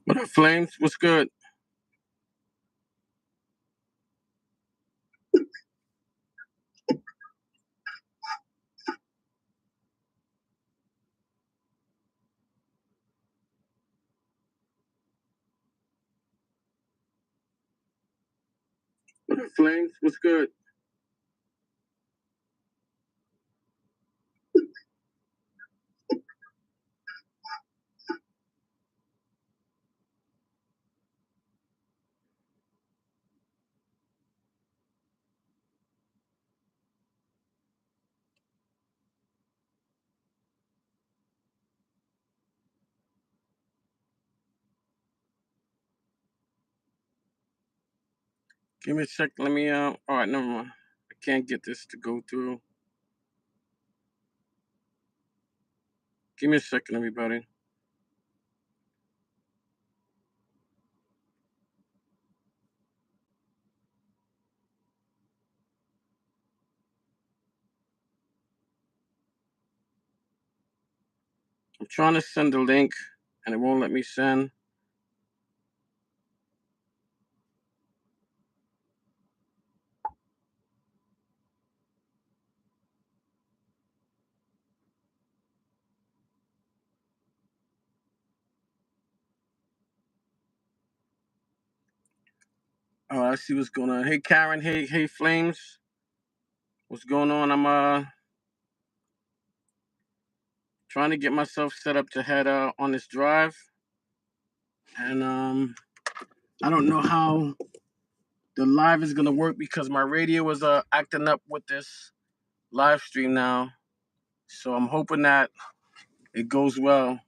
What up, Flames? What's good? What up, Flames? What's good? Give me a sec. Let me. All right, never mind. I can't get this to go through. Give me a second, everybody. I'm trying to send the link, and it won't let me send. All right, I see what's going on. Hey, Karen. Hey, Flames. What's going on? I'm trying to get myself set up to head on this drive, and I don't know how the live is gonna work because my radio is acting up with this live stream now. So I'm hoping that it goes well.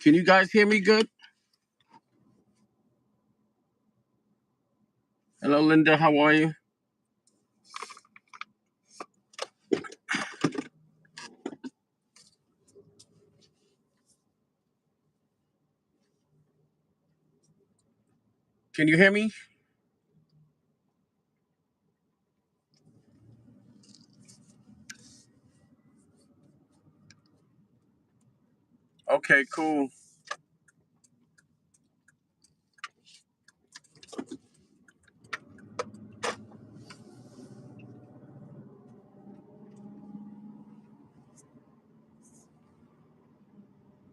Can you guys hear me good? Hello, Linda. How are you? Can you hear me? Okay, cool.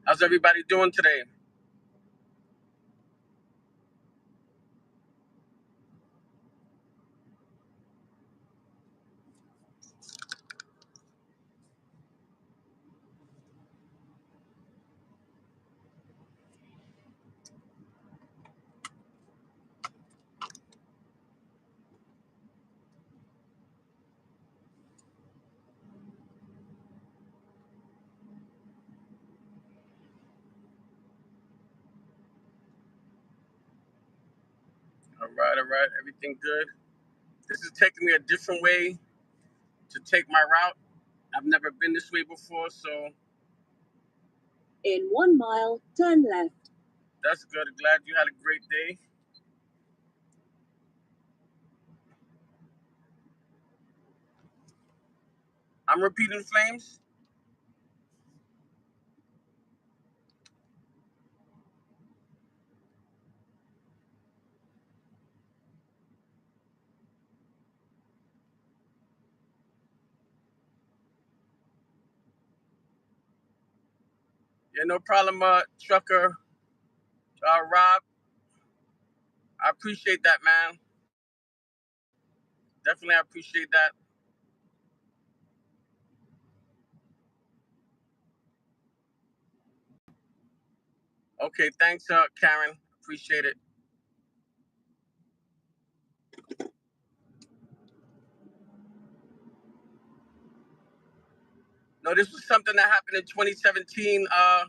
How's everybody doing today? All right. Everything good? This is taking me a different way to take my route. I've never been this way before, so. In 1 mile, turn left. That's good. Glad you had a great day. I'm repeating, Flames. Yeah, no problem, trucker. Rob, I appreciate that, man. Definitely, I appreciate that. Okay, thanks, Karen. Appreciate it. No, this was something that happened in 2017. I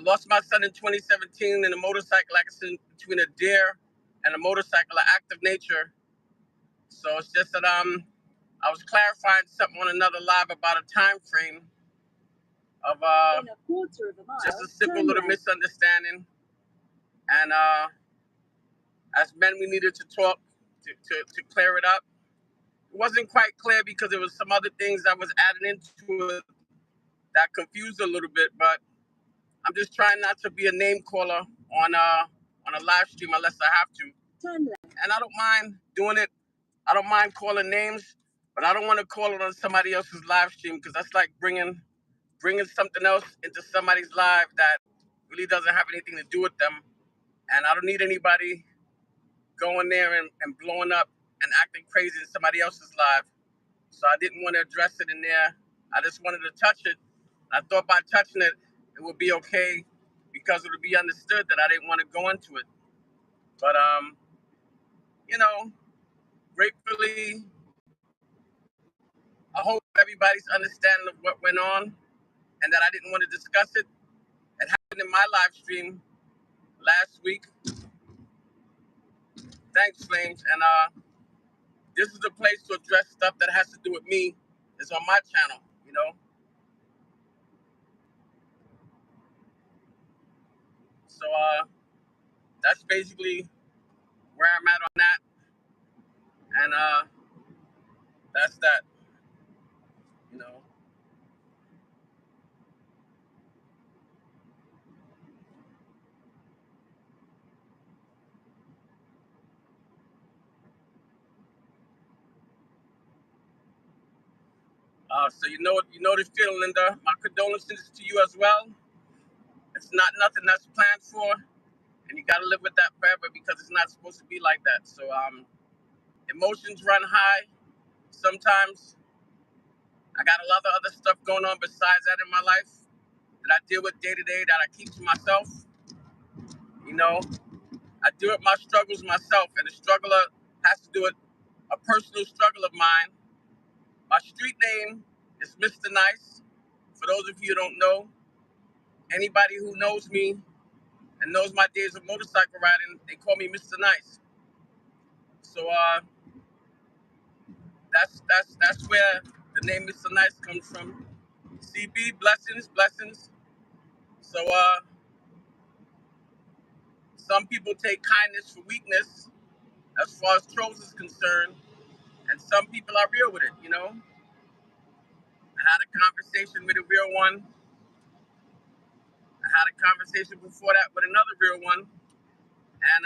lost my son in 2017 in a motorcycle accident between a deer and a motorcycle, an act of nature. So it's just that I was clarifying something on another live about a time frame of in a quarter of a mile, just a simple little misunderstanding. And as men, we needed to talk to clear it up. wasn't quite clear because there was some other things that was added into it that confused a little bit. But I'm just trying not to be a name caller on a live stream unless I have to. And I don't mind doing it. I don't mind calling names, but I don't want to call it on somebody else's live stream because that's like bringing something else into somebody's life that really doesn't have anything to do with them. And I don't need anybody going there and blowing up and acting crazy in somebody else's life. So I didn't want to address it in there. I just wanted to touch it. I thought by touching it, it would be okay because it would be understood that I didn't want to go into it. But you know, gratefully, I hope everybody's understanding of what went on and that I didn't want to discuss it. It happened in my live stream last week. Thanks, Flames. And this is a place to address stuff that has to do with me. It's on my channel, you know. So that's basically where I'm at on that. And that's that, you know. So you know the feeling, Linda. My condolences to you as well. It's not nothing that's planned for, and you gotta live with that forever because it's not supposed to be like that. So emotions run high. Sometimes I got a lot of other stuff going on besides that in my life that I deal with day to day that I keep to myself. You know, I deal with my struggles myself, and the struggler has to do with a personal struggle of mine. My street name is Mr. Nice. For those of you who don't know, anybody who knows me and knows my days of motorcycle riding, they call me Mr. Nice. So that's where the name Mr. Nice comes from. CB, blessings. So some people take kindness for weakness as far as trolls is concerned, and some people are real with it, you know. I had a conversation with a real one. I had a conversation before that with another real one. And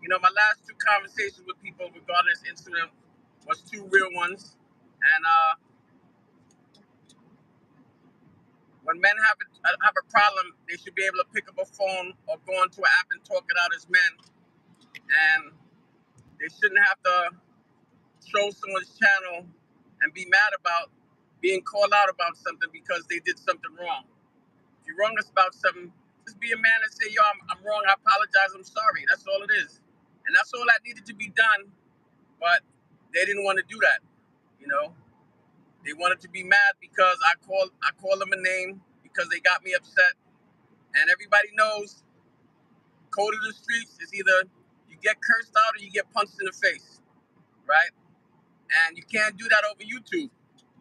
you know, my last two conversations with people regarding this incident was two real ones. And when men have a problem, they should be able to pick up a phone or go onto an app and talk it out as men. And they shouldn't have to troll someone's channel and be mad about being called out about something because they did something wrong. If you're wrong about something, just be a man and say, yo, I'm wrong, I apologize, I'm sorry. That's all it is. And that's all that needed to be done. But they didn't want to do that, you know. They wanted to be mad because I called them a name because they got me upset. And everybody knows code of the streets is either you get cursed out or you get punched in the face, right? And you can't do that over YouTube,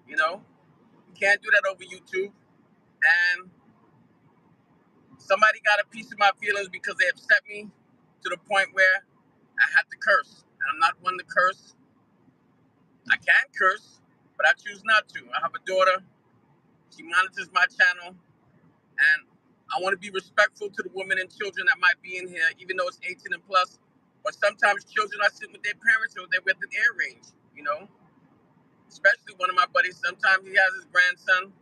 you know. You can't do that over YouTube. And somebody got a piece of my feelings because they upset me to the point where I had to curse. And I'm not one to curse. I can curse, but I choose not to. I have a daughter. She monitors my channel. And I want to be respectful to the women and children that might be in here, even though it's 18 and plus. But sometimes children are sitting with their parents or they're within air range, you know? Especially one of my buddies, sometimes he has his grandson.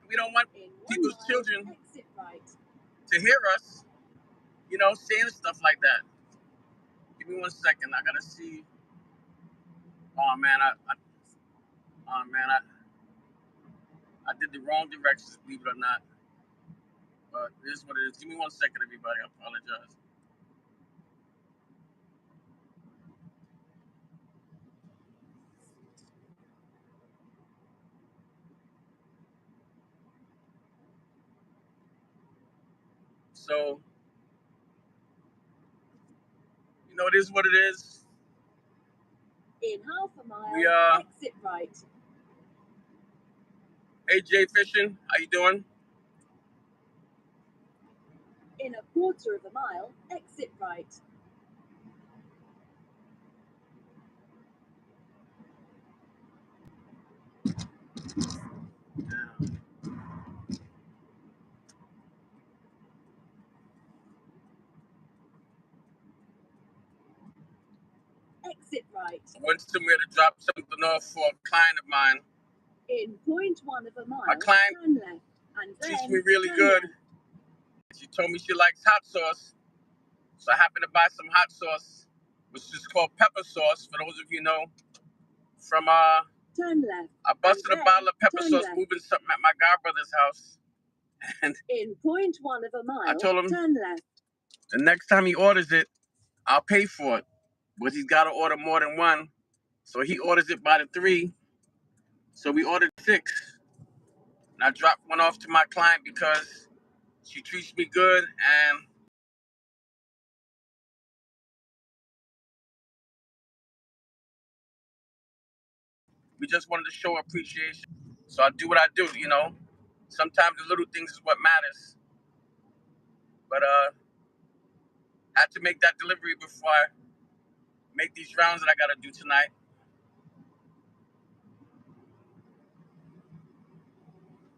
We don't want people's children to hear us, you know, saying stuff like that. Give me 1 second. I gotta see. Oh man, I did the wrong directions, believe it or not. But it is what it is. Give me 1 second, everybody. I apologize. So, you know, it is what it is. In half a mile, exit right. Hey, Jay Fishing, how you doing? In a quarter of a mile, exit right. right. I went somewhere to drop something off for a client of mine. In 0.1 of a mile, My client turn left, and treats then me really turn good. left. She told me she likes hot sauce, so I happened to buy some hot sauce, which is called pepper sauce, for those of you know. From Turn left. I busted a bottle of pepper turn sauce left. moving something at my godbrother's house, and In 0.1 of a I mile, told him turn left. the next time he orders it, I'll pay for it, but he's got to order more than one. So he orders it by the 3. So we ordered 6, and I dropped one off to my client because she treats me good, and we just wanted to show appreciation. So I do what I do, you know. Sometimes the little things is what matters. But I had to make that delivery before I make these rounds that I gotta do tonight.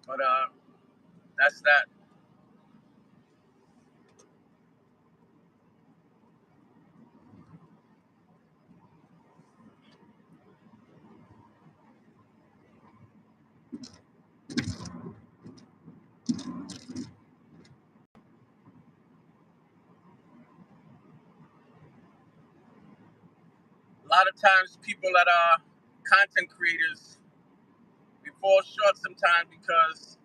But that's that. A lot of times people that are content creators, we fall short sometimes because,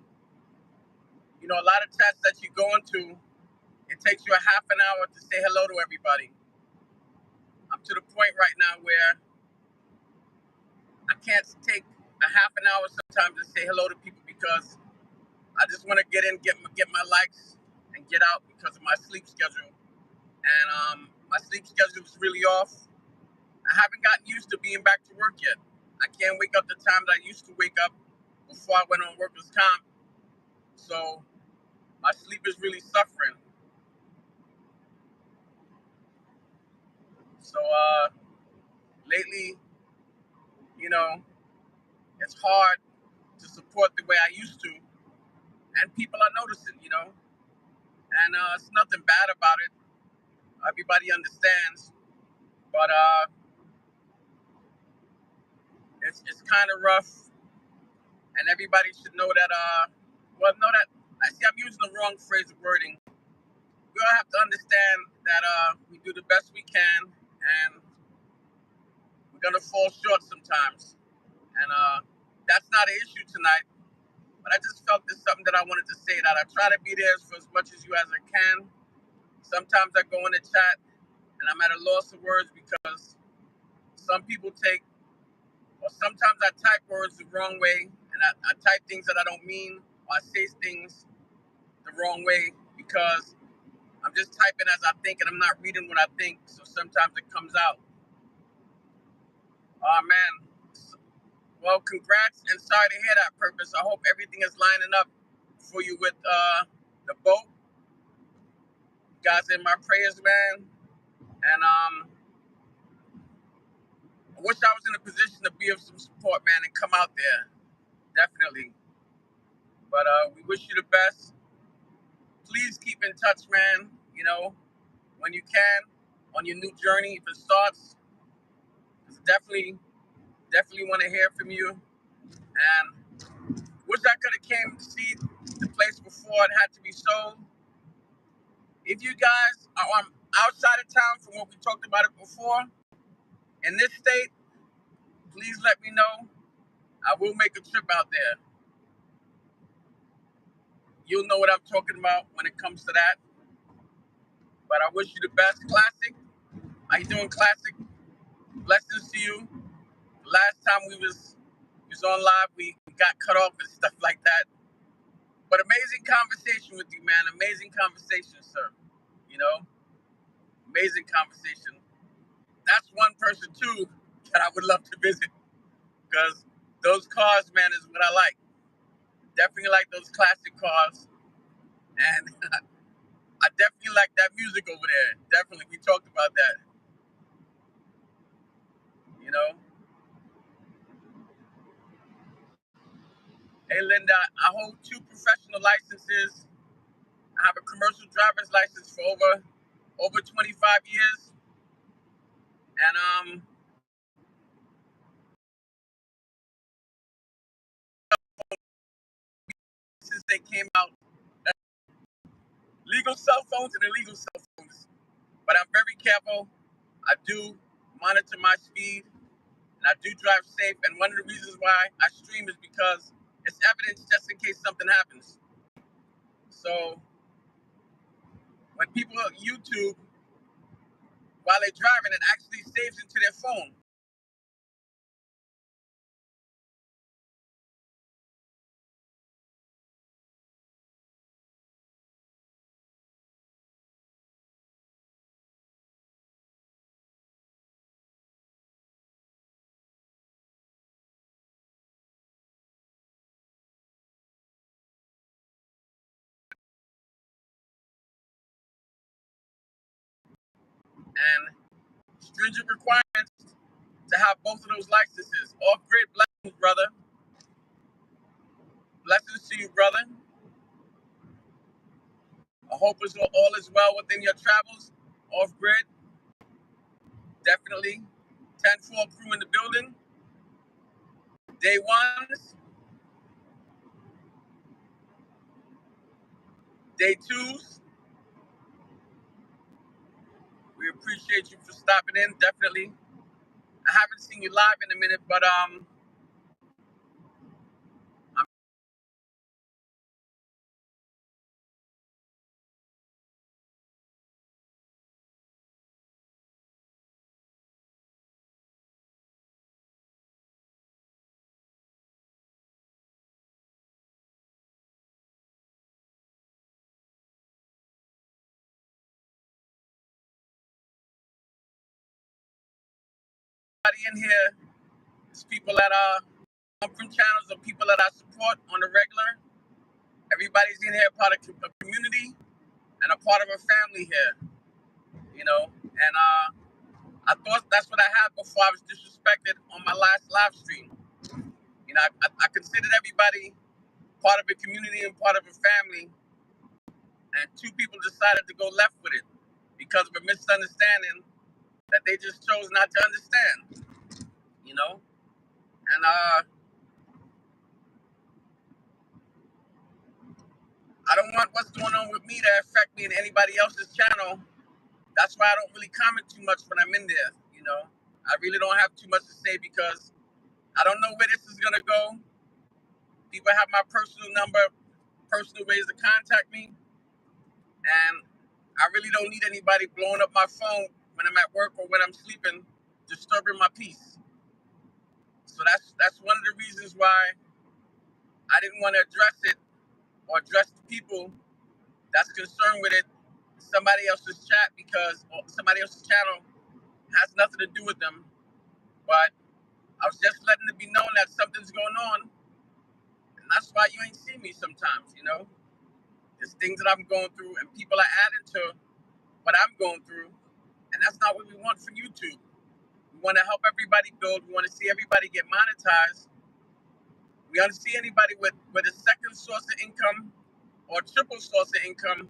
you know, a lot of chats that you go into, it takes you a half an hour to say hello to everybody. I'm to the point right now where I can't take a half an hour sometimes to say hello to people because I just want to get in, get my likes, and get out because of my sleep schedule. And my sleep schedule is really off. I haven't gotten used to being back to work yet. I can't wake up the time that I used to wake up before I went on workers' comp. So my sleep is really suffering. So lately, you know, it's hard to support the way I used to, and people are noticing, you know, and it's nothing bad about it. Everybody understands, but it's kind of rough, and everybody should know that. Well, know that. I see. I'm using the wrong phrase of wording. We all have to understand that we do the best we can, and we're gonna fall short sometimes, and that's not an issue tonight. But I just felt there's something that I wanted to say, that I try to be there for as much as you as I can. Sometimes I go in the chat and I'm at a loss of words because some people take, or sometimes I type words the wrong way, and I type things that I don't mean, or I say things the wrong way because I'm just typing as I think and I'm not reading what I think. So sometimes it comes out. Oh man. Well, congrats, and sorry to hear that, Purpose. I hope everything is lining up for you with the boat. You guys are in my prayers, man. And I wish I was in a position to be of some support, man, and come out there. Definitely. But we wish you the best. Please keep in touch, man. You know, when you can, on your new journey, if it starts. Definitely want to hear from you. And wish I could have came to see the place before it had to be sold. If you guys are outside of town from what we talked about it before, in this state, please let me know. I will make a trip out there. You'll know what I'm talking about when it comes to that. But I wish you the best. Classic. How you doing, Classic? Blessings to you. The last time we was on live, we got cut off and stuff like that. But amazing conversation with you, man. Amazing conversation, sir. You know, amazing conversation. That's one person too that I would love to visit because those cars, man, is what I like. Definitely like those classic cars, and I definitely like that music over there. Definitely, we talked about that. You know. Hey, Linda, I hold 2 professional licenses. I have a commercial driver's license for over 25 years, and they came out. Legal cell phones and illegal cell phones. But I'm very careful. I do monitor my speed and I do drive safe. And one of the reasons why I stream is because it's evidence just in case something happens. So when people YouTube while they're driving, it actually saves into their phone. And stringent requirements to have both of those licenses. Off-grid blessings, brother. Blessings to you, brother. I hope all is well within your travels. Off-grid, definitely. 10-4 crew in the building. Day ones, day twos. We appreciate you for stopping in, definitely. I haven't seen you live in a minute, but I'm in here. It's people that come from channels of people that I support on the regular. Everybody's in here, part of a community and a part of a family here, you know. And I thought that's what I had before I was disrespected on my last live stream. You know, I considered everybody part of a community and part of a family, and two people decided to go left with it because of a misunderstanding that they just chose not to understand, you know. And I don't want what's going on with me to affect me in anybody else's channel. That's why I don't really comment too much when I'm in there, you know. I really don't have too much to say because I don't know where this is gonna go. People have my personal number, personal ways to contact me, and I really don't need anybody blowing up my phone when I'm at work or when I'm sleeping, disturbing my peace. So that's one of the reasons why I didn't want to address it or address the people that's concerned with it, somebody else's chat, because somebody else's channel has nothing to do with them. But I was just letting it be known that something's going on, and that's why you ain't see me sometimes, you know. There's things that I'm going through, and people are adding to what I'm going through, and that's not what we want from YouTube. We want to help everybody build. We want to see everybody get monetized. We want to see anybody with a second source of income or triple source of income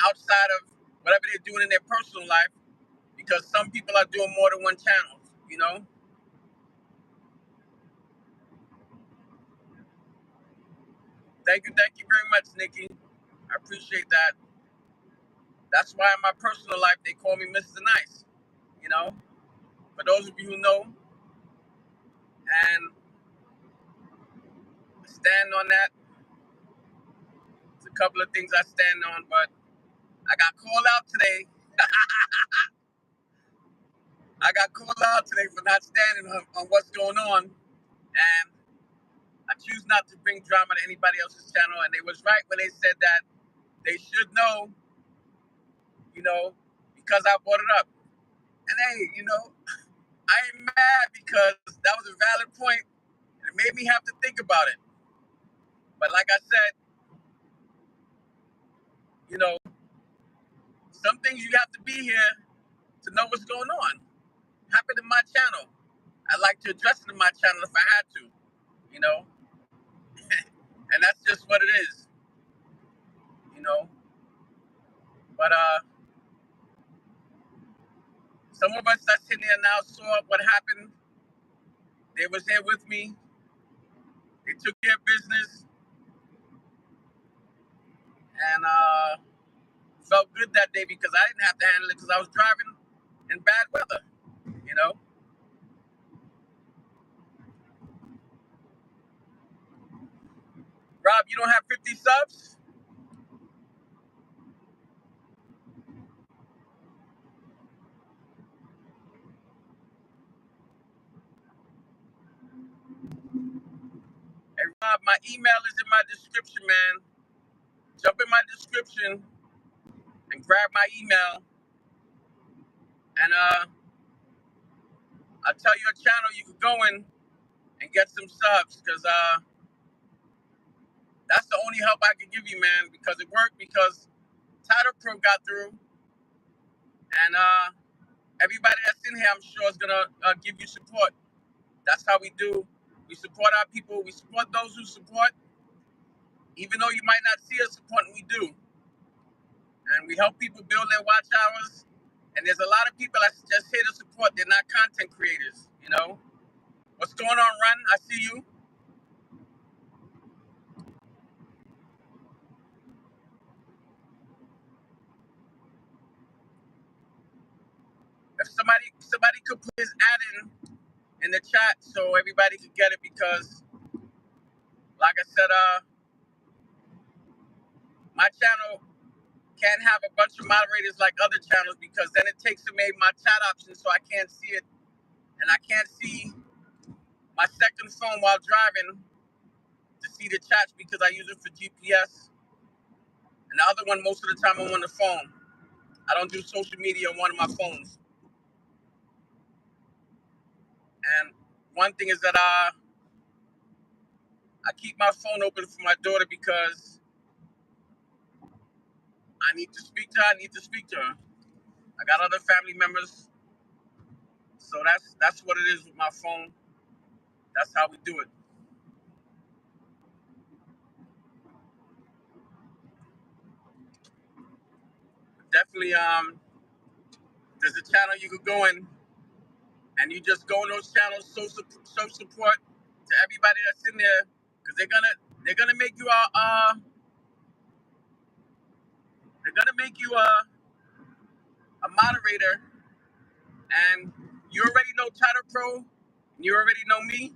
outside of whatever they're doing in their personal life, because some people are doing more than one channel, you know. Thank you very much, Nikki. I appreciate that. That's why in my personal life they call me Mr. Nice, you know. For those of you who know, and stand on that. There's a couple of things I stand on, but I got called out today. I got called out today for not standing on what's going on, and I choose not to bring drama to anybody else's channel. And they was right when they said that they should know, you know, because I brought it up. And hey, you know, I ain't mad because that was a valid point. It made me have to think about it. But like I said, you know, some things you have to be here to know what's going on. Happened in my channel. I like to address it in my channel if I had to, you know, and that's just what it is, you know. But some of us that's in there now saw what happened. They was there with me. They took care of business. and felt good that day because I didn't have to handle it because I was driving in bad weather, you know. Rob, you don't have 50 subs? Hey Rob, my email is in my description, man. Jump in my description and grab my email, and I'll tell you a channel you can go in and get some subs, because that's the only help I can give you, man, because it worked, because Title Pro got through, and everybody that's in here, I'm sure, is gonna give you support. That's how we do. We support our people. We support those who support, even though you might not see us supporting. We do, and we help people build their watch hours. And there's a lot of people that's just here to support. They're not content creators, you know. What's going on, Run? I see you. If somebody could put his ad in the chat so everybody could get it, because like I said, my channel can't have a bunch of moderators like other channels, because then it takes away my chat option, so I can't see it, and I can't see my second phone while driving to see the chats, because I use it for GPS, and the other one most of the time I'm on the phone. I don't do social media on one of my phones. And one thing is that I keep my phone open for my daughter, because I need to speak to her. I need to speak to her. I got other family members, so that's what it is with my phone. That's how we do it. Definitely, there's a channel you could go in, and you just go in those channels, show support to everybody that's in there, because they're gonna make you a moderator, and you already know Title Pro, and you already know me,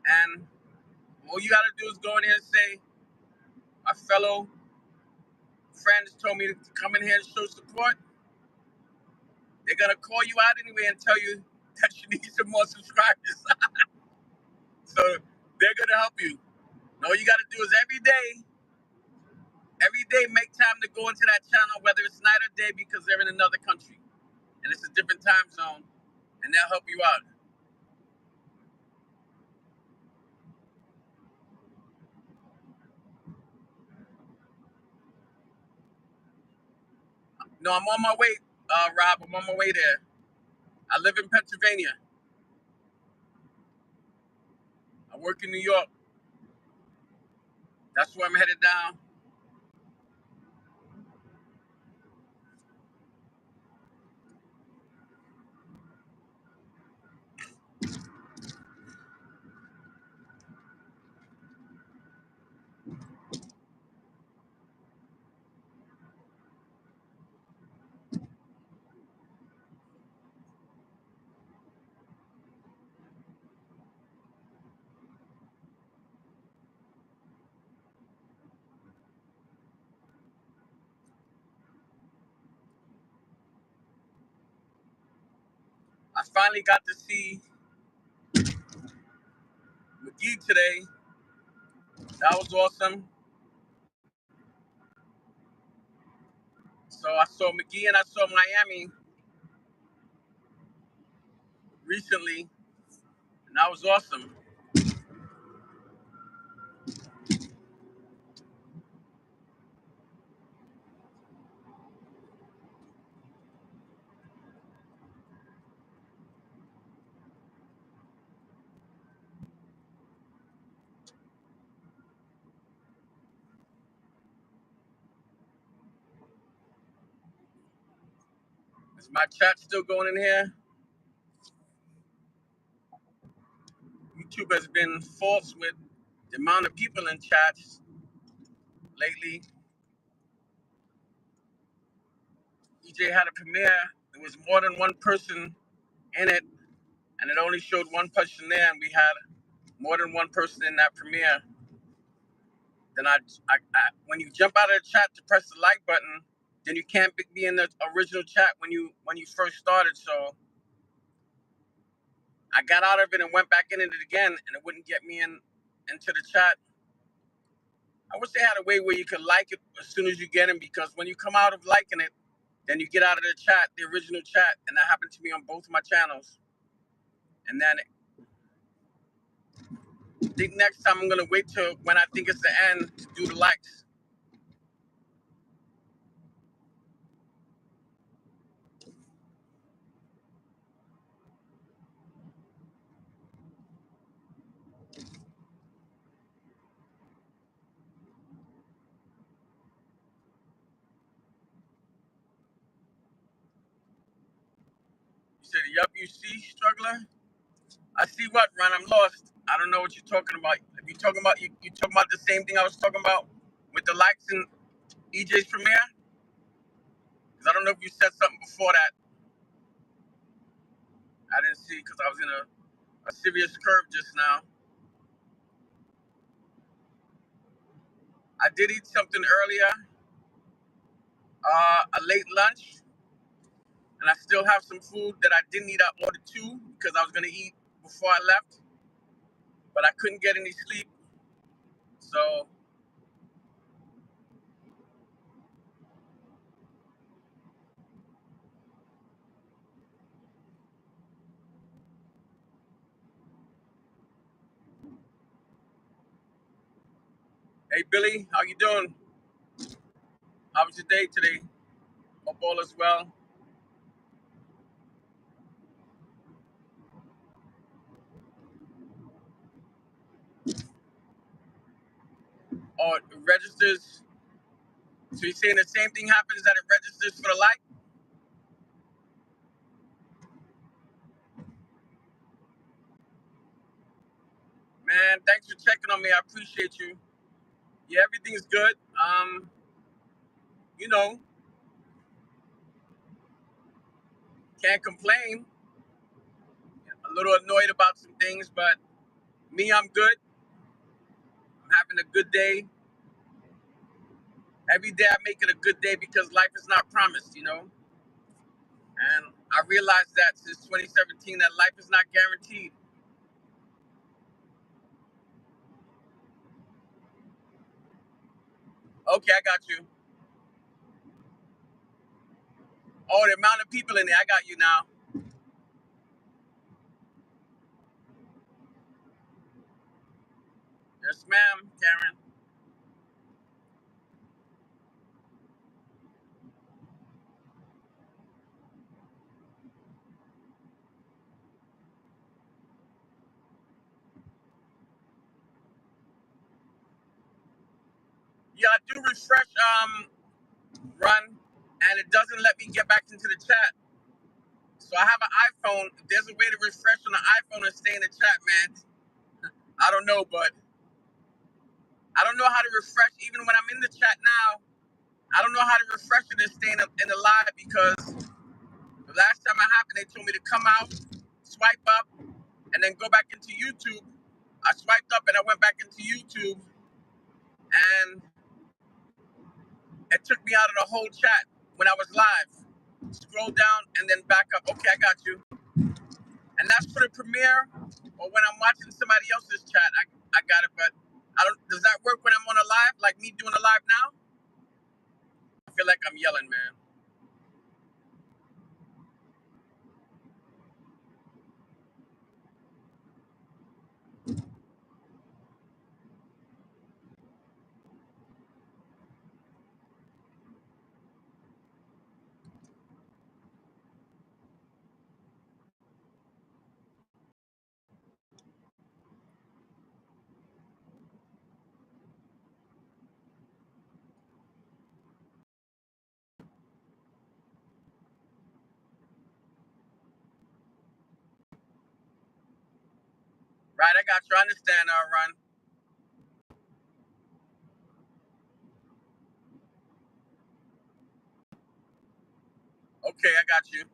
and all you gotta do is go in here and say, my fellow friends told me to come in here and show support. They're gonna call you out anyway and tell you that you need some more subscribers. So they're gonna help you. And all you gotta do is every day make time to go into that channel, whether it's night or day, because they're in another country and it's a different time zone, and they'll help you out. No, I'm on my way, Rob. I'm on my way there. I live in Pennsylvania. I work in New York. That's where I'm headed down. I finally got to see McGee today. That was awesome. So I saw McGee and I saw Miami recently, and that was awesome. Is my chat still going in here? YouTube has been false with the amount of people in chats lately. EJ had a premiere. There was more than one person in it, and it only showed one person there, and we had more than one person in that premiere. Then when you jump out of the chat to press the like button, then you can't be in the original chat when you first started. So I got out of it and went back in it again, and it wouldn't get me into the chat. I wish they had a way where you could like it as soon as you get in, because when you come out of liking it, then you get out of the chat, the original chat, and that happened to me on both of my channels. And then I think next time I'm gonna wait till when I think it's the end to do the likes. You said, "Yup, you see, struggler." I see what, Ron? I'm lost. I don't know what you're talking about. If you talking about you talking about the same thing I was talking about with the likes in EJ's premiere? Because I don't know if you said something before that. I didn't see because I was in a serious curve just now. I did eat something earlier, a late lunch, and I still have some food that I didn't eat. I ordered two because I was gonna eat before I left, but I couldn't get any sleep. So, hey Billy, how you doing? How was your day today? Hope all is well. Oh, it registers. So you're saying the same thing happens that it registers for the like? Man, thanks for checking on me. I appreciate you. Yeah, everything's good. You know, can't complain. A little annoyed about some things, but me, I'm good. I'm having a good day. Every day I make it a good day because life is not promised, you know? And I realized that since 2017 that life is not guaranteed. Okay, I got you. Oh, the amount of people in there, I got you now. Yes, ma'am, Karen. Yeah, I do refresh run, and it doesn't let me get back into the chat. So I have an iPhone. If there's a way to refresh on the iPhone and stay in the chat, man, I don't know, but I don't know how to refresh even when I'm in the chat now. I don't know how to refresh it and stay in the live because the last time it happened, they told me to come out, swipe up, and then go back into YouTube. I swiped up and I went back into YouTube, and it took me out of the whole chat when I was live. Scroll down and then back up. Okay, I got you. And that's for the premiere or when I'm watching somebody else's chat. I got it, but I don't. Does that work when I'm on a live, like me doing a live now? I feel like I'm yelling, man. Right, I got you. I understand, Run. Okay, I got you.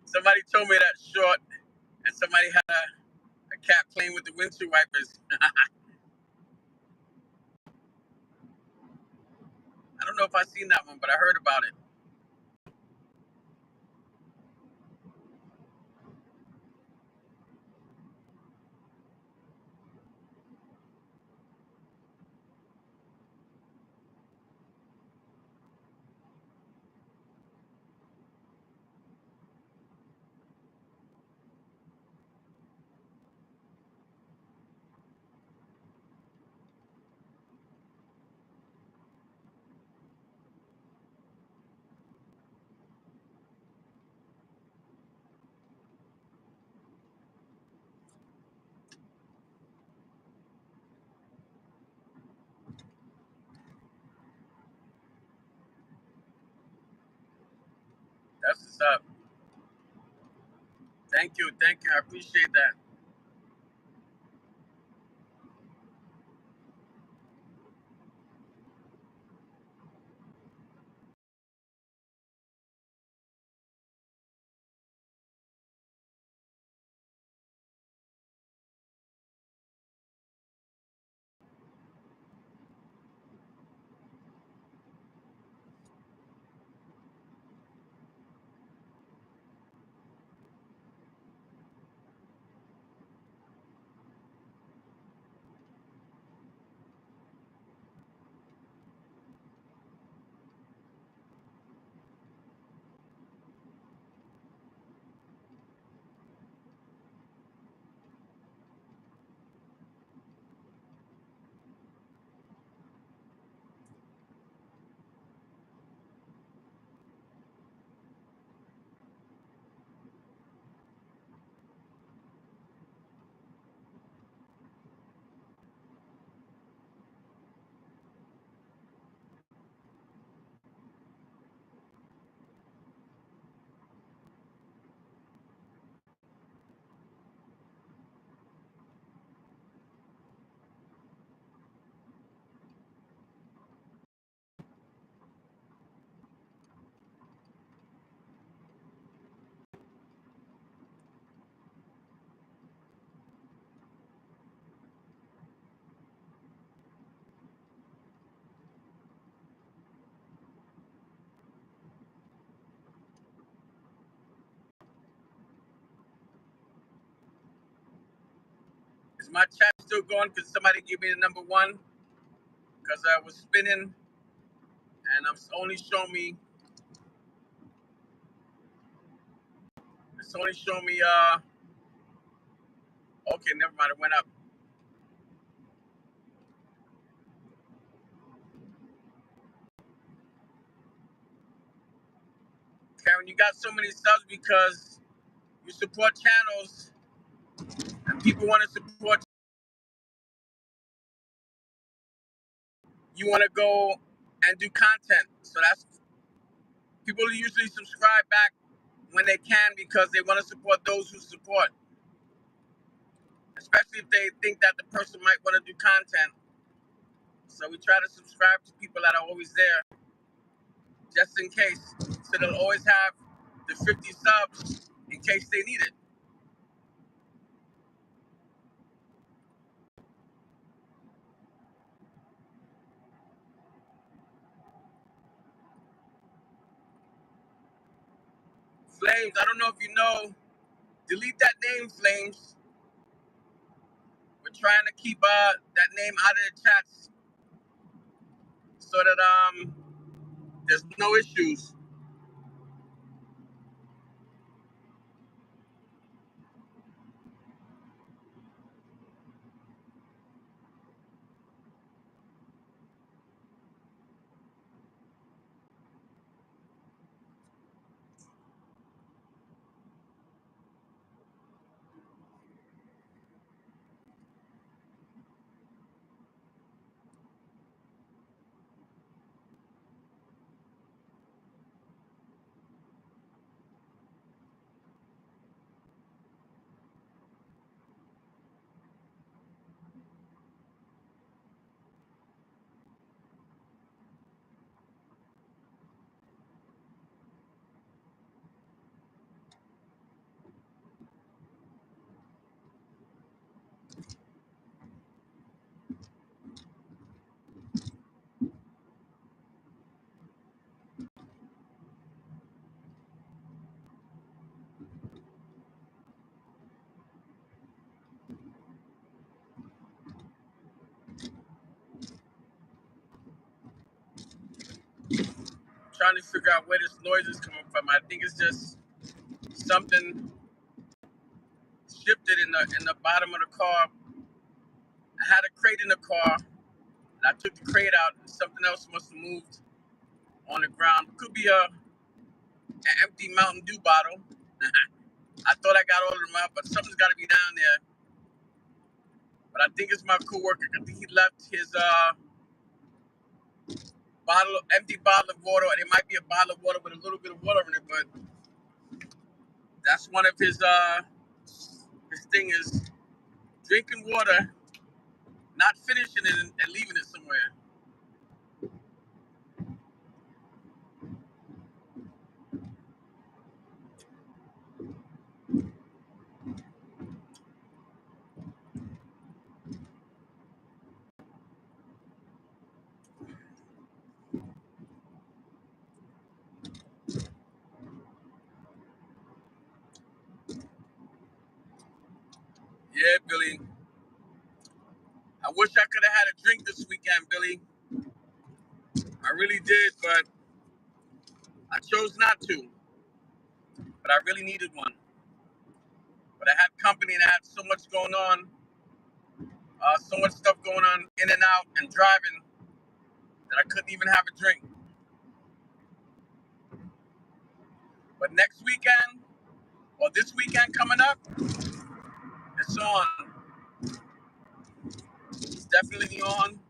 Somebody told me that short, and somebody had a cat playing with the windshield wipers. I don't know if I seen that one, but I heard about it. That's what's up. Thank you, thank you. I appreciate that. Is my chat still going? Could somebody give me the number one? Because I was spinning, and I'm only showing me. It's only showing me. Okay, never mind. It went up. Karen, you got so many subs because you support channels, and people want to support. you want to go and do content. So that's people usually subscribe back when they can because they want to support those who support, especially if they think that the person might want to do content. So we try to subscribe to people that are always there just in case. So they'll always have the 50 subs in case they need it. Flames, I don't know if you know, delete that name, Flames. We're trying to keep that name out of the chats so that there's no issues. Trying to figure out where this noise is coming from. I think it's just something shifted in the bottom of the car. I had a crate in the car, and I took the crate out, and something else must have moved on the ground. It could be an empty Mountain Dew bottle. I thought I got all of them out, but something's got to be down there. But I think it's my coworker. I think he left his empty bottle of water, and it might be a bottle of water with a little bit of water in it, but that's one of his thing is drinking water, not finishing it and leaving it somewhere. Yeah, Billy. I wish I could have had a drink this weekend, Billy. I really did, but I chose not to. But I really needed one. But I had company and I had so much going on, so much stuff going on in and out and driving that I couldn't even have a drink. But next weekend, or this weekend coming up, it's on. It's definitely on.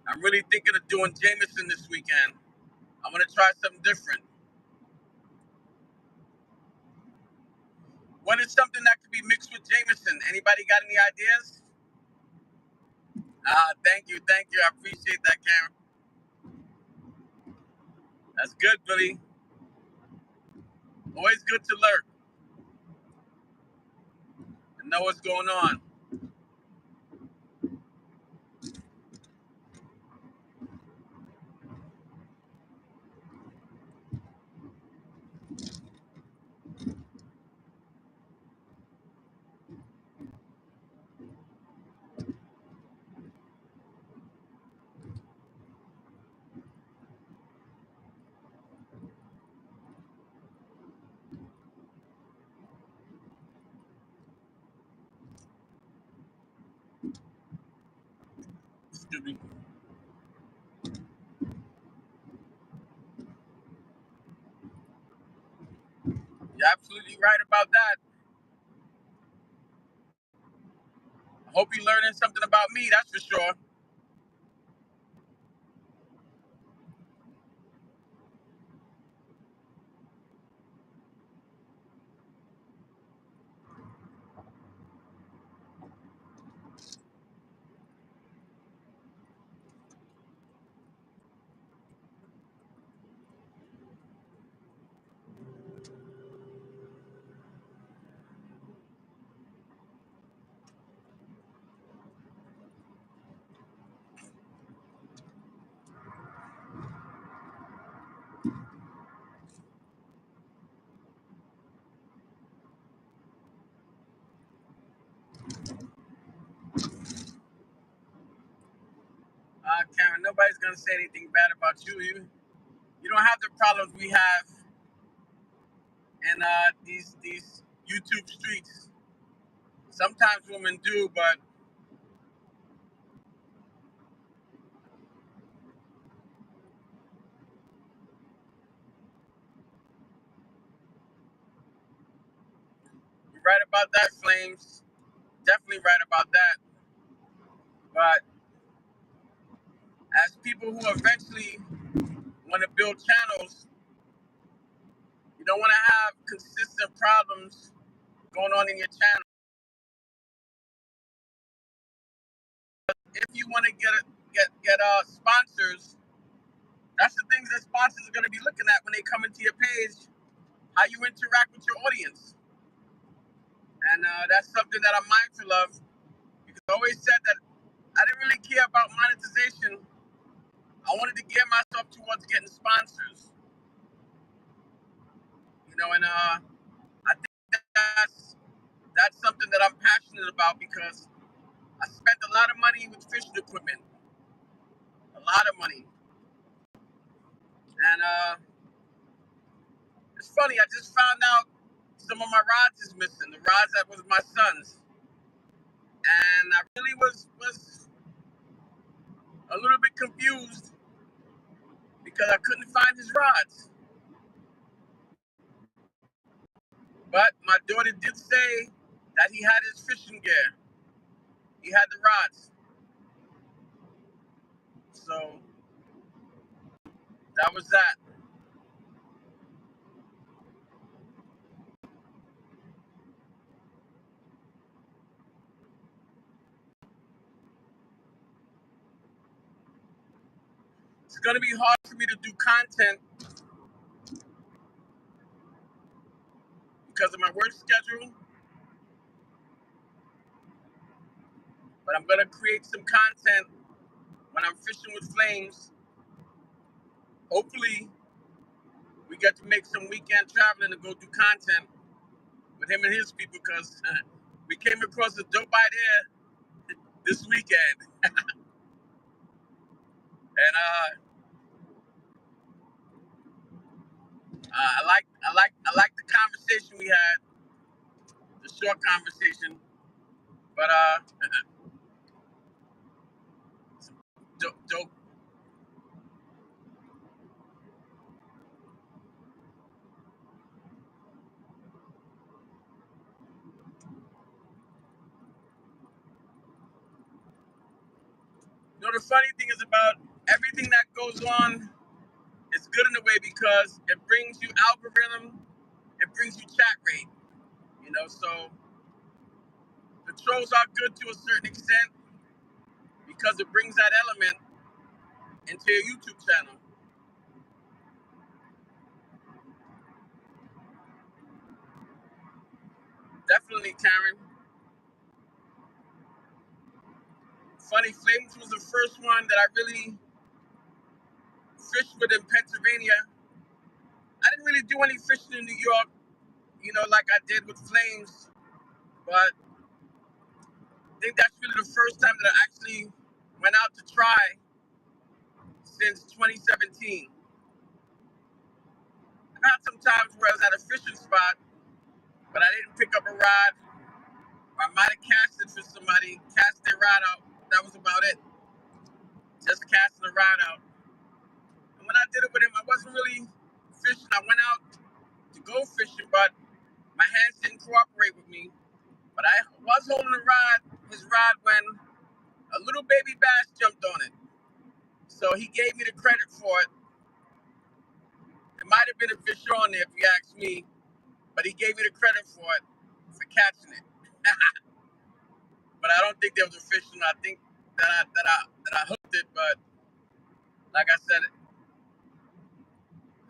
I'm really thinking of doing Jameson this weekend. I'm gonna try something different. What is something that could be mixed with Jameson? Anybody got any ideas? Thank you. I appreciate that, Karen. That's good, Billy. Always good to lurk and know what's going on. Excuse me. You're absolutely right about that. Hope you're learning something about me, that's for sure. Karen, nobody's gonna say anything bad about you. You don't have the problems we have in these YouTube streets. Sometimes women do, but you're right about that, Flames. Definitely right about that. But as people who eventually want to build channels, you don't want to have consistent problems going on in your channel. If you want to get sponsors, that's the things that sponsors are going to be looking at when they come into your page, how you interact with your audience. And that's something that I'm mindful of, because I always said that I didn't really care about monetization. I wanted to gear myself towards getting sponsors, and I think that's something that I'm passionate about, because I spent a lot of money with fishing equipment, a lot of money. And it's funny, I just found out some of my rods is missing, the rods that was my son's. And I really was a little bit confused because I couldn't find his rods. But my daughter did say that he had his fishing gear. He had the rods. So that was that. It's going to be hard for me to do content because of my work schedule, but I'm going to create some content when I'm fishing with Flames. Hopefully, we get to make some weekend traveling to go do content with him and his people, because we came across a dope idea this weekend. And I like the conversation we had, the short conversation. But dope. The funny thing is about everything that goes on, it's good in a way because it brings you algorithm, it brings you chat rate. So the trolls are good to a certain extent because it brings that element into your YouTube channel. Definitely, Karen. Funny, Flames was the first one that I really fished with in Pennsylvania. I didn't really do any fishing in New York, like I did with Flames, but I think that's really the first time that I actually went out to try since 2017. I've had some times where I was at a fishing spot, but I didn't pick up a rod. I might have cast it for somebody, cast their rod out. That was about it. Just casting the rod out. And when I did it with him, I wasn't really fishing. I went out to go fishing, but my hands didn't cooperate with me. But I was holding the rod his rod when a little baby bass jumped on it. So he gave me the credit for it. It might have been a fish on there if you ask me, but he gave me the credit for it, for catching it. But I don't think there was a fish on it. I think that I hooked it, but like I said,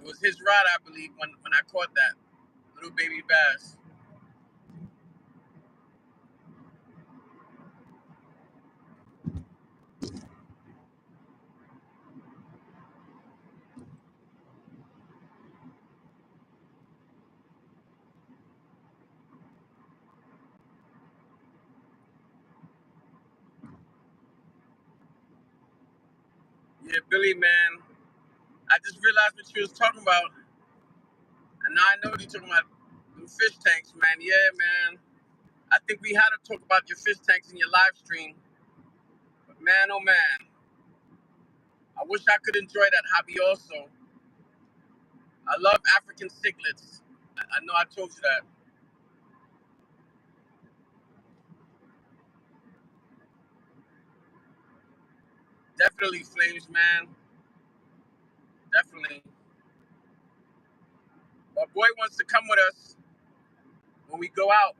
it was his rod, I believe, when I caught that little baby bass. Yeah, Billy, man. I just realized what you was talking about, and now I know what you're talking about. Them fish tanks, man. Yeah, man. I think we had to talk about your fish tanks in your live stream. But man, oh man, I wish I could enjoy that hobby also. I love African cichlids. I know I told you that. Definitely flames, man. Definitely. My boy wants to come with us when we go out.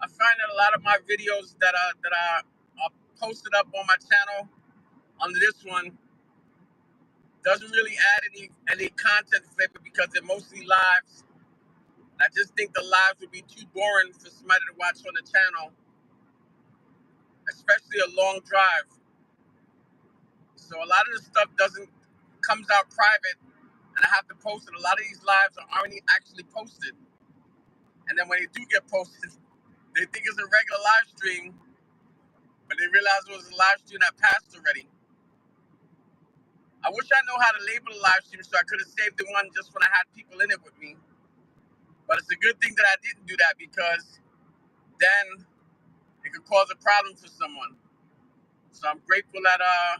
I find that a lot of my videos are posted up on my channel under this one doesn't really add any content flavor because they're mostly lives. I just think the lives would be too boring for somebody to watch on the channel, especially a long drive. So a lot of the stuff doesn't comes out private, and I have to post it. A lot of these lives are already actually posted, and then when they do get posted, they think it's a regular live stream, but they realize it was a live stream that passed already. I wish I know how to label a live stream so I could have saved the one just when I had people in it with me. But it's a good thing that I didn't do that because then it could cause a problem for someone. So I'm grateful that I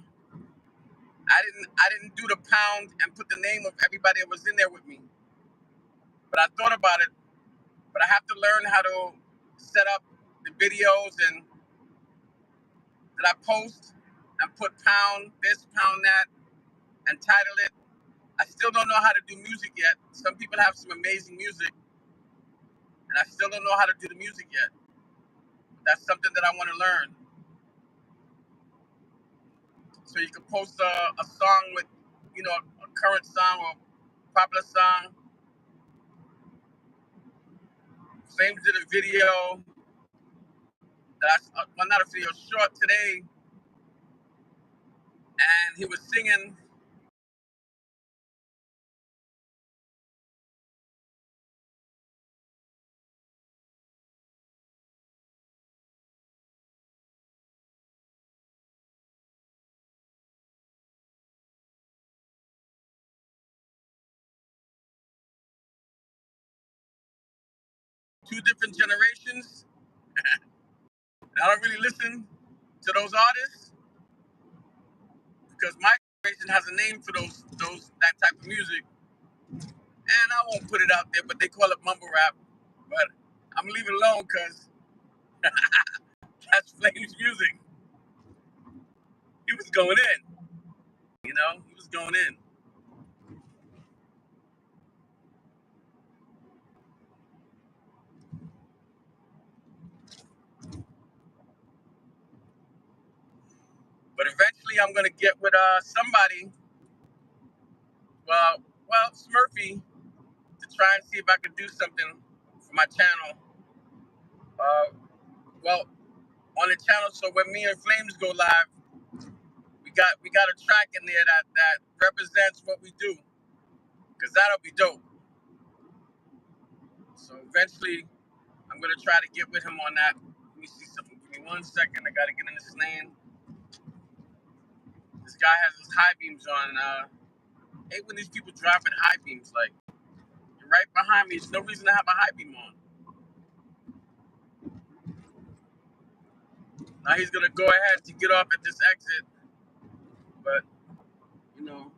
didn't do the pound and put the name of everybody that was in there with me. But I thought about it. But I have to learn how to set up the videos and that I post and put pound this, pound that, and title it. I still don't know how to do music yet. Some people have some amazing music, and I still don't know how to do the music yet. That's something that I want to learn. So you can post a song with, a current song or popular song. Same did a video well, not a video, short today, and he was singing. Two different generations. I don't really listen to those artists because my generation has a name for that type of music, and I won't put it out there, but they call it mumble rap. But I'm gonna leave it alone because that's Flame's music. He was going in, he was going in. But eventually, I'm gonna get with somebody. Well, Smurfy, to try and see if I could do something for my channel. Uh, well, on the channel, so when me and Flames go live, we got a track in there that represents what we do, cause that'll be dope. So eventually, I'm gonna try to get with him on that. Let me see something. Give me 1 second. I gotta get in this lane. this guy has his high beams on. And, I hate when these people driving high beams. Like, you're right behind me. There's no reason to have a high beam on. Now he's gonna go ahead to get off at this exit, but you know,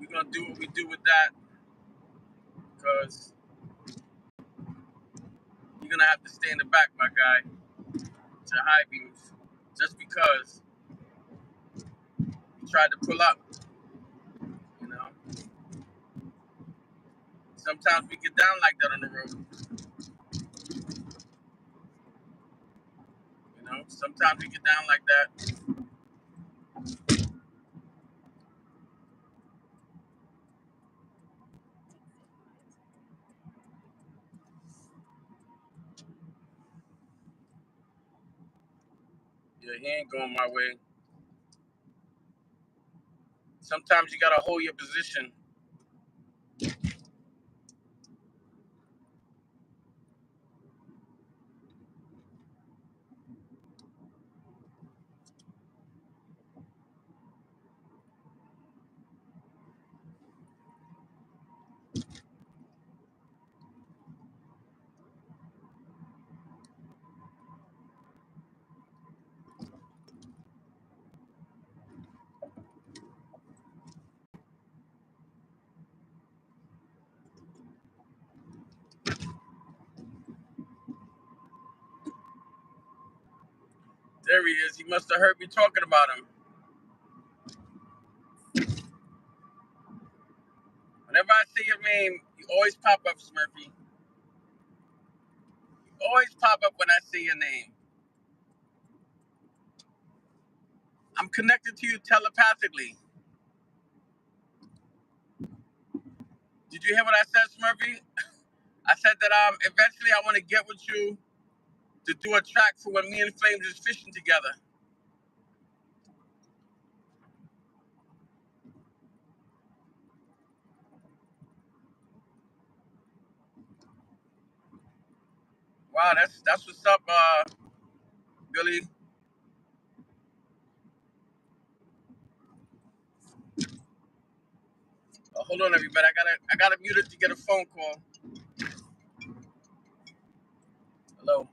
we're gonna do what we do with that because you're gonna have to stay in the back, my guy, to high beams, just because you tried to pull up. You know, sometimes we get down like that on the road. You know, sometimes we get down like that. Yeah, he ain't going my way. Sometimes you gotta hold your position. There he is. He must have heard me talking about him. Whenever I say your name, you always pop up, Smurfy. You always pop up when I say your name. I'm connected to you telepathically. Did you hear what I said, Smurfy? I said that eventually I want to get with you to do a track for when me and Flames is fishing together. Wow, that's what's up, Billy. Hold on, everybody. I gotta mute it to get a phone call. Hello.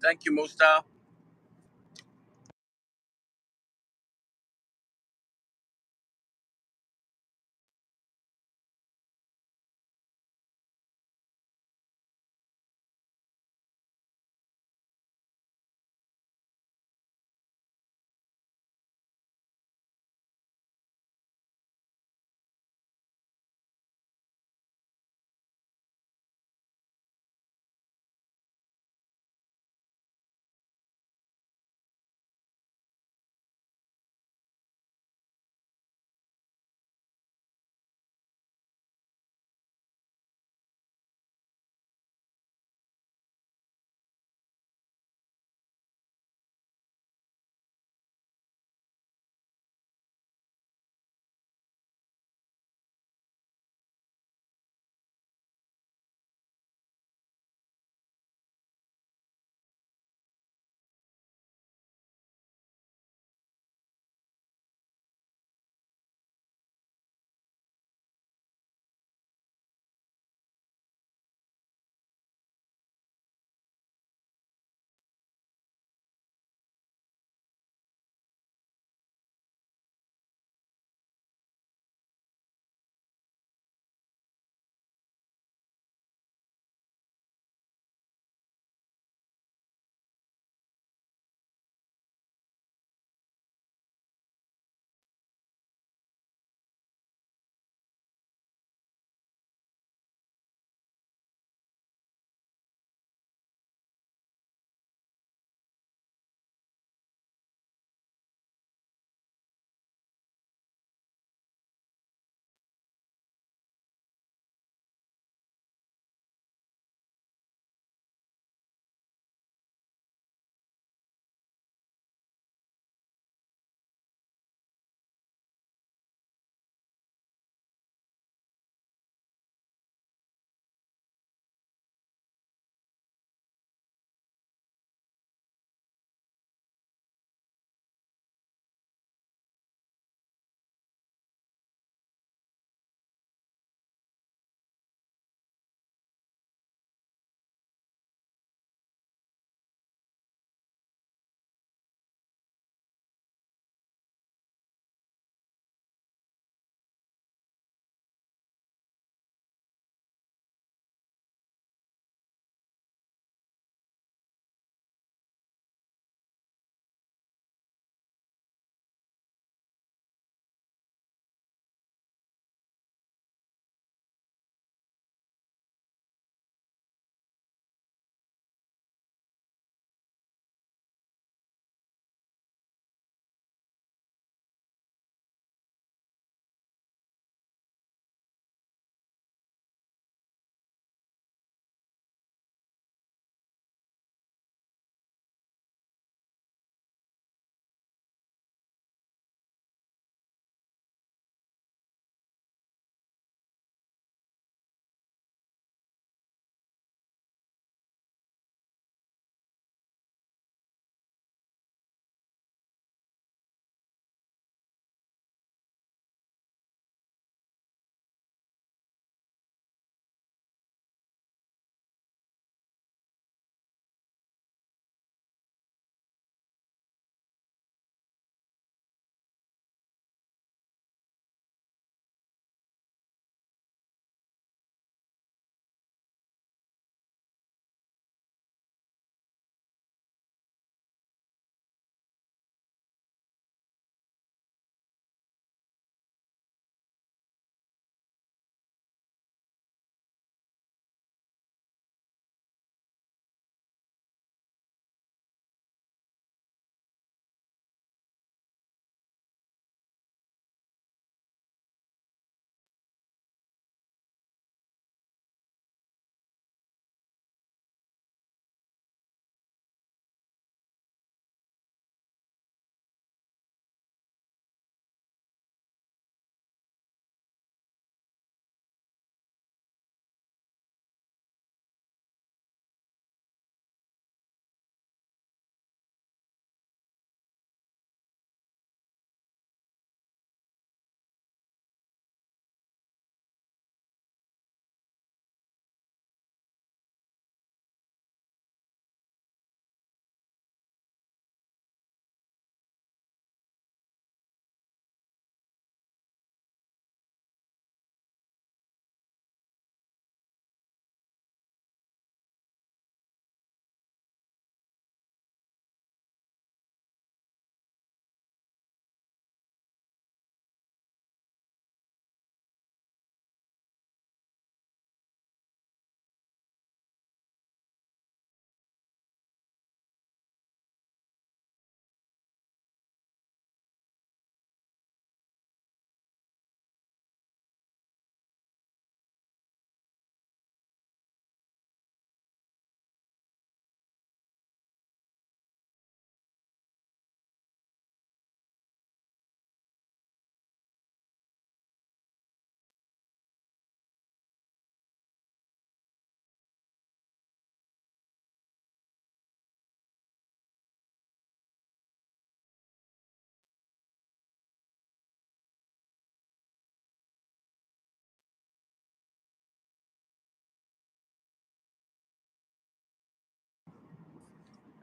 Thank you, Mostal.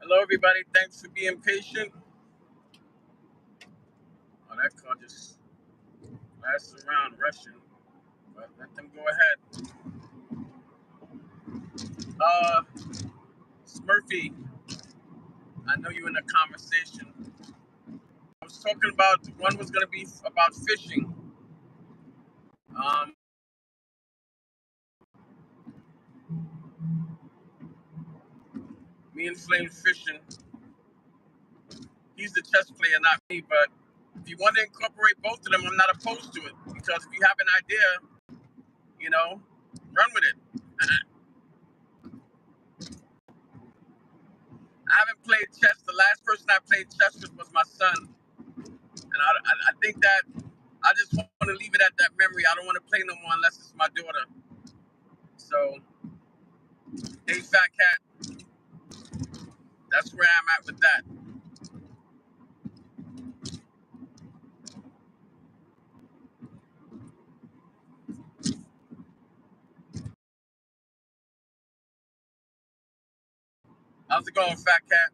Hello, everybody. Thanks for being patient. Oh, that car just blasted around rushing, but let them go ahead. Smurfy, I know you in the conversation. I was talking about one was going to be about fishing. Me and Flame fishing. He's the chess player, not me. But if you want to incorporate both of them, I'm not opposed to it because if you have an idea, run with it. I haven't played chess. The last person I played chess with was my son, and I think that I just want to leave it at that memory. I don't want to play no more unless it's my daughter. So, hey, Fat Cat, that's where I'm at with that. How's it going, Fat Cat?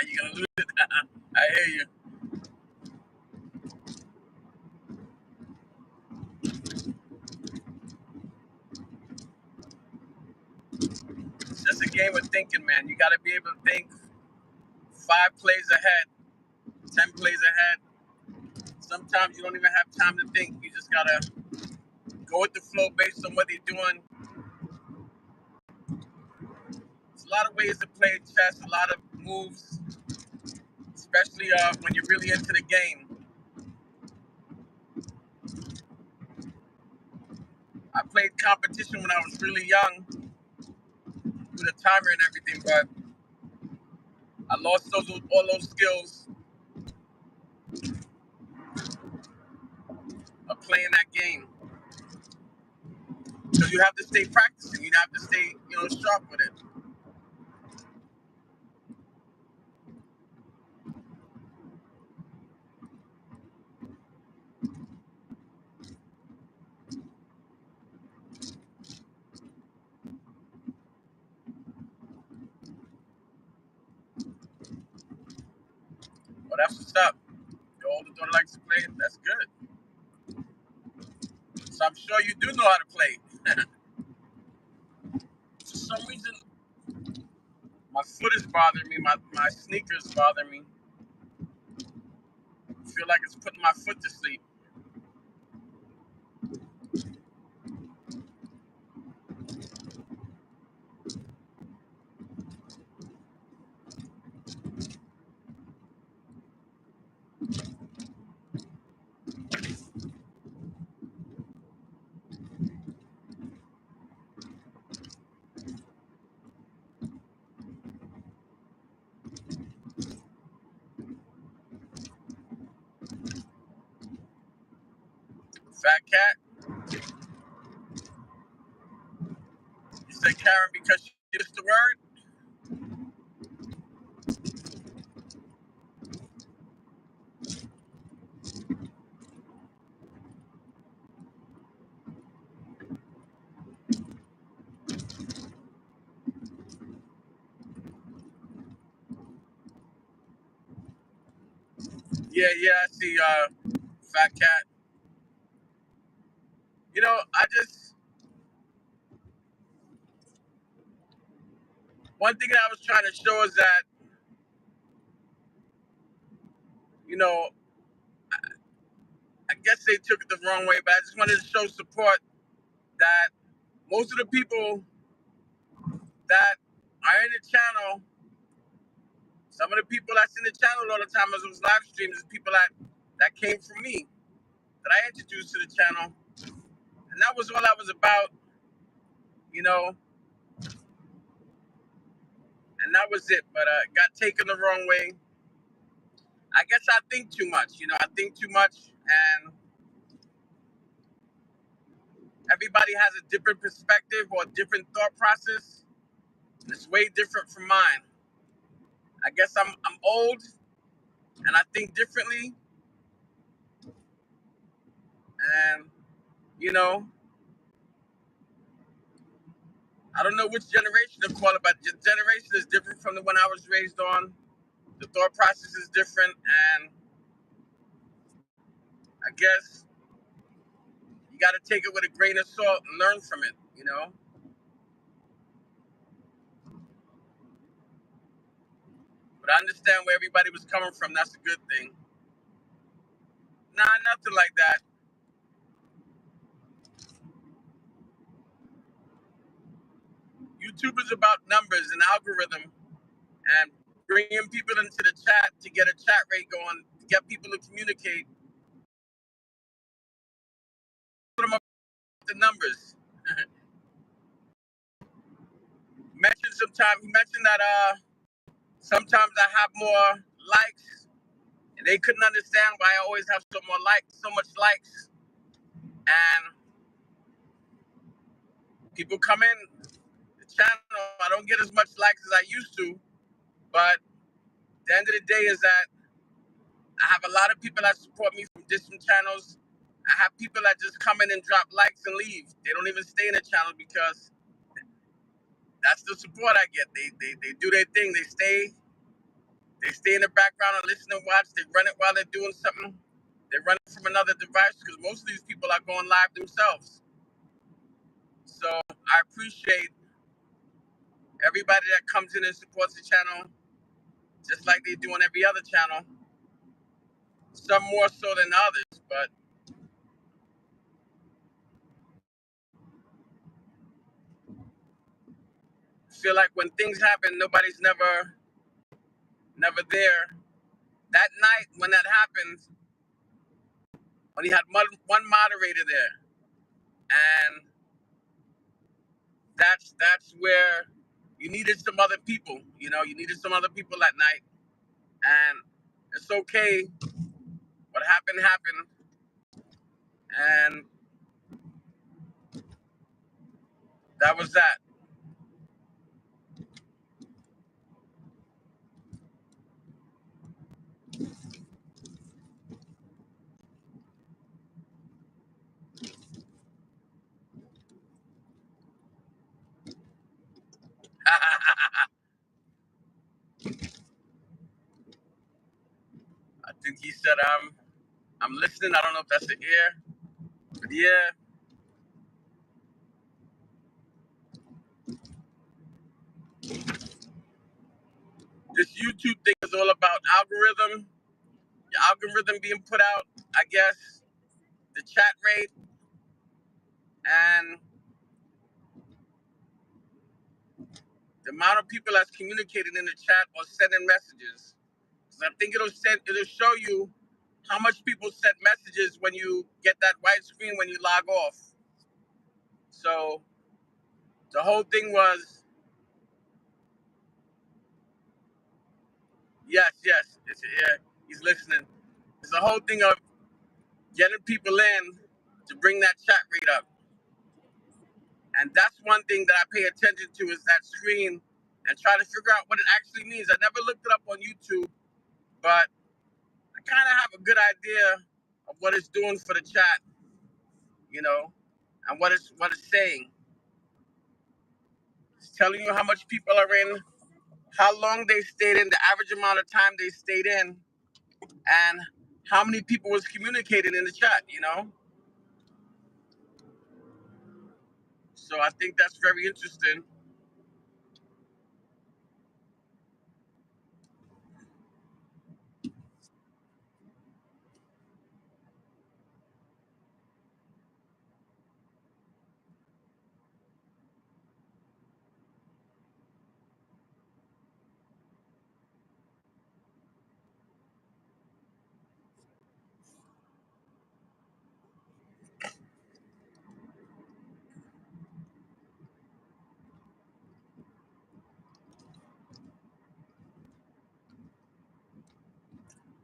You gonna lose it? I hear you. It's just a game of thinking, man. You got to be able to think 5 plays ahead, 10 plays ahead. Sometimes you don't even have time to think. You just gotta go with the flow based on what they're doing. There's a lot of ways to play chess, a lot of moves, especially when you're really into the game. I played competition when I was really young with a timer and everything, but I lost all those skills of playing that game. So you have to stay practicing. You have to stay, sharp with it. Well, that's what's up. Your older daughter likes to play. That's good. So I'm sure you do know how to play. For some reason, my foot is bothering me. My sneakers bother me. I feel like it's putting my foot to sleep. Fat Cat, you said Karen because she used the word? Yeah, I see Fat Cat. One thing that I was trying to show is that, you know, I guess they took it the wrong way, but I just wanted to show support that most of the people that I in the channel. Some of the people that's in the channel all the time as those live streams is people that came from me, that I introduced to the channel. And that was all I was about, you know, and that was it. But it got taken the wrong way. I guess I think too much, you know, I think too much, and everybody has a different perspective or a different thought process. And it's way different from mine. I guess I'm old and I think differently, and you know, I don't know which generation to call it, but the generation is different from the one I was raised on. The thought process is different, and I guess you got to take it with a grain of salt and learn from it, you know. But I understand where everybody was coming from. That's a good thing. Nah, nothing like that. YouTube is about numbers and algorithm and bringing people into the chat to get a chat rate going, to get people to communicate. Put them up the numbers. He mentioned that sometimes I have more likes, and they couldn't understand why I always have so much likes, and people come in the channel. I don't get as much likes as I used to, but the end of the day is that I have a lot of people that support me from different channels. I have people that just come in and drop likes and leave. They don't even stay in the channel because that's the support I get. They do their thing. They stay in the background and listen and watch. They run it while they're doing something. They run it from another device because most of these people are going live themselves. So I appreciate everybody that comes in and supports the channel, just like they do on every other channel. Some more so than others, but I feel like when things happen, nobody's never there. That night when that happened, when he had one moderator there, and that's where you needed some other people. You know, you needed some other people that night, and it's okay. What happened happened, and that was that. I think he said, I'm listening. I don't know if that's the ear, but yeah, this YouTube thing is all about algorithm. Your algorithm being put out, I guess, the chat rate, and the amount of people that's communicating in the chat or sending messages. So I think it'll show you how much people sent messages when you get that white screen when you log off. So the whole thing was, yes, yeah, he's listening. It's the whole thing of getting people in to bring that chat rate up. And that's one thing that I pay attention to is that screen and try to figure out what it actually means. I never looked it up on YouTube, but I kind of have a good idea of what it's doing for the chat, you know, and what it's saying. It's telling you how much people are in, how long they stayed in, the average amount of time they stayed in, and how many people was communicating in the chat, you know? So I think that's very interesting.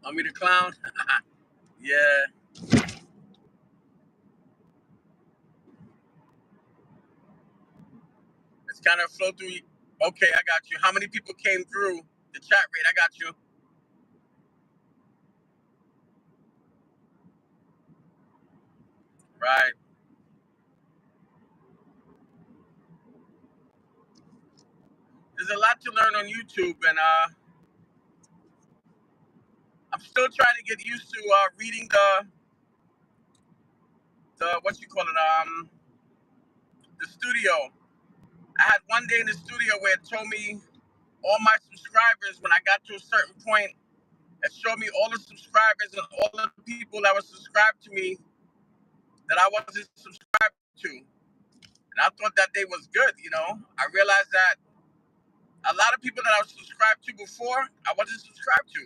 Want me to clown? Yeah. It's kind of flow through. Okay, I got you. How many people came through the chat rate? I got you. Right. There's a lot to learn on YouTube, and I'm still trying to get used to reading the what you call it the studio. I had one day in the studio where it told me all my subscribers when I got to a certain point. It showed me all the subscribers and all the people that were subscribed to me that I wasn't subscribed to. And I thought that day was good, you know. I realized that a lot of people that I was subscribed to before, I wasn't subscribed to.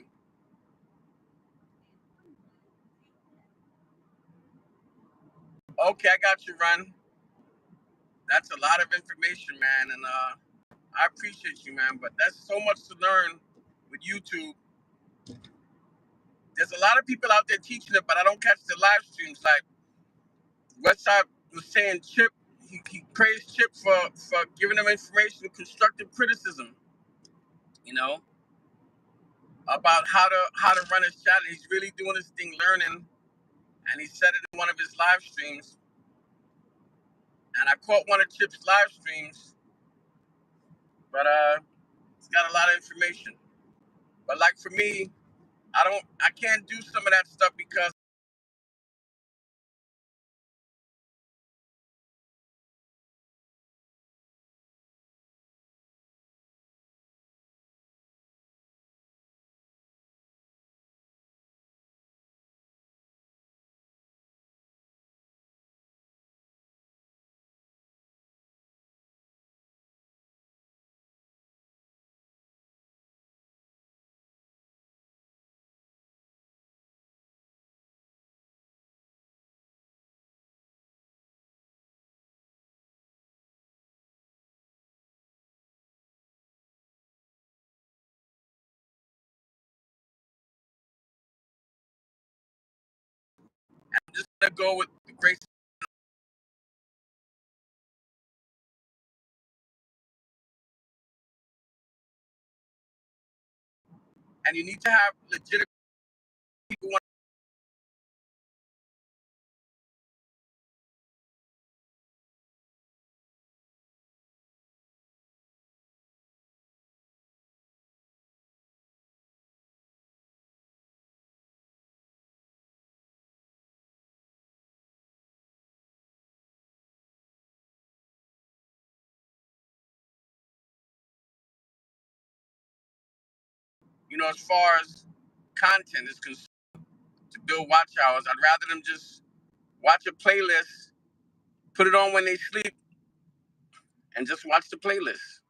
Okay, I got you, Run. That's a lot of information, man. And I appreciate you, man. But that's so much to learn with YouTube. There's a lot of people out there teaching it, but I don't catch the live streams. Like Westside was saying, Chip, he praised Chip for giving him information and constructive criticism, you know, about how to run his channel. He's really doing his thing, learning, and he said it in one of his live streams. And I caught one of Chip's live streams, but it's got a lot of information. But like for me, I can't do some of that stuff because I'm just gonna go with the grace. And you need to have legitimate people. You know, as far as content is concerned, to build watch hours, I'd rather them just watch a playlist, put it on when they sleep, and just watch the playlist,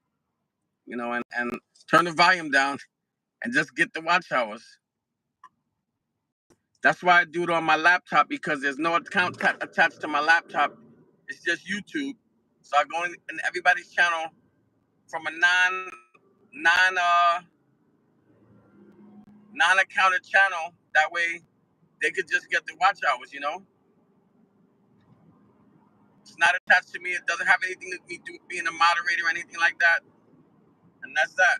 you know, and turn the volume down and just get the watch hours. That's why I do it on my laptop because there's no account attached to my laptop. It's just YouTube. So I go in everybody's channel from a non non accounted channel. That way they could just get the watch hours, you know? It's not attached to me. It doesn't have anything to me do being a moderator or anything like that. And that's that.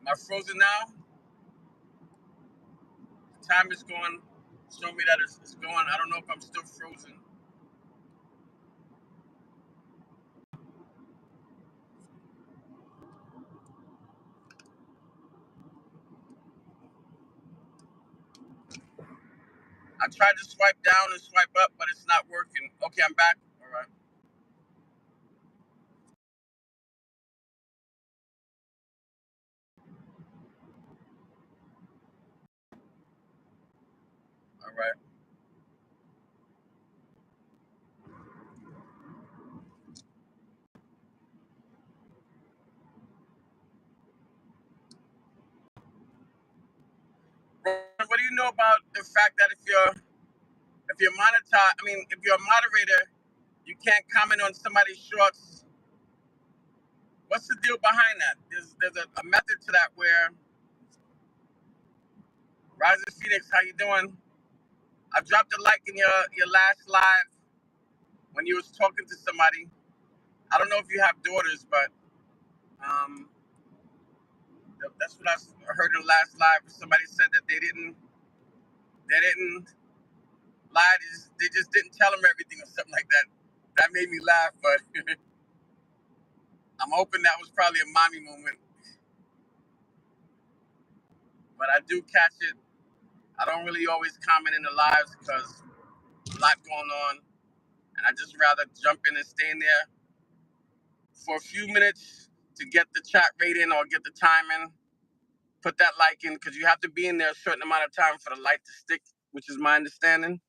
Am I frozen now? The time is going. Show me that it's going. I don't know if I'm still frozen. I tried to swipe down and swipe up, but it's not working. Okay, I'm back. All right. All right. What do you know about the fact that if you're if you're a moderator, you can't comment on somebody's shorts? What's the deal behind that? There's a method to that where Rise of Phoenix, how you doing? I dropped a like in your last live when you was talking to somebody. I don't know if you have daughters, but um, that's what I heard in the last live. Somebody said that they didn't lie. They just didn't tell them everything or something like that. That made me laugh, but I'm hoping that was probably a mommy moment. But I do catch it. I don't really always comment in the lives because a lot going on, and I just rather jump in and stay in there for a few minutes to get the chat rate in or get the time in. Put that like in because you have to be in there a certain amount of time for the like to stick, which is my understanding.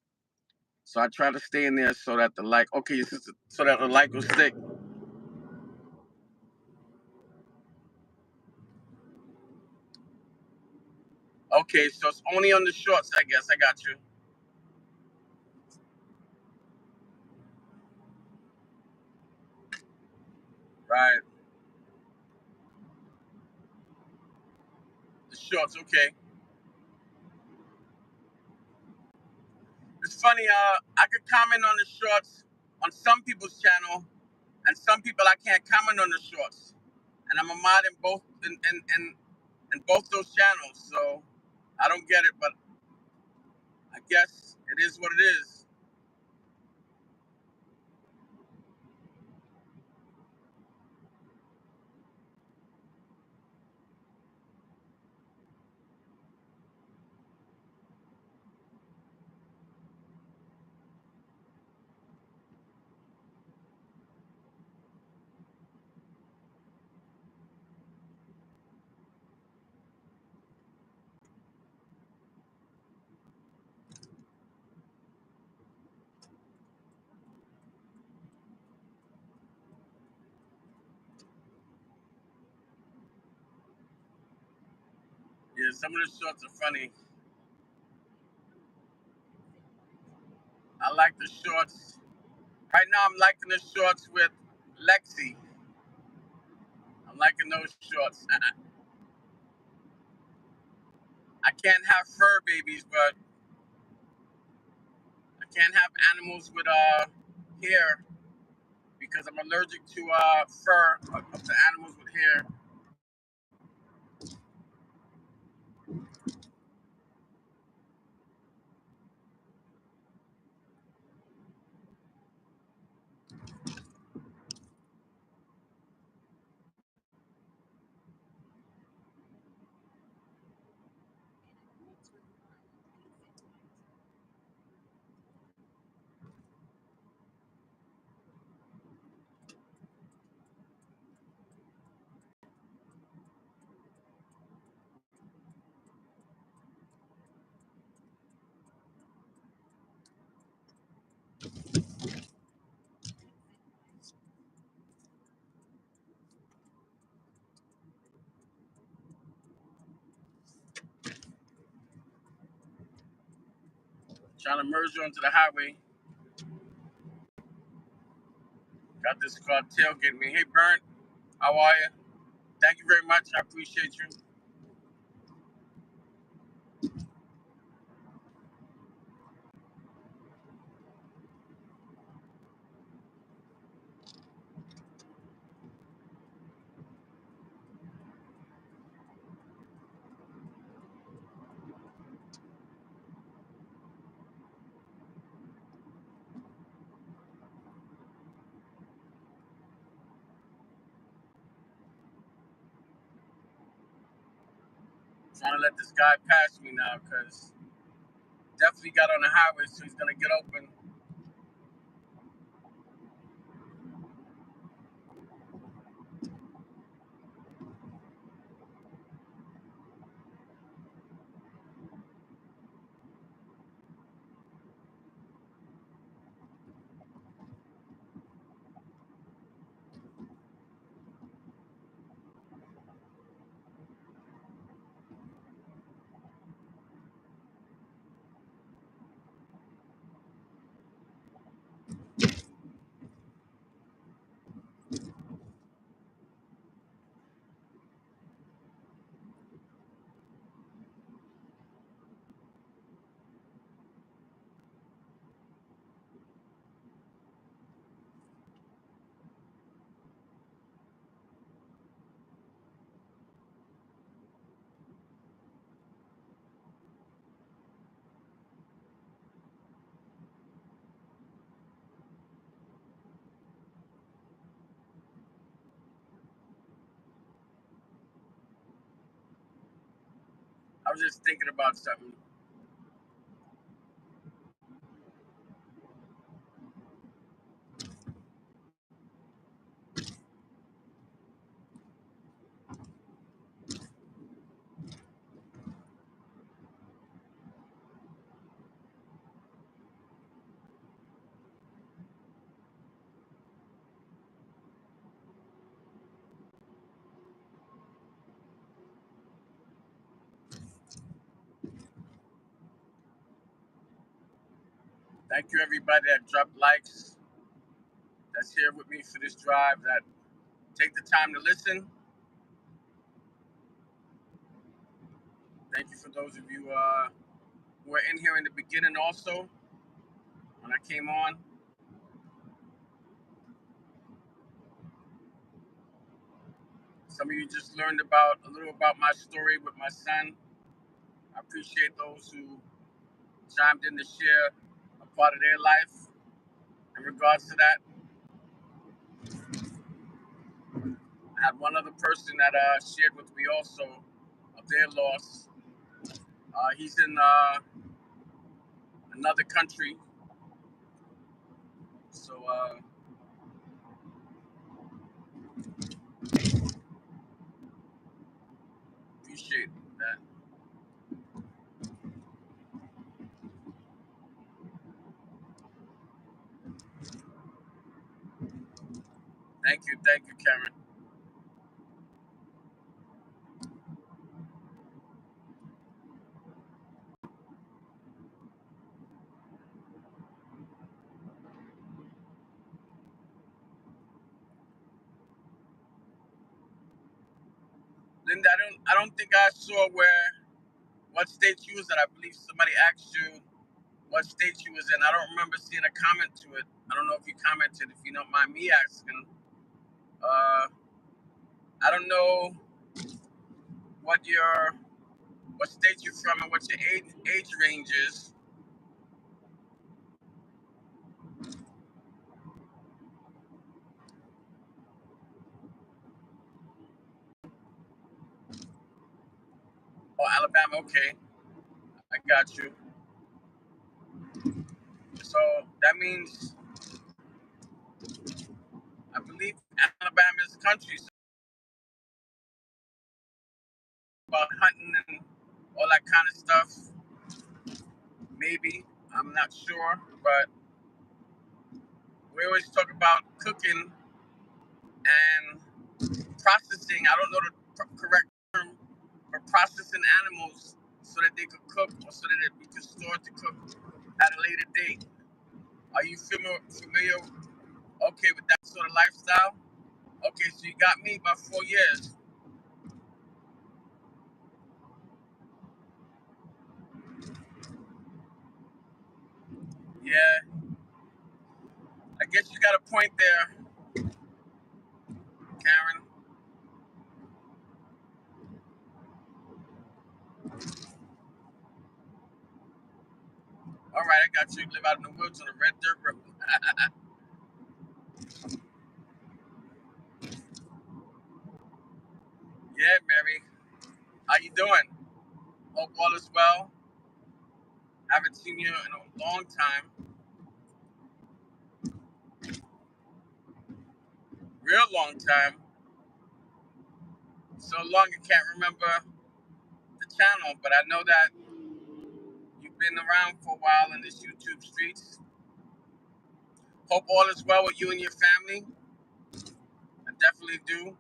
So I try to stay in there so that the like, okay, so that the like will stick. Okay, so it's only on the shorts, I guess. I got you. Right. The shorts, okay. It's funny, I could comment on the shorts on some people's channel, and some people I can't comment on the shorts. And I'm a mod in both in both those channels, so I don't get it, but I guess it is what it is. Yeah, some of the shorts are funny. I like the shorts. Right now, I'm liking the shorts with Lexi. I'm liking those shorts. I can't have fur babies, but I can't have animals with hair because I'm allergic to fur of the animals with hair. Trying to merge onto the highway. Got this car tailgating me. Hey, Burnt, how are you? Thank you very much. I appreciate you. Trying to let this guy pass me now because definitely got on the highway, so he's gonna get open. I was just thinking about something. Thank you, everybody that dropped likes, that's here with me for this drive, that take the time to listen. Thank you for those of you who were in here in the beginning also, when I came on. Some of you just learned a little about my story with my son. I appreciate those who chimed in to share a part of their life in regards to that. I had one other person that shared with me also of their loss. He's in another country, so appreciate that. Thank you, Karen. Linda, I don't think I saw what state you was in. I believe somebody asked you what state you was in. I don't remember seeing a comment to it. I don't know if you commented. If you don't mind me asking, I don't know what state you're from and what your age range is. Oh, Alabama. Okay, I got you. So that means I believe Alabama is country, so about hunting and all that kind of stuff. Maybe, I'm not sure, but we always talk about cooking and processing. I don't know the correct term for processing animals so that they could cook or so that we could store to cook at a later date. Are you familiar? Okay, with that sort of lifestyle. Okay, so you got me about 4 years. Yeah, I guess you got a point there, Karen. All right, I got you. You live out in the woods on a red dirt road. Yeah, Mary. How you doing? Hope all is well. Haven't seen you in a long time. Real long time. So long I can't remember the channel, but I know that you've been around for a while in this YouTube streets. Hope all is well with you and your family. I definitely do.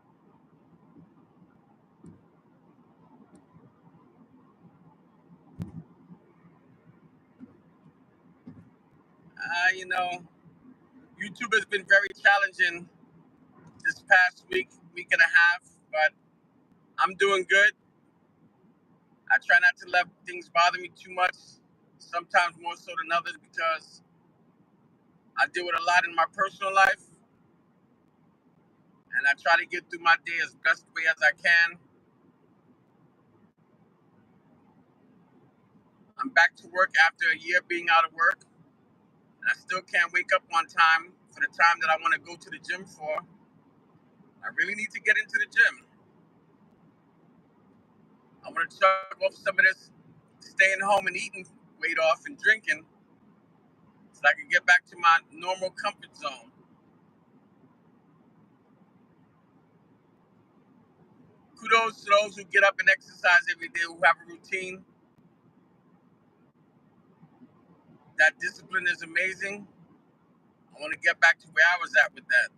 You know, YouTube has been very challenging this past week and a half, but I'm doing good. I try not to let things bother me too much, sometimes more so than others because I deal with a lot in my personal life, and I try to get through my day as best way as I can. I'm back to work after a year being out of work, and I still can't wake up on time for the time that I want to go to the gym for. I really need to get into the gym. I want want to chug off some of this staying home and eating weight off and drinking so I can get back to my normal comfort zone. Kudos to those who get up and exercise every day, who have a routine. That discipline is amazing. I want to get back to where I was at with that.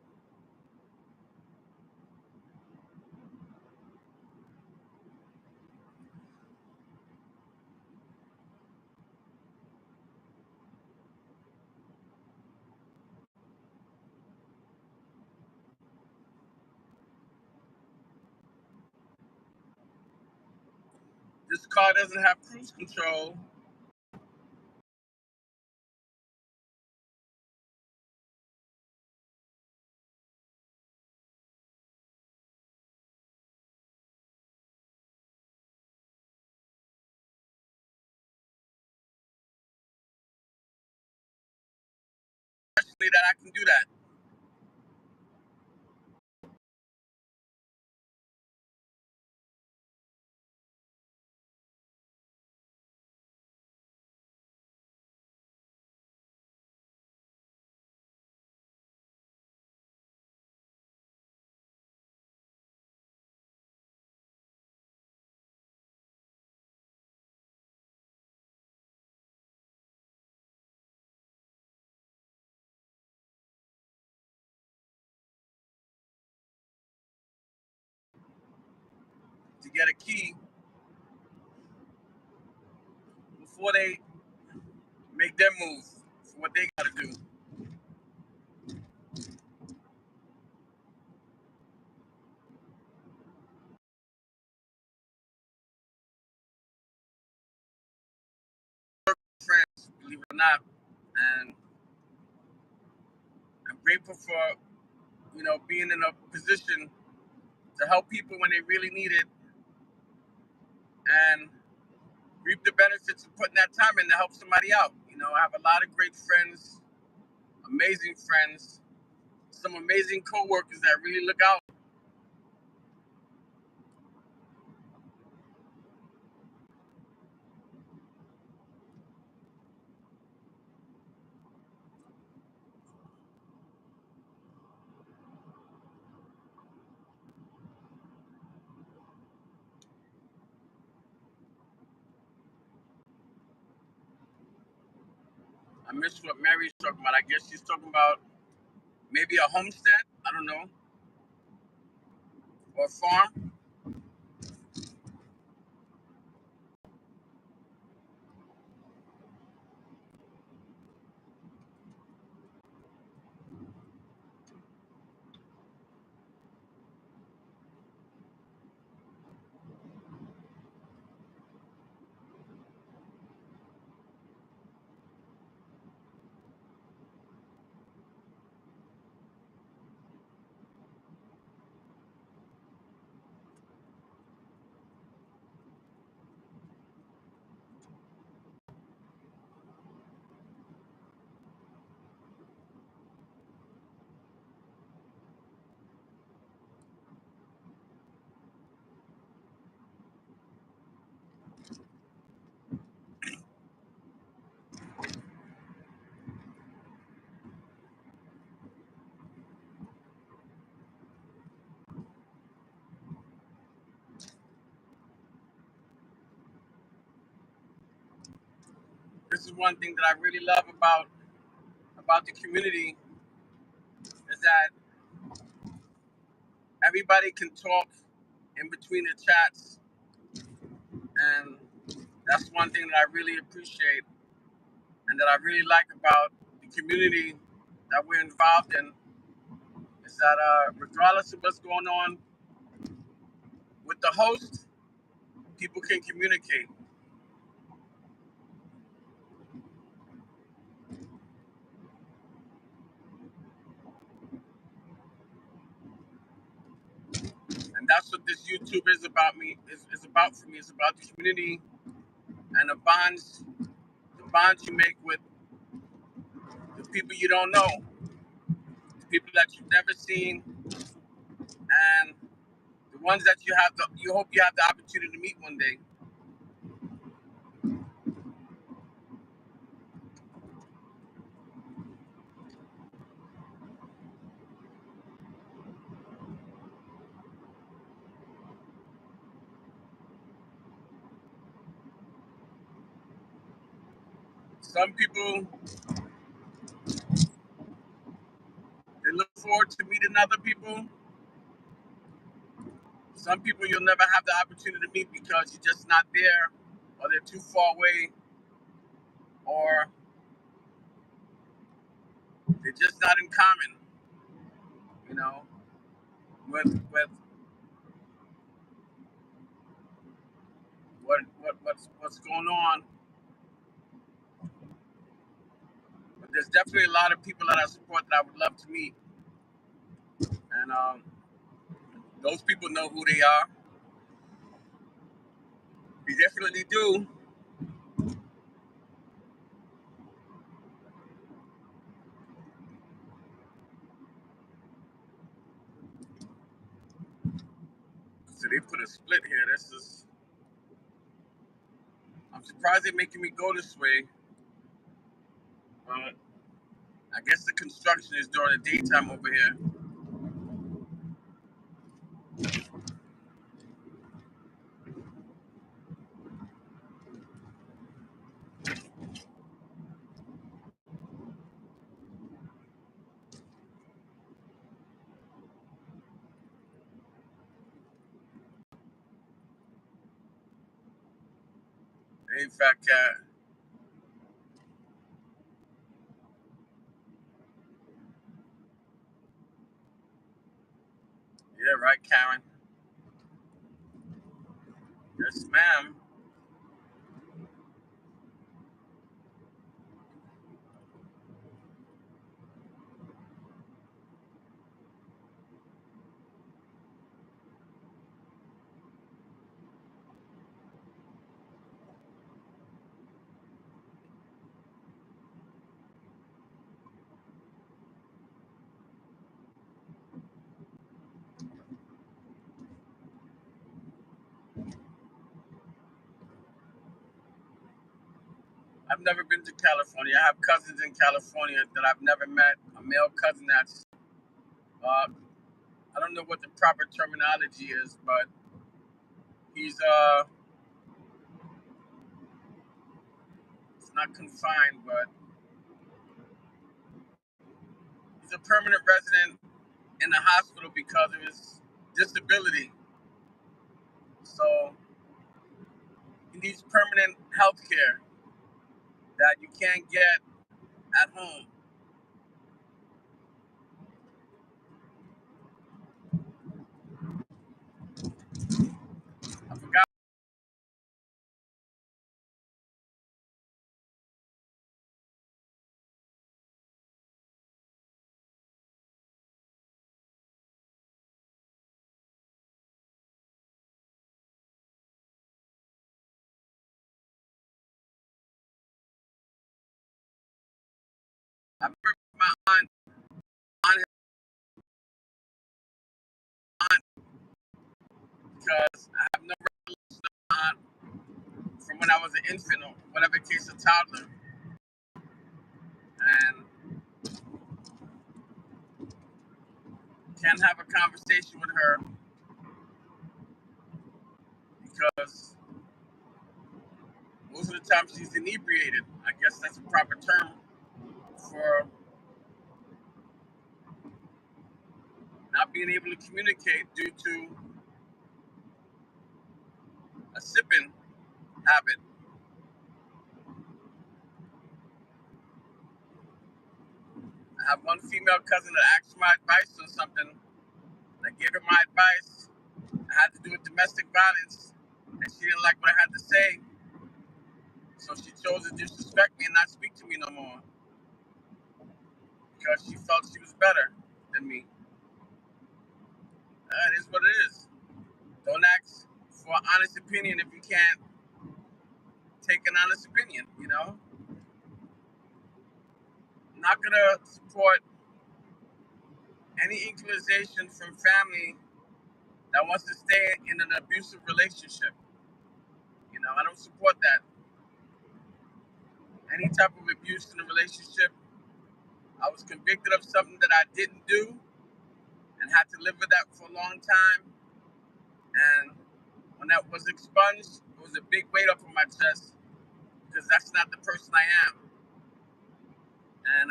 This car doesn't have cruise control. Especially that I can do that. To get a key before they make their move for what they got to do. Friends, believe it or not, and I'm grateful for being in a position to help people when they really need it and reap the benefits of putting that time in to help somebody out. I have a lot of great friends, amazing friends, some amazing coworkers that really look out. I missed what Mary's talking about. I guess she's talking about maybe a homestead, I don't know, or a farm. This is one thing that I really love about the community is that everybody can talk in between the chats, and that's one thing that I really appreciate and that I really like about the community that we're involved in is that regardless of what's going on with the host, people can communicate. And that's what this YouTube is about me. Is about for me. It's about the community and the bonds you make with the people you don't know, the people that you've never seen, and the ones that you hope you have the opportunity to meet one day. Some people, they look forward to meeting other people. Some people you'll never have the opportunity to meet because you're just not there, or they're too far away, or they're just not in common, you know, with what's going on. But there's definitely a lot of people that I support that I would love to meet, and those people know who they are. We definitely do. So they put a split here. I'm surprised they're making me go this way, but I guess the construction is during the daytime over here. Hey, fat cat. Yeah, right, Karen. Yes, ma'am. I've never been to California. I have cousins in California that I've never met. A male cousin that's, I don't know what the proper terminology is, but he's, it's not confined, but he's a permanent resident in the hospital because of his disability. So he needs permanent health care that you can't get at home. I forgot. I remember my aunt because I have no recollection of my aunt from when I was an infant or whatever case, a toddler. And can't have a conversation with her because most of the time she's inebriated. I guess that's a proper term for not being able to communicate due to a sipping habit. I have one female cousin that asked my advice on something. I gave her my advice. I had to do with domestic violence, and she didn't like what I had to say, so she chose to disrespect me and not speak to me no more because she felt she was better than me. It is what it is. Don't ask for an honest opinion if you can't take an honest opinion, you know? I'm not gonna support any inclination from family that wants to stay in an abusive relationship. You know, I don't support that. Any type of abuse in a relationship, I was convicted of something that I didn't do and had to live with that for a long time. And when that was expunged, it was a big weight off of my chest because that's not the person I am. and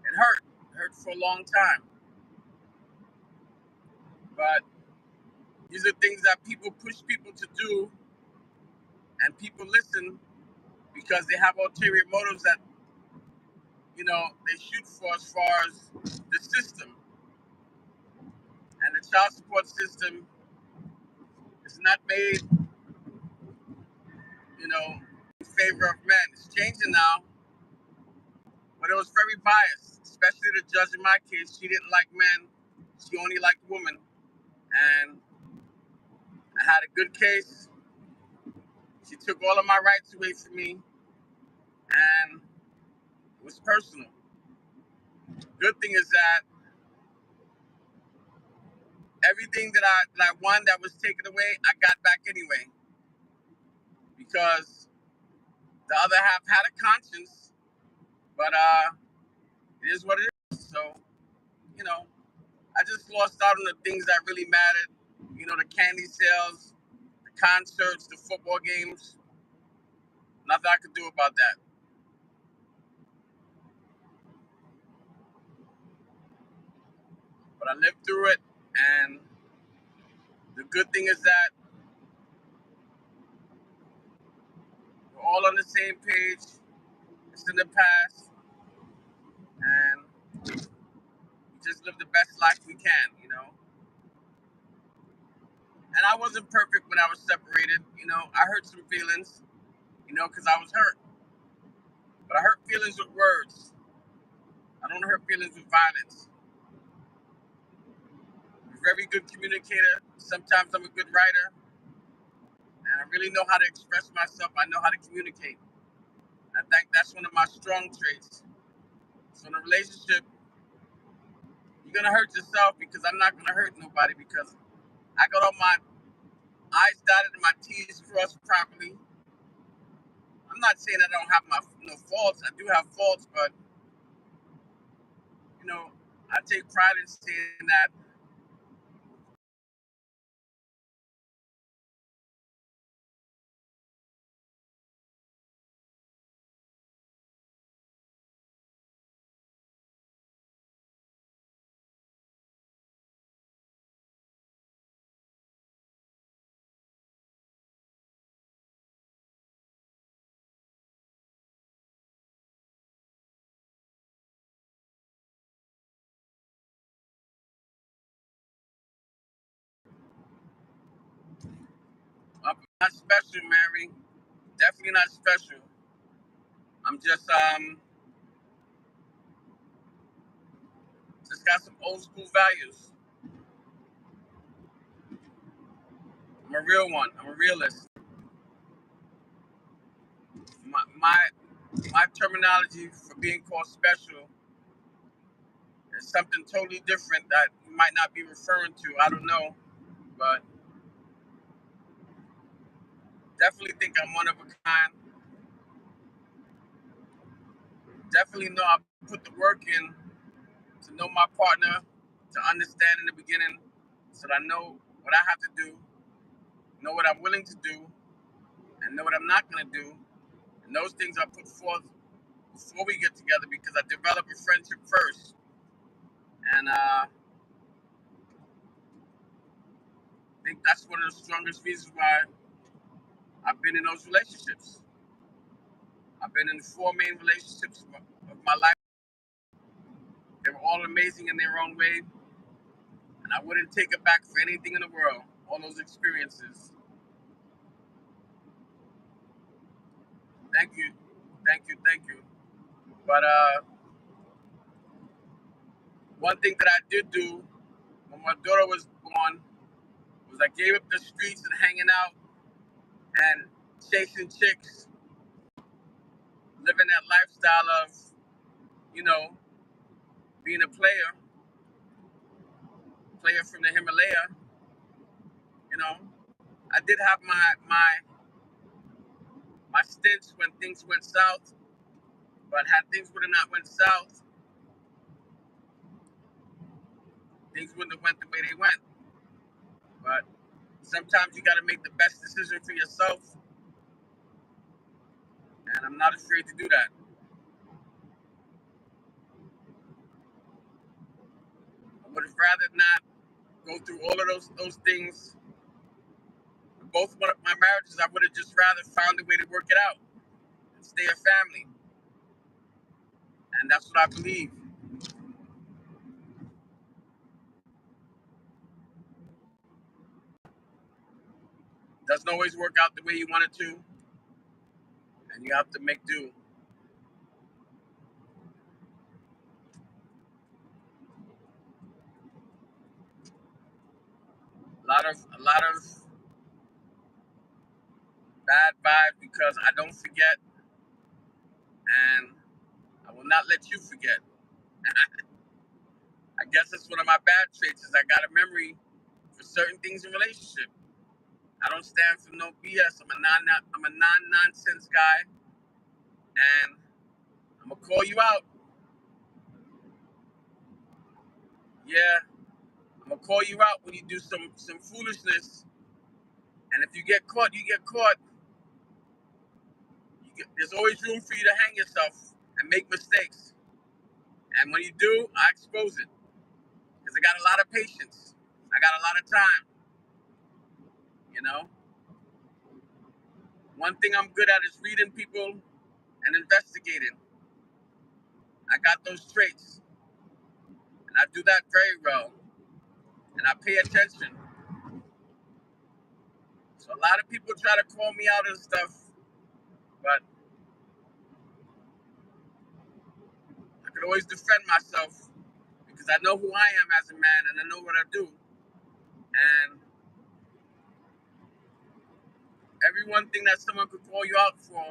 it hurt. It hurt for a long time. But these are things that people push people to do, and people listen because they have ulterior motives that they shoot for as far as the system. And the child support system is not made, in favor of men. It's changing now, but it was very biased, especially the judge in my case. She didn't like men. She only liked women. And I had a good case. She took all of my rights away from me, and it was personal. Good thing is that everything that I won that was taken away, I got back anyway, because the other half had a conscience, but it is what it is. So, you know, I just lost out on the things that really mattered. The candy sales, the concerts, the football games. Nothing I could do about that. But I lived through it, and the good thing is that we're all on the same page. It's in the past, and we just live the best life we can. And I wasn't perfect when I was separated. I hurt some feelings, because I was hurt. But I hurt feelings with words. I don't hurt feelings with violence. I'm a very good communicator. Sometimes I'm a good writer, and I really know how to express myself. I know how to communicate. I think that's one of my strong traits. So in a relationship, you're gonna hurt yourself, because I'm not gonna hurt nobody, because I got all my I's dotted and my T's crossed properly. I'm not saying I don't have no faults. I do have faults, but I take pride in saying that I'm not special, Mary. Definitely not special. I'm just got some old school values. I'm a real one. I'm a realist. My terminology for being called special is something totally different that you might not be referring to. I don't know, but definitely think I'm one of a kind. Definitely know I put the work in to know my partner, to understand in the beginning, so that I know what I have to do, know what I'm willing to do, and know what I'm not going to do. And those things I put forth before we get together, because I develop a friendship first. And I think that's one of the strongest reasons why I've been in those relationships. I've been in 4 main relationships of my life. They were all amazing in their own way, and I wouldn't take it back for anything in the world. All those experiences. Thank you, thank you, thank you. But one thing that I did do when my daughter was born was I gave up the streets and hanging out and chasing chicks, living that lifestyle of, you know, being a player from the Himalaya. You know, I did have my stints when things went south, but had things would have not went south, things wouldn't have went the way they went. But sometimes you got to make the best decision for yourself, and I'm not afraid to do that. just rather not go through all of those things. Both of my marriages, I would have just rather found a way to work it out and stay a family. And that's what I believe. Doesn't always work out the way you want it to, and you have to make do. A lot of bad vibes because I don't forget, and I will not let you forget. I guess that's one of my bad traits is I got a memory for certain things in relationship. I don't stand for no BS. I'm a non-nonsense guy, and I'm gonna call you out. Yeah, I'm gonna call you out when you do some foolishness. And if you get caught, you get caught. There's always room for you to hang yourself and make mistakes. And when you do, I expose it because I got a lot of patience. I got a lot of time. You know, one thing I'm good at is reading people and investigating. I got those traits, and I do that very well. And I pay attention. So a lot of people try to call me out and stuff, but I could always defend myself because I know who I am as a man and I know what I do. And every one thing that someone could call you out for,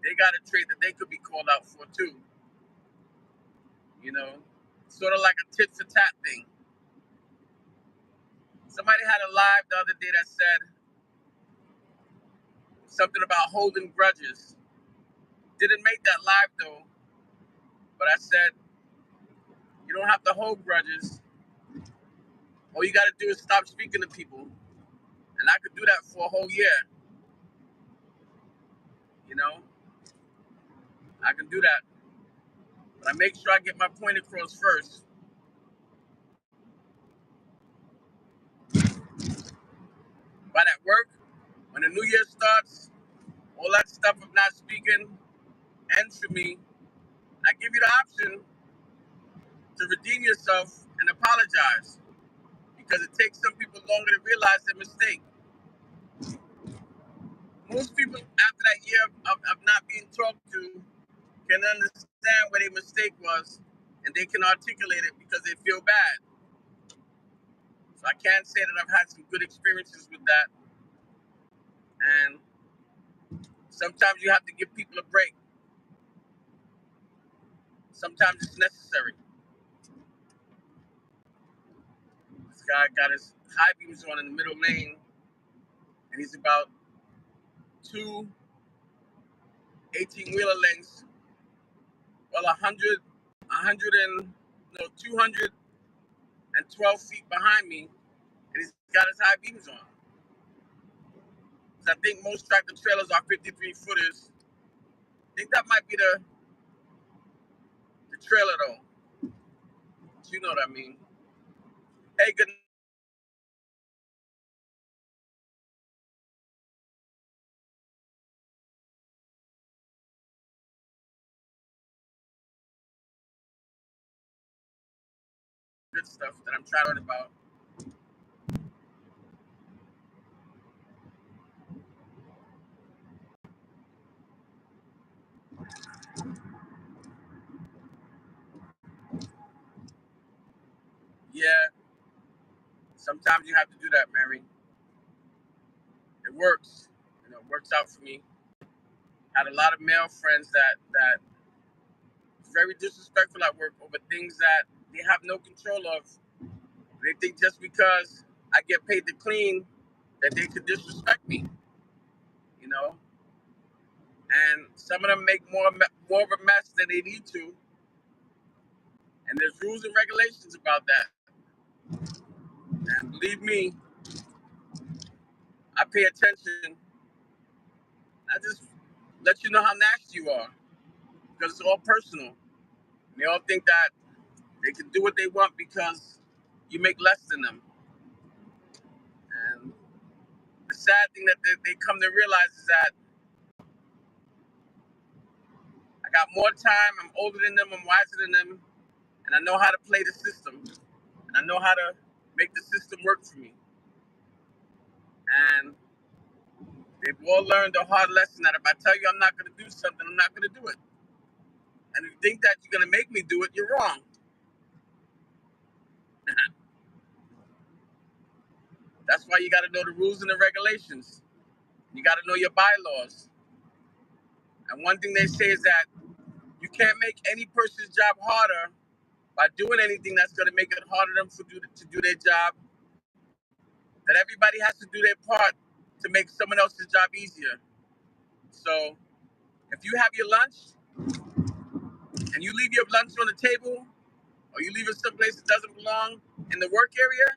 they got a trait that they could be called out for too. You know, sort of like a tit for tat thing. Somebody had a live the other day that said something about holding grudges. Didn't make that live though, but I said, you don't have to hold grudges. All you got to do is stop speaking to people. And I could do that for a whole year. You know, I can do that. But I make sure I get my point across first. But at work, when the new year starts, all that stuff of not speaking ends for me. I give you the option to redeem yourself and apologize because it takes some people longer to realize their mistake. Most people, after that year of not being talked to, can understand where their mistake was and they can articulate it because they feel bad. So I can't say that I've had some good experiences with that. And sometimes you have to give people a break. Sometimes it's necessary. This guy got his high beams on in the middle lane, and he's about two 18-wheeler lengths, well, 212 feet behind me, and he's got his high beams on. So I think most tractor trailers are 53 footers. I think that might be the trailer though. So you know what I mean. Hey, good stuff that I'm trying to learn about. Yeah, sometimes you have to do that, Mary. It works. You know, it works out for me. Had a lot of male friends that very disrespectful at work over things that they have no control of. They think just because I get paid to clean that they could disrespect me, you know. And some of them make more of a mess than they need to. And there's rules and regulations about that. And believe me, I pay attention. I just let you know how nasty you are because it's all personal. And they all think that They can do what they want because you make less than them. And the sad thing that they come to realize is that I got more time, I'm older than them, I'm wiser than them, and I know how to play the system. And I know how to make the system work for me. And they've all learned a hard lesson that if I tell you I'm not going to do something, I'm not going to do it. And if you think that you're going to make me do it, you're wrong. That's why you got to know the rules and the regulations. You got to know your bylaws. And one thing they say is that you can't make any person's job harder by doing anything that's going to make it harder for them to do their job. That everybody has to do their part to make someone else's job easier. So if you have your lunch and you leave your lunch on the table, or you leave it someplace that doesn't belong in the work area,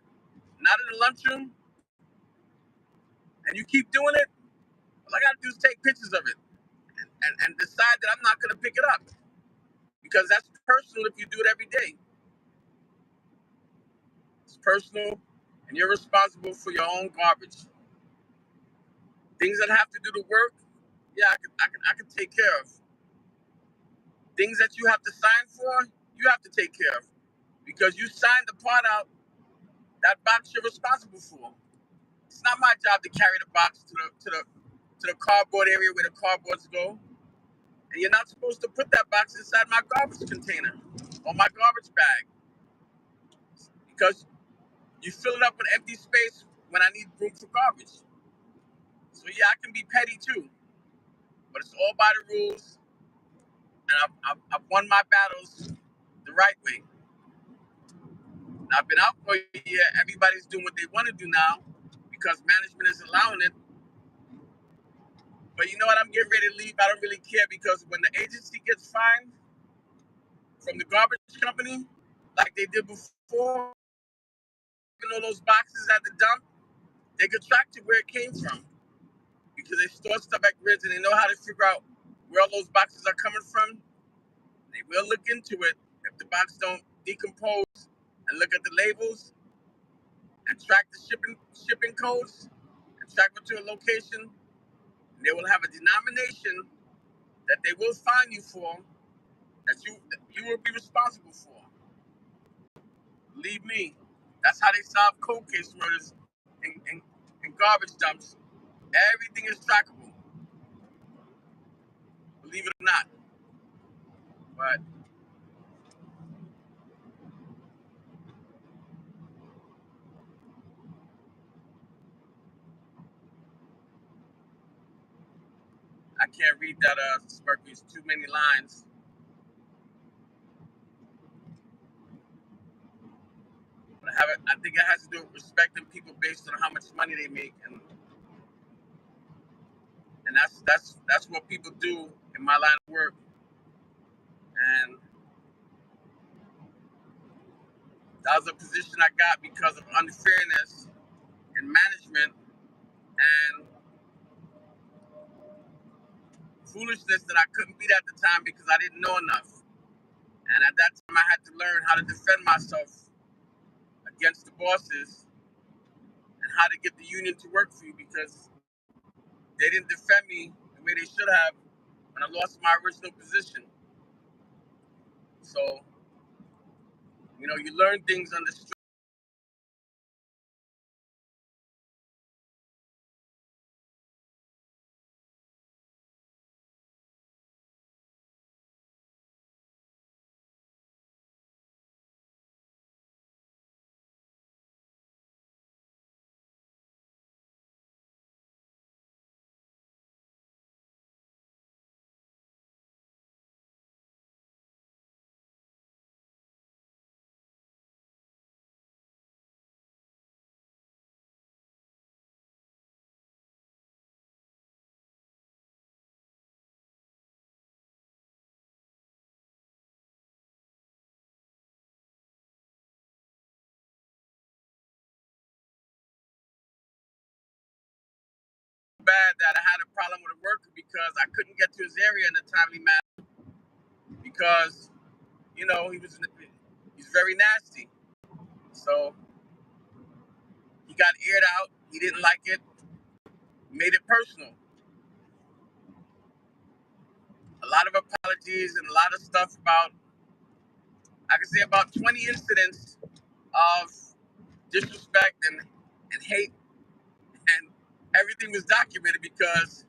not in the lunchroom, and you keep doing it, all I gotta do is take pictures of it and decide that I'm not gonna pick it up. Because that's personal if you do it every day. It's personal and you're responsible for your own garbage. Things that have to do the work, yeah, I can take care of. Things that you have to sign for, you have to take care of. Because you signed the part out, that box you're responsible for. It's not my job to carry the box to the cardboard area where the cardboards go. And you're not supposed to put that box inside my garbage container or my garbage bag because you fill it up with empty space when I need room for garbage. So yeah, I can be petty too, but it's all by the rules, and I've won my battles the right way. And I've been out for a year. Everybody's doing what they want to do now because management is allowing it. But you know what? I'm getting ready to leave. I don't really care because when the agency gets fined from the garbage company, like they did before, all those boxes at the dump, they could track to where it came from because they store stuff at grids and they know how to figure out where all those boxes are coming from. They will look into it if the box don't decompose and look at the labels and track the shipping codes and track it to a location. And they will have a denomination that they will fine you for that you will be responsible for. Believe me, that's how they solve cold case murders in garbage dumps. Everything is trackable, believe it or not. But I can't read that Sparky's too many lines. But I think it has to do with respecting people based on how much money they make, and that's what people do in my line of work. And that was a position I got because of unfairness in management and foolishness that I couldn't beat at the time because I didn't know enough. And at that time, I had to learn how to defend myself against the bosses and how to get the union to work for you because they didn't defend me the way they should have when I lost my original position. So, you learn things on the street. Bad that I had a problem with a worker because I couldn't get to his area in a timely manner because he was He's very nasty. So he got aired out. He didn't like it. Made it personal. A lot of apologies and a lot of stuff about, I could say about 20 incidents of disrespect and hate, and everything was documented because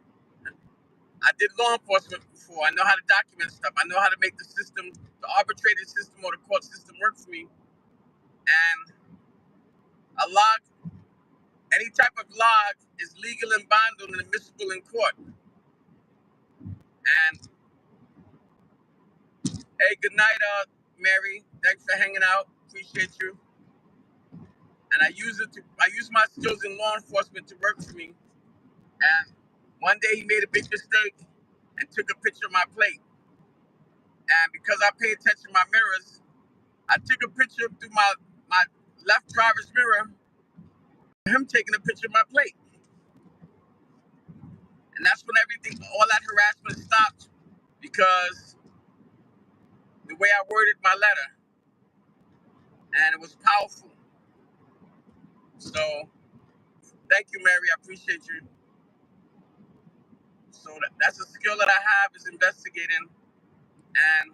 I did law enforcement before. I know how to document stuff. I know how to make the system, the arbitrated system or the court system work for me. And a log, any type of log is legal and binding and admissible in court. And hey, good night, Mary. Thanks for hanging out. Appreciate you. And I use my skills in law enforcement to work for me. And one day he made a big mistake and took a picture of my plate. And because I pay attention to my mirrors, I took a picture through my left driver's mirror, him taking a picture of my plate. And that's when all that harassment stopped, because the way I worded my letter, and it was powerful. So thank you, Mary. I appreciate you. So that's a skill that I have, is investigating. And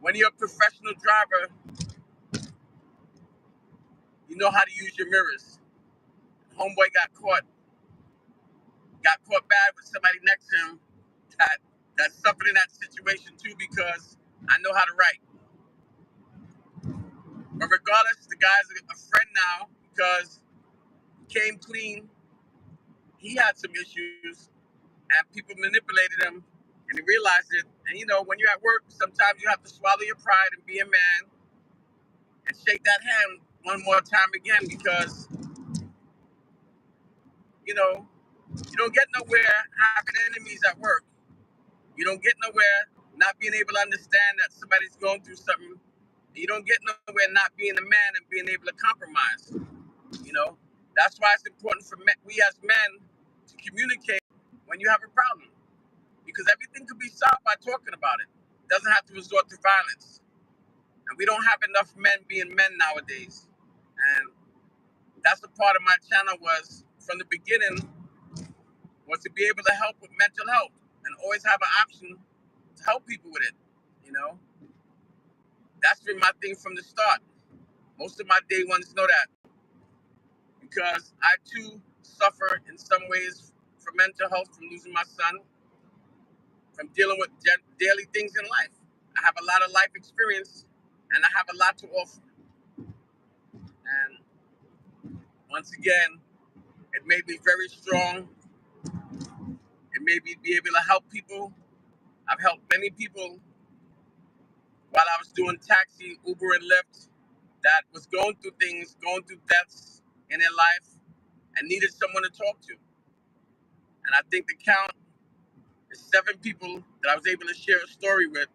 when you're a professional driver, you know how to use your mirrors. Homeboy got caught bad with somebody next to him that suffered in that situation too, because I know how to write. But regardless, the guy's a friend now because he came clean. He had some issues and people manipulated him, and he realized it. And when you're at work, sometimes you have to swallow your pride and be a man and shake that hand one more time again, because you don't get nowhere having enemies at work. You don't get nowhere not being able to understand that somebody's going through something. You don't get nowhere not being a man and being able to compromise. That's why it's important for we as men to communicate when you have a problem, because everything could be solved by talking about it. It doesn't have to resort to violence. And we don't have enough men being men nowadays. And that's the part of my channel was, from the beginning, was to be able to help with mental health and always have an option to help people with it. You know, that's been my thing from the start. Most of my day ones know that, because I too suffer in some ways from mental health, from losing my son, from dealing with daily things in life. I have a lot of life experience and I have a lot to offer. And once again, it made me very strong. It made me be able to help people. I've helped many people while I was doing taxi, Uber, and Lyft that was going through things, going through deaths in their life and needed someone to talk to. And I think the count is 7 people that I was able to share a story with,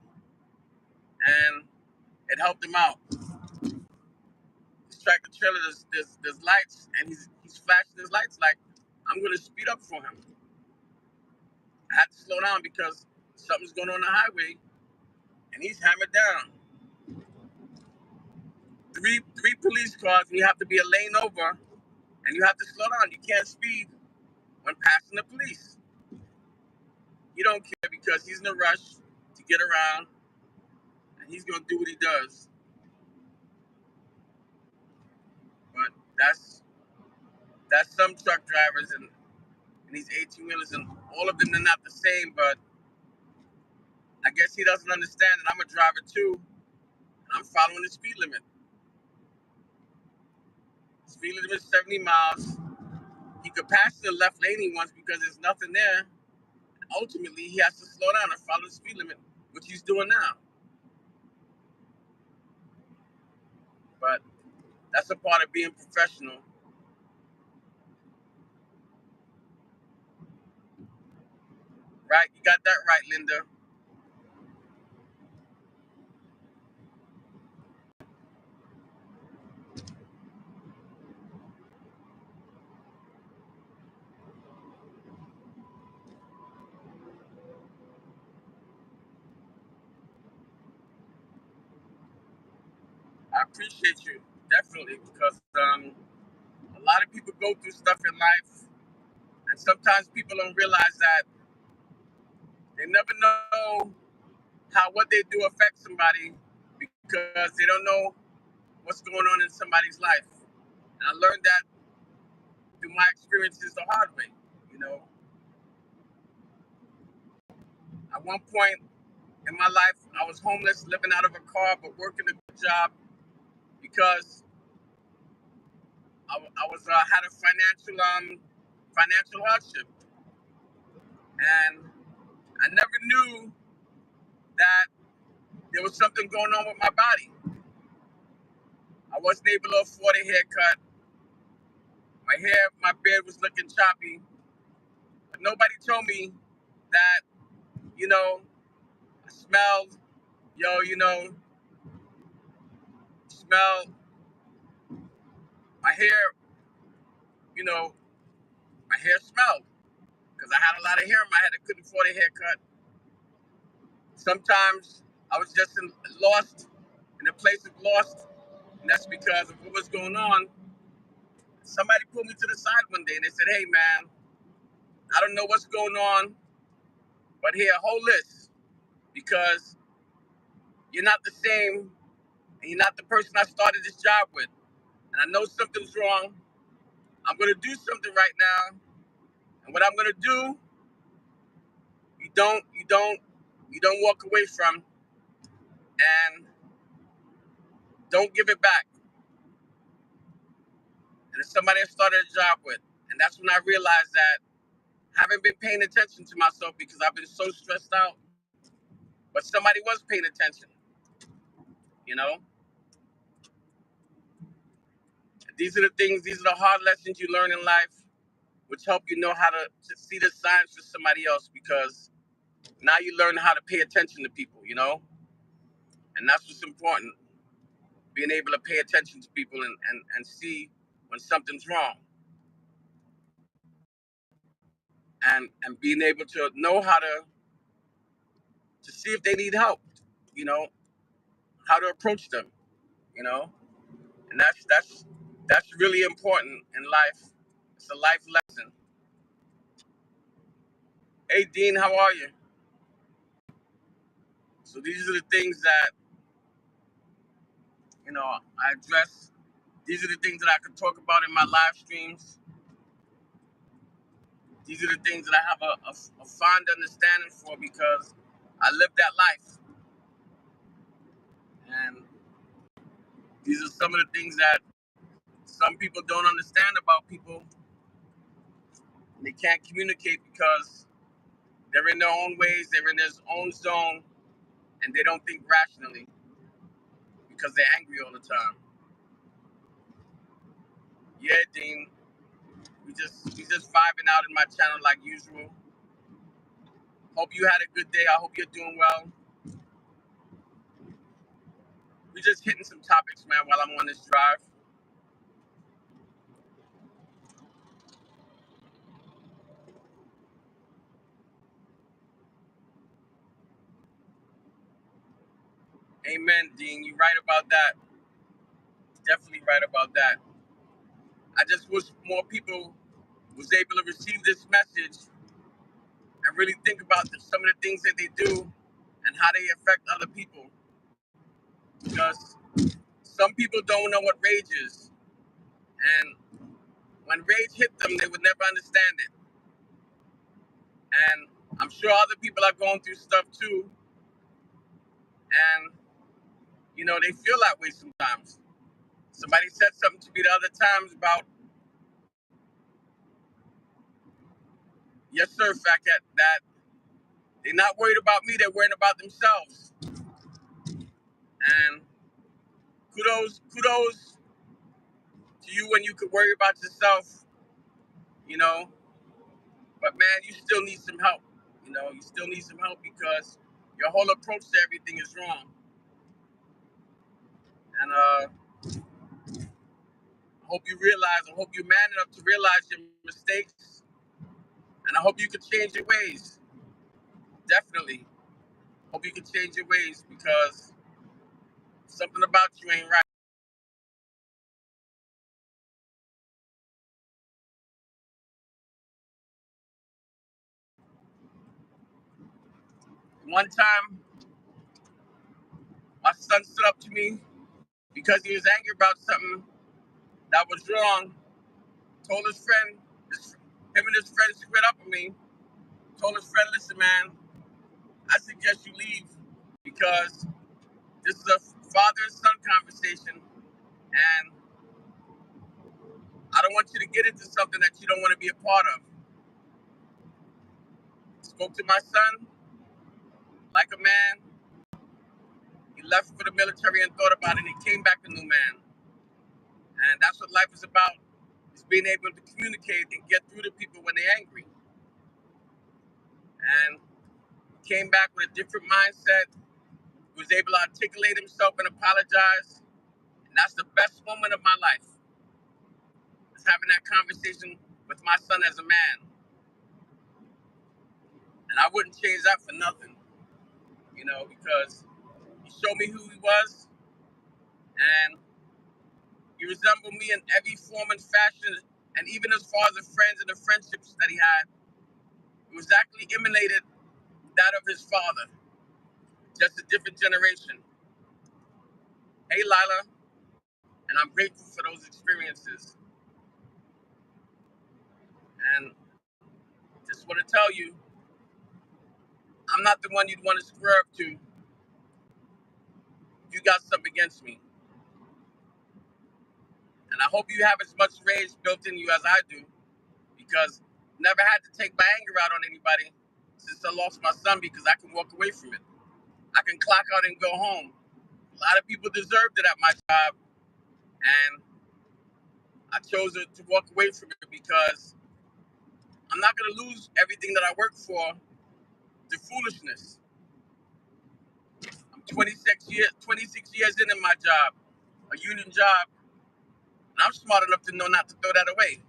and it helped them out. This tractor trailer, there's lights, and he's flashing his lights like I'm gonna speed up for him. I had to slow down because something's going on the highway, and he's hammered down. Three police cars, and you have to be a lane over, and you have to slow down. You can't speed when passing the police. He don't care because he's in a rush to get around, and he's gonna do what he does. But that's some truck drivers and these 18-wheelers, and all of them are not the same. But I guess he doesn't understand that I'm a driver too, and I'm following the speed limit. The speed limit is 70 miles. He could pass the left lane once because there's nothing there. Ultimately, he has to slow down and follow the speed limit, which he's doing now. But that's a part of being professional. Right? You got that right, Linda. I appreciate you, definitely, because a lot of people go through stuff in life, and sometimes people don't realize that they never know how what they do affects somebody because they don't know what's going on in somebody's life. And I learned that through my experiences the hard way. You know, at one point in my life, I was homeless, living out of a car, but working a good job because I was had a financial hardship, and I never knew that there was something going on with my body. I wasn't able to afford a haircut. My beard was looking choppy, but nobody told me that, you know, I smelled, smell my hair, you know, my hair smelled because I had a lot of hair in my head. I couldn't afford a haircut. Sometimes I was just lost, in a place of lost, and that's because of what was going on. Somebody pulled me to the side one day and they said, "Hey, man, I don't know what's going on, but here, hold this, because you're not the same, and you're not the person I started this job with. And I know something's wrong. I'm gonna do something right now, and what I'm gonna do, you don't walk away from, and don't give it back." And it's somebody I started a job with, and that's when I realized that I haven't been paying attention to myself because I've been so stressed out. But somebody was paying attention, you know. These are the things, these are the hard lessons you learn in life, which help you know how to see the signs for somebody else, because now you learn how to pay attention to people, you know? And that's what's important, being able to pay attention to people and see when something's wrong. And being able to know how to see if they need help, you know, how to approach them, you know? And that's really important in life. It's a life lesson. Hey Dean, how are you? So these are the things that, I address. These are the things that I could talk about in my live streams. These are the things that I have a fond understanding for because I lived that life. And these are some of the things that some people don't understand about people. They can't communicate because they're in their own ways, they're in their own zone, and they don't think rationally because they're angry all the time. Yeah, Dean, we just vibing out in my channel like usual. Hope you had a good day. I hope you're doing well. We just hitting some topics, man, while I'm on this drive. Amen, Dean. You're right about that. Definitely right about that. I just wish more people was able to receive this message and really think about some of the things that they do and how they affect other people. Because some people don't know what rage is. And when rage hit them, they would never understand it. And I'm sure other people are going through stuff too. And, they feel that way sometimes. Somebody said something to me the other times about, yes, sir, fact that they're not worried about me, they're worried about themselves. And kudos to you when you could worry about yourself, you know. But man, you still need some help. You still need some help because your whole approach to everything is wrong. And I hope you man enough to realize your mistakes, and I hope you can change your ways. Definitely, hope you can change your ways because something about you ain't right. One time, my son stood up to me because he was angry about something that was wrong. Told his friend, him and his friend squared up with me. Told his friend, listen, man, I suggest you leave because this is a father and son conversation, and I don't want you to get into something that you don't want to be a part of. Spoke to my son like a man. He left for the military and thought about it, and he came back a new man. And that's what life is about, is being able to communicate and get through to people when they're angry. And he came back with a different mindset. He was able to articulate himself and apologize. And that's the best moment of my life, is having that conversation with my son as a man. And I wouldn't change that for nothing, because he showed me who he was, and he resembled me in every form and fashion, and even as far as the friends and the friendships that he had, it was actually emulated that of his father, just a different generation. Hey, Lila, and I'm grateful for those experiences. And just want to tell you, I'm not the one you'd want to square up to if you got something against me. And I hope you have as much rage built in you as I do, because never had to take my anger out on anybody since I lost my son, because I can walk away from it. I can clock out and go home. A lot of people deserved it at my job, and I chose to walk away from it because I'm not going to lose everything that I work for to foolishness. I'm 26 years in my job, a union job, and I'm smart enough to know not to throw that away.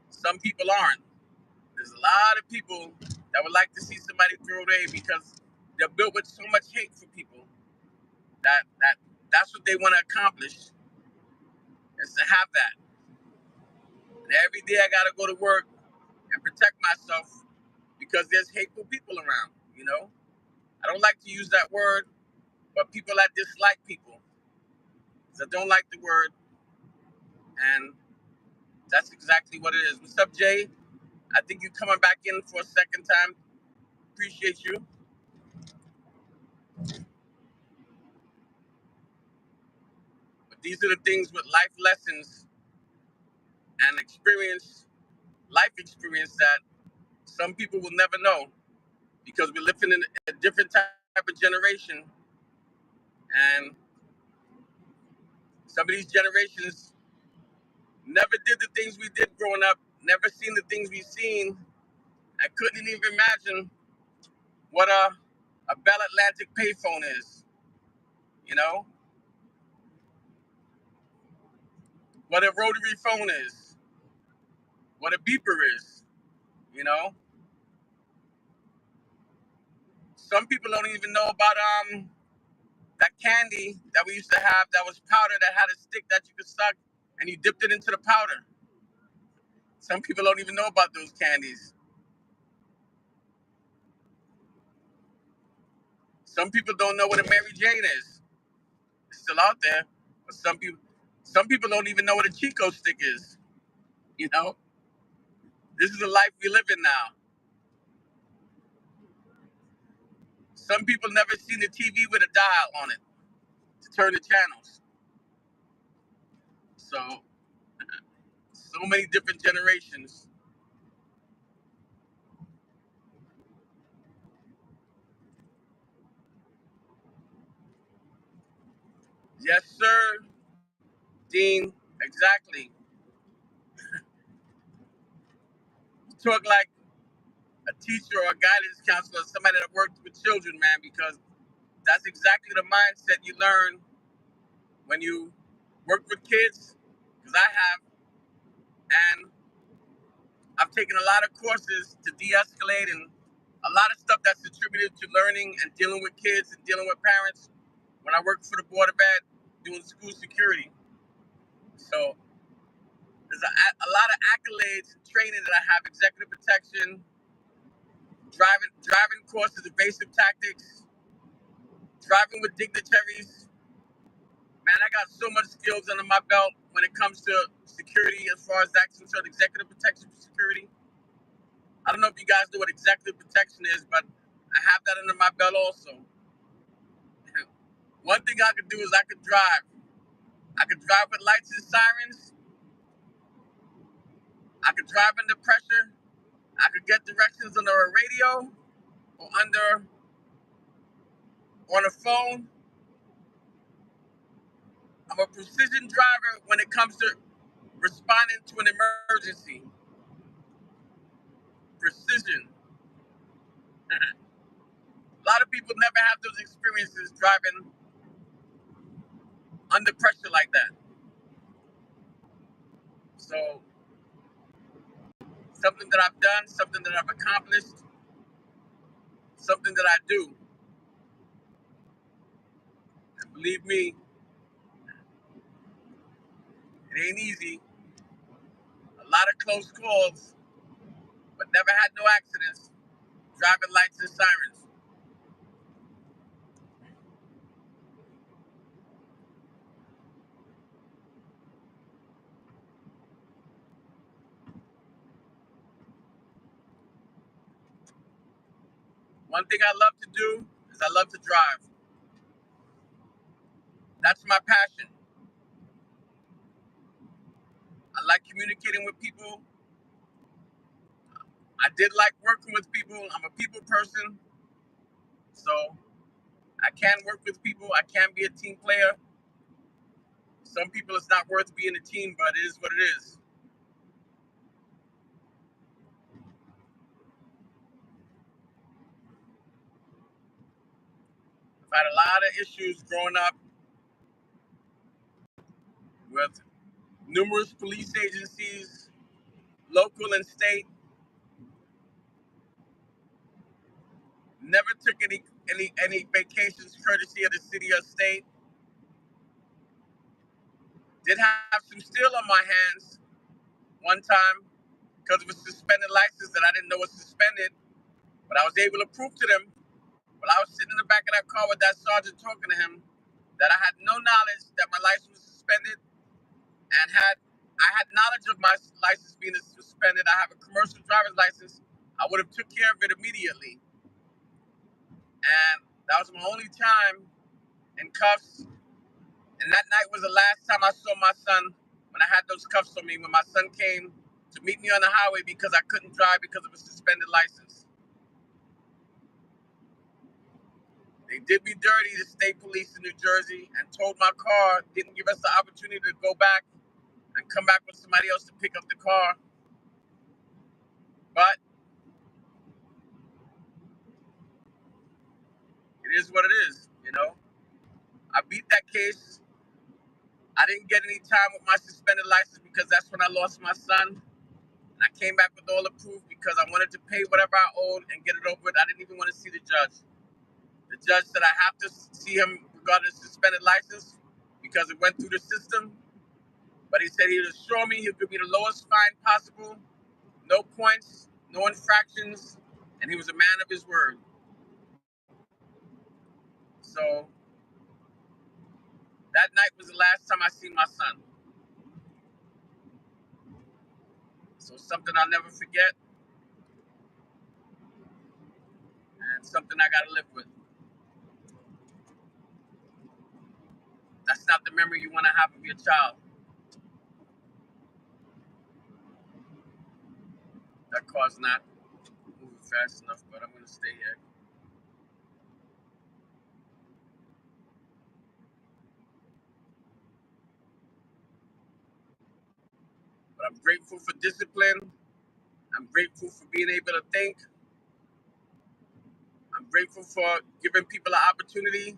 Some people aren't. There's a lot of people that would like to see somebody throw it away because they're built with so much hate for people that's what they want to accomplish, is to have that. And every day I gotta go to work and protect myself because there's hateful people around. I don't like to use that word, but people that dislike people, that don't like the word, and that's exactly what it is. What's up, Jay? I think you're coming back in for a second time. Appreciate you. But these are the things with life lessons and life experience that some people will never know, because we're living in a different type of generation. And some of these generations never did the things we did growing up, never seen the things we've seen, and couldn't even imagine what a Bell Atlantic payphone is, you know, what a rotary phone is, what a beeper is, you know. Some people don't even know about that candy that we used to have that was powder that had a stick that you could suck and you dipped it into the powder. Some people don't even know about those candies. Some people don't know what a Mary Jane is. It's still out there. But some people don't even know what a Chico stick is. You know? This is the life we live in now. Some people never seen the TV with a dial on it to turn the channels. So many different generations. Yes, sir, Dean. Exactly. You talk like a teacher or a guidance counselor, somebody that worked with children, man, because that's exactly the mindset you learn when you work with kids. Because I have, and I've taken a lot of courses to de-escalate, and a lot of stuff that's attributed to learning and dealing with kids and dealing with parents when I worked for the Board of Ed doing school security. So there's a lot of accolades and training that I have: executive protection, driving courses, evasive tactics, driving with dignitaries. Man, I got so much skills under my belt when it comes to security as far as that's concerned, executive protection for security. I don't know if you guys know what executive protection is, but I have that under my belt also. One thing I could do is I could drive. I could drive with lights and sirens. I could drive under pressure. I could get directions under a radio or on a phone. I'm a precision driver when it comes to responding to an emergency. Precision. A lot of people never have those experiences driving under pressure like that. So, something that I've done, something that I've accomplished, something that I do. And believe me, it ain't easy. A lot of close calls, but never had no accidents. Driving lights and sirens. One thing I love to do is I love to drive. That's my passion. I like communicating with people. I did like working with people. I'm a people person. So I can work with people. I can be a team player. Some people it's not worth being a team, but it is what it is. I've had a lot of issues growing up with numerous police agencies, local and state. Never took any vacations courtesy of the city or state. Did have some steel on my hands one time because of a suspended license that I didn't know was suspended, but I was able to prove to them while I was sitting in the back of that car with that sergeant talking to him that I had no knowledge that my license was suspended, and I had knowledge of my license being suspended. I have a commercial driver's license. I would have took care of it immediately. And that was my only time in cuffs. And that night was the last time I saw my son when I had those cuffs on me, when my son came to meet me on the highway because I couldn't drive because of a suspended license. They did me dirty, the state police in New Jersey, and told my car, didn't give us the opportunity to go back and come back with somebody else to pick up the car. But it is what it is, you know. I beat that case. I didn't get any time with my suspended license because that's when I lost my son. And I came back with all the proof because I wanted to pay whatever I owed and get it over with. I didn't even want to see the judge. The judge said I have to see him regarding the suspended license because it went through the system. But he said he would assure me he'll give me the lowest fine possible, no points, no infractions, and he was a man of his word. So that night was the last time I seen my son. So something I'll never forget and something I gotta live with. That's not the memory you wanna have of your child. That car's not moving fast enough, but I'm gonna stay here. But I'm grateful for discipline. I'm grateful for being able to think. I'm grateful for giving people an opportunity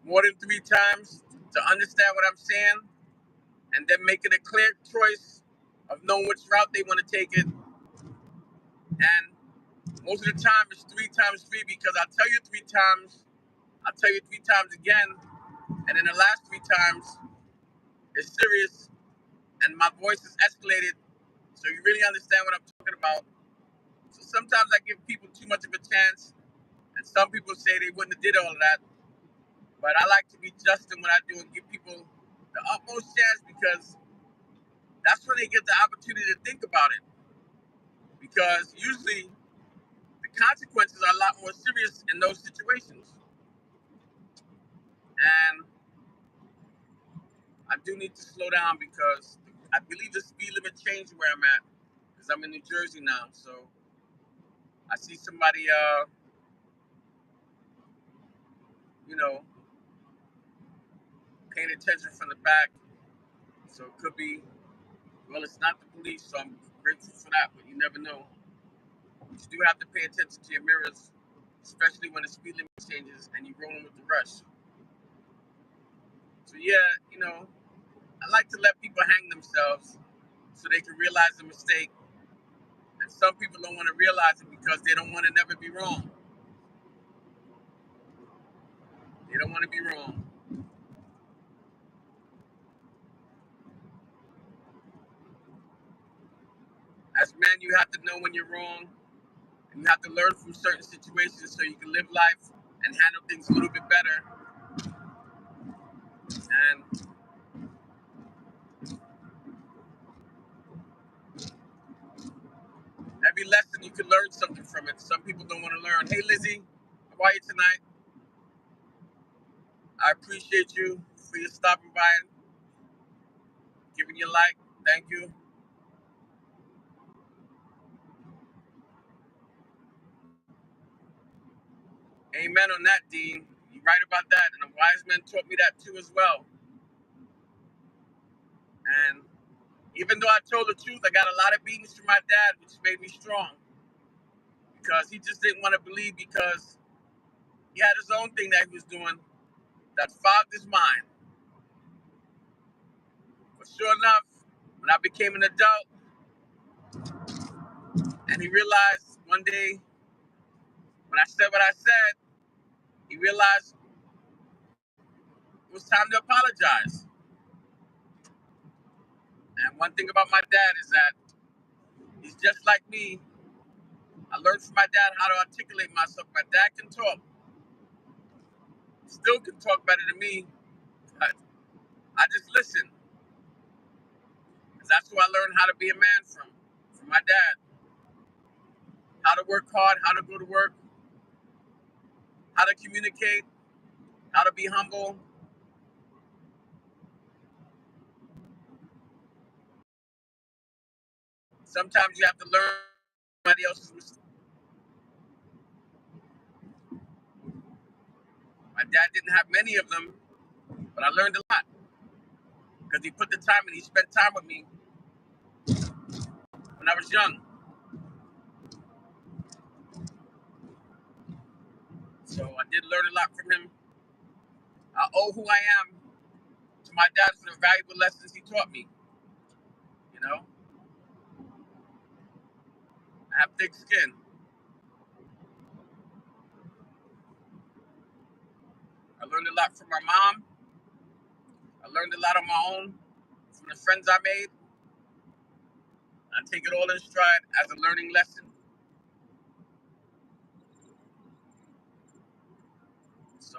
more than 3 times to understand what I'm saying and then making a clear choice of knowing which route they want to take it. And most of the time it's 3 times 3 because I'll tell you 3 times, I'll tell you 3 times again, and in the last 3 times it's serious and my voice is escalated, so you really understand what I'm talking about. So sometimes I give people too much of a chance, and some people say they wouldn't have did all of that. But I like to be just in what I do and give people the utmost chance because that's when they get the opportunity to think about it. Because usually the consequences are a lot more serious in those situations. And I do need to slow down because I believe the speed limit changed where I'm at because I'm in New Jersey now. So I see somebody, you know, paying attention from the back. So it could be, well, it's not the police, so I'm grateful for that, but you never know. You do have to pay attention to your mirrors, especially when the speed limit changes and you're rolling with the rush. So yeah, I like to let people hang themselves so they can realize the mistake. And some people don't want to realize it because they don't want to never be wrong. They don't want to be wrong. As men, you have to know when you're wrong, and you have to learn from certain situations so you can live life and handle things a little bit better. And every lesson you can learn something from it. Some people don't want to learn. Hey Lizzie, how are you tonight? I appreciate you for your stopping by and giving your like. Thank you. Amen on that, Dean. You're right about that. And the wise men taught me that too as well. And even though I told the truth, I got a lot of beatings from my dad, which made me strong. Because he just didn't want to believe because he had his own thing that he was doing that fogged his mind. But sure enough, when I became an adult and he realized one day when I said what I said, he realized it was time to apologize. And one thing about my dad is that he's just like me. I learned from my dad how to articulate myself. My dad can talk, still can talk better than me. But I just listen. Because that's who I learned how to be a man from my dad. How to work hard, how to go to work, how to communicate, how to be humble. Sometimes you have to learn somebody else's mistakes. My dad didn't have many of them, but I learned a lot because he put the time and he spent time with me when I was young. So I did learn a lot from him. I owe who I am to my dad for the valuable lessons he taught me. You know, I have thick skin. I learned a lot from my mom. I learned a lot on my own from the friends I made. I take it all in stride as a learning lesson. So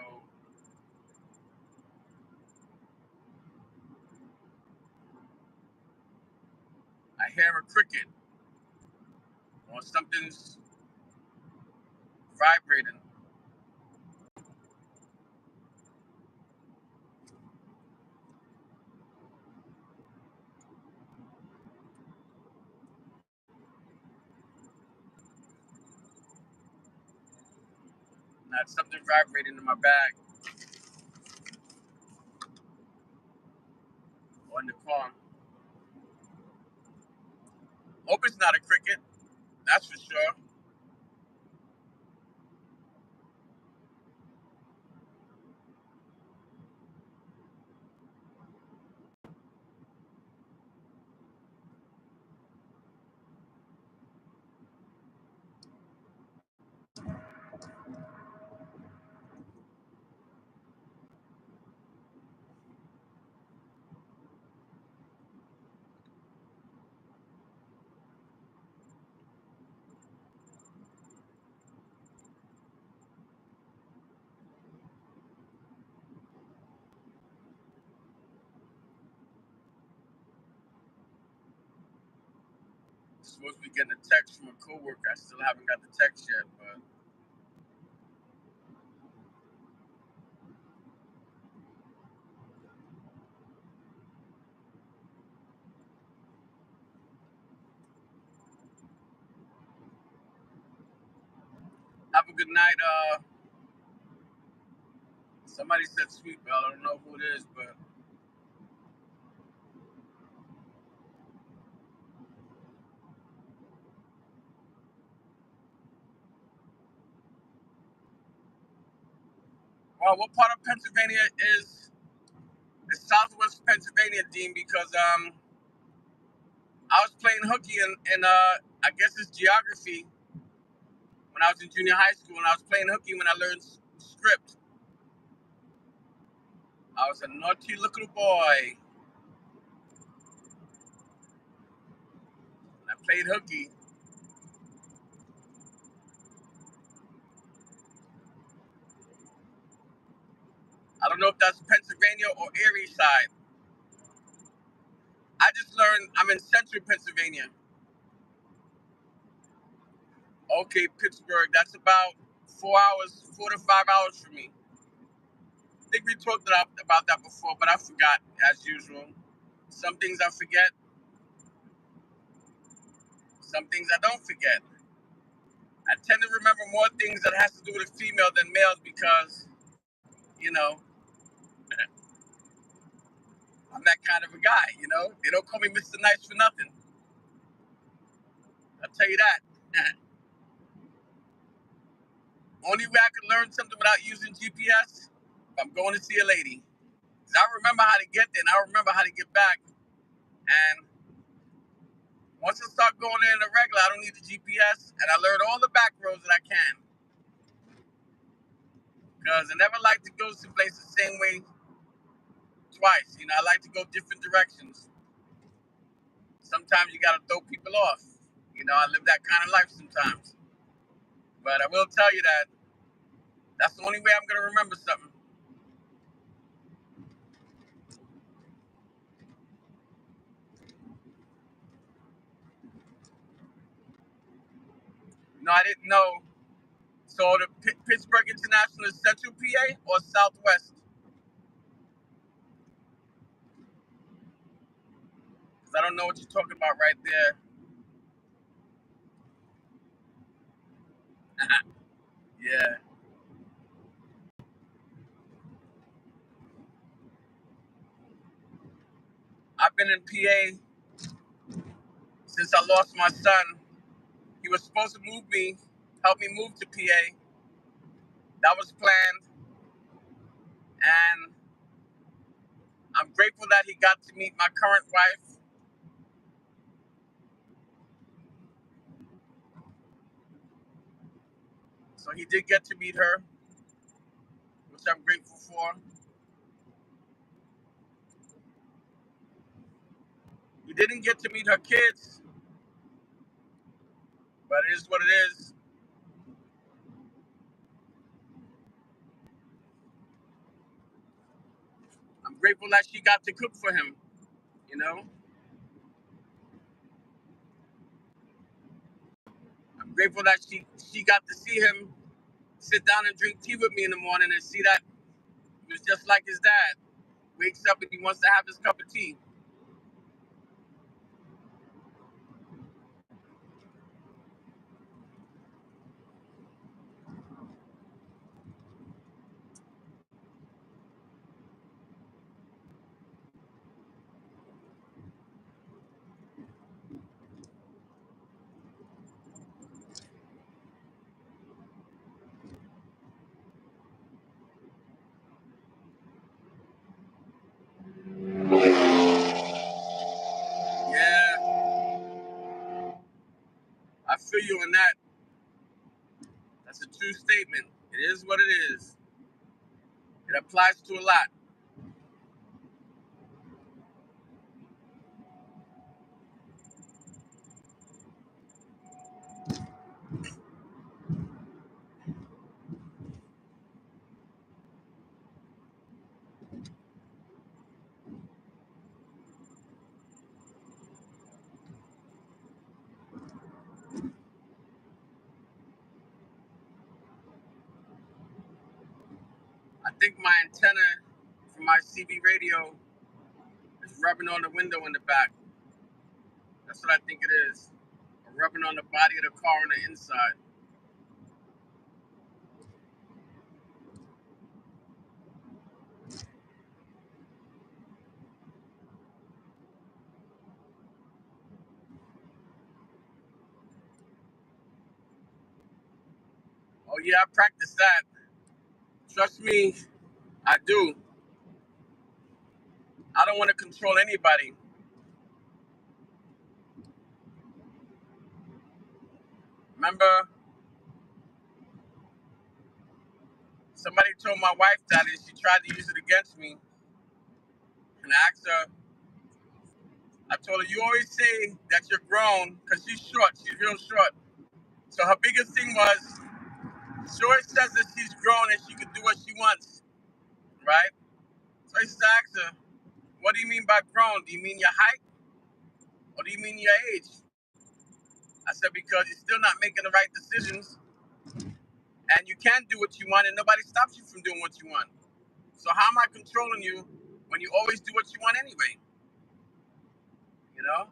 I hear a cricket or something's vibrating. Not something vibrating in my bag or in the car. Hope it's not a cricket. That's for sure. supposed to be getting a text from a coworker. I still haven't got the text yet, but have a good night. Somebody said Sweet Bell. I don't know who it is, but well, what part of Pennsylvania is Southwest Pennsylvania, Dean? Because I was playing hooky in I guess it's geography when I was in junior high school, and I was playing hooky when I learned script. I was a naughty little boy. And I played hooky. I don't know if that's Pennsylvania or Erie side. I just learned I'm in central Pennsylvania. Okay, Pittsburgh. That's about 4 hours, 4 to 5 hours from me. I think we talked about that before, but I forgot as usual. Some things I forget, some things I don't forget. I tend to remember more things that has to do with female than males because, you know, I'm that kind of a guy, you know? They don't call me Mr. Nice for nothing. I'll tell you that. Only way I can learn something without using GPS, if I'm going to see a lady. Because I remember how to get there and I remember how to get back. And once I start going in a regular, I don't need the GPS. And I learn all the back roads that I can. Because I never like to go to places the same way twice. You know, I like to go different directions. Sometimes you got to throw people off. You know, I live that kind of life sometimes. But I will tell you that that's the only way I'm going to remember something. No, I didn't know. So the Pittsburgh International is Central PA or Southwest? Because I don't know what you're talking about right there. Yeah. I've been in PA since I lost my son. He was supposed to help me move to PA. That was planned. And I'm grateful that he got to meet my current wife. So he did get to meet her, which I'm grateful for. He didn't get to meet her kids, but it is what it is. I'm grateful that she got to cook for him, you know? I'm grateful that she got to see him sit down and drink tea with me in the morning and see that he was just like his dad. Wakes up and he wants to have his cup of tea. Yeah, I feel you on that. That's a true statement. It is what it is. It applies to a lot. think my antenna from my CB radio is rubbing on the window in the back. That's what I think it is. Or rubbing on the body of the car on the inside. Oh yeah, I practice that. Trust me, I do. I don't want to control anybody. Remember, somebody told my wife that and she tried to use it against me. And I asked her, I told her, you always say that you're grown because she's short. She's real short. So her biggest thing was, she always says that she's grown and she can do what she wants, right? So I used to ask her, what do you mean by grown? Do you mean your height or do you mean your age? I said, because you're still not making the right decisions and you can do what you want and nobody stops you from doing what you want. So how am I controlling you when you always do what you want anyway? You know?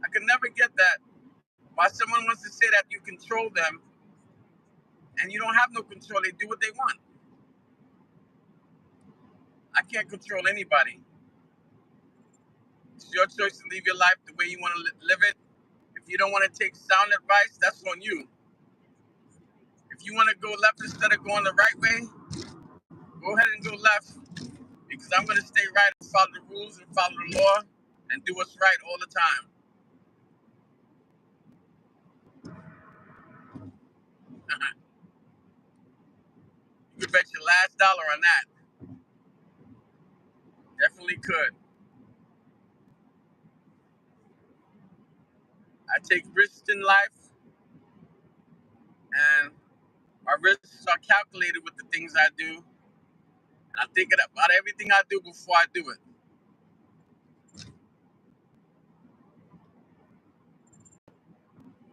I could never get that. Why someone wants to say that you control them and you don't have no control. They do what they want. I can't control anybody. It's your choice to live your life the way you want to live it. If you don't want to take sound advice, that's on you. If you want to go left instead of going the right way, go ahead and go left because I'm going to stay right and follow the rules and follow the law and do what's right all the time. You could bet your last dollar on that. Definitely could. I take risks in life and my risks are calculated with the things I do. And I think about everything I do before I do it.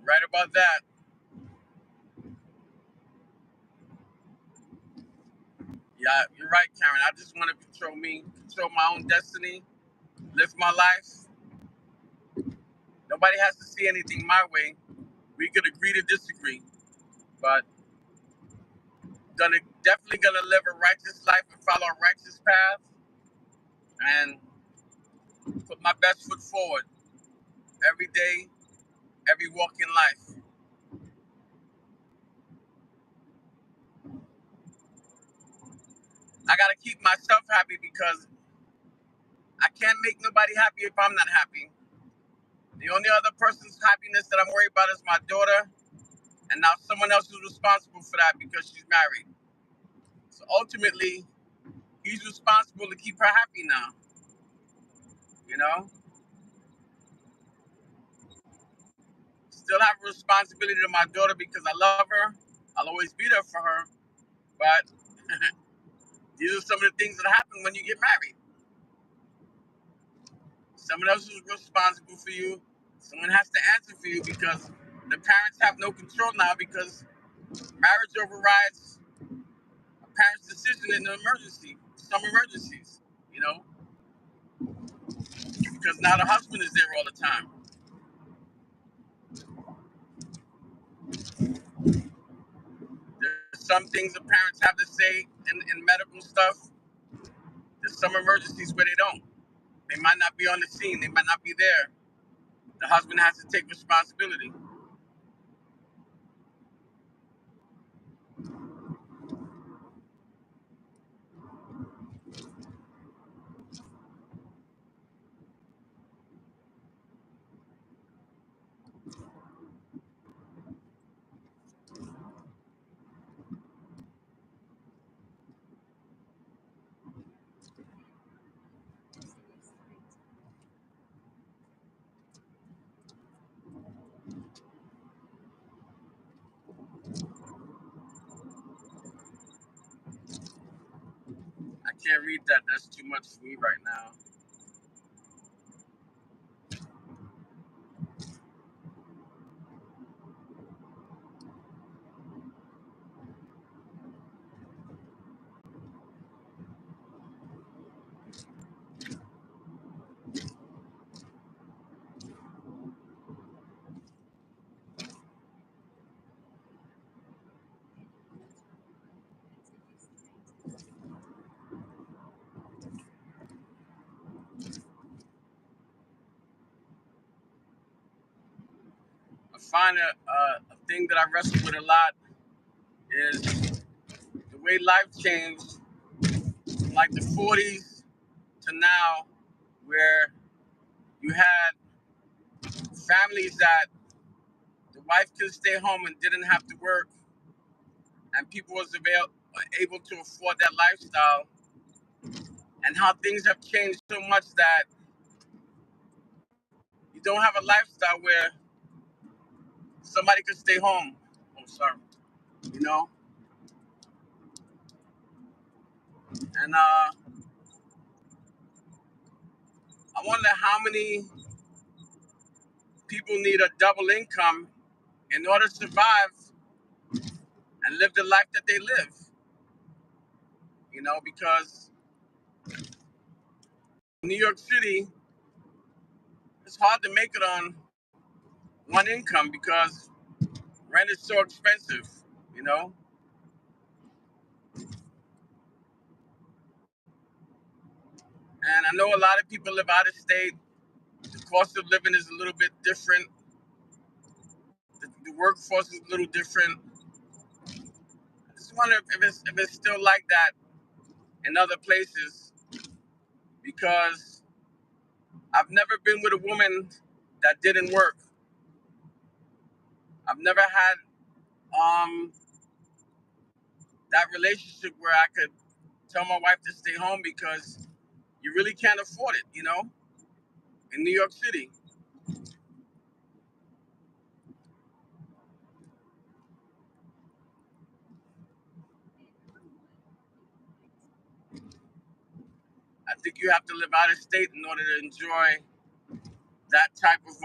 Right about that. Yeah, you're right, Karen. I just want to control me, control my own destiny, live my life. Nobody has to see anything my way. We could agree to disagree, but definitely gonna live a righteous life and follow a righteous path and put my best foot forward every day, every walk in life. I gotta keep myself happy because I can't make nobody happy if I'm not happy. The only other person's happiness that I'm worried about is my daughter, and now someone else is responsible for that because she's married. So ultimately, he's responsible to keep her happy now. You know, still have a responsibility to my daughter because I love her. I'll always be there for her. But these are some of the things that happen when you get married. Someone else is responsible for you. Someone has to answer for you because the parents have no control now because marriage overrides a parent's decision in an emergency, some emergencies, you know, because now the husband is there all the time. There's some things the parents have to say in medical stuff. There's some emergencies where they don't. They might not be on the scene. They might not be there. The husband has to take responsibility. I can't read that. That's too much for me right now. find a thing that I wrestle with a lot is the way life changed from like the 40s to now, where you had families that the wife could stay home and didn't have to work, and people was able to afford that lifestyle, and how things have changed so much that you don't have a lifestyle where somebody could stay home. Oh, sorry. You know, and I wonder how many people need a double income in order to survive and live the life that they live. You know, because New York City, it's hard to make it on one income because rent is so expensive. You know, and I know a lot of people live out of state. The cost of living is a little bit different. The workforce is a little different. I just wonder if it's still like that in other places, because I've never been with a woman that didn't work. I've never had um, that relationship where I could tell my wife to stay home because you really can't afford it, you know, in New York City. I think you have to live out of state in order to enjoy that type of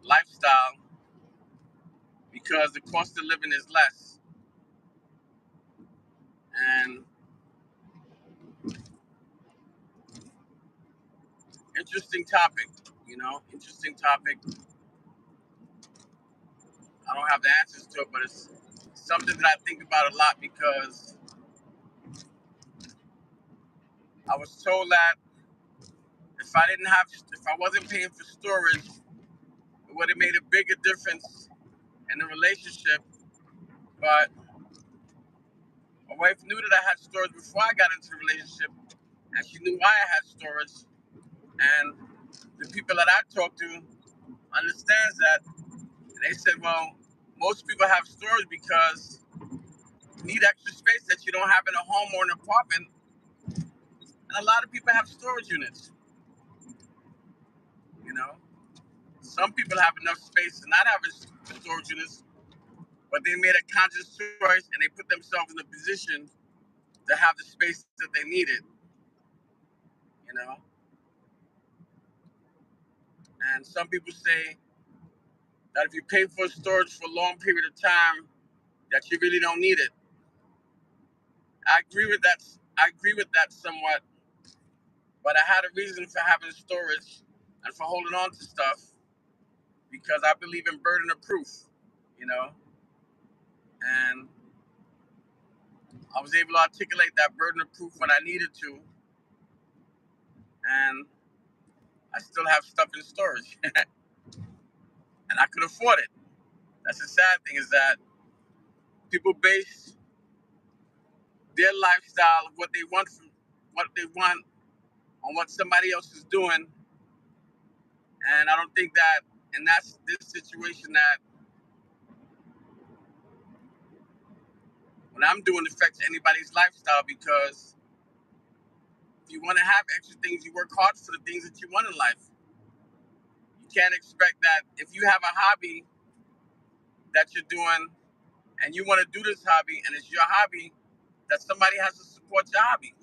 lifestyle, because the cost of living is less. And interesting topic, you know, interesting topic. I don't have the answers to it, but it's something that I think about a lot, because I was told that if I wasn't paying for storage, it would have made a bigger difference in the relationship. But my wife knew that I had storage before I got into the relationship, and she knew why I had storage. And the people that I talked to understands that. And they said, well, most people have storage because you need extra space that you don't have in a home or an apartment. And a lot of people have storage units, you know. Some people have enough space to not have a storage units, but they made a conscious choice and they put themselves in a position to have the space that they needed, you know. And some people say that if you pay for storage for a long period of time, that you really don't need it. I agree with that. I agree with that somewhat, but I had a reason for having storage and for holding on to stuff, because I believe in burden of proof, you know. And I was able to articulate that burden of proof when I needed to, and I still have stuff in storage, and I could afford it. That's the sad thing, is that people base their lifestyle of what they want on what somebody else is doing, and I don't think that in this situation that what I'm doing affects anybody's lifestyle, because if you want to have extra things, you work hard for the things that you want in life. You can't expect that if you have a hobby that you're doing and you want to do this hobby and it's your hobby, that somebody has to support your hobby,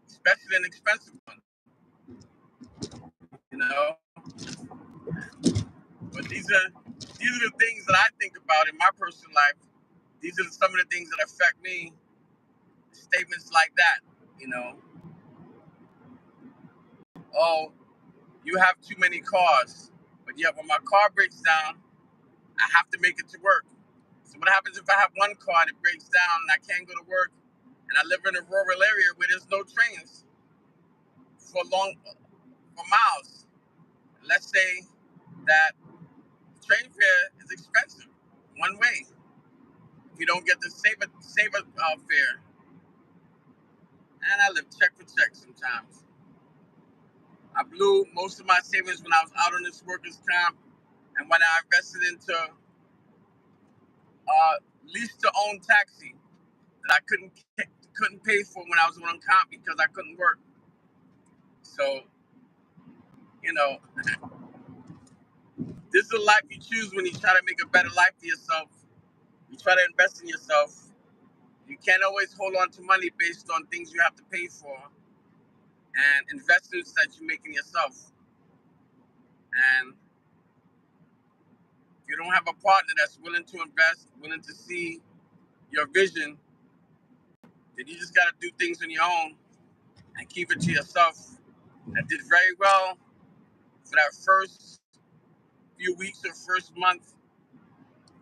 especially an expensive one, you know. But these are the things that I think about in my personal life. These are some of the things that affect me. Statements like that, you know. Oh, you have too many cars, but yeah, when my car breaks down, I have to make it to work. So what happens if I have one car and it breaks down and I can't go to work, and I live in a rural area where there's no trains for miles? Let's say that train fare is expensive, one way. If you don't get the saver fare, and I live check for check sometimes. I blew most of my savings when I was out on this workers' comp, and when I invested into lease to own taxi that I couldn't pay for when I was on comp because I couldn't work. So, you know, this is a life you choose when you try to make a better life for yourself. You try to invest in yourself. You can't always hold on to money based on things you have to pay for and investments that you make in yourself. And if you don't have a partner that's willing to invest, willing to see your vision, then you just got to do things on your own and keep it to yourself. I did very well for that first few weeks or first month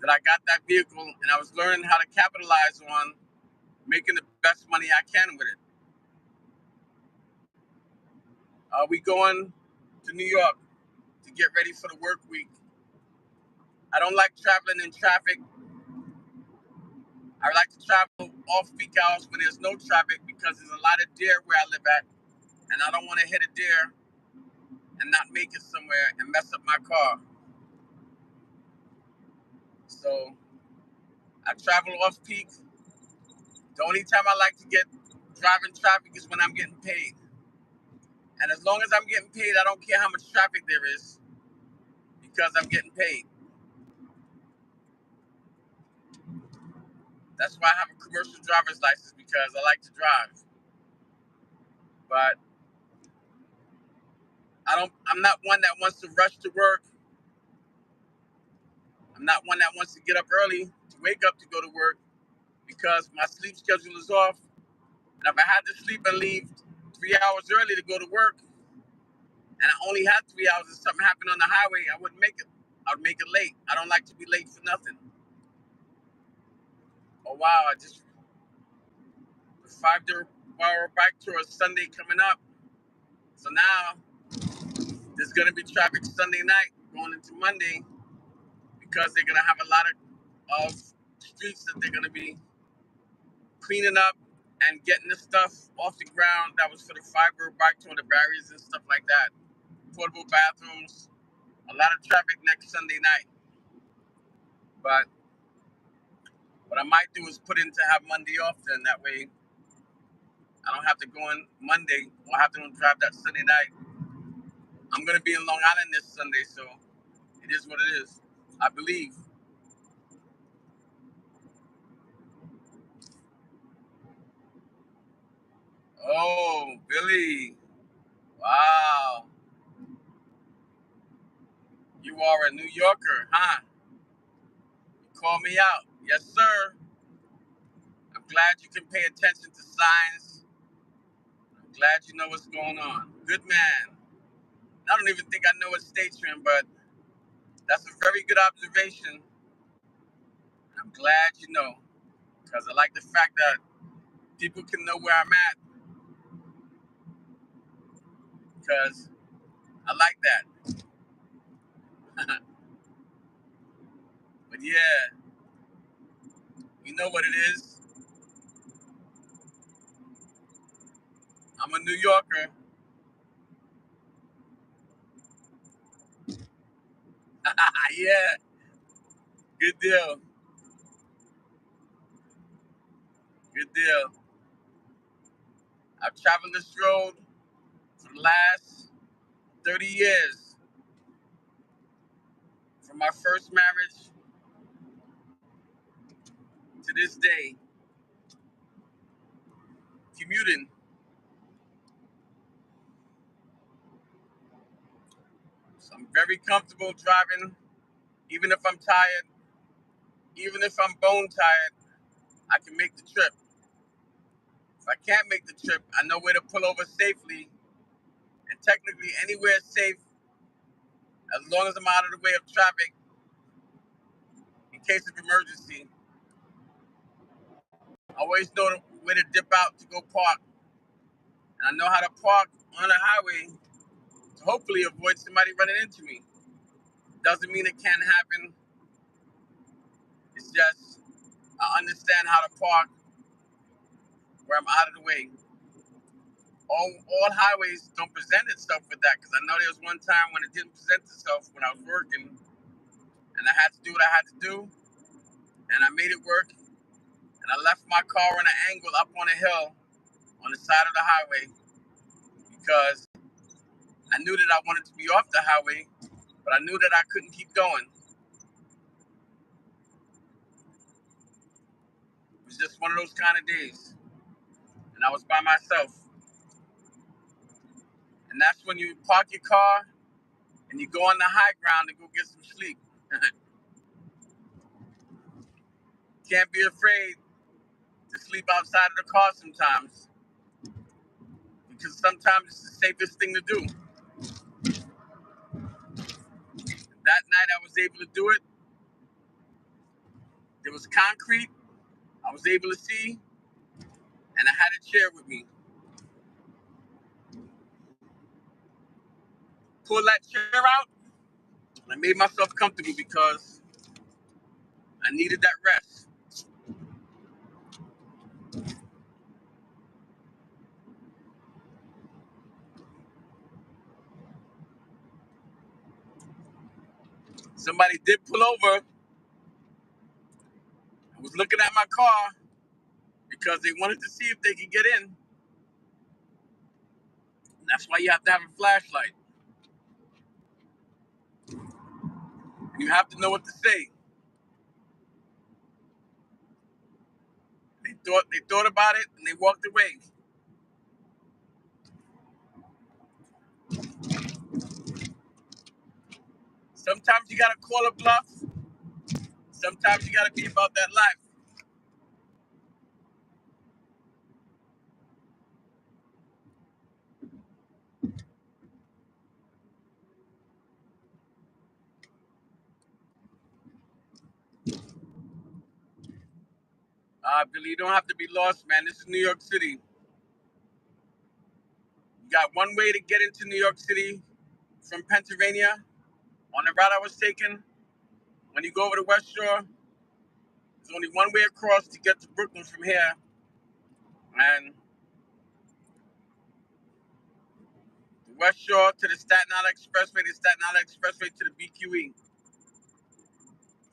that I got that vehicle, and I was learning how to capitalize on making the best money I can with it. We going to New York to get ready for the work week. I don't like traveling in traffic. I like to travel off peak hours when there's no traffic because there's a lot of deer where I live at, and I don't want to hit a deer and not make it somewhere and mess up my car. So I travel off peak. The only time I like to get driving traffic is when I'm getting paid. And as long as I'm getting paid, I don't care how much traffic there is because I'm getting paid. That's why I have a commercial driver's license, because I like to drive. But I'm not one that wants to rush to work. I'm not one that wants to get up early to wake up to go to work because my sleep schedule is off. And if I had to sleep and leave 3 hours early to go to work, and I only had 3 hours and something happened on the highway, I wouldn't make it. I would make it late. I don't like to be late for nothing. Oh wow, the 5-hour bike tour is Sunday coming up. So now there's gonna be traffic Sunday night going into Monday because they're gonna have a lot of streets that they're gonna be cleaning up and getting the stuff off the ground that was for the 5-hour bike tour, the barriers and stuff like that. Portable bathrooms, a lot of traffic next Sunday night. But what I might do is put in to have Monday off, then that way I don't have to go in Monday or have to drive that Sunday night. I'm gonna be in Long Island this Sunday, so it is what it is. I believe. Oh, Billy. Wow. You are a New Yorker, huh? You call me out. Yes, sir. I'm glad you can pay attention to signs. I'm glad you know what's going on. Good man. I don't even think I know what state you're in, but that's a very good observation. I'm glad you know, because I like the fact that people can know where I'm at, because I like that. But yeah, you know what it is. I'm a New Yorker. Yeah, good deal. Good deal. I've traveled this road for the last 30 years. From my first marriage to this day, commuting. So I'm very comfortable driving, even if I'm tired, even if I'm bone tired, I can make the trip. If I can't make the trip, I know where to pull over safely, and technically anywhere is safe as long as I'm out of the way of traffic in case of emergency. I always know where to dip out to go park, and I know how to park on a highway to hopefully avoid somebody running into me. Doesn't mean it can't happen. It's just I understand how to park where I'm out of the way. All highways don't present itself with that, because I know there was one time when it didn't present itself when I was working, and I had to do what I had to do, and I made it work, and I left my car on an angle up on a hill on the side of the highway because I knew that I wanted to be off the highway, but I knew that I couldn't keep going. It was just one of those kind of days, and I was by myself. And that's when you park your car and you go on the high ground and go get some sleep. Can't be afraid to sleep outside of the car sometimes, because sometimes it's the safest thing to do. That night I was able to do it. There was concrete. I was able to see, and I had a chair with me. Pull that chair out, and I made myself comfortable because I needed that rest. Somebody did pull over and was looking at my car because they wanted to see if they could get in. And that's why you have to have a flashlight. And you have to know what to say. They thought about it and they walked away. Sometimes you gotta call a bluff. Sometimes you gotta be about that life. Billy, you don't have to be lost, man. This is New York City. You got one way to get into New York City from Pennsylvania on the route I was taking. When you go over to West Shore, there's only one way across to get to Brooklyn from here. And the West Shore to the Staten Island Expressway, the Staten Island Expressway to the BQE.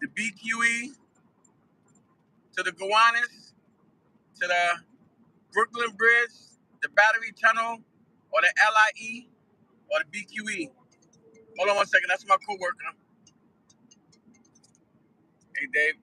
The BQE to the Gowanus, to the Brooklyn Bridge, the Battery Tunnel, or the LIE, or the BQE. Hold on one second, that's my coworker. Hey, Dave.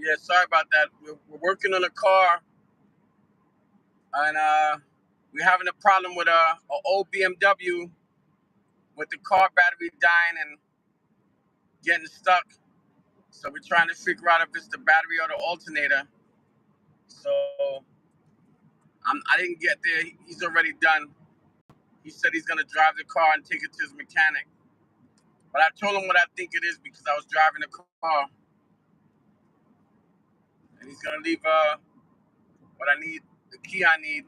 Yeah, sorry about that. We're working on a car, and we're having a problem with a old BMW with the car battery dying and getting stuck. So we're trying to figure out if it's the battery or the alternator. So I didn't get there. He's already done. He said he's gonna drive the car and take it to his mechanic. But I told him what I think it is because I was driving the car, and he's gonna leave what I need, the key I need.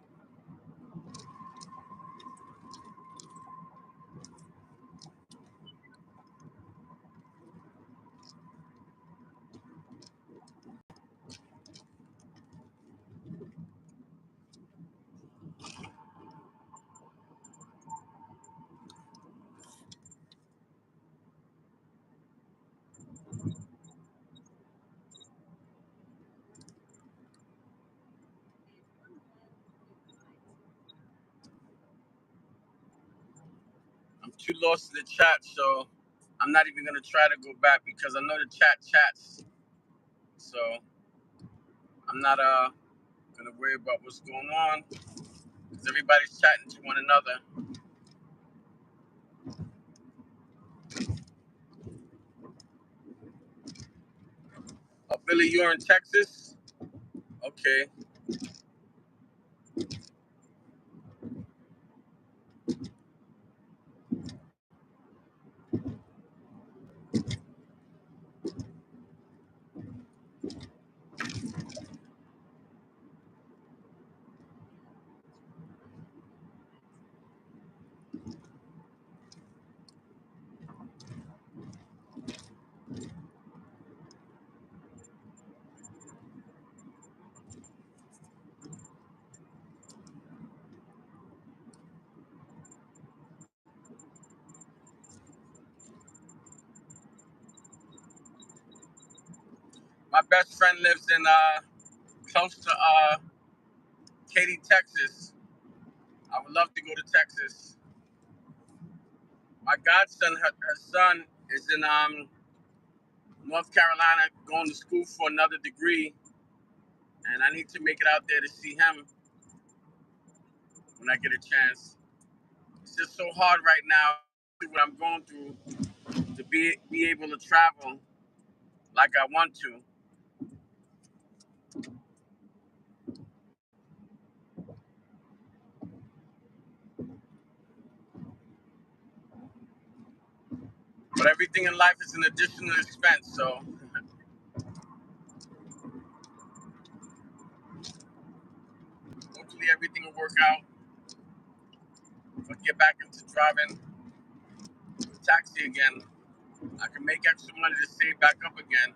I'm too lost in the chat, so I'm not even gonna try to go back because I know the chat chats. So I'm not gonna worry about what's going on because everybody's chatting to one another. Oh, Billy, you're in Texas? Okay. My best friend lives in close to Katy, Texas. I would love to go to Texas. My godson, her son, is in North Carolina going to school for another degree, and I need to make it out there to see him when I get a chance. It's just so hard right now, what I'm going through, to be able to travel like I want to. But everything in life is an additional expense, so hopefully everything will work out. If I get back into driving taxi again, I can make extra money to save back up again.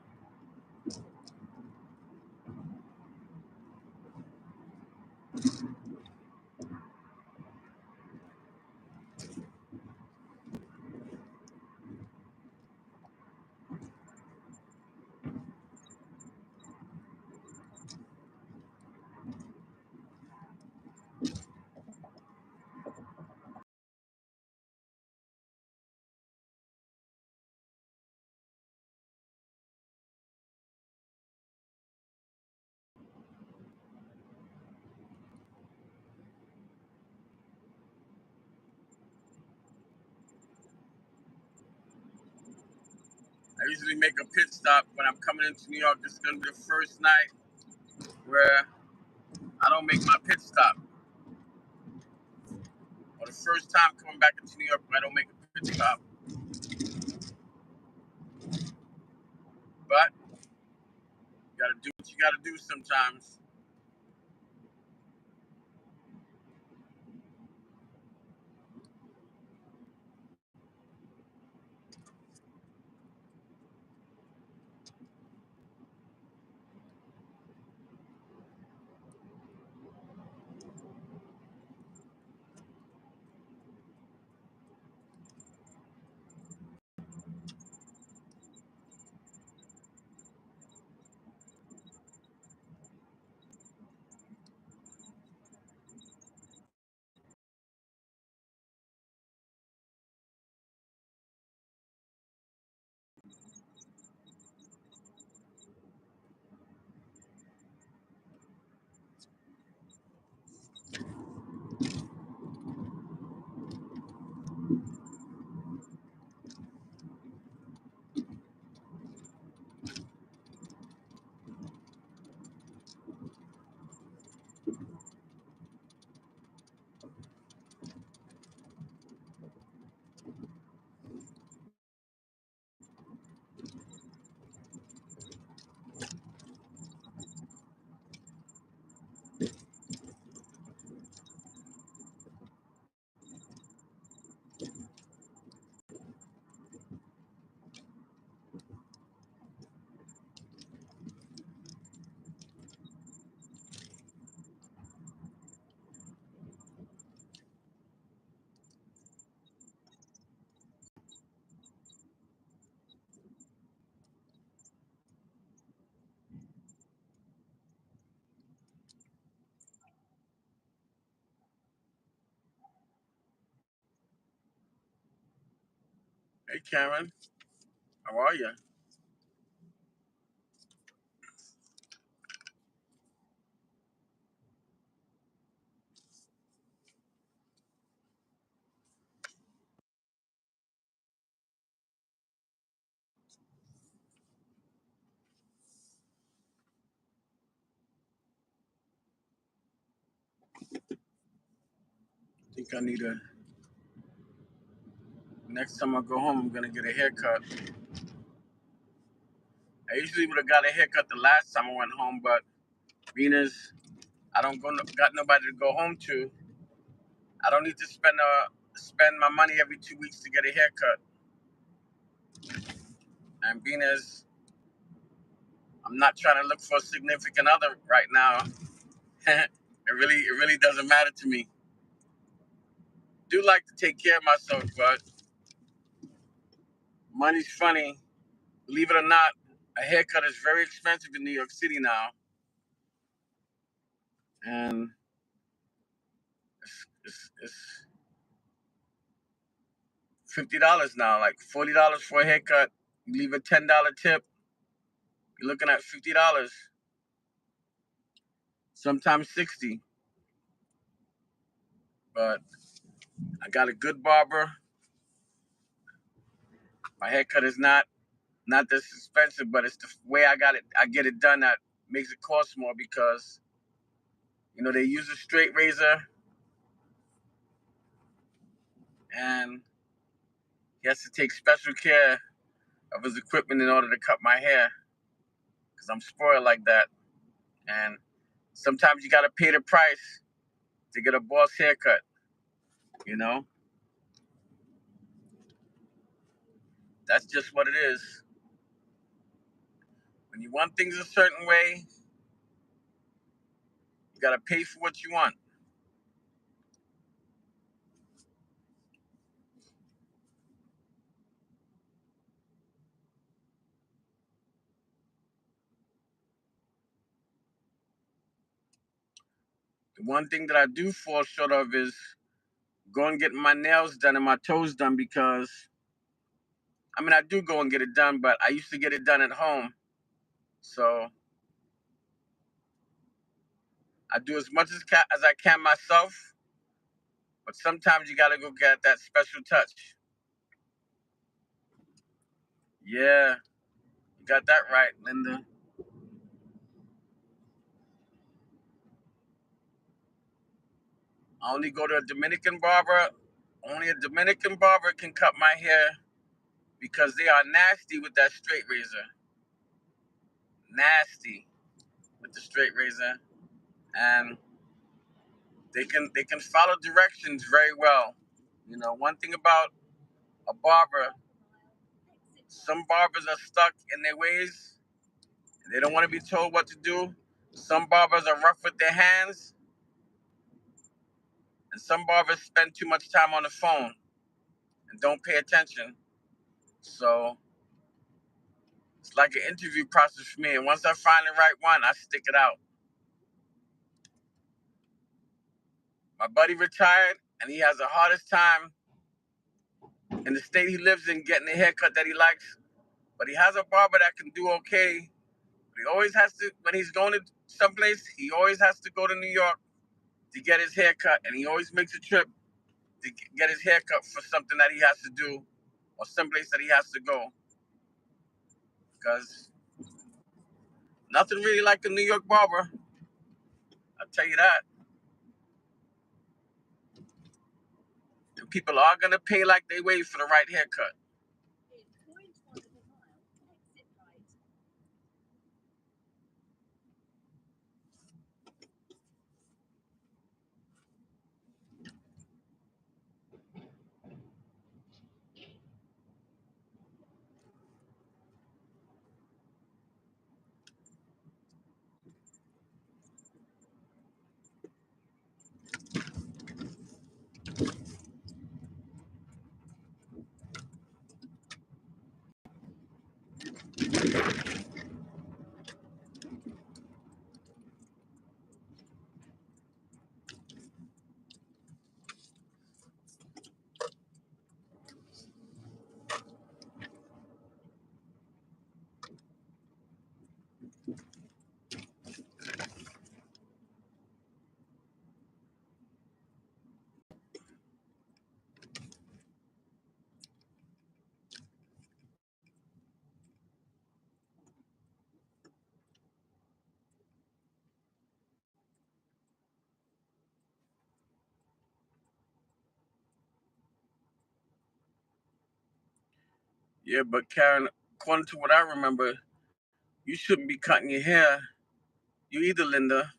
I usually make a pit stop when I'm coming into New York. This is going to be the first night where I don't make my pit stop. Or the first time coming back into New York where I don't make a pit stop. But you got to do what you got to do sometimes. Hey, Karen. How are you? I think I need a... Next time I go home, I'm going to get a haircut. I usually would have got a haircut the last time I went home, but being as I don't got nobody to go home to, I don't need to spend my money every 2 weeks to get a haircut. And being as I'm not trying to look for a significant other right now, it really doesn't matter to me. Do like to take care of myself, but money's funny. Believe it or not, a haircut is very expensive in New York City now, and it's $50 now, like $40 for a haircut. You leave a $10 tip, you're looking at $50. Sometimes 60. But I got a good barber. My haircut is not this expensive, but it's the way I get it done that makes it cost more because they use a straight razor and he has to take special care of his equipment in order to cut my hair because I'm spoiled like that. And sometimes you gotta pay the price to get a boss haircut, you know? That's just what it is. When you want things a certain way, you gotta pay for what you want. The one thing that I do fall short of is go and get my nails done and my toes done because, I do go and get it done, but I used to get it done at home. So I do as much as I can myself, but sometimes you gotta go get that special touch. Yeah, you got that right, Linda. I only go to a Dominican barber. Only a Dominican barber can cut my hair because they are nasty with that straight razor. Nasty with the straight razor. And they can follow directions very well. One thing about a barber, some barbers are stuck in their ways. They don't want to be told what to do. Some barbers are rough with their hands, and some barbers spend too much time on the phone and don't pay attention. So it's like an interview process for me. And once I find the right one, I stick it out. My buddy retired, and he has the hardest time in the state he lives in getting a haircut that he likes. But he has a barber that can do okay. But he always has to, when he's going to someplace, he always has to go to New York to get his haircut. And he always makes a trip to get his haircut for something that he has to do or someplace that he has to go. Because nothing really like a New York barber. I'll tell you that. And people are going to pay like they wait for the right haircut. Yeah, but Karen, according to what I remember, you shouldn't be cutting your hair. You either, Linda.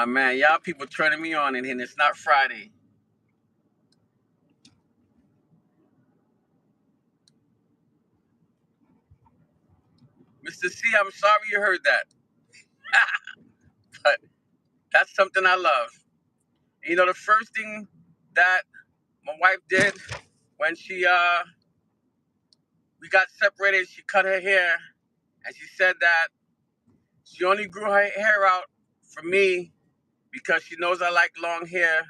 Man, y'all people turning me on in here, and it's not Friday. Mr. C, I'm sorry you heard that. But that's something I love. You know, the first thing that my wife did when we got separated, she cut her hair, and she said that she only grew her hair out for me because she knows I like long hair,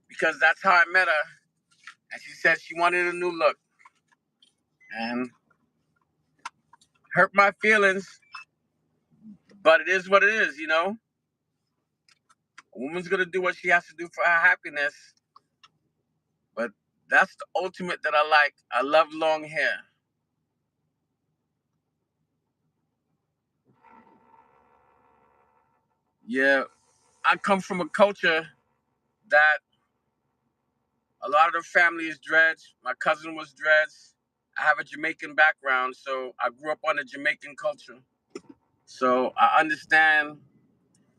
because that's how I met her. And she said she wanted a new look. And hurt my feelings, but it is what it is, you know? A woman's gonna do what she has to do for her happiness. But that's the ultimate that I like. I love long hair. Yeah, I come from a culture that a lot of the family is dreads. My cousin was dreads. I have a Jamaican background, so I grew up on the Jamaican culture. So I understand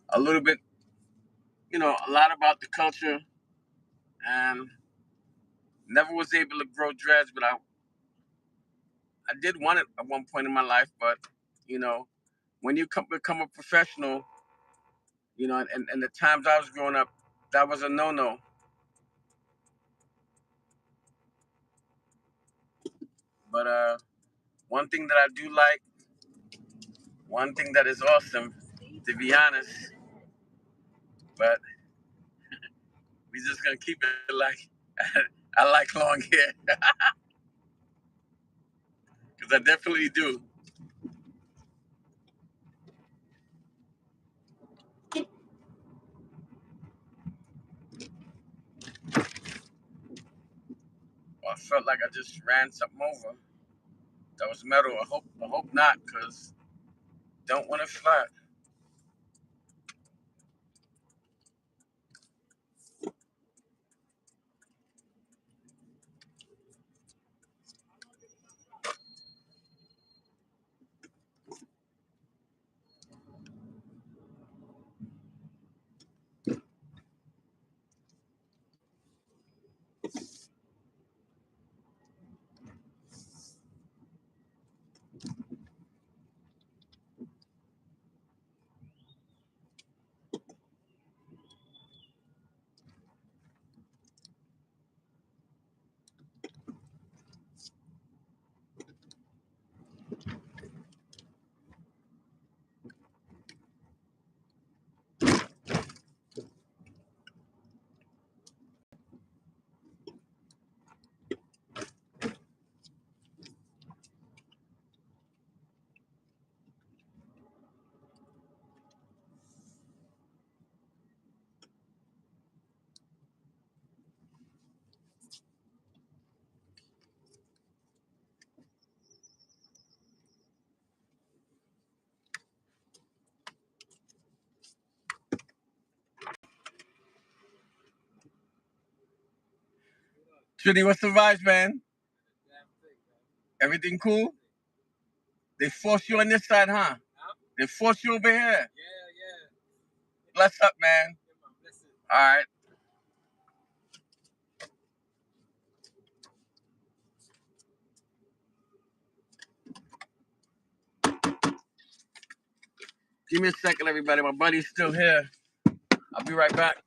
a little bit, a lot about the culture, and never was able to grow dreads, but I did want it at one point in my life. But, you know, when you become a professional, and the times I was growing up, that was a no-no. But one thing that I do like, one thing that is awesome, to be honest, but we just gonna keep it like I like long hair because I definitely do. I felt like I just ran something over. That was metal. I hope not, cause don't want it flat. Trinity, what's the vibes, man? Everything cool? They force you on this side, huh? They force you over here. Bless up, man. All right. Give me a second, everybody. My buddy's still here. I'll be right back.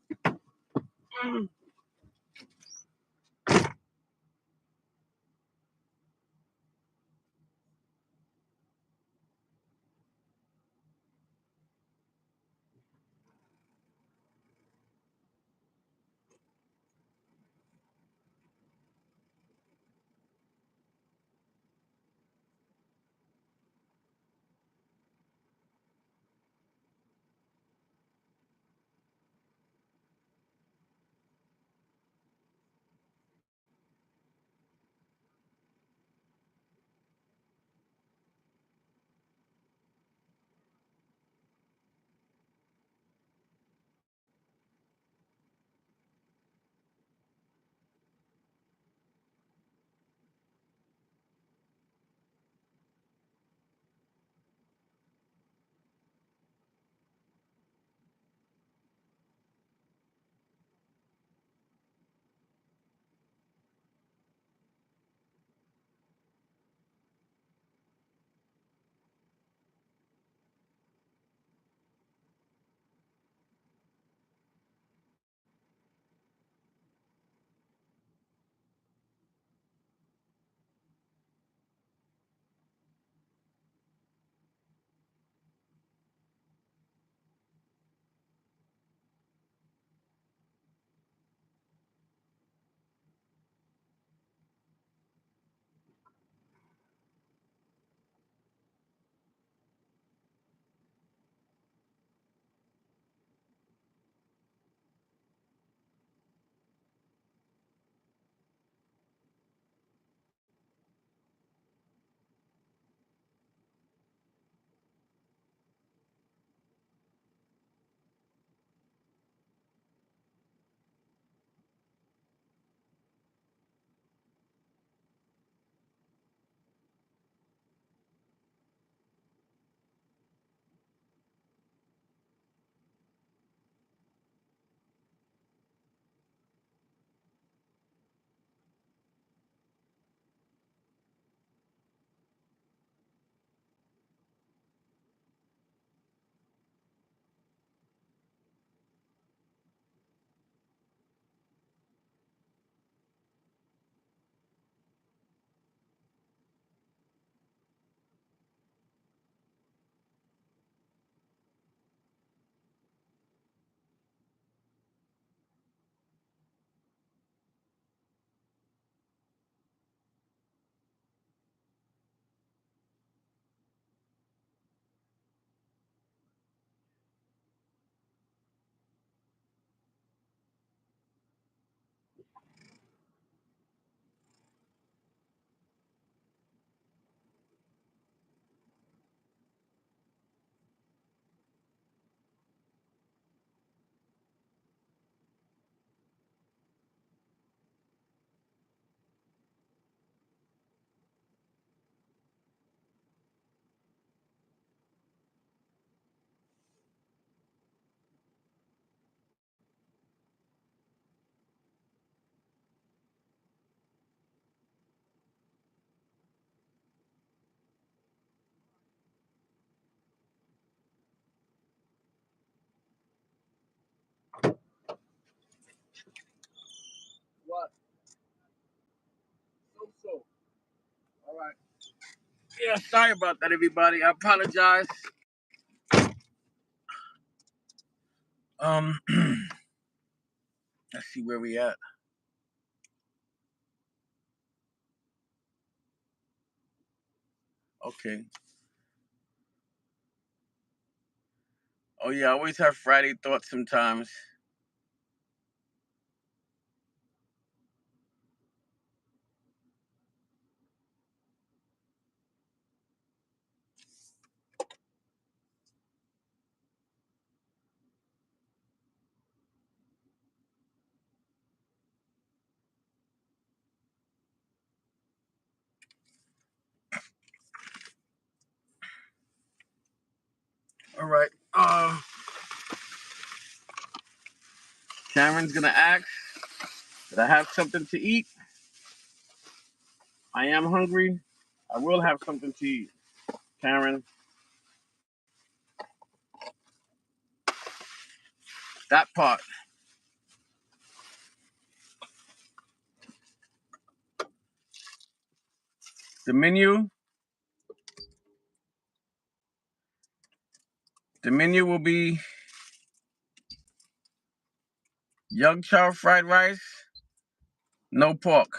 Yeah, sorry about that, everybody. I apologize. Let's see where we at. Okay. Oh yeah, I always have Friday thoughts sometimes. All right. Sharon's gonna ask that I have something to eat. I am hungry. I will have something to eat. Karen, that part. The menu. The menu will be young chow fried rice, no pork.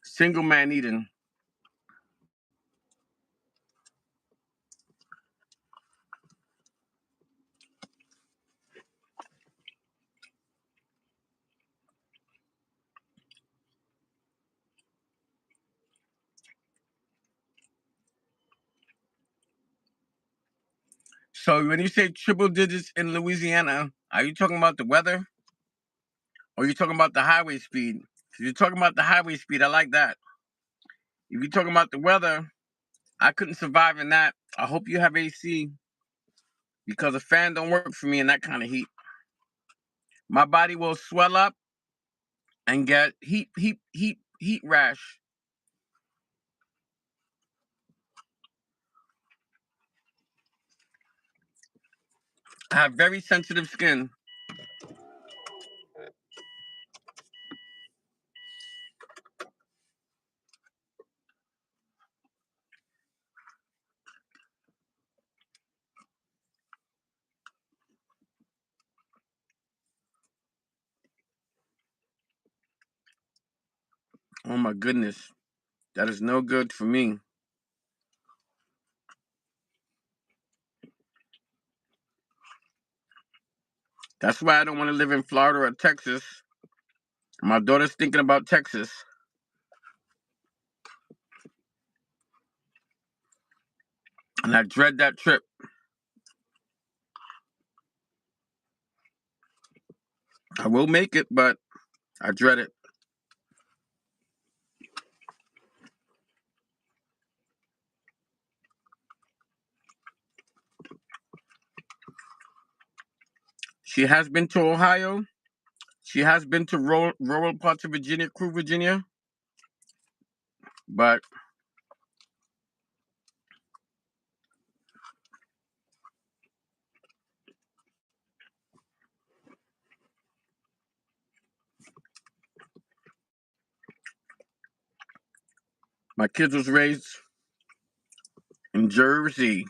Single man eating. So when you say triple digits in Louisiana, are you talking about the weather? Or are you talking about the highway speed? If you're talking about the highway speed, I like that. If you're talking about the weather, I couldn't survive in that. I hope you have AC because a fan don't work for me in that kind of heat. My body will swell up and get heat rash. I have very sensitive skin. Oh my goodness. That is no good for me. That's why I don't want to live in Florida or Texas. My daughter's thinking about Texas. And I dread that trip. I will make it, but I dread it. She has been to Ohio. She has been to rural parts of Virginia, Crew, Virginia. But my kids was raised in Jersey.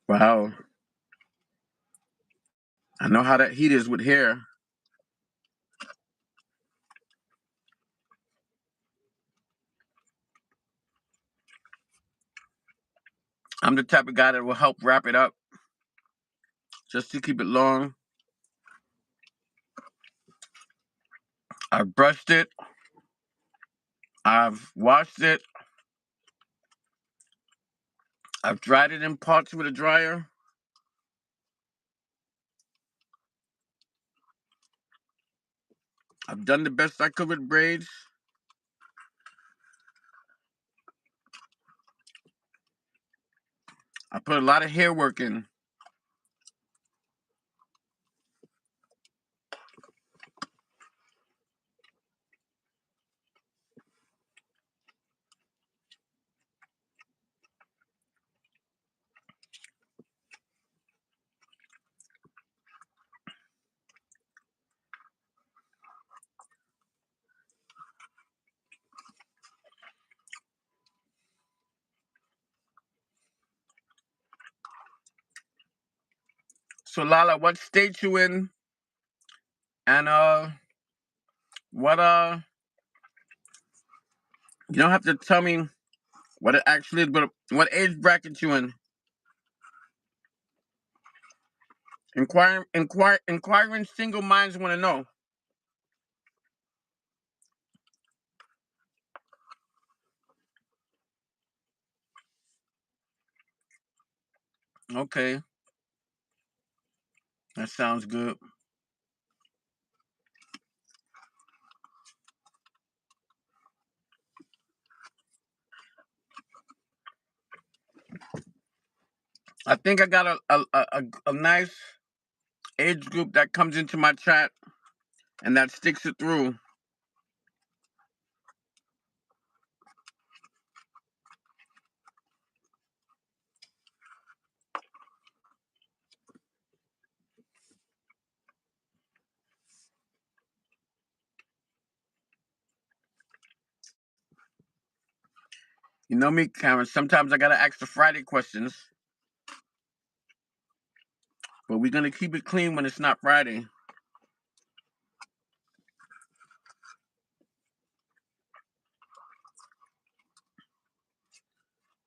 Wow. I know how that heat is with hair. I'm the type of guy that will help wrap it up just to keep it long. I've brushed it. I've washed it. I've dried it in parts with a dryer. I've done the best I could with braids. I put a lot of hair work in. So Lala, what state you in? And what you don't have to tell me what it actually is, but what age bracket you in? Inquiring single minds want to know. Okay, that sounds good. I think I got a nice age group that comes into my chat and that sticks it through. You know me, Karen. Sometimes I gotta ask the Friday questions, but we're gonna keep it clean when it's not Friday.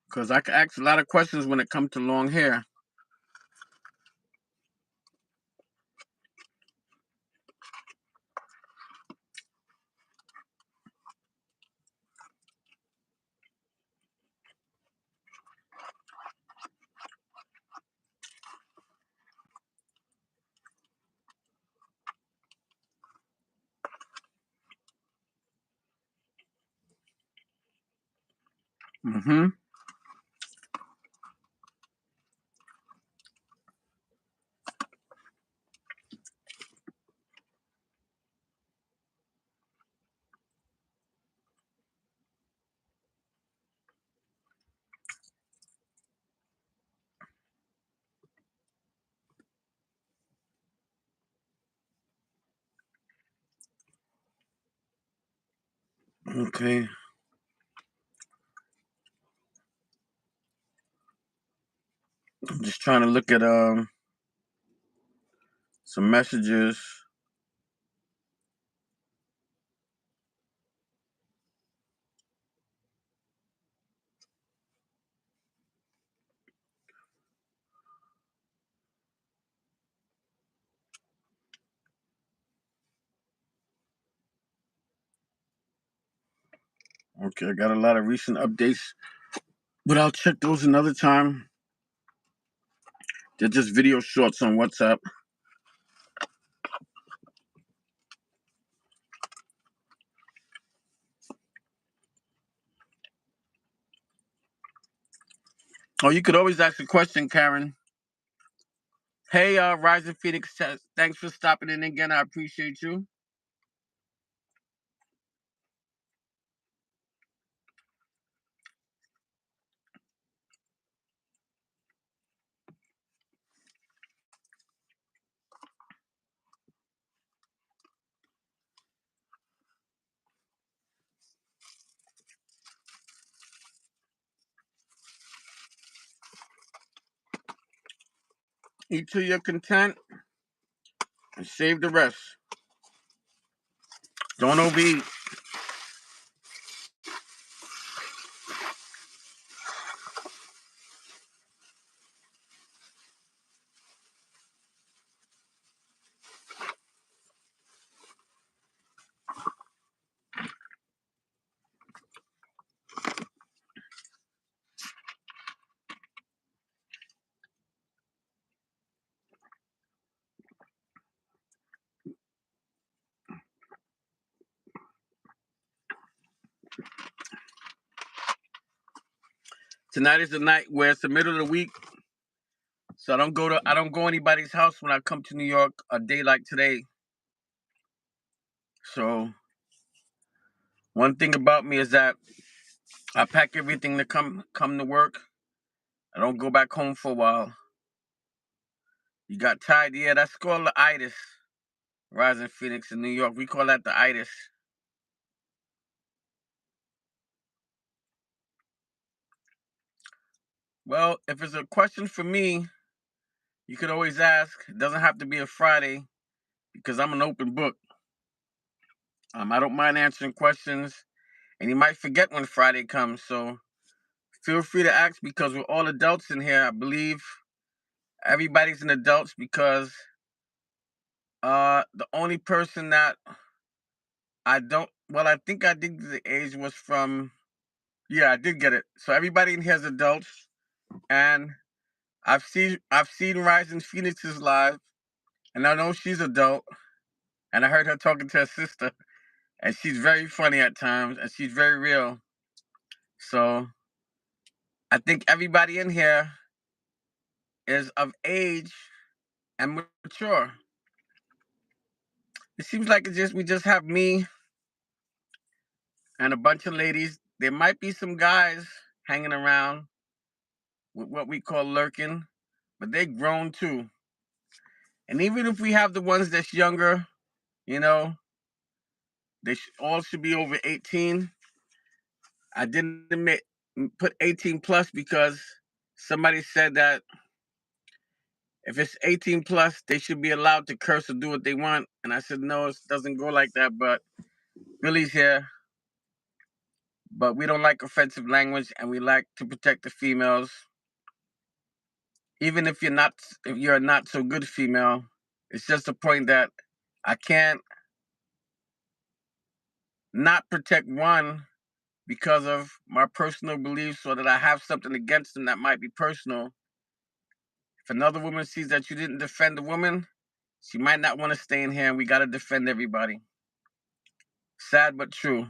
Because I can ask a lot of questions when it comes to long hair. Mm-hmm. Okay. I'm just trying to look at some messages. Okay, I got a lot of recent updates, but I'll check those another time. They're just video shorts on WhatsApp. Oh, you could always ask a question, Karen. Hey, Rising Phoenix, thanks for stopping in again. I appreciate you. Eat till you're content and save the rest. Don't overeat. Tonight is the night where it's the middle of the week. So I don't go anybody's house when I come to New York a day like today. So one thing about me is that I pack everything to come to work. I don't go back home for a while. You got tired? Yeah, that's called the itis. Rising Phoenix in New York. We call that the itis. Well, if it's a question for me, you could always ask. It doesn't have to be a Friday because I'm an open book. I don't mind answering questions, and you might forget when Friday comes. So feel free to ask because we're all adults in here. I believe everybody's an adult because the only person that I think I did the age was from, yeah, I did get it. So everybody in here is adults, and I've seen Rising Phoenix's live, and I know she's adult, and I heard her talking to her sister, and she's very funny at times, and she's very real. So I think everybody in here is of age and mature. It seems like we just have me and a bunch of ladies. There might be some guys hanging around with what we call lurking, but they grown too. And even if we have the ones that's younger, you know, they all should be over 18. I didn't put 18 plus because somebody said that if it's 18 plus, they should be allowed to curse or do what they want. And I said, no, it doesn't go like that. But Billy's here. But we don't like offensive language and we like to protect the females. Even if you're a not so good female, it's just a point that I can't not protect one because of my personal beliefs or that I have something against them that might be personal. If another woman sees that you didn't defend a woman, she might not want to stay in here, and we got to defend everybody. Sad but true.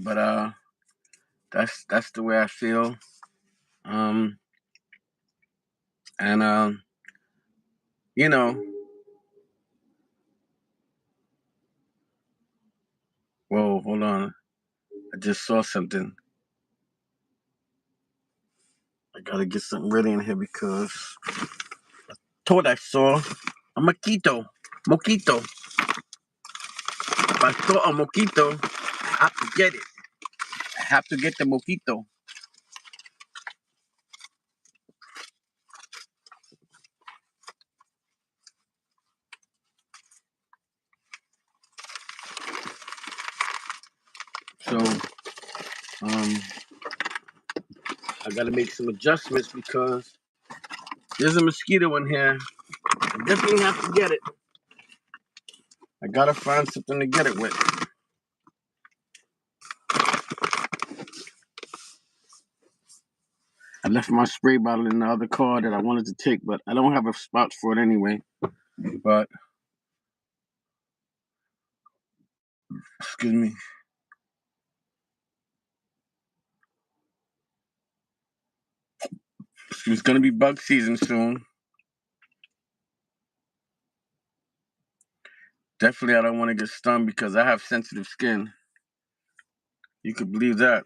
But that's the way I feel. Um, and you know, whoa, hold on. I just saw something. I gotta get something ready in here because thought I saw a mosquito. Mosquito. If I saw a mosquito, I have to get it. I have to get the mosquito. So um, I gotta make some adjustments because there's a mosquito in here. I definitely have to get it. I gotta find something to get it with. I left my spray bottle in the other car that I wanted to take, but I don't have a spot for it anyway. But excuse me. It's gonna be bug season soon. Definitely, I don't want to get stung because I have sensitive skin. You could believe that.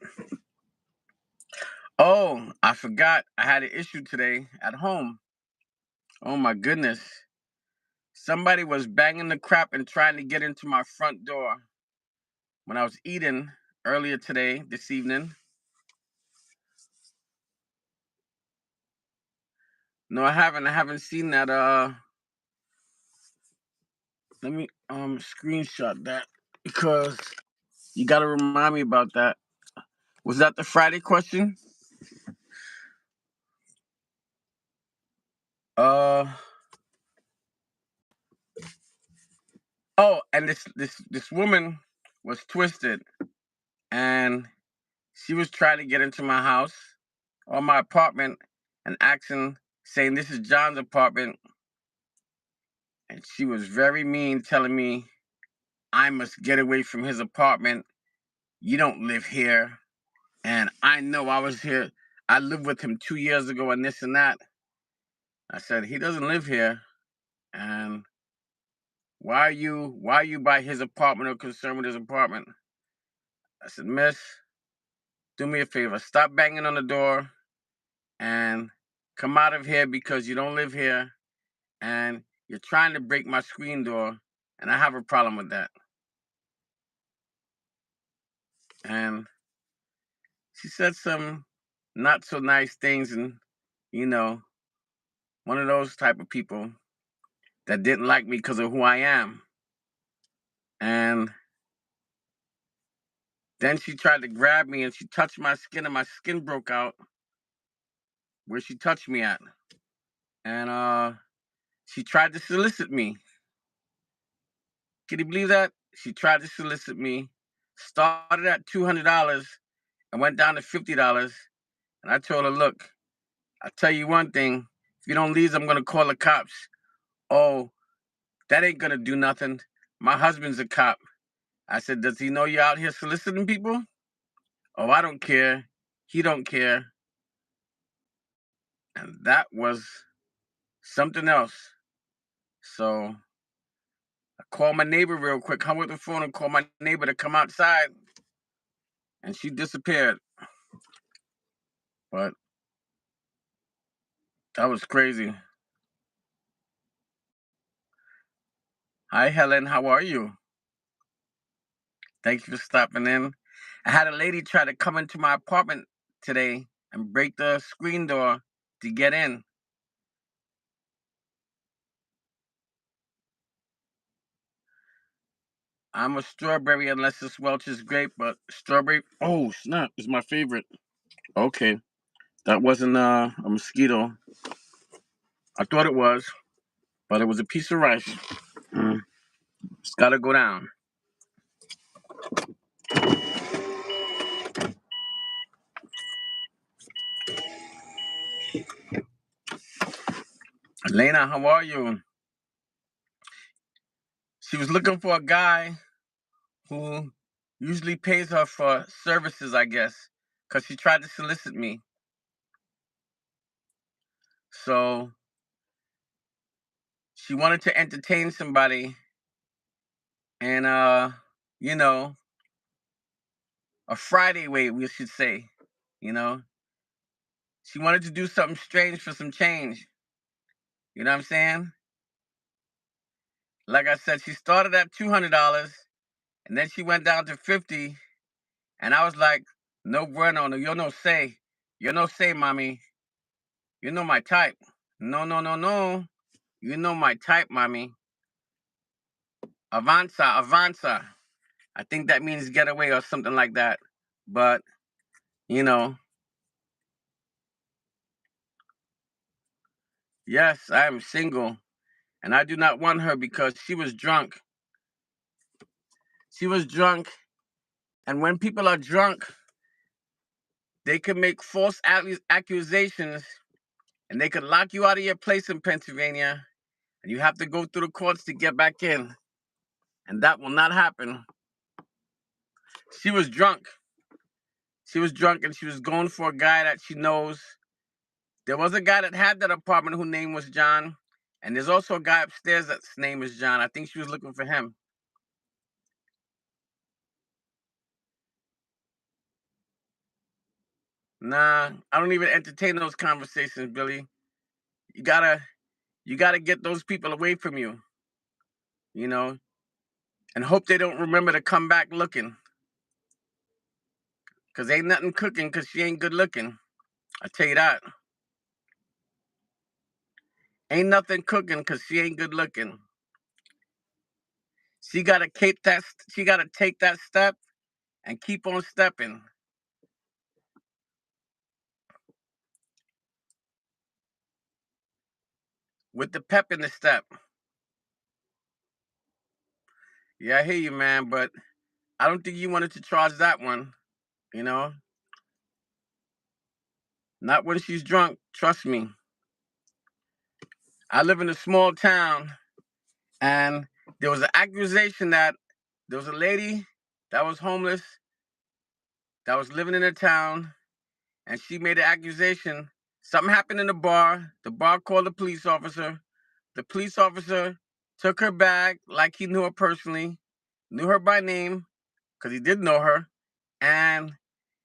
Oh, I forgot. I had an issue today at home. Oh my goodness. Somebody was banging the crap and trying to get into my front door when I was eating earlier today, this evening. No, I haven't. I haven't seen that. Let me screenshot that because you got to remind me about that. Was that the Friday question? Uh Oh, and this woman was twisted, and she was trying to get into my house or my apartment and asking, saying this is John's apartment, and she was very mean, telling me I must get away from his apartment. You don't live here, and I know I was here. I lived with him 2 years ago, and this and that. I said he doesn't live here, and why are you by his apartment or concerned with his apartment? I said, Miss, do me a favor, stop banging on the door and come out of here because you don't live here and you're trying to break my screen door, and I have a problem with that. And she said some not so nice things, and you know, one of those type of people that didn't like me because of who I am. And then she tried to grab me and she touched my skin and my skin broke out where she touched me at. And she tried to solicit me. Can you believe that? She tried to solicit me, started at $200 and went down to $50. And I told her, look, I'll tell you one thing. If you don't leave, I'm going to call the cops. Oh, that ain't going to do nothing. My husband's a cop. I said, does he know you're out here soliciting people? Oh, I don't care. He don't care. And that was something else. So I called my neighbor real quick, hung with the phone and called my neighbor to come outside. And she disappeared. But that was crazy. Hi, Helen. How are you? Thank you for stopping in. I had a lady try to come into my apartment today and break the screen door to get in. I'm a strawberry unless it's Welch's grape, but strawberry, oh snap, is my favorite. Okay, that wasn't a mosquito. I thought it was, but it was a piece of rice. It's gotta go down. Elena, how are you? She was looking for a guy who usually pays her for services, I guess, because she tried to solicit me. So she wanted to entertain somebody and you know, a Friday way, we should say, you know. She wanted to do something strange for some change. You know what I'm saying? Like I said, she started at $200 and then she went down to 50, and I was like, no bueno, no, yo no sé. Yo no sé, mommy. You know my type. No, no, no, no. You know my type, mommy. Avanza, avanza. I think that means get away or something like that. But, you know, yes, I am single. And I do not want her because she was drunk. She was drunk. And when people are drunk, they can make false accusations and they could lock you out of your place in Pennsylvania. And you have to go through the courts to get back in. And that will not happen. She was drunk. She was drunk and she was going for a guy that she knows. There was a guy that had that apartment whose name was John. And there's also a guy upstairs that's name is John. I think she was looking for him. Nah, I don't even entertain those conversations, Billy. You gotta you gotta get those people away from you, you know, and hope they don't remember to come back looking. Cause ain't nothing cooking cause she ain't good looking. I tell you that. Ain't nothing cooking cause she ain't good looking. She gotta take that step and keep on stepping with the pep in the step. Yeah, I hear you, man, but I don't think you wanted to charge that one, you know? Not when she's drunk, trust me. I live in a small town, and there was an accusation that there was a lady that was homeless, that was living in the town, and she made an accusation. Something happened in the bar. The bar called the police officer. The police officer took her bag like he knew her personally, knew her by name, because he did know her, and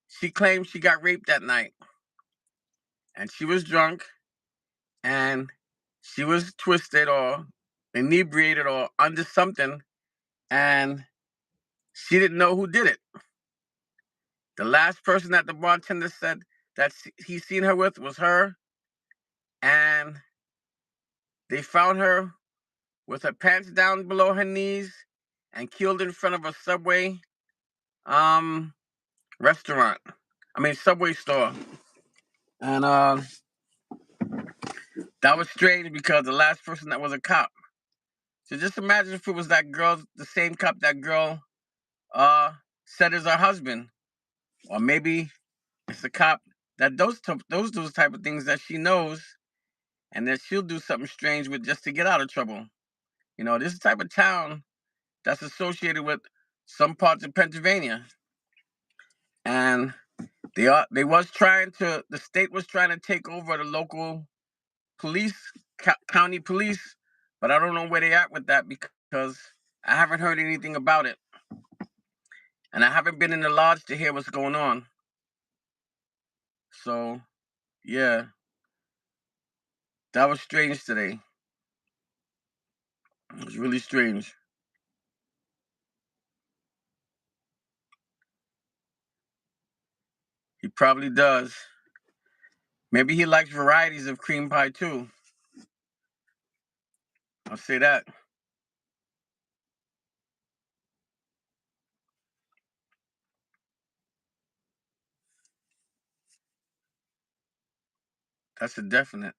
she claimed she got raped that night. And she was drunk, and she was twisted or inebriated or under something, and she didn't know who did it. The last person that the bartender said that he seen her with was her, and they found her with her pants down below her knees and killed in front of a Subway restaurant. I mean Subway store. And that was strange because the last person that was a cop. So just imagine if it was that girl, the same cop that girl said is her husband, or maybe it's a cop that those type of things that she knows, and that she'll do something strange with just to get out of trouble. You know, this is the type of town that's associated with some parts of Pennsylvania, and they was trying to the state was trying to take over the local police, county police, but I don't know where they at with that because I haven't heard anything about it, and I haven't been in the lodge to hear what's going on. So yeah, that was strange today. It was really strange. He probably does. Maybe he likes varieties of cream pie too. I'll say that. That's a definite.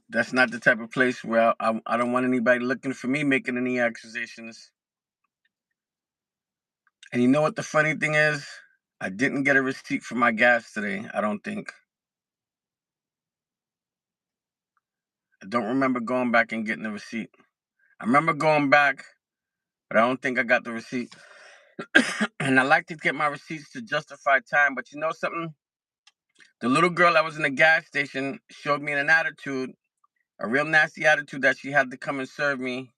That's not the type of place where I don't want anybody looking for me making any accusations. And you know what the funny thing is? I didn't get a receipt for my gas today, I don't think. I don't remember going back and getting a receipt. I remember going back, but I don't think I got the receipt. And I like to get my receipts to justify time, but you know something? The little girl that was in the gas station showed me an attitude, a real nasty attitude that she had to come and serve me.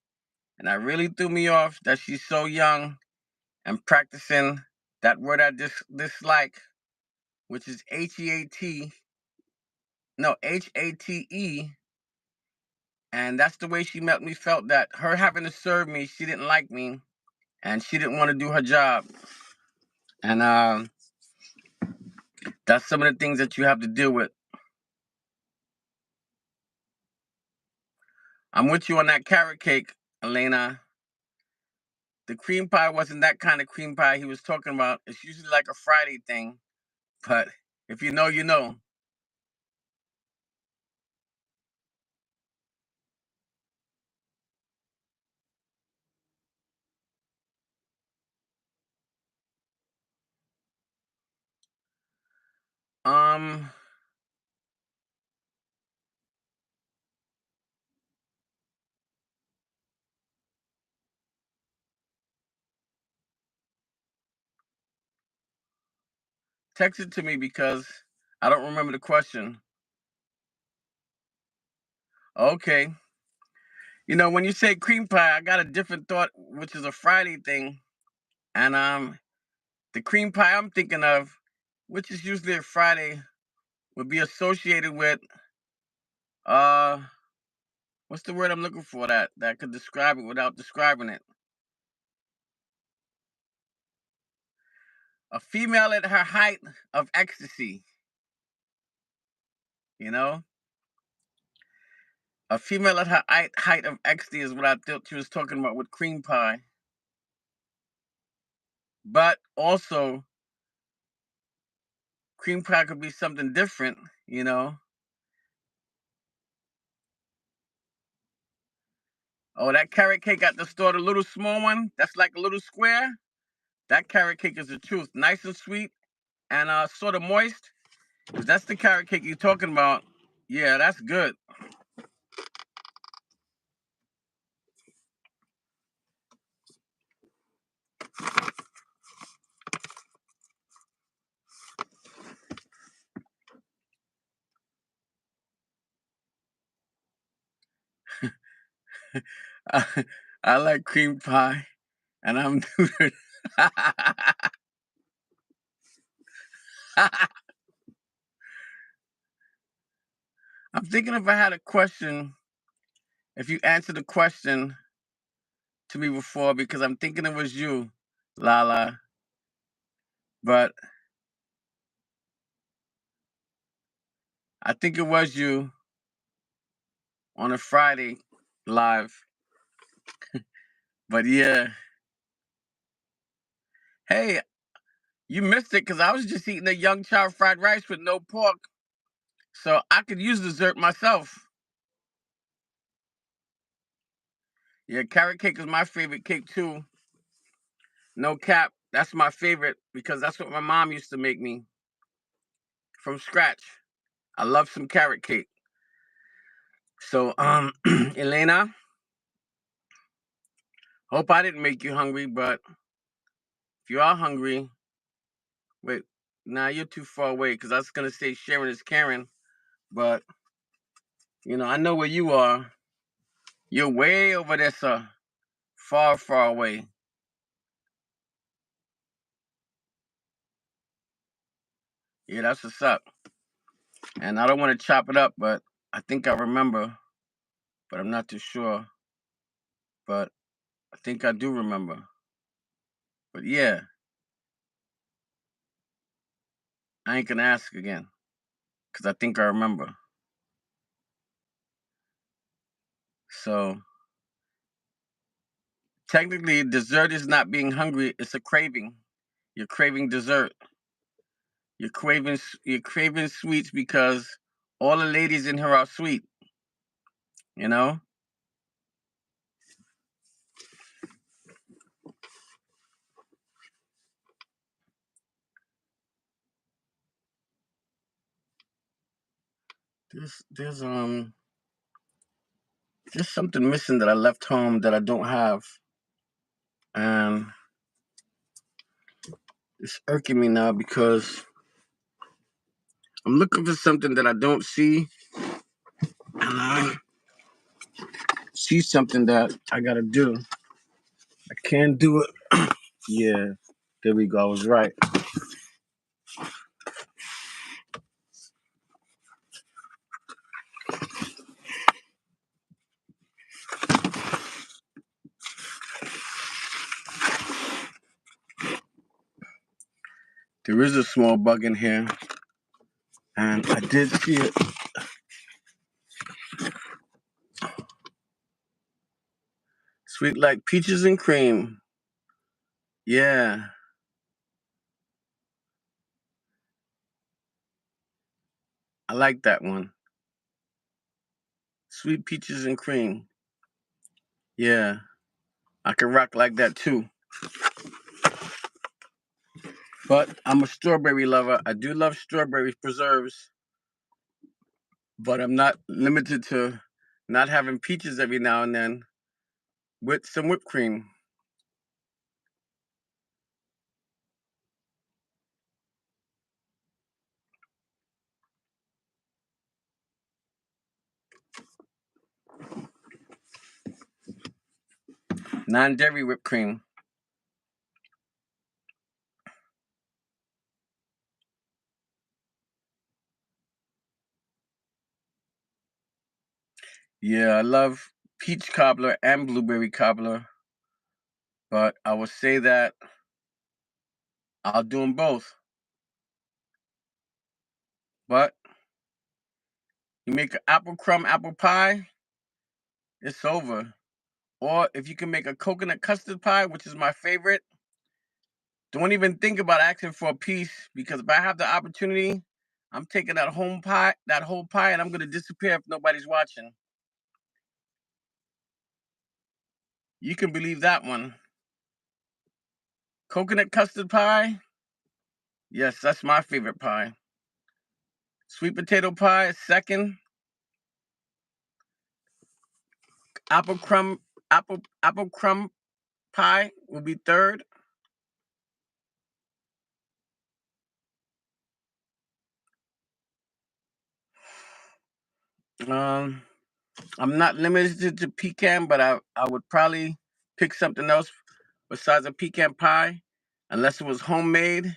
And that really threw me off that she's so young and practicing that word I dislike, which is H-E-A-T, no, H-A-T-E. And that's the way she met me, felt that her having to serve me, she didn't like me and she didn't want to do her job. And that's some of the things that you have to deal with. I'm with you on that carrot cake, Elena. The cream pie wasn't that kind of cream pie he was talking about. It's usually like a Friday thing. But if you know, you know. Um, Text it to me because I don't remember the question. Okay. You know, when you say cream pie, I got a different thought, which is a Friday thing. And the cream pie I'm thinking of, which is usually a Friday, would be associated with uh what's the word I'm looking for that could describe it without describing it? A female at her height of ecstasy, you know? A female at her height of ecstasy is what I thought she was talking about with cream pie. But also, cream pie could be something different, you know. Oh, that carrot cake at the store, the little small one, that's like a little square. That carrot cake is the truth. Nice and sweet and sort of moist. If that's the carrot cake you're talking about, yeah, that's good. I like cream pie, and I'm neutered. I'm thinking if I had a question, if you answered the question to me before, because I'm thinking it was you, Lala. But I think it was you on a Friday live. But yeah, hey, you missed it because I was just eating a young child fried rice with no pork. So I could use dessert myself. Yeah, carrot cake is my favorite cake too. No cap. That's my favorite because that's what my mom used to make me from scratch. I love some carrot cake. So, Elena, hope I didn't make you hungry, but if you are hungry, wait, nah, you're too far away because I was gonna say Sharon is Karen, but I know where you are. You're way over there, sir. Far, far away. Yeah, that's what's up. And I don't want to chop it up, but I think I remember, but I'm not too sure. But I think I do remember. But yeah, I ain't gonna ask again because I think I remember. So technically, dessert is not being hungry; it's a craving. You're craving dessert. You're craving sweets because all the ladies in here are sweet. You know. There's there's something missing that I left home that I don't have, and it's irking me now because I'm looking for something that I don't see, and I see something that I gotta do. I can't do it. Yeah, there we go. I was right. There is a small bug in here, and I did see it. Sweet like peaches and cream. Yeah, I like that one. Sweet peaches and cream. Yeah, I can rock like that too. But I'm a strawberry lover. I do love strawberry preserves, but I'm not limited to not having peaches every now and then with some whipped cream. Non-dairy whipped cream. Yeah, I love peach cobbler and blueberry cobbler, but I would say that I'll do them both. But you make an apple crumb apple pie, it's over. Or if you can make a coconut custard pie, which is my favorite, Don't even think about asking for a piece, because if I have the opportunity, I'm taking that whole pie, and I'm gonna disappear if nobody's watching. You can believe that one. Coconut custard pie? Yes, that's my favorite pie. Sweet potato pie is second. Apple crumb pie will be third. I'm not limited to pecan, but I would probably pick something else besides a pecan pie, unless it was homemade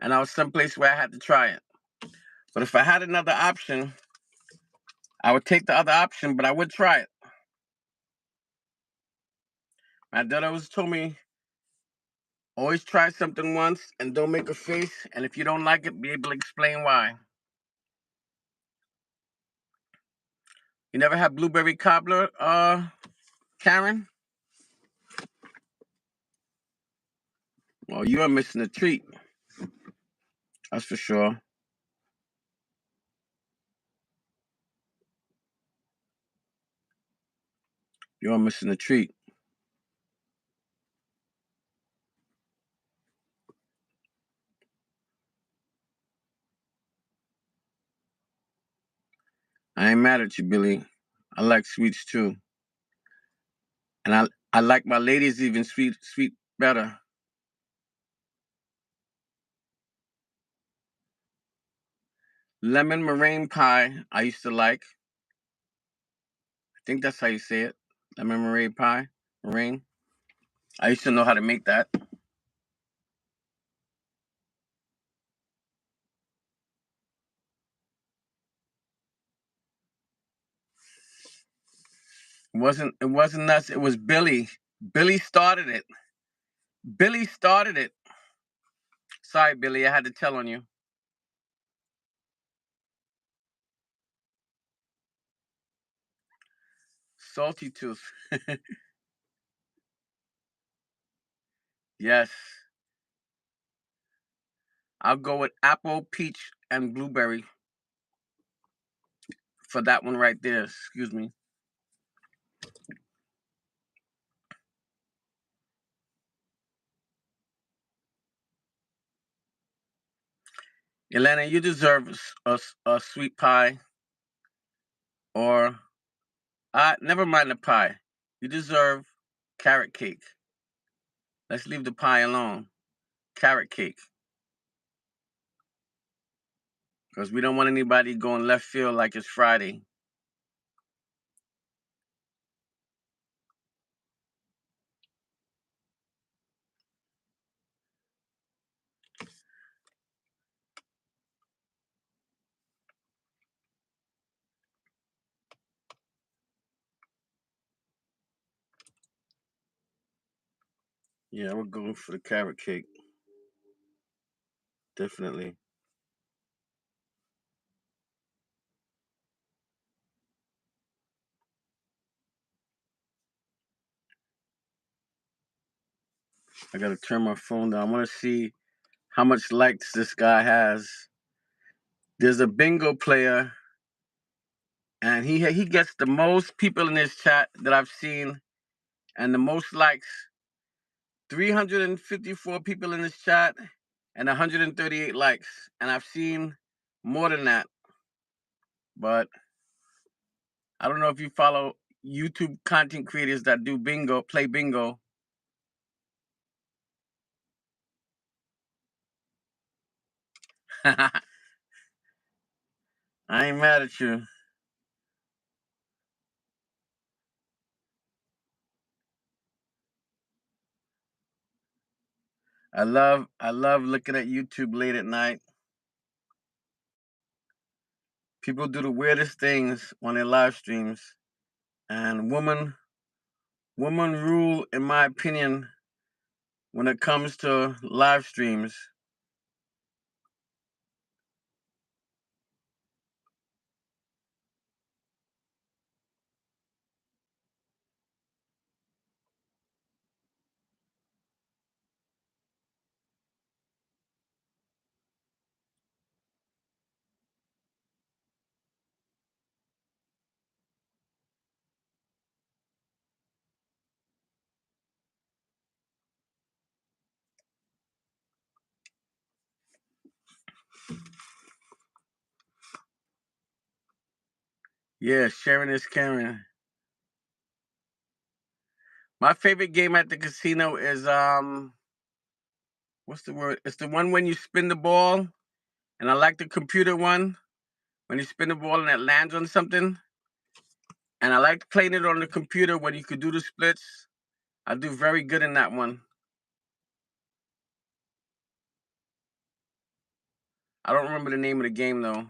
and I was someplace where I had to try it. But if I had another option, I would take the other option, but I would try it. My dad always told me, always try something once and don't make a face, and if you don't like it, be able to explain why. You never had blueberry cobbler, Karen? Well, you are missing a treat. That's for sure. You are missing a treat. I ain't mad at you, Billy. I like sweets too. And I like my ladies even sweet better. Lemon meringue pie, I used to like. I think that's how you say it. Lemon meringue pie. Meringue. I used to know how to make that. It wasn't us, it was Billy. Billy started it. Billy started it. Sorry, Billy, I had to tell on you. Salty tooth. Yes. I'll go with apple, peach, and blueberry for that one right there. Excuse me. Elena, you deserve a sweet pie, or never mind the pie. You deserve carrot cake. Let's leave the pie alone. Carrot cake. Because we don't want anybody going left field like it's Friday. Yeah, we're going for the carrot cake. Definitely. I gotta turn my phone down. I want to see how much likes this guy has. There's a bingo player, and he gets the most people in his chat that I've seen, and the most likes. 354 people in this chat, and 138 likes, and I've seen more than that. But I don't know if you follow YouTube content creators that do bingo, play bingo. I ain't mad at you. I love looking at YouTube late at night. People do the weirdest things on their live streams, and woman rule, in my opinion, when it comes to live streams. Yeah, sharing is caring. My favorite game at the casino is what's the word? It's the one when you spin the ball, and I like the computer one when you spin the ball and it lands on something. And I like playing it on the computer when you could do the splits. I do very good in that one. I don't remember the name of the game though.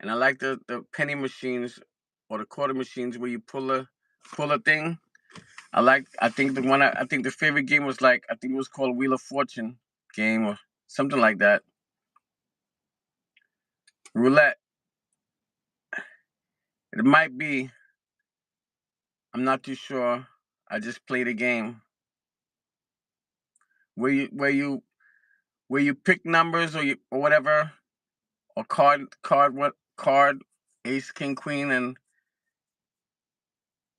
And I like the penny machines or the quarter machines where you pull a thing. I think I think the favorite game was like I think it was called Wheel of Fortune game or something like that. Roulette. It might be. I'm not too sure. I just played a game where you pick numbers or whatever or card ace king queen and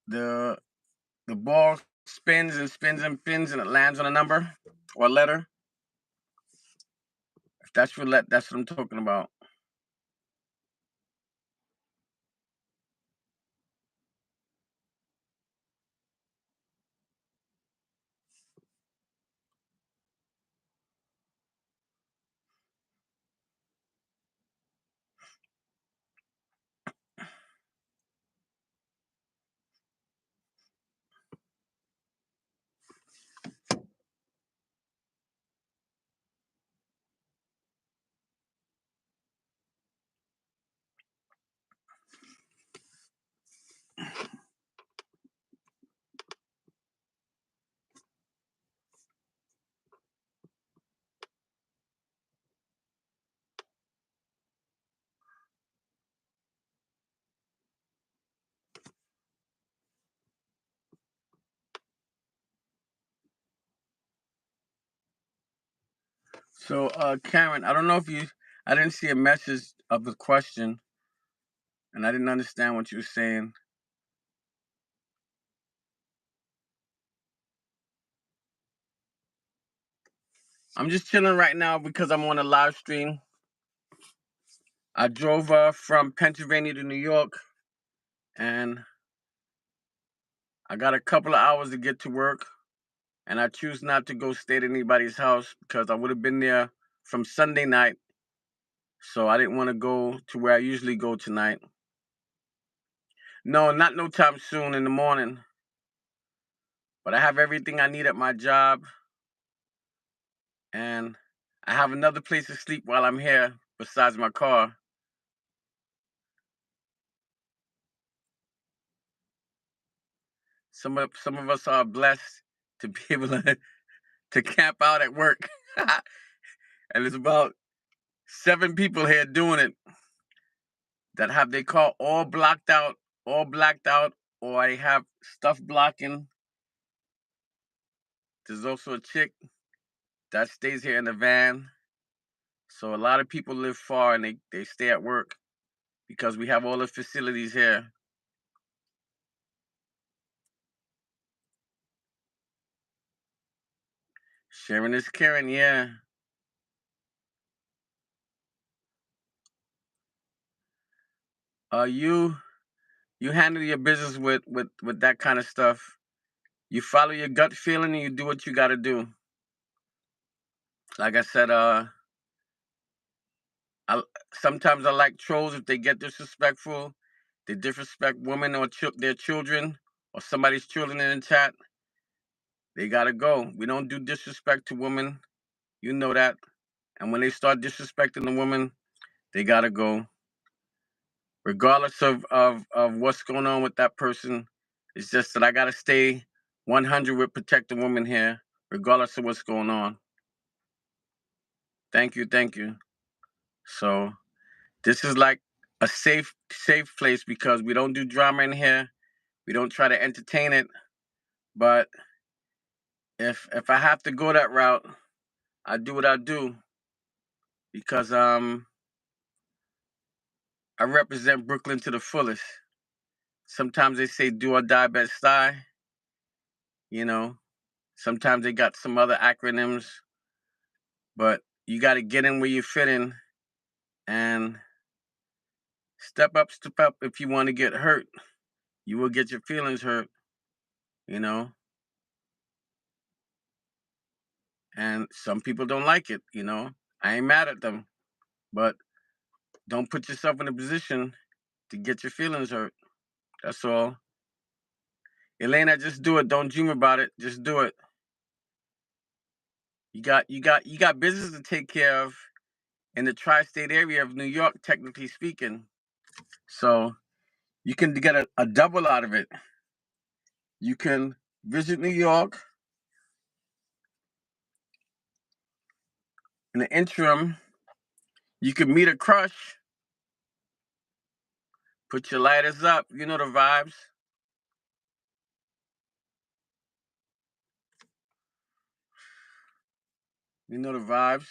the the ball spins and spins and spins and it lands on a number or a letter. If that's roulette, that's what I'm talking about. So, Karen, I don't know if I didn't see a message of the question, and I didn't understand what you were saying. I'm just chilling right now because I'm on a live stream. I drove from Pennsylvania to New York, and I got a couple of hours to get to work, and I choose not to go stay at anybody's house because I would have been there from Sunday night, so I didn't want to go to where I usually go tonight. No, not no time soon in the morning, but I have everything I need at my job, and I have another place to sleep while I'm here besides my car. Some of us are blessed to be able to camp out at work, and there's about 7 people here doing it that have their car all blacked out, or I have stuff blocking. There's also a chick that stays here in the van. So a lot of people live far and they stay at work because we have all the facilities here. Sharing is caring, yeah. You handle your business with that kind of stuff. You follow your gut feeling and you do what you got to do. Like I said, I sometimes I like trolls if they get disrespectful. They disrespect women or their children or somebody's children in the chat. They gotta go. We don't do disrespect to women. You know that. And when they start disrespecting the woman, they gotta go. Regardless of what's going on with that person. It's just that I gotta stay 100 with protect the woman here, regardless of what's going on. Thank you, thank you. So this is like a safe place because we don't do drama in here. We don't try to entertain it. But if I have to go that route, I do what I do because I represent Brooklyn to the fullest. Sometimes they say do or die, best die. You know, sometimes they got some other acronyms, but you got to get in where you fit in. And Step up if you want to get hurt. You will get your feelings hurt, you know. And some people don't like it, you know. I ain't mad at them, but don't put yourself in a position to get your feelings hurt. That's all. Elena, just do it. Don't dream about it. Just do it. You got business to take care of in the tri-state area of New York, technically speaking. So you can get a double out of it. You can visit New York. In the interim, you can meet a crush. Put your lighters up. You know the vibes. You know the vibes.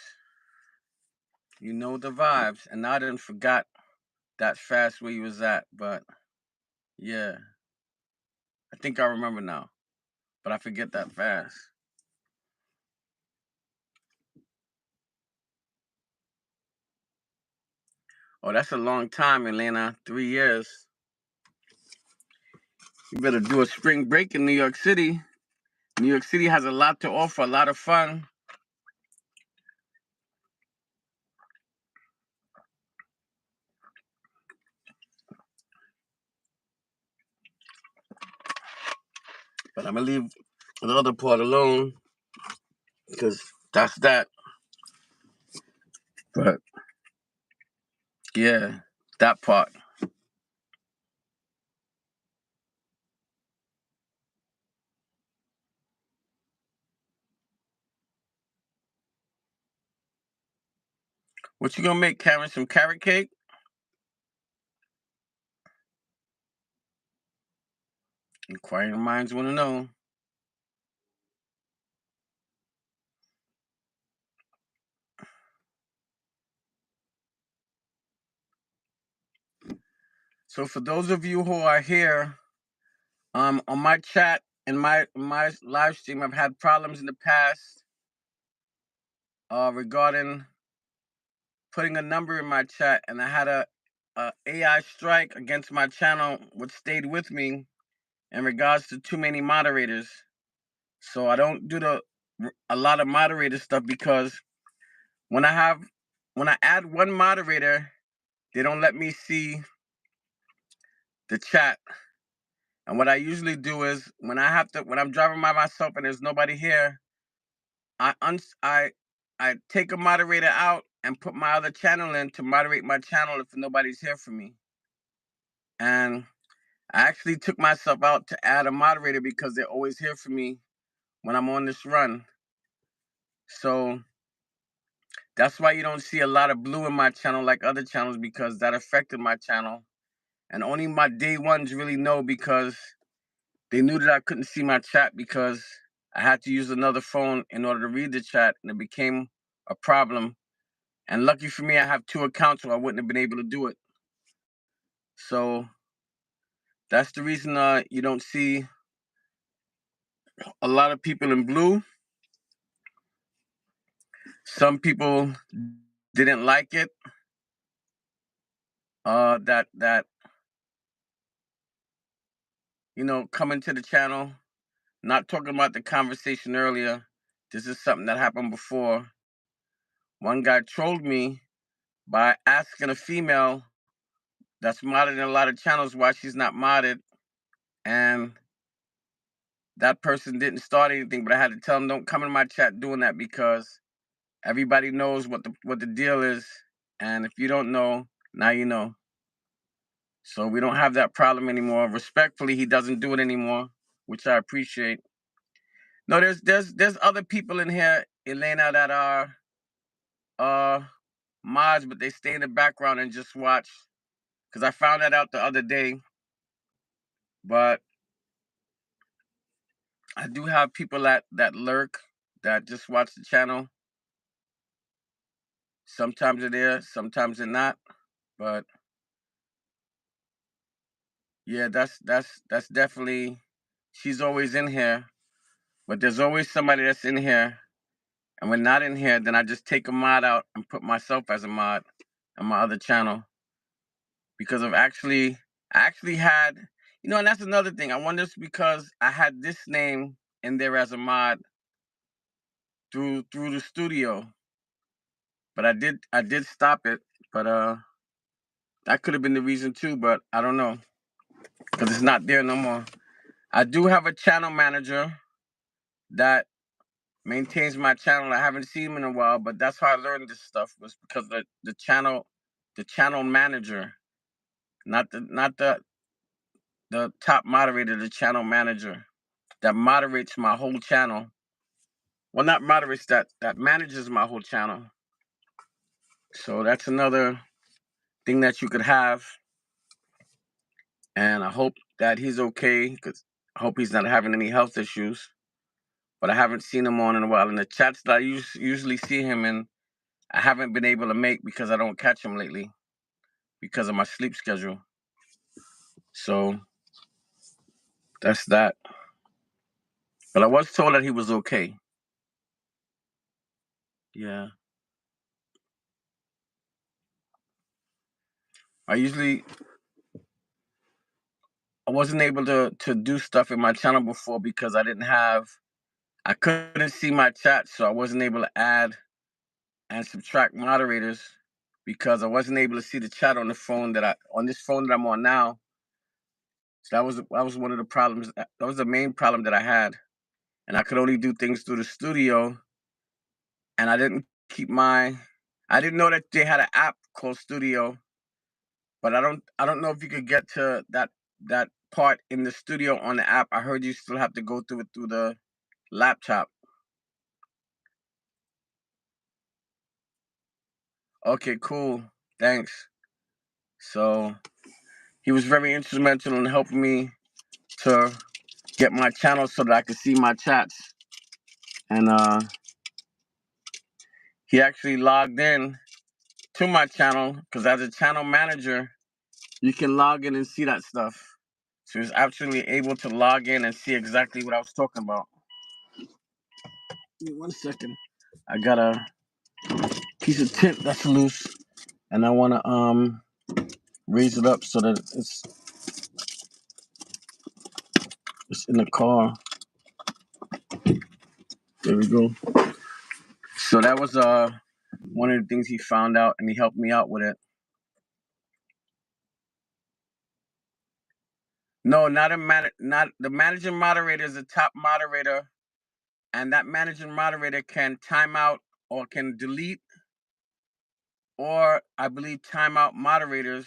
You know the vibes. And I didn't forgot that fast where you was at, but yeah. I think I remember now. But I forget that fast. Oh, that's a long time, Elena. 3 years. You better do a spring break in New York City. New York City has a lot to offer, a lot of fun. But I'm going to leave the other part alone because that's that. But yeah, that part. What you gonna make, Karen? Some carrot cake? Inquiring minds want to know. So for those of you who are here, on my chat and my live stream, I've had problems in the past regarding putting a number in my chat, and I had a AI strike against my channel, which stayed with me in regards to too many moderators. So I don't do a lot of moderator stuff because when I add one moderator, they don't let me see the chat. And what I usually do is when I'm driving by myself and there's nobody here, I take a moderator out and put my other channel in to moderate my channel if nobody's here for me. And I actually took myself out to add a moderator because they're always here for me when I'm on this run. So that's why you don't see a lot of blue in my channel like other channels, because that affected my channel. And only my day ones really know, because they knew that I couldn't see my chat because I had to use another phone in order to read the chat, and it became a problem. And lucky for me, I have 2 accounts, so I wouldn't have been able to do it. So that's the reason you don't see a lot of people in blue. Some people didn't like it. That coming to the channel, not talking about the conversation earlier. This is something that happened before. One guy trolled me by asking a female that's modded in a lot of channels why she's not modded, and that person didn't start anything, but I had to tell him, don't come in my chat doing that, because everybody knows what the deal is, and if you don't know, now you know. So we don't have that problem anymore. Respectfully, he doesn't do it anymore, which I appreciate. No, there's other people in here, Elena, that are mods, but they stay in the background and just watch. Because I found that out the other day. But I do have people that lurk, that just watch the channel. Sometimes they're there, sometimes they're not. But yeah, that's definitely, she's always in here. But there's always somebody that's in here. And when not in here, then I just take a mod out and put myself as a mod on my other channel. because I actually had, and that's another thing. I wonder if it's because I had this name in there as a mod through the studio, but I did stop it, but that could have been the reason too, but I don't know because it's not there no more. I do have a channel manager that maintains my channel. I haven't seen him in a while, but that's how I learned this stuff, was because of the channel manager, not the top moderator, the channel manager that moderates my whole channel. Well, not moderates, that manages my whole channel. So that's another thing that you could have, and I hope that he's okay, because I hope he's not having any health issues. But I haven't seen him on in a while. In the chats that I usually see him in, I haven't been able to make because I don't catch him lately because of my sleep schedule. So that's that. But I was told that he was okay. Yeah. I wasn't able to do stuff in my channel before because I couldn't see my chat, so I wasn't able to add and subtract moderators because I wasn't able to see the chat on on this phone that I'm on now. So that was one of the problems. That was the main problem that I had, and I could only do things through the studio. And I didn't know that they had an app called Studio, but I don't know if you could get to that part in the studio on the app. I heard you still have to go through it through the laptop. Okay, cool. Thanks. So he was very instrumental in helping me to get my channel so that I could see my chats. And he actually logged in to my channel because as a channel manager, you can log in and see that stuff. So he was actually able to log in and see exactly what I was talking about. Give me 1 second. I got a piece of tint that's loose, and I want to raise it up so that it's in the car. There we go. So that was one of the things he found out, and he helped me out with it. No, not the managing moderator is the top moderator, and that managing moderator can time out or can delete, or I believe time out moderators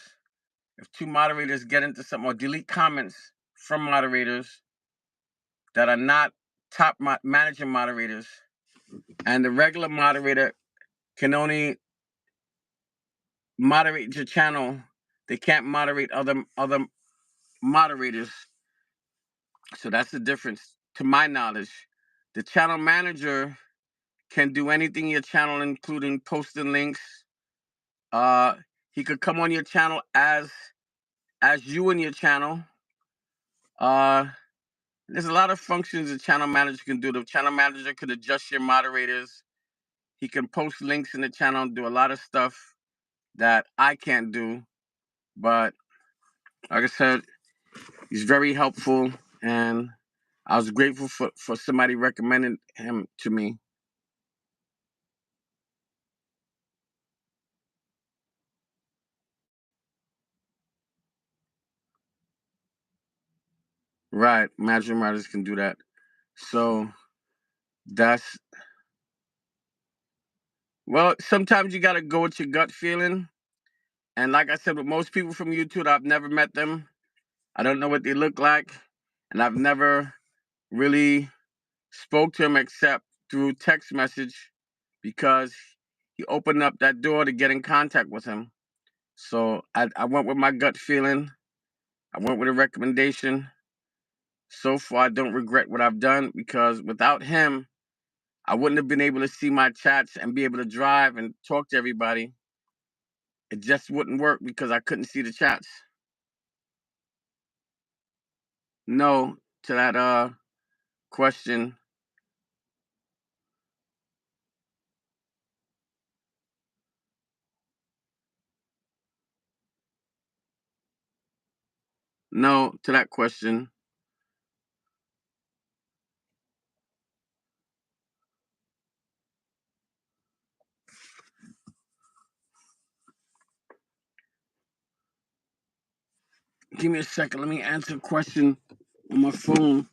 if two moderators get into something, or delete comments from moderators that are not top managing moderators. And the regular moderator can only moderate your channel. They can't moderate other moderators. So that's the difference, to my knowledge. The channel manager can do anything in your channel, including posting links. Uh, he could come on your channel as you in your channel. There's a lot of functions the channel manager can do. The channel manager could adjust your moderators. He can post links in the channel and do a lot of stuff that I can't do. But like I said, he's very helpful, and I was grateful for somebody recommending him to me. Right, managing writers can do that. So that's well. Sometimes you gotta go with your gut feeling, and like I said, with most people from YouTube, I've never met them. I don't know what they look like, and I've never really spoke to him except through text message because he opened up that door to get in contact with him. So I went with my gut feeling. I went with a recommendation. So far, I don't regret what I've done because without him, I wouldn't have been able to see my chats and be able to drive and talk to everybody. It just wouldn't work because I couldn't see the chats. No to that question. No to that question. Give me a second. Let me answer a question on my phone.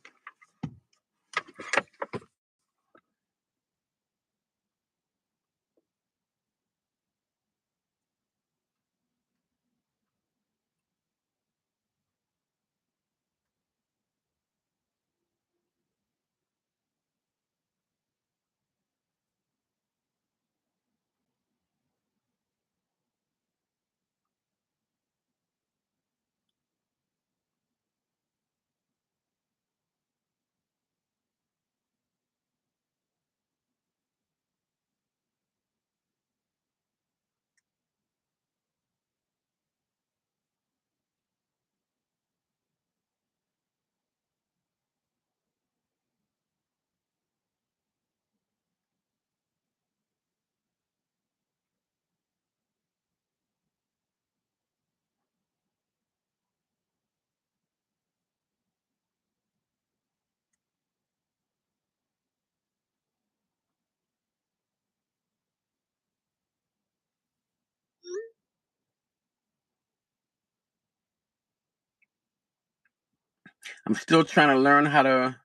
I'm still trying to learn how to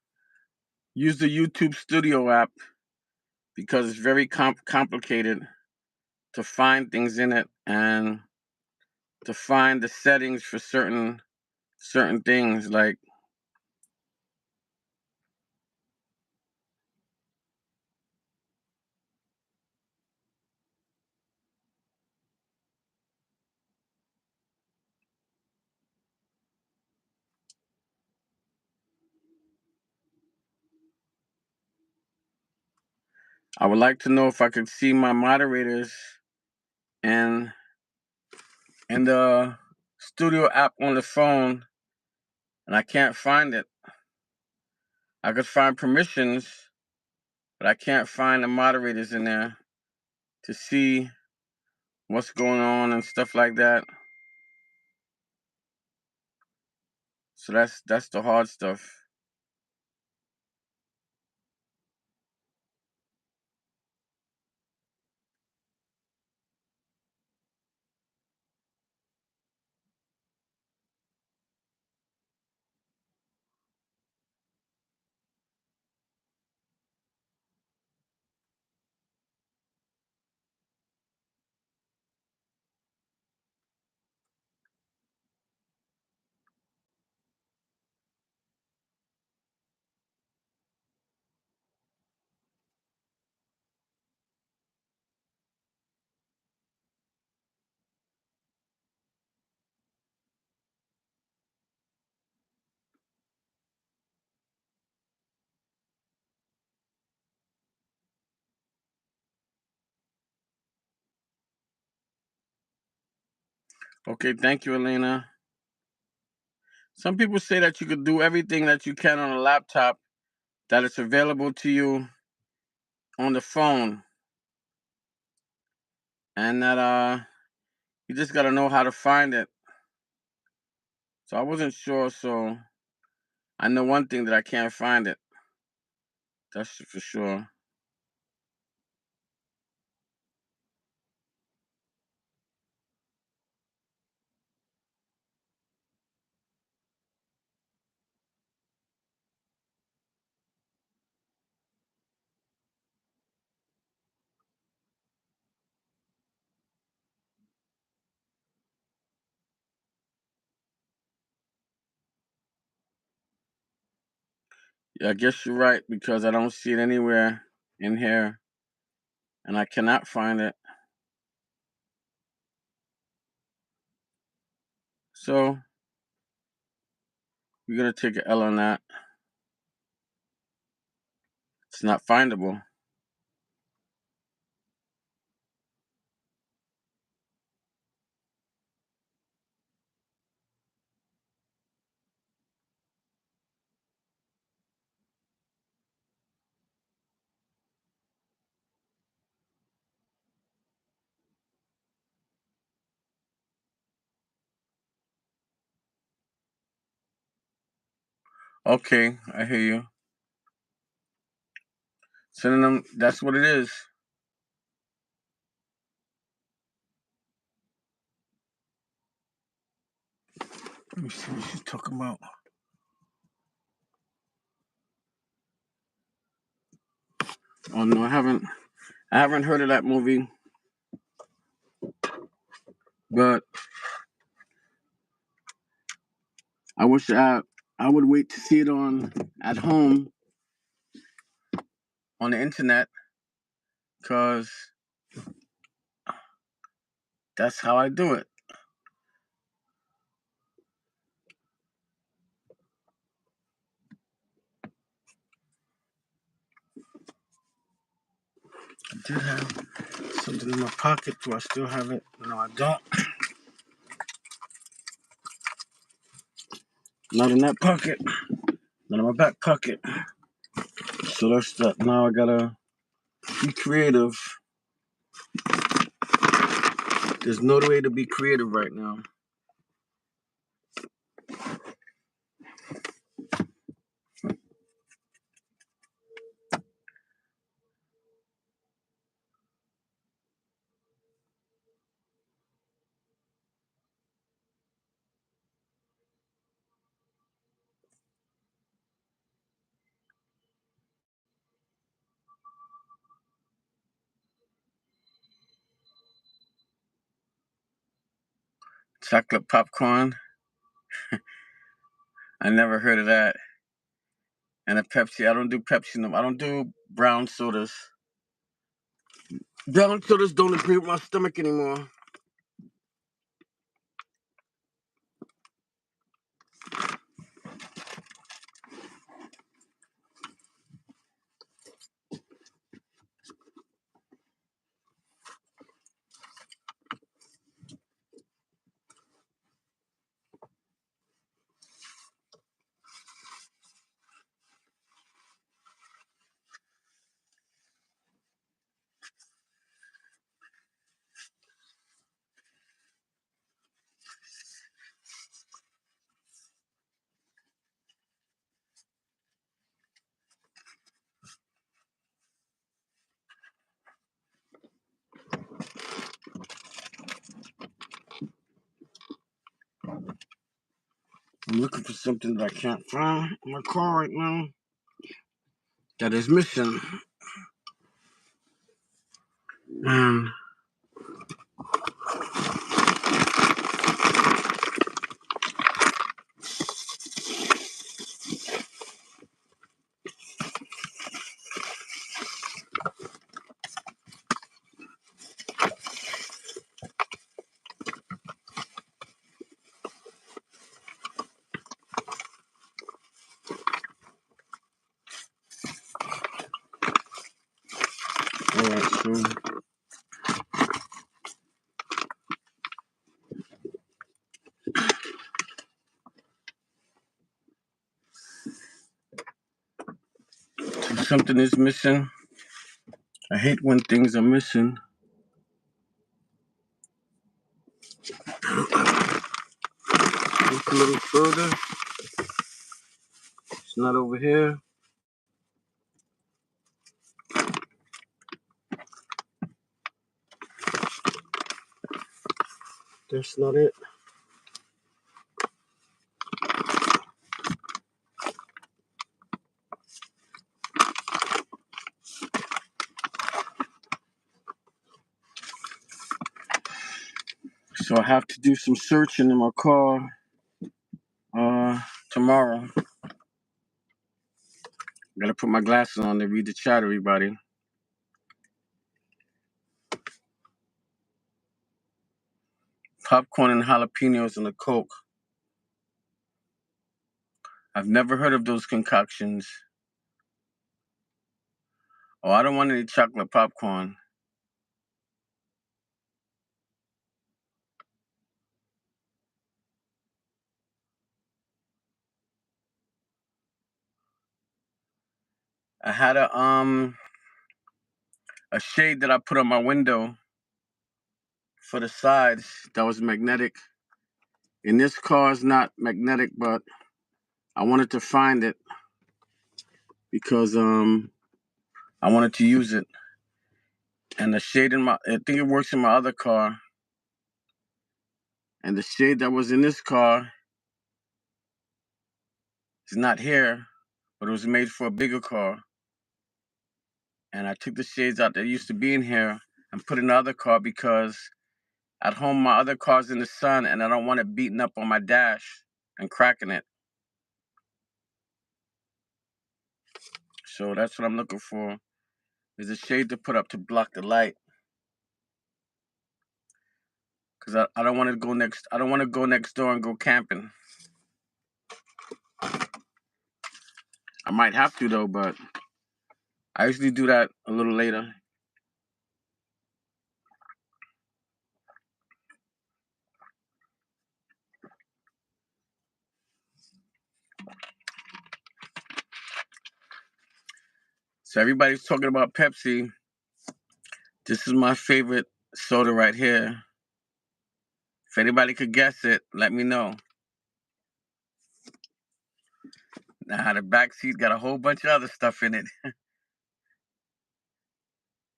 use the YouTube Studio app because it's very complicated to find things in it and to find the settings for certain things. Like, I would like to know if I could see my moderators and in the Studio app on the phone, and I can't find it. I could find permissions, but I can't find the moderators in there to see what's going on and stuff like that. So that's the hard stuff. Okay, thank you, Elena. Some people say that you could do everything that you can on a laptop, that it's available to you on the phone, and that you just gotta know how to find it. So I wasn't sure, so I know one thing, that I can't find it. That's for sure. Yeah, I guess you're right, because I don't see it anywhere in here, and I cannot find it. So we're gonna take an L on that. It's not findable. Okay, I hear you. Sending them, that's what it is. Let me see what she's talking about. Oh no, I haven't heard of that movie, but I wish I would wait to see it at home on the internet, cause that's how I do it. I did have something in my pocket. Do I still have it? No, I don't. Not in that pocket. Not in my back pocket. So that's that. Now I gotta be creative. There's no way to be creative right now. Chocolate popcorn. I never heard of that. And a Pepsi. I don't do Pepsi no. I don't do brown sodas. Brown sodas don't agree with my stomach anymore. I'm looking for something that I can't find in my car right now that is missing. And alright, so something is missing. I hate when things are missing. Look a little further. It's not over here. That's not it. So I have to do some searching in my car tomorrow. Gotta put my glasses on to read the chat, everybody. Popcorn and jalapenos and a Coke. I've never heard of those concoctions. Oh, I don't want any chocolate popcorn. I had a shade that I put on my window for the sides that was magnetic. And this car is not magnetic, but I wanted to find it because I wanted to use it. And the shade in my, I think it works in my other car. And the shade that was in this car is not here, but it was made for a bigger car. And I took the shades out that used to be in here and put in the other car because at home my other car's in the sun and I don't want it beating up on my dash and cracking it. So that's what I'm looking for. Is a shade to put up to block the light. Cause I don't want to go next. I don't want to go next door and go camping. I might have to though, but I usually do that a little later. So everybody's talking about Pepsi. This is my favorite soda right here. If anybody could guess it, let me know. Now the back seat got a whole bunch of other stuff in it.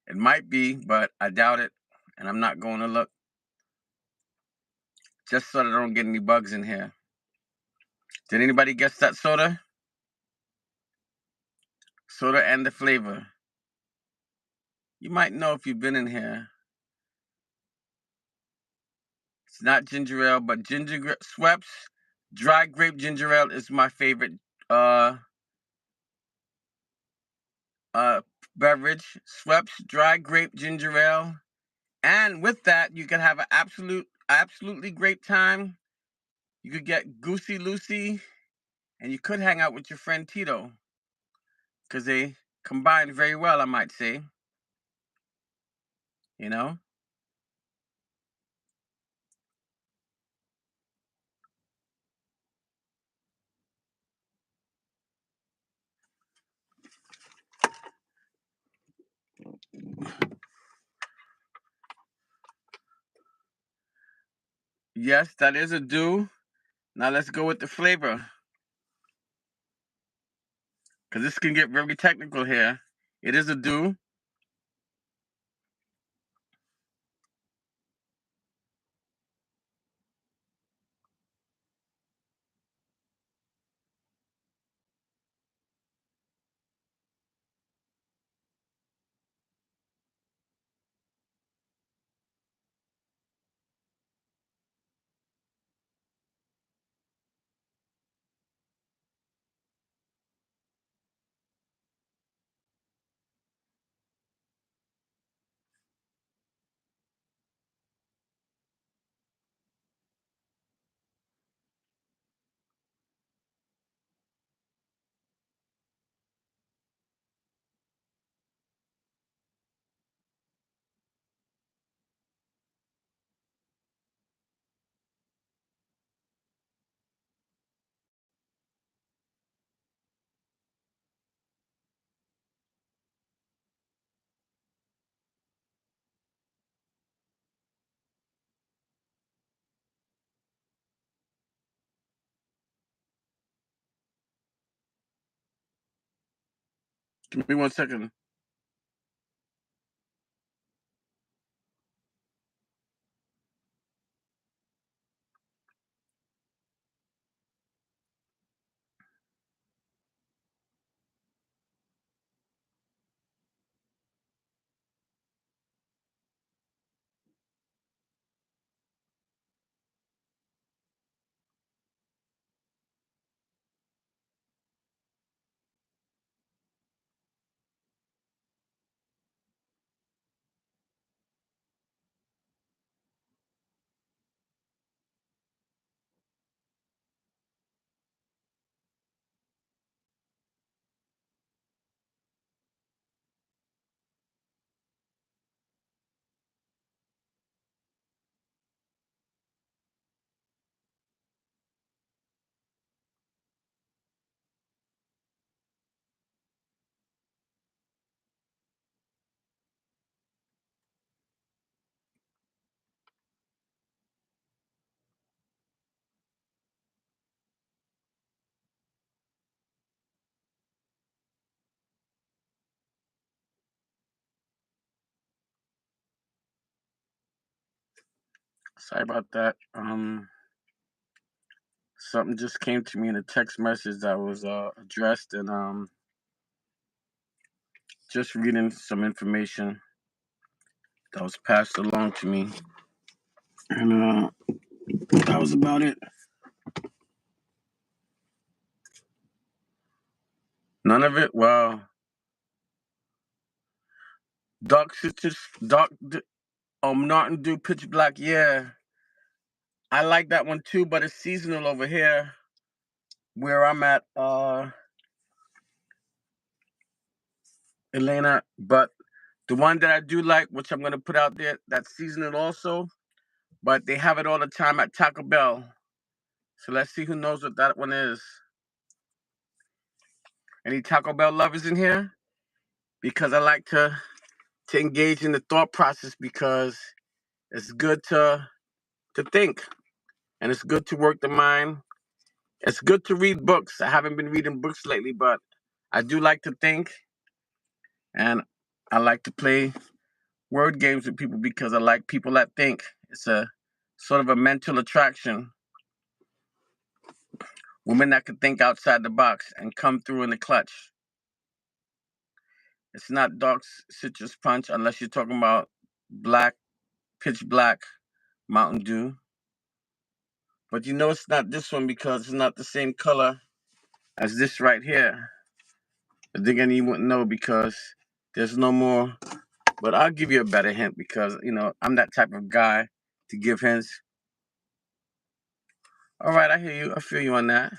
It might be, but I doubt it, and I'm not going to look. Just so that I don't get any bugs in here. Did anybody guess that soda? Soda and the flavor. You might know if you've been in here. It's not ginger ale, but Schweppes dry grape ginger ale is my favorite beverage. Schweppes dry grape ginger ale. And with that, you can have an absolutely great time. You could get Goosey Lucy, and you could hang out with your friend Tito, because they combine very well, I might say. You know? Yes, that is a do. Now let's go with the flavor, because this can get very technical here. It is a do. Give me 1 second. Sorry about that. Something just came to me in a text message that was addressed, and just reading some information that was passed along to me, and that was about it. None of it. Well, dark citrus, Mountain Dew, pitch black. Yeah, I like that one too, but it's seasonal over here where I'm at, Elena. But the one that I do like, which I'm gonna put out there, that's seasonal also, but they have it all the time at Taco Bell. So let's see who knows what that one is. Any Taco Bell lovers in here? Because I like to engage in the thought process, because it's good to think, and it's good to work the mind. It's good to read books. I haven't been reading books lately, but I do like to think, and I like to play word games with people because I like people that think. It's a sort of a mental attraction. Women that can think outside the box and come through in the clutch. It's not dark citrus punch unless you're talking about black, pitch black Mountain Dew. But you know it's not this one because it's not the same color as this right here. I think you wouldn't know because there's no more. But I'll give you a better hint because, I'm that type of guy to give hints. All right, I hear you. I feel you on that.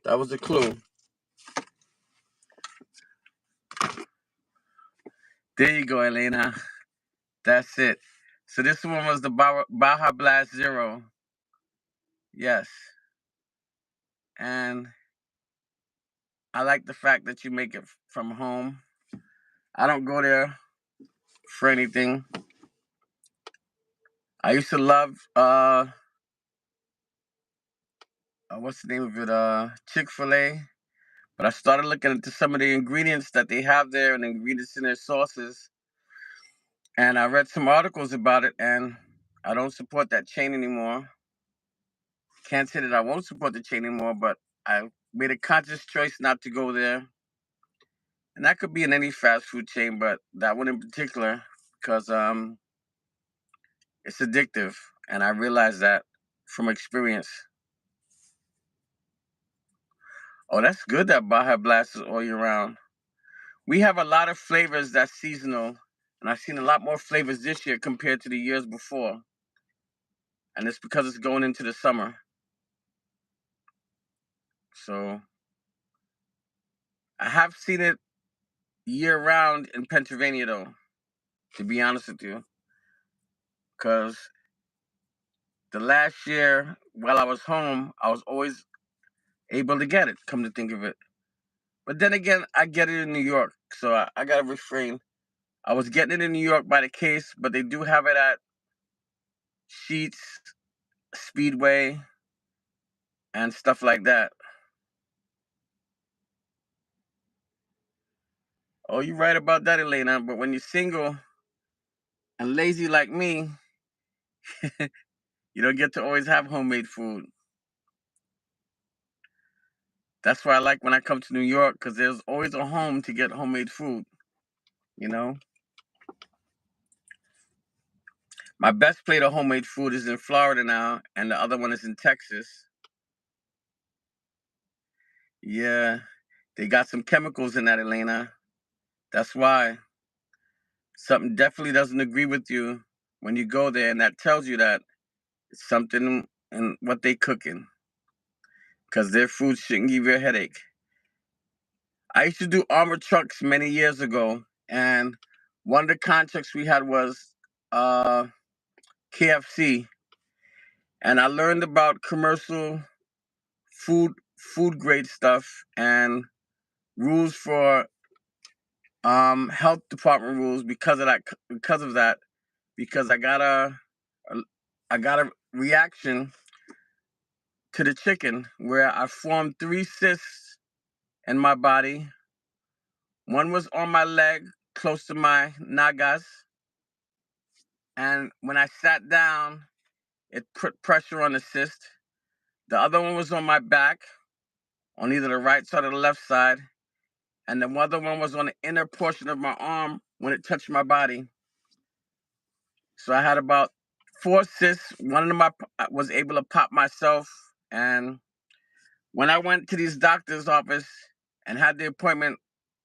That was a clue. There you go, Elena. That's it. So this one was the Baja Blast Zero. Yes. And I like the fact that you make it from home. I don't go there for anything. I used to love what's the name of it? Chick-fil-A. But I started looking into some of the ingredients that they have there and the ingredients in their sauces. And I read some articles about it, and I don't support that chain anymore. Can't say that I won't support the chain anymore, but I made a conscious choice not to go there. And that could be in any fast food chain, but that one in particular, because it's addictive, and I realized that from experience. Oh, that's good that Baja Blast is all year round. We have a lot of flavors that's seasonal, and I've seen a lot more flavors this year compared to the years before. And it's because it's going into the summer. So I have seen it year round in Pennsylvania, though, to be honest with you, because the last year while I was home, I was always able to get it, come to think of it. But then again, I get it in New York, so I got to refrain. I was getting it in New York by the case, but they do have it at Sheets, Speedway, and stuff like that. Oh, you're right about that, Elena. But when you're single and lazy like me, you don't get to always have homemade food. That's why I like when I come to New York, because there's always a home to get homemade food, you know? My best plate of homemade food is in Florida now, and the other one is in Texas. Yeah, they got some chemicals in that, Elena. That's why something definitely doesn't agree with you when you go there, and that tells you that it's something in what they cooking, because their food shouldn't give you a headache. I used to do armored trucks many years ago, and one of the contracts we had was KFC, and I learned about commercial food grade stuff and rules for health department rules because I got a reaction to the chicken where I formed 3 cysts in my body. One was on my leg close to my nagas, And when I sat down, it put pressure on the cyst. The other one was on my back, on either the right side or the left side. And the other one was on the inner portion of my arm when it touched my body. So I had about 4 cysts. One of them I was able to pop myself. And when I went to these doctor's office and had the appointment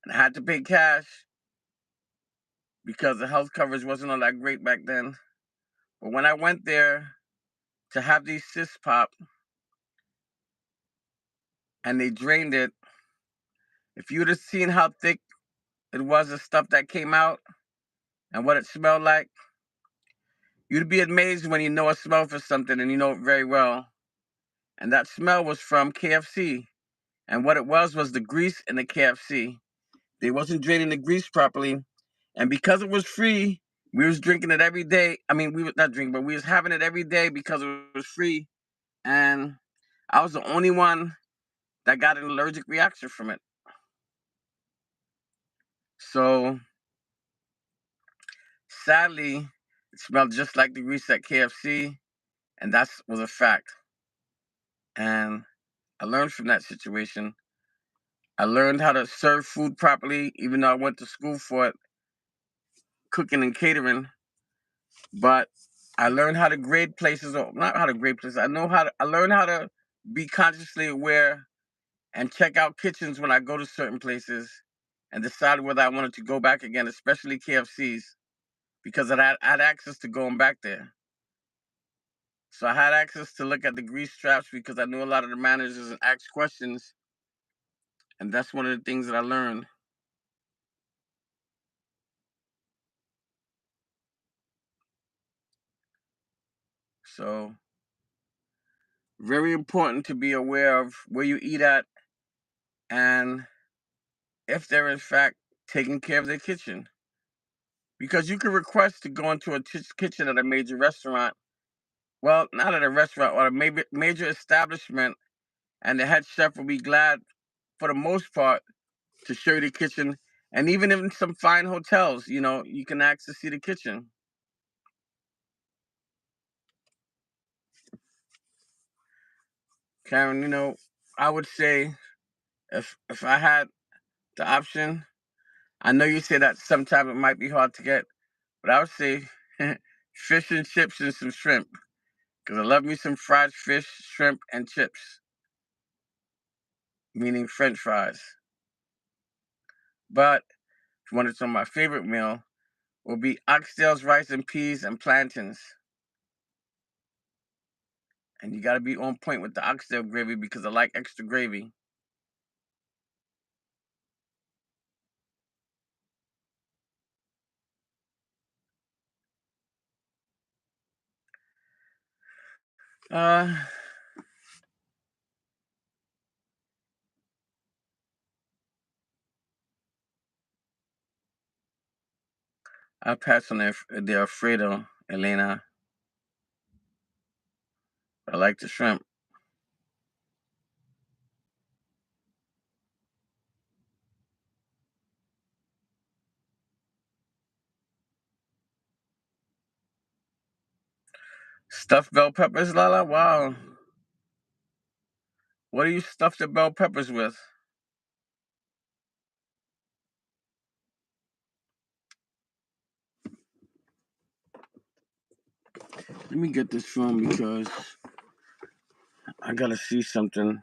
and I had to pay cash because the health coverage wasn't all that great back then. But when I went there to have these cysts pop and they drained it, if you'd have seen how thick it was, the stuff that came out and what it smelled like, you'd be amazed when you know a smell for something and you know it very well. And that smell was from KFC. And what it was the grease in the KFC. They wasn't draining the grease properly. And because it was free, we was drinking it every day. I mean, we was not drinking, but we was having it every day because it was free. And I was the only one that got an allergic reaction from it. So sadly, it smelled just like the grease at KFC, and that was a fact. And I learned from that situation. I learned how to serve food properly, even though I went to school for it, cooking and catering. But I learned how to grade places, or not how to grade places. I learned how to be consciously aware and check out kitchens when I go to certain places and decide whether I wanted to go back again, especially KFC's, because I had access to going back there. So I had access to look at the grease traps because I knew a lot of the managers and ask questions. And that's one of the things that I learned. So very important to be aware of where you eat at and if they're in fact taking care of their kitchen. Because you can request to go into a kitchen at a major restaurant. Well, not at a restaurant or a major establishment, and the head chef will be glad, for the most part, to show you the kitchen. And even in some fine hotels, you can ask to see the kitchen. Karen, I would say if I had the option, I know you say that sometimes it might be hard to get, but I would say fish and chips and some shrimp. Because I love me some fried fish, shrimp, and chips, meaning French fries. But if you wanted some, my favorite meal will be oxtails, rice, and peas, and plantains. And you got to be on point with the oxtail gravy because I like extra gravy. Uh, I'll pass on the Alfredo, Elena. I like the shrimp. Stuffed bell peppers, Lala? Wow. What do you stuff the bell peppers with? Let me get this phone because I gotta see something.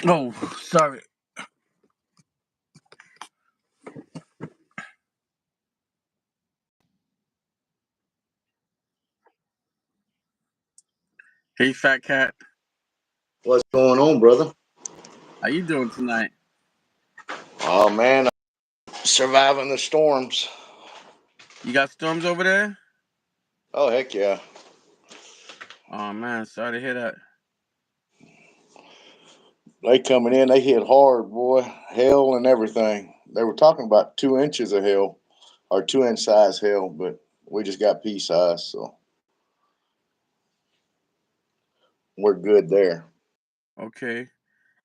Oh, sorry. Hey, Fat Cat. What's going on, brother? How you doing tonight? Oh man, surviving the storms. You got storms over there? Oh heck yeah. Oh man, sorry to hear that. They coming in, they hit hard, boy. Hail and everything. They were talking about 2 inches of hail or 2 inch size hail, but we just got pea size, so we're good there. Okay.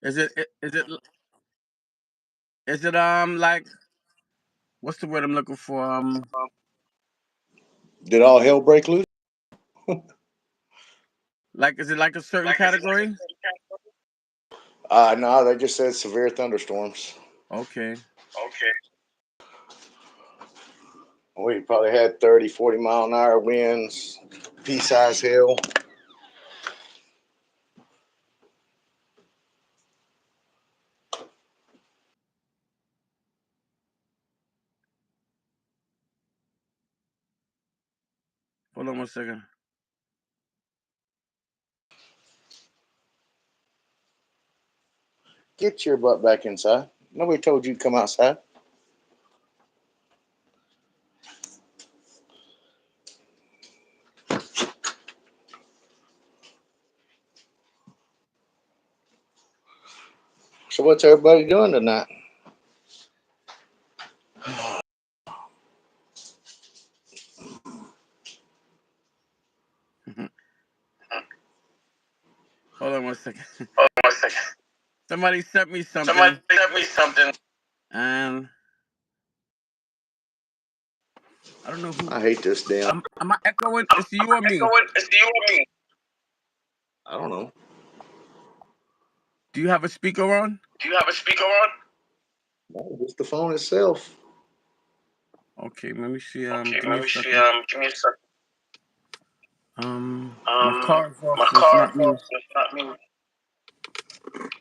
Is it like what's the word I'm looking for? Did all hell break loose? Like is it like a certain category? No, they just said severe thunderstorms. Okay. Okay. We probably had 30, 40 mile an hour winds, pea size hail. Hold on 1 second. Get your butt back inside. Nobody told you to come outside. So what's everybody doing tonight? Hold on 1 second. Hold on 1 second. Somebody sent me Somebody something, sent me something. and I don't know who. I hate this damn. Am I echoing? It's you or me? Echoing. It's you or me? I don't know. Do you have a speaker on? Do you have a speaker on? No, just the phone itself. Okay, let me see. Okay, Give me let a me see. second. Give me a second. My car's off, My so it's car not is me. off, so it's not me.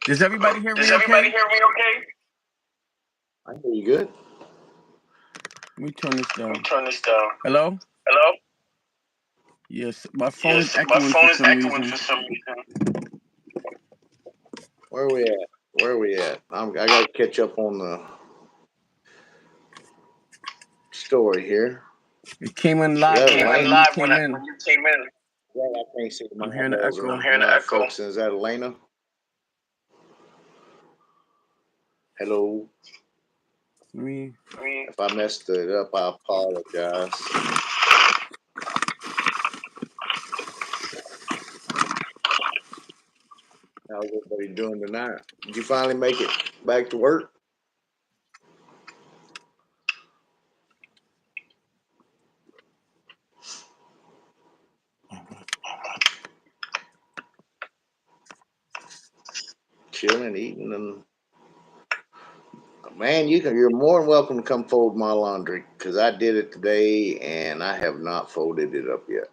Does everybody hear Does me everybody okay? hear me okay? I hear you good. Let me turn this Let me down. turn this down. Hello? Hello? Yes, my phone is Yes, my echoing for phone is some echoing for reason. some reason. Where are we at? Where are we at? I got to catch up on the story here. It came in Is live that when Elena? you Live came in. when you came in. Yeah, I can't see my I'm hearing the eyeballs. I'm echo. hearing the echo. Focusing. Is that Elena? Hello. Me. If I messed it up, I apologize. How's everybody doing tonight? Did you finally make it back to work? Chilling, eating, and man, you're more than welcome to come fold my laundry because I did it today and I have not folded it up yet.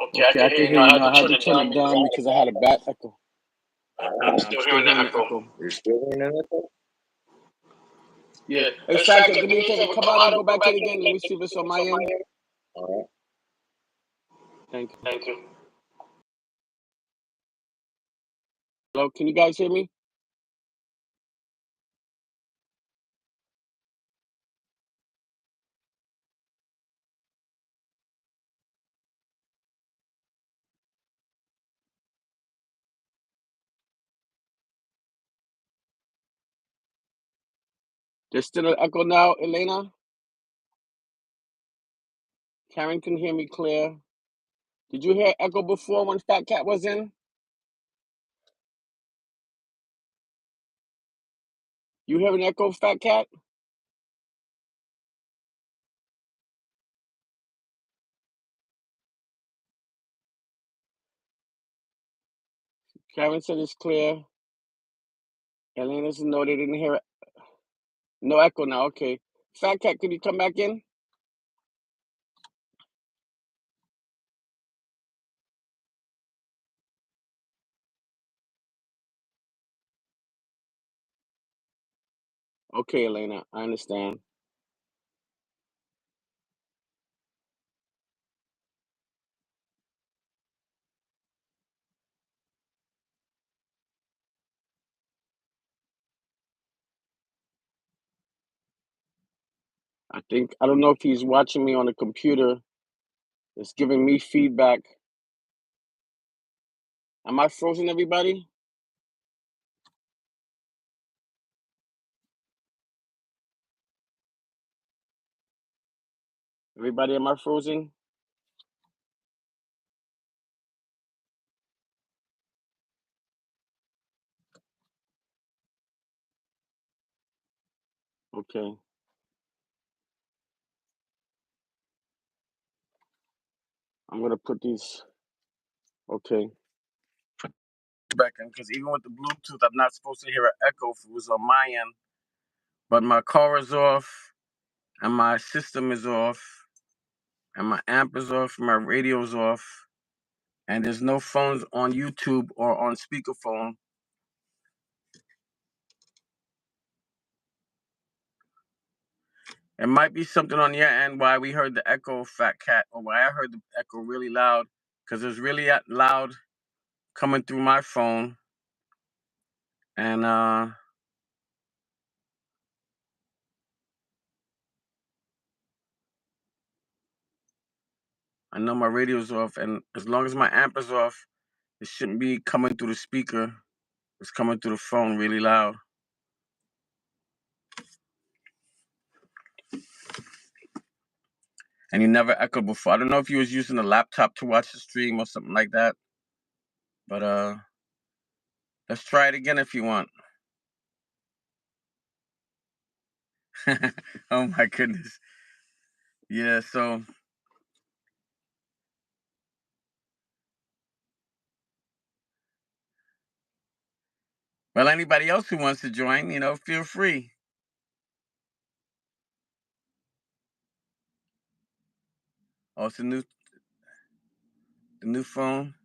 Okay, I Okay, can I hear can you hear now. I you had now. to I had turn to it turn down it down because I had a bad echo. I'm I'm still still hearing the hearing the echo. echo. You're still hearing the echo? Yeah. Yeah. Hey, In Fat fact, Cat, do do me a me a favor. favor. Come Come out out and go and go back in back in again. Let me see if it's on my on my end. end. All right. Thank you. Thank you. Hello, can you guys hear me? There's still an echo now, Elena. Karen can hear me clear. Did you hear echo before when Fat Cat was in? You hear an echo, Fat Cat? Karen said it's clear. Elena said no, they didn't hear it. No echo now. Okay. Fat Cat, can you come back in? Okay, Elena, I understand. I don't know if he's watching me on the computer. It's giving me feedback. Am I frozen, everybody? Everybody, am I frozen? Okay. I'm gonna put these. Okay. Back in, because even with the Bluetooth, I'm not supposed to hear an echo if it was on my end. But my car is off, and my system is off, and my amp is off, and my radio's off, and there's no phones on YouTube or on speakerphone. It might be something on your end why we heard the echo, Fat Cat, or why I heard the echo really loud, because it was really loud coming through my phone. And I know my radio's off, and as long as my amp is off, it shouldn't be coming through the speaker. It's coming through the phone really loud. And you never echoed before. I don't know if you was using a laptop to watch the stream or something like that. But let's try it again if you want. Oh my goodness. Yeah, so well, anybody else who wants to join, feel free. Oh, it's the new phone.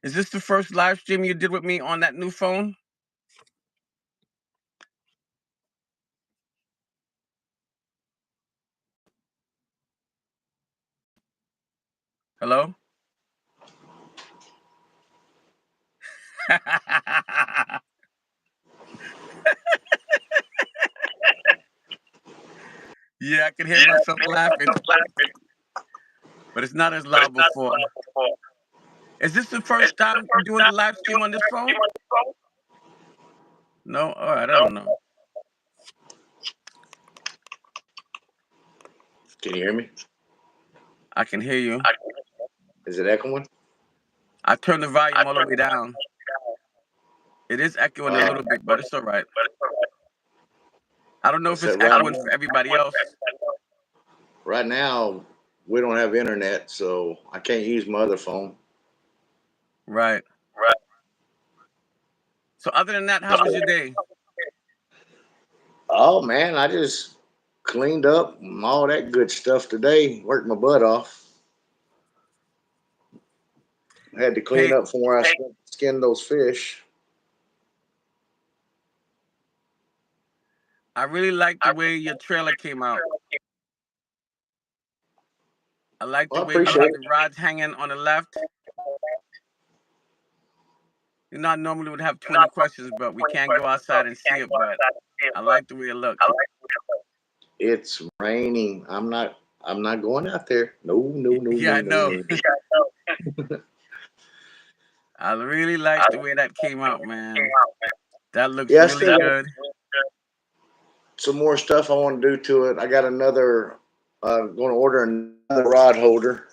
Is this the first live stream you did with me on that new phone? Hello? Yeah, I can hear myself laughing, but it's not as loud before. Is this the first time you're doing the live stream on this phone? No? All right, I don't know. Can you hear me? I can hear you. Is it echoing? I turned the volume all the way down. It is echoing a little bit, but it's all right. I don't know if it's echoing for everybody else. Right now, we don't have internet, so I can't use my other phone. Right. So other than that, how was your day? Oh man, I just cleaned up and all that good stuff today. Worked my butt off. I had to clean Hey, up from where I skinned those fish. I really like the way your trailer came out. I like the Well, I way we appreciate have it. the rods hanging on the left. I normally would have 20 questions, but we can't go outside and see it. But I like the way it looked. It's raining. I'm not. I'm not going out there. No, no, no, Yeah, no, I know. no, no. I really like the way that came out, man. That looks Yeah, I really still got good. some more stuff I want to do to it. I got another. Going to order another rod holder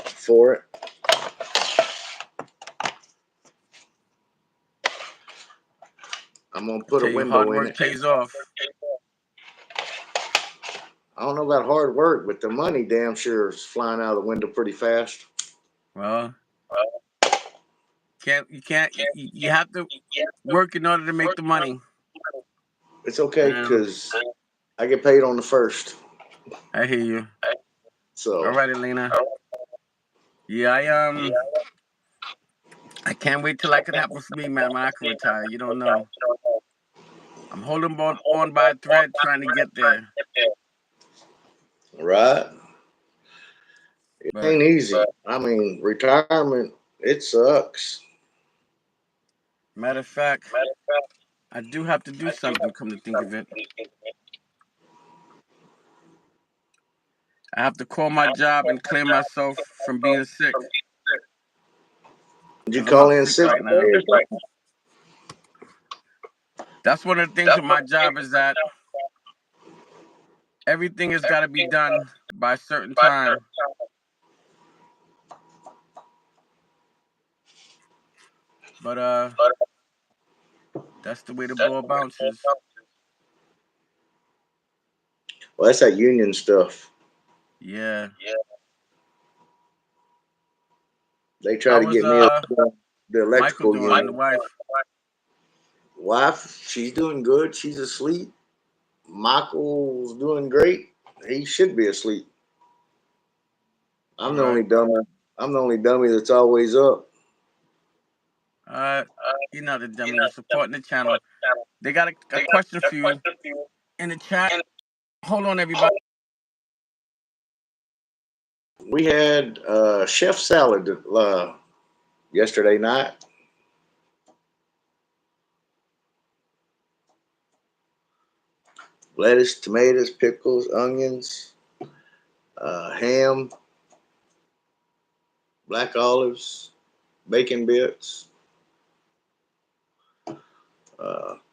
for it. I'm gonna I put a tell you, hard window in work it. pays off. I don't know about hard work, but the money damn sure is flying out of the window pretty fast. Well, you have to work in order to make the money. It's okay Um, because I get paid on the first. I hear you. All So right, Elena. Yeah, I can't wait till that could happen for me, man. When I can retire, you don't know. I'm holding on by a thread, trying to get there. Right. It But ain't easy. I mean, retirement, it sucks. matter of fact, I do have to do something. Come to think of it, I have to call my job and clear myself from being sick Did you because I'm call out in sick sick right today now. or something? That's one of the things with my job is that everything has got to be done by a certain time. But that's the way the ball bounces. Well, that's that union stuff. Yeah. They try How to was get me up to the Michael electrical doing and the union. wife? Wife, she's doing good. She's asleep. Michael's doing great. He should be asleep. All I'm the right. only dummy. I'm the only dummy that's always up. You're not a dummy. You're supporting the channel. They got a question for you in the chat. Hold on, everybody. We had chef salad yesterday night. Lettuce, tomatoes, pickles, onions, ham, black olives, bacon bits,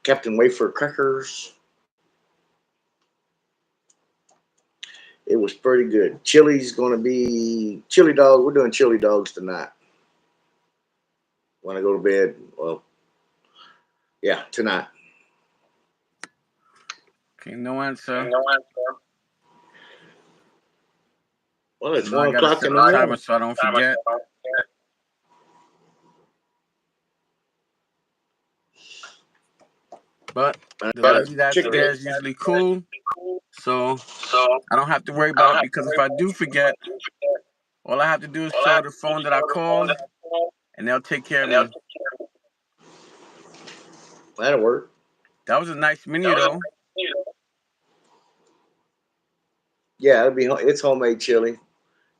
Captain Wafer crackers. It was pretty good. Chili's going to be chili dog. We're doing chili dogs tonight. When I go to bed, well, yeah, tonight. Okay, no answer. Well, it's No, I one gotta o'clock set in the the timer morning. so I don't forget. But the lady that's Chicken. there is usually cool, so I don't have to worry about it because if I do forget, all I have to do is show the phone that I called, and they'll take care of me. That'll work. That was a nice menu, though. Yeah, it'll be. It's homemade chili.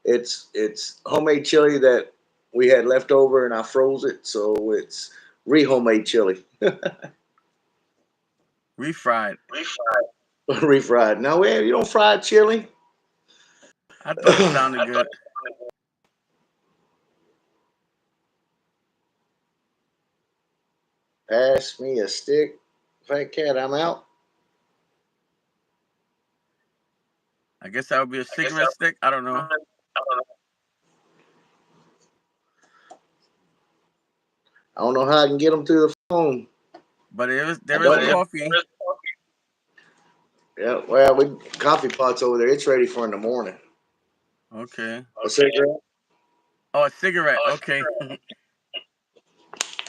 It's homemade chili that we had left over, and I froze it, so it's re-homemade chili, Refried. refried. Now, you don't fry chili. I thought it sounded good. Pass me a stick, fat cat. I'm out. I guess that would be a cigarette stick. I don't know. I don't know how I can get them through the phone. But there is coffee. Yeah, well, we coffee pots over there. It's ready for in the morning. Okay. A cigarette. Oh, a cigarette. Okay.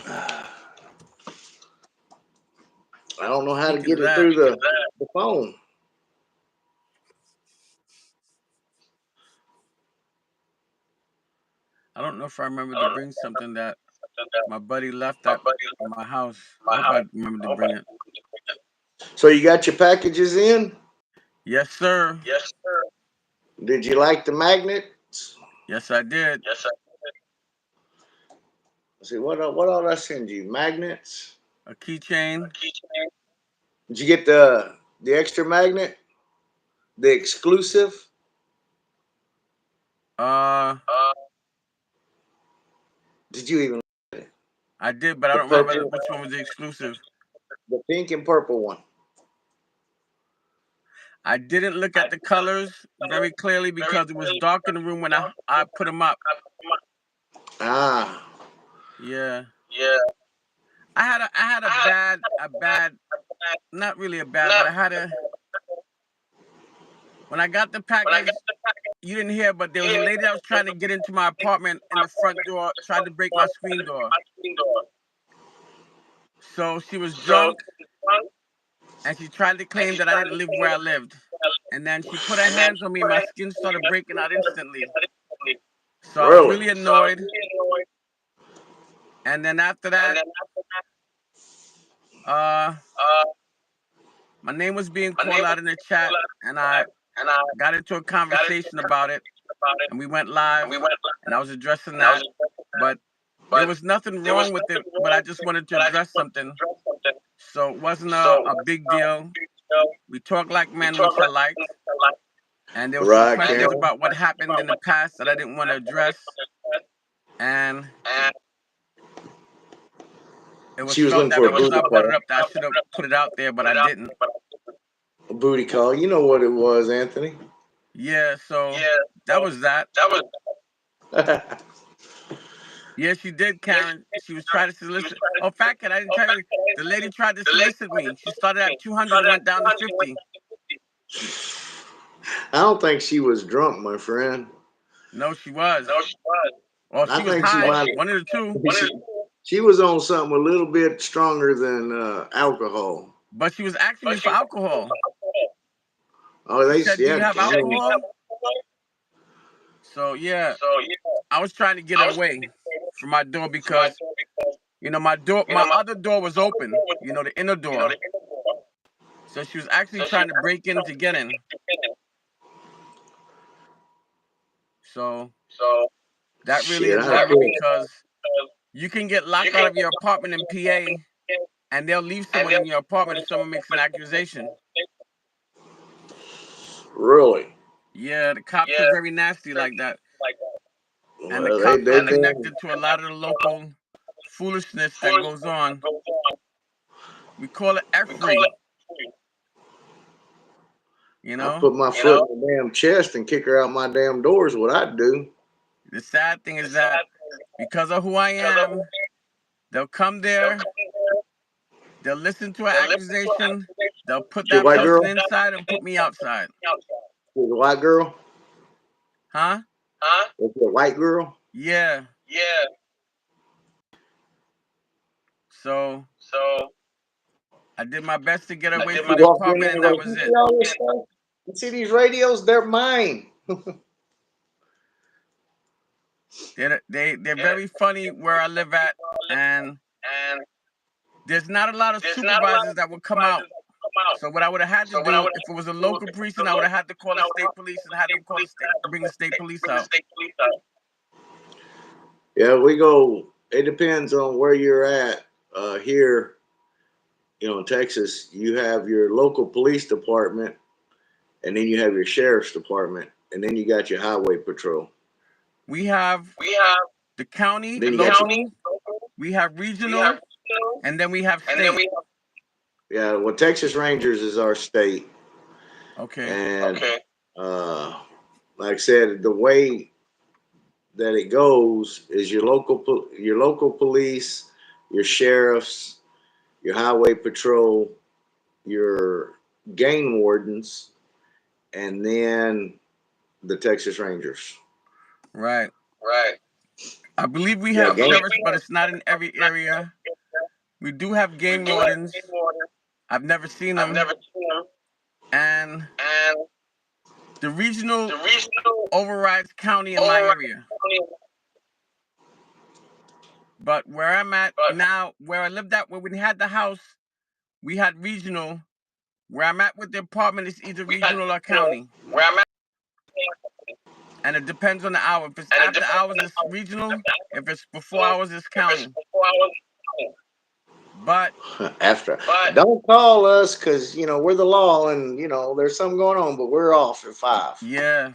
I don't know how to Speaking of get it that, through the phone. I don't know if I remember to bring something that my buddy left at my house. I hope I remember to bring it. So you got your packages in? Yes, sir. Did you like the magnets? Yes, I did. Let's see, what all did I send you? Magnets? A keychain. Did you get the extra magnet? The exclusive? Uh, Did you even I did, but I the don't remember purple, which one was the exclusive. the pink and purple one? I didn't look at the colors very clearly because it was dark in the room when I put them up. Ah, Yeah. I had a bad, not really a bad, but when I got the package, you didn't hear, but there was a lady that was trying to get into my apartment in the front door, tried to break my screen door. So she was drunk and she tried to claim that I didn't live where I lived. And then she put her hands on me and my skin started breaking out instantly. So I was really? really annoyed. And then after that, my name was being called out in the chat, and I got into a conversation about it, and we went live, and I was addressing that, but there was nothing wrong with it, but I just wanted to address something, so it wasn't a big deal. We talk like men, which I liked, and there were some Right, questions Karen. about what happened in the past that I didn't want to address, and it was She was felt looking that for a because booty I brought it call. up that I should have put it out there, but I didn't. A booty call. You know what it was, Anthony. Yeah, so that was that. Yeah, she did, Karen. She was trying to solicit. Oh, Fat Cat, I didn't tell you. The lady tried to solicit me. She started at 200 and went down to 50. I don't think she was drunk, my friend. No, she was. Well, I she was think she high. might. One of the two. She was on something a little bit stronger than alcohol. But she was asking me for alcohol. Oh, She they said, "Do you yeah. have alcohol?" So yeah, I was trying to get her away from my door because my other door was open. The inner door. So she was actually trying to break in to get in. So that really Shit, annoyed me because you can get locked out of your apartment in PA, and they'll leave someone in your apartment if someone makes an accusation. really. Yeah, the cops are very nasty like that. And the Well, cops are they've been. connected to a lot of the local foolishness that goes on. We call it F-free, you I know? put my foot in the damn chest and kick her out my damn door is what I'd do. The sad thing is that because of who I am, they'll come there, they'll listen to an accusation, they'll put She a that white girl? person inside and put me outside. She was a white girl? Huh? Was she a white girl? Yeah. So I did my best to get away from She the walked in apartment, there and and that goes, was "You see it. all this stuff? You see these radios? They're mine." They're very funny where I live at, and there's not a lot of supervisors that would come out. So what I would have had to do, if it was a local precinct, I would have had to call the state police and have them bring the state police out. Yeah, we go. It depends on where you're at. Here, in Texas, you have your local police department, and then you have your sheriff's department, and then you got your highway patrol. We have the county, Then you got local, we have regional, and then we have state. yeah. Well, Texas Rangers is our state, Okay. and like I said, the way that it goes is your local police, your sheriffs, your highway patrol, your game wardens, and then the Texas Rangers. Right. I believe we Yeah, have game. sheriffs, but it's not in every area. We do have game wardens. I've never seen them. And the regional overrides county in my area. But where I'm at now, where I lived at, where we had the house, we had regional. Where I'm at with the apartment is either regional or county. And it depends on the hour. If it's after hours, it's regional. If it's before hours, it's county. But After, don't call us because we're the law and there's something going on, but we're off at 5. yeah,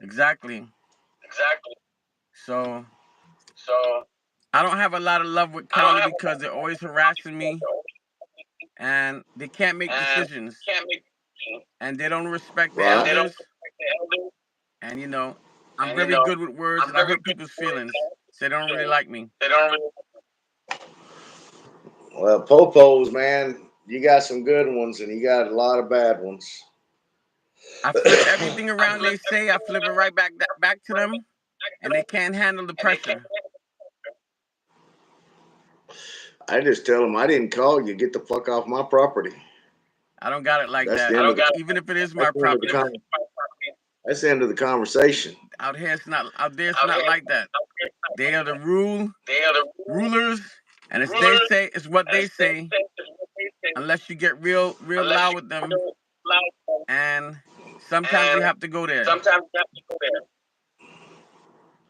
exactly. So I don't have a lot of love with county because they're always harassing me, and they can't make decisions, and they don't respect the Right. elders. And I'm very good with words, and I hurt people's feelings, so they don't really like me. Well, popos, man, you got some good ones and you got a lot of bad ones. I flip everything around they say. I flip it right back to them, and they can't handle the pressure. I just tell them I didn't call you. Get the fuck off my property. I don't got it like That's that. the end of the. Even if it is That's my the end of the property. That's the end of the conversation. Out there, it's not like that. They are the rulers, and it's they rulers, say it's what and they it's they say. say is what they say. Unless you get real Unless loud you with get them, real loud, and sometimes you and have to go there. sometimes you have to go there.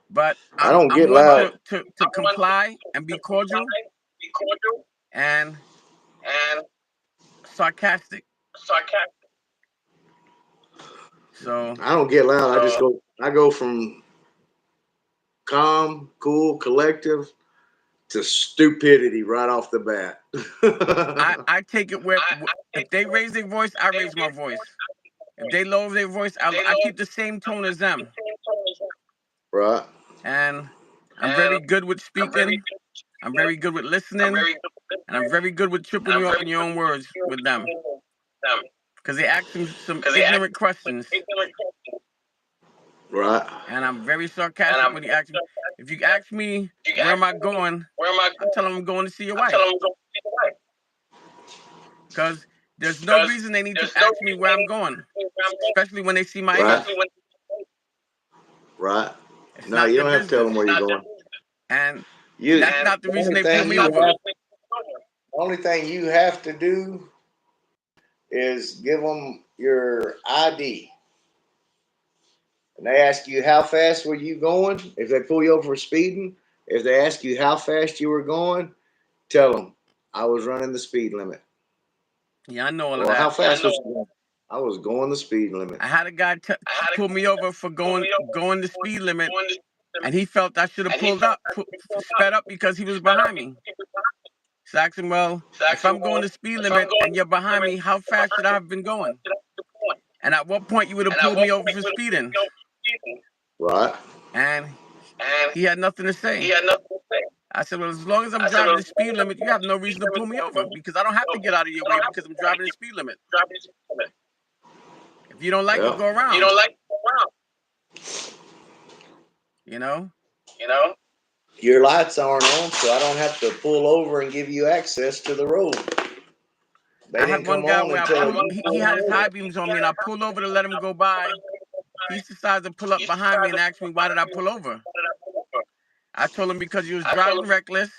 But I don't I'm get one loud. to I'm one comply and be to cordial comply, be cordial, and and sarcastic. sarcastic. So I don't get loud. I just So go. I go from calm, cool, collective to stupidity right off the bat. I take it where I if think they raise their voice, I they raise my raise voice. voice, If they lower their voice, they I know keep the same tone as them. Right. And I'm and very good with I'm very speaking. good. I'm very good with I'm listening, very good with and I'm listening, very good with and tripping I'm you up very in your good own words with them with them because they ask some because they ask ignorant with questions, ignorant questions, Right. and I'm very and sarcastic I'm when you ask me. If you ask me you where ask am I me going, where am I I'm going, telling them I'm going to see your I'm telling wife them go see the light because there's no because reason they need to there's no ask me reason where they I'm need going, to where I'm going, especially when they see my Right. age. especially when Right. It's No, not you their don't have to tell business, them where you're not their going. business. and You. that's And not the The reason only they pull thing me you that's not over. have. the reason The only thing you have to do is give them your ID, and they ask you how fast were you going. If they pull you over for speeding, if they ask you how fast you were going, tell them I was running the speed limit. Yeah, I know all of Well, how that. fast was you going? I was going the speed limit. I had a guy I had a pull me over for pull me over going the speed limit, going to and he felt I should have and he pulled felt up, I should have pulled up, sped up because he was sped up behind because me. he was behind me. So I asked him, well, So I if asked him, I'm going well, the speed if I'm limit going and to you're speed behind limit me, how and fast should behind I me, have been how going? fast should I be going? And at what point you would have And at pulled what me over point for would have pulled speeding? me over for speeding? Right. And And he had nothing to he say. had nothing to say. I said, well, as long as I'm I said, driving well, the as long speed as I'm limit, you going have to no speed reason to pull limit, me you have no over reason because I don't have to to pull me get over. out of your I way don't have to because I'm get out of driving the your speed limit. driving the speed limit. If you don't like it, Yeah. go If you around, don't like it, go around. you know? You know? Your lights aren't on, so I don't have to pull over and give you access to the road. They I had didn't one come guy on where I I had until pulled, one you he guy pulled had where his over. high he beams on had me and a I high pulled over to beam let and him I go pulled over by. to let him go He by. decides to pull up He behind me decided and to ask pull me, up why did I behind me pull and over? why did I pull over? I told him because you was I told driving him reckless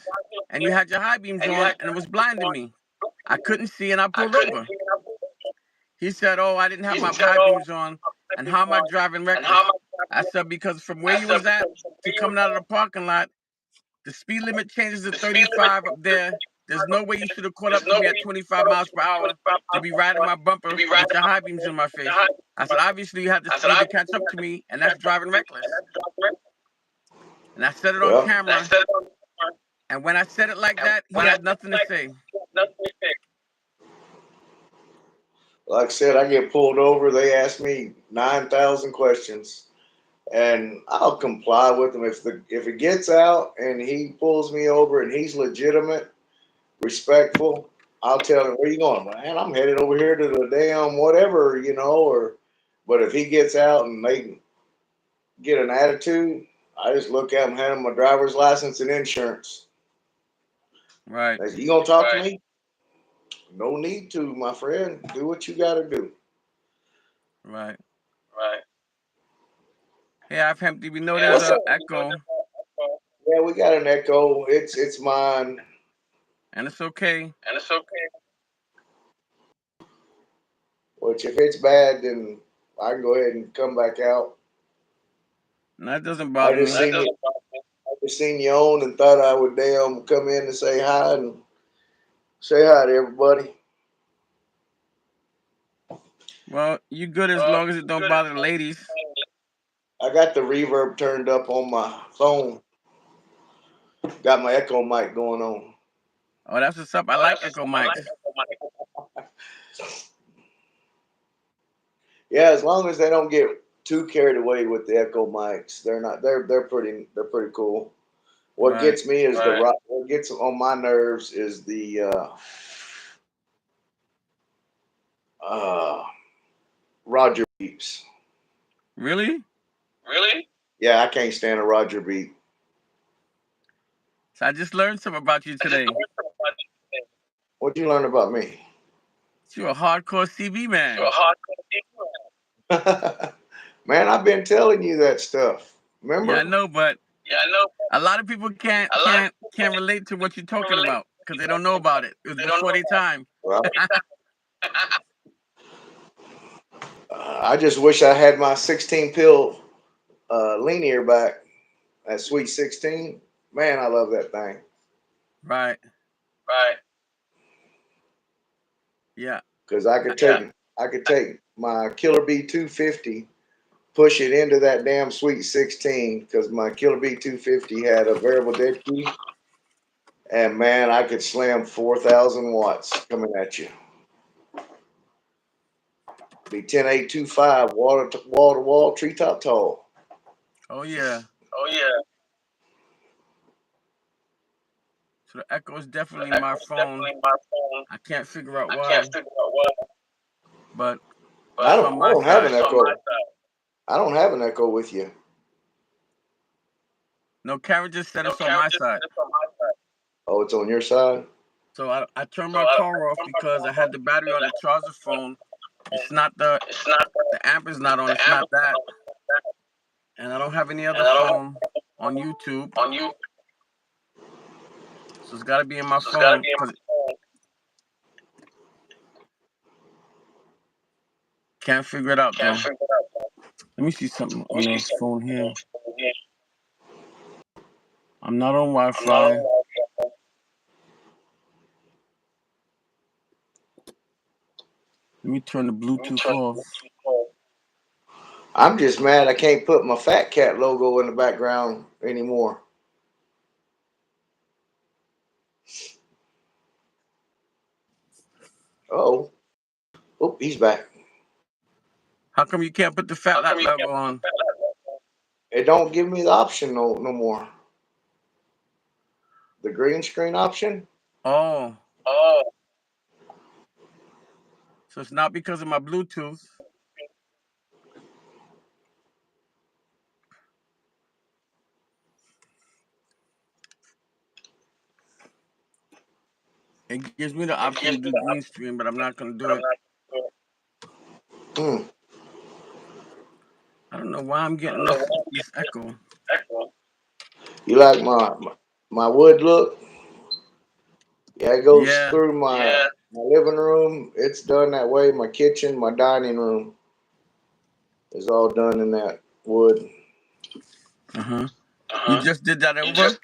and you had your high beams and you on had and it your was high beams blinding on. me. I couldn't see and I I pulled couldn't over. see and I pulled over. He said, oh, I didn't have He my said, high oh, beams on. I And think how am I on. driving And how reckless? am I driving I reckless? said, because from where I you said, was at because from to where you coming were out of at, the parking lot, the speed limit changes to the speed limit 35 up is there. There's 35 no up way you there. should have caught There's up to no me way at you can 25 put up miles to per hour 25 to miles be per riding hour my to bumper be with riding your my high beams bumper in my with the face. high I beams said, on. obviously you had the I said, speed to catch obviously up you to have to me, and that's catch up driving to me, and reckless. that's driving reckless. And I said it on Yeah. And I camera. said it on camera, And when I said it like and that, he when I had said nothing to like say. nothing to say. Like I said, I get pulled over. They ask me 9,000 questions, and I'll comply with them. If it gets out and he pulls me over and he's legitimate, respectful, I'll tell him, where you going, man? I'm headed over here to the damn whatever, or. But if he gets out and they get an attitude, I just look at him, hand him my driver's license and insurance. Right, They say, you gonna talk to me? No need to, my friend. Do what you got to do. right. Right. Hey, I've empty. We know Yeah, there's What's a up? echo, Yeah, we got an echo. It's mine. and it's okay. and it's okay. Which if it's bad, then I can go ahead and come back out. And that doesn't I bother just me. That seen you. doesn't bother me. I just seen you on and thought I would damn come in and say hi and say hi to everybody. Well, you good as long as it You don't good as bother the long ladies. I got the reverb turned up on my phone. Got my echo mic going on. Oh, that's what's up. I Oh, like that's echo what's up. I like mics. it. Yeah, as long as they don't get too carried away with the echo mics, they're not. They're pretty cool. What Right. gets me is what gets on my nerves is the uh, Roger beeps. Really? Really? Yeah, I can't stand a Roger beep. So I just learned something about you I just today. learned something about you today. What'd you learn about me? You're a hardcore CB You're a man. hardcore people. Man, I've been telling you that stuff. Yeah, I Remember? know, but I know. A lot of people can't relate to what you're talking about because they don't know about it. It was before their time. Right. I just wish I had my 16 pill linear back. That Sweet 16. Man, I love that thing. Right. Yeah. Because I could take my Killer B 250, push it into that damn Sweet 16, because my Killer B 250 had a variable dead key. And man, I could slam 4,000 watts coming at you. Be 10825 wall to wall, treetop tall. Oh yeah. So the echo is definitely my phone. I can't figure out why. But I it's don't on my have side. an echo. I don't have an echo with you. No, Karen just said it's on my side. Oh, it's on your side? So I turned my car off because I had the battery on the charger phone. It's not the amp is not on. It's not that. And I don't have any other phone on YouTube. So it's got to be in my phone. Can't figure it out though. Let me see something on the phone here. I'm not on Wi-Fi. Let me turn the Bluetooth off. I'm just mad I can't put my Fat Cat logo in the background anymore. Oh, he's back. How come you can't put the Fat Lap logo on? It don't give me the option no more. The green screen option. Oh. So it's not because of my Bluetooth. It gives me the option to do green screen, but I'm not going to do it. I don't know why I'm getting this echo. You like my wood look? Yeah, it goes through my living room. It's done that way. My kitchen, my dining room is all done in that wood. You just did that over?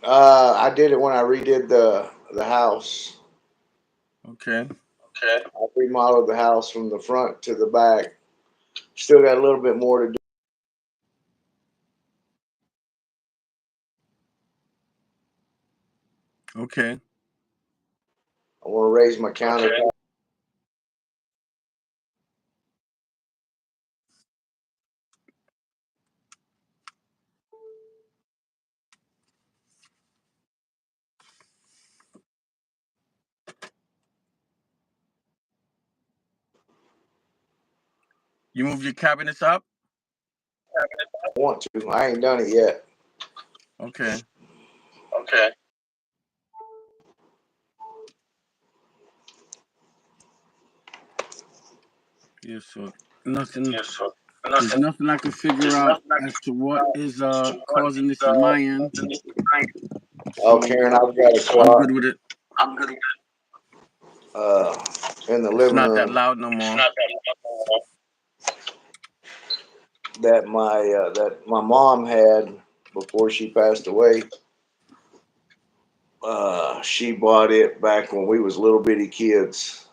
I did it when I redid the house. Okay. I remodeled the house from the front to the back. Still got a little bit more to do. Okay. I want to raise my countertop. You move your cabinets up? I want to. I ain't done it yet. Okay. Yeah, so nothing. There's nothing I can figure out as to what is causing this in my end. Oh, So Karen, I've got a I'm clock good with it. in the It's living not that room loud no more. that my mom had before she passed away. She bought it back when we was little bitty kids.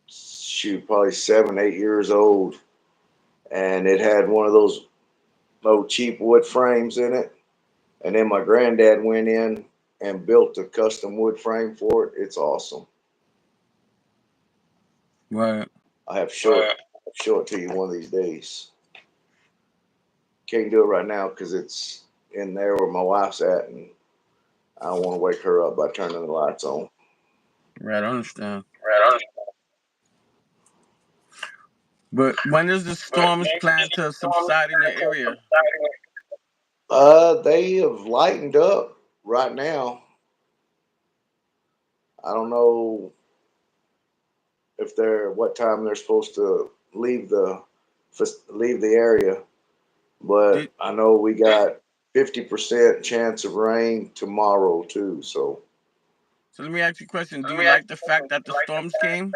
She was probably 7, 8 years old, and it had one of those old cheap wood frames in it. And then my granddad went in and built a custom wood frame for it. It's awesome. Right. I have to show it to you one of these days. Can't do it right now because it's in there where my wife's at, and I don't want to wake her up by turning the lights on. Right, I understand. But when is the storms planned to subside in your area? They have lightened up right now. I don't know what time they're supposed to leave the area, But I know we got 50% chance of rain tomorrow too. So let me ask you a question. Do you like the fact that the storms came?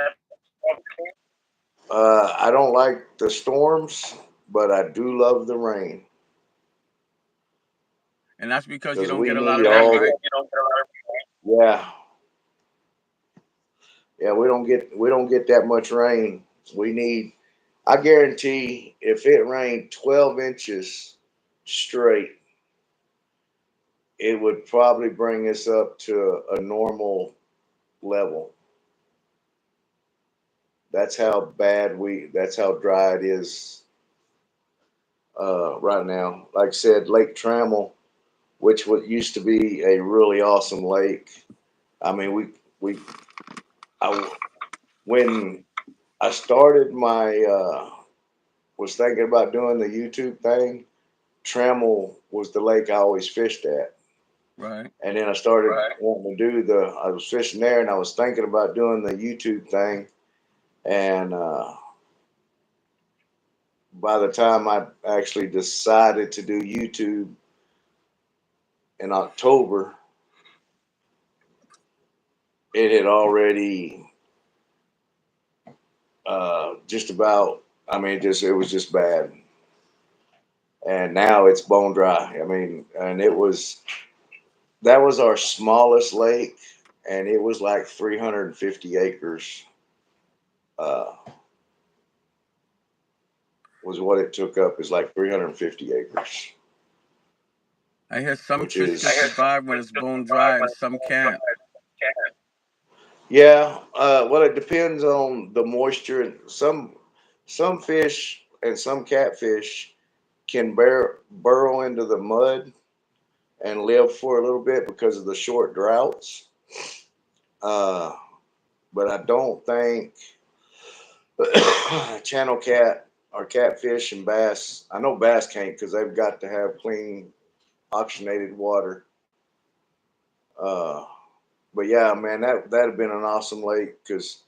I don't like the storms, but I do love the rain And that's because you because don't we get a lot need of rain, all right? yeah, yeah. We don't get that much rain. We need. I guarantee if it rained 12 inches straight, it would probably bring us up to a normal level. That's how bad that's how dry it is right now. Like I said, Lake Trammell, which what used to be a really awesome lake. I mean, I, when I started was thinking about doing the YouTube thing, Trammell was the lake I always fished at. Right. And then I started wanting to I was fishing there and I was thinking about doing the YouTube thing. And by the time I actually decided to do YouTube in October, it had already just about, I mean, it was just bad. And now it's bone dry. I mean, and that was our smallest lake, and it was like 350 acres. Uh, was what it took up is like 350 acres, I hear some which fish is can survive when it's bone dry and some can't. yeah. Well, it depends on the moisture. Some fish and some catfish can burrow into the mud and live for a little bit because of the short droughts. Uh, but I don't think channel cat or catfish and bass. I know bass can't because they've got to have clean oxygenated water. Uh, but yeah, man, that'd have been an awesome lake because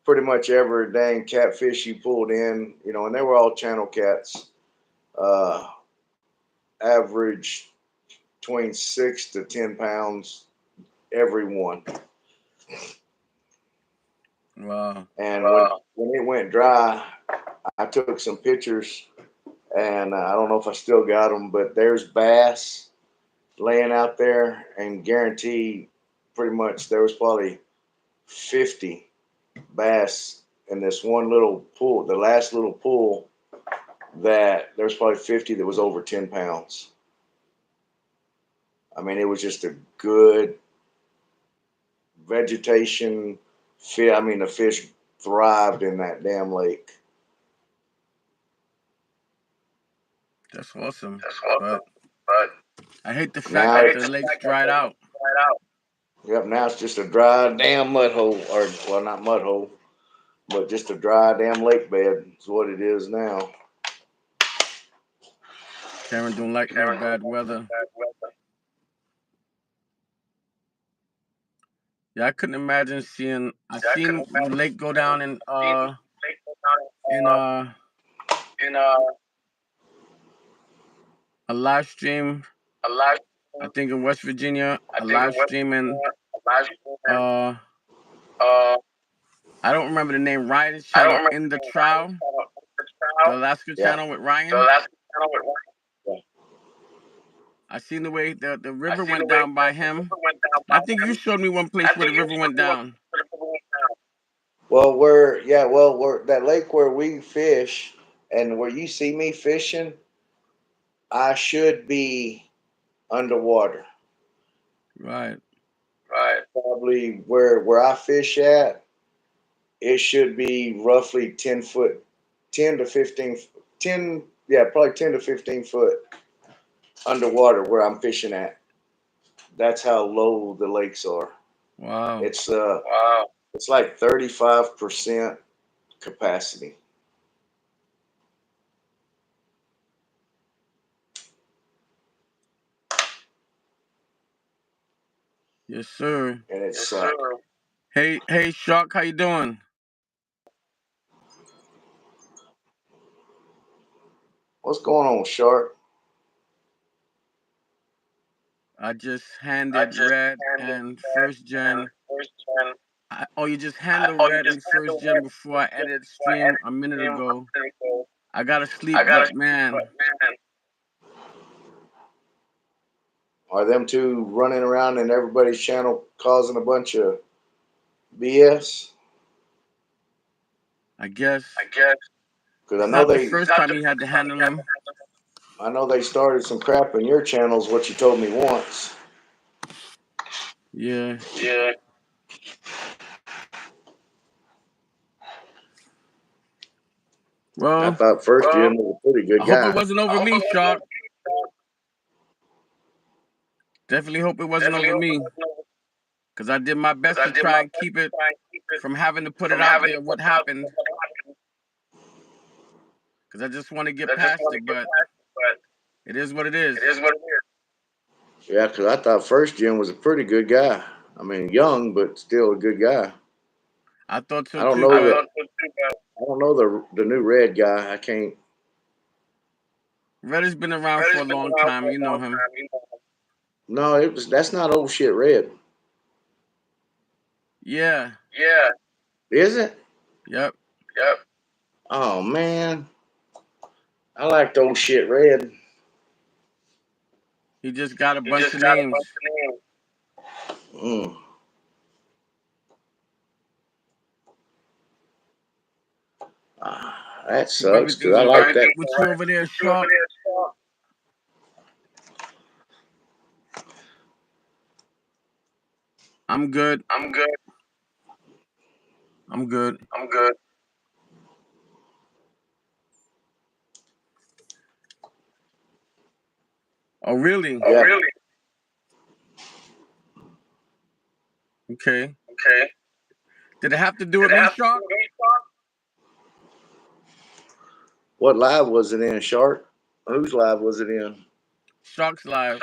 pretty much every dang catfish you pulled in, and they were all channel cats, uh, average between 6 to 10 pounds every one. Wow. And when it went dry, I took some pictures, and I don't know if I still got them, but there's bass laying out there, and guaranteed, pretty much there was probably 50 bass in this one little pool, the last little pool, that there was probably 50 that was over 10 pounds. I mean, it was just a good vegetation. I mean, the fish thrived in that damn lake. That's awesome. But I hate the fact Now that the it's lake's dried out. yep. Now it's just a dry damn mud hole, or well, not mud hole, but just a dry damn lake bed. Is what it is now. Karen don't like no bad weather. Yeah, I couldn't imagine seeing. I seen the lake go down in a live stream. I think in West Virginia, a live stream in uh I don't remember the name. Ryan's channel, In the Trial, the Alaska Yeah. channel with Ryan. I seen the way the river went down by him. I think you showed me one place where the river went down. Well, we're that lake where we fish and where you see me fishing, I should be underwater. Right. Probably where I fish at, it should be roughly 10 foot, 10 to 15, 10, yeah, probably 10 to 15 foot underwater where I'm fishing at. That's how low the lakes are. Wow. It's like 35% capacity. Yes, sir. And it's Hey, Shark, how you doing? What's going on, Shark? I just handed Red and First Gen. Oh, you just handled Red and First Gen before I ended the stream a minute ago. I gotta sleep, but man, Are them two running around in everybody's channel causing a bunch of BS? I guess Because I it's know not the they, first time you had to handle him. I know they started some crap in your channels. What you told me once. Yeah. I Well, thought First Gen was a pretty good I hope it guy. wasn't over me, Shark. Definitely hope it wasn't over me. Because I did my best to try and keep it from having to put it out there what happened. Because I just want to get past it, but it is what it is. Yeah, because I thought First Gen was a pretty good guy. I mean, young, but still a good guy. I thought so I don't too, know but I don't know the new Red guy. I can't. Red has been around for a long time. You know him. No, that's not old shit Red. Yeah. Is it? Yep. Oh man, I liked old shit Red. He just got a bunch of names. Mm. That Hope sucks because everything's I all like right that. with you over there, Shark. I'm good. I'm good. Oh, really? Yeah. Okay. Did it have to do with me, Shark? What live was it in, Shark? Whose live was it in? Shark's live.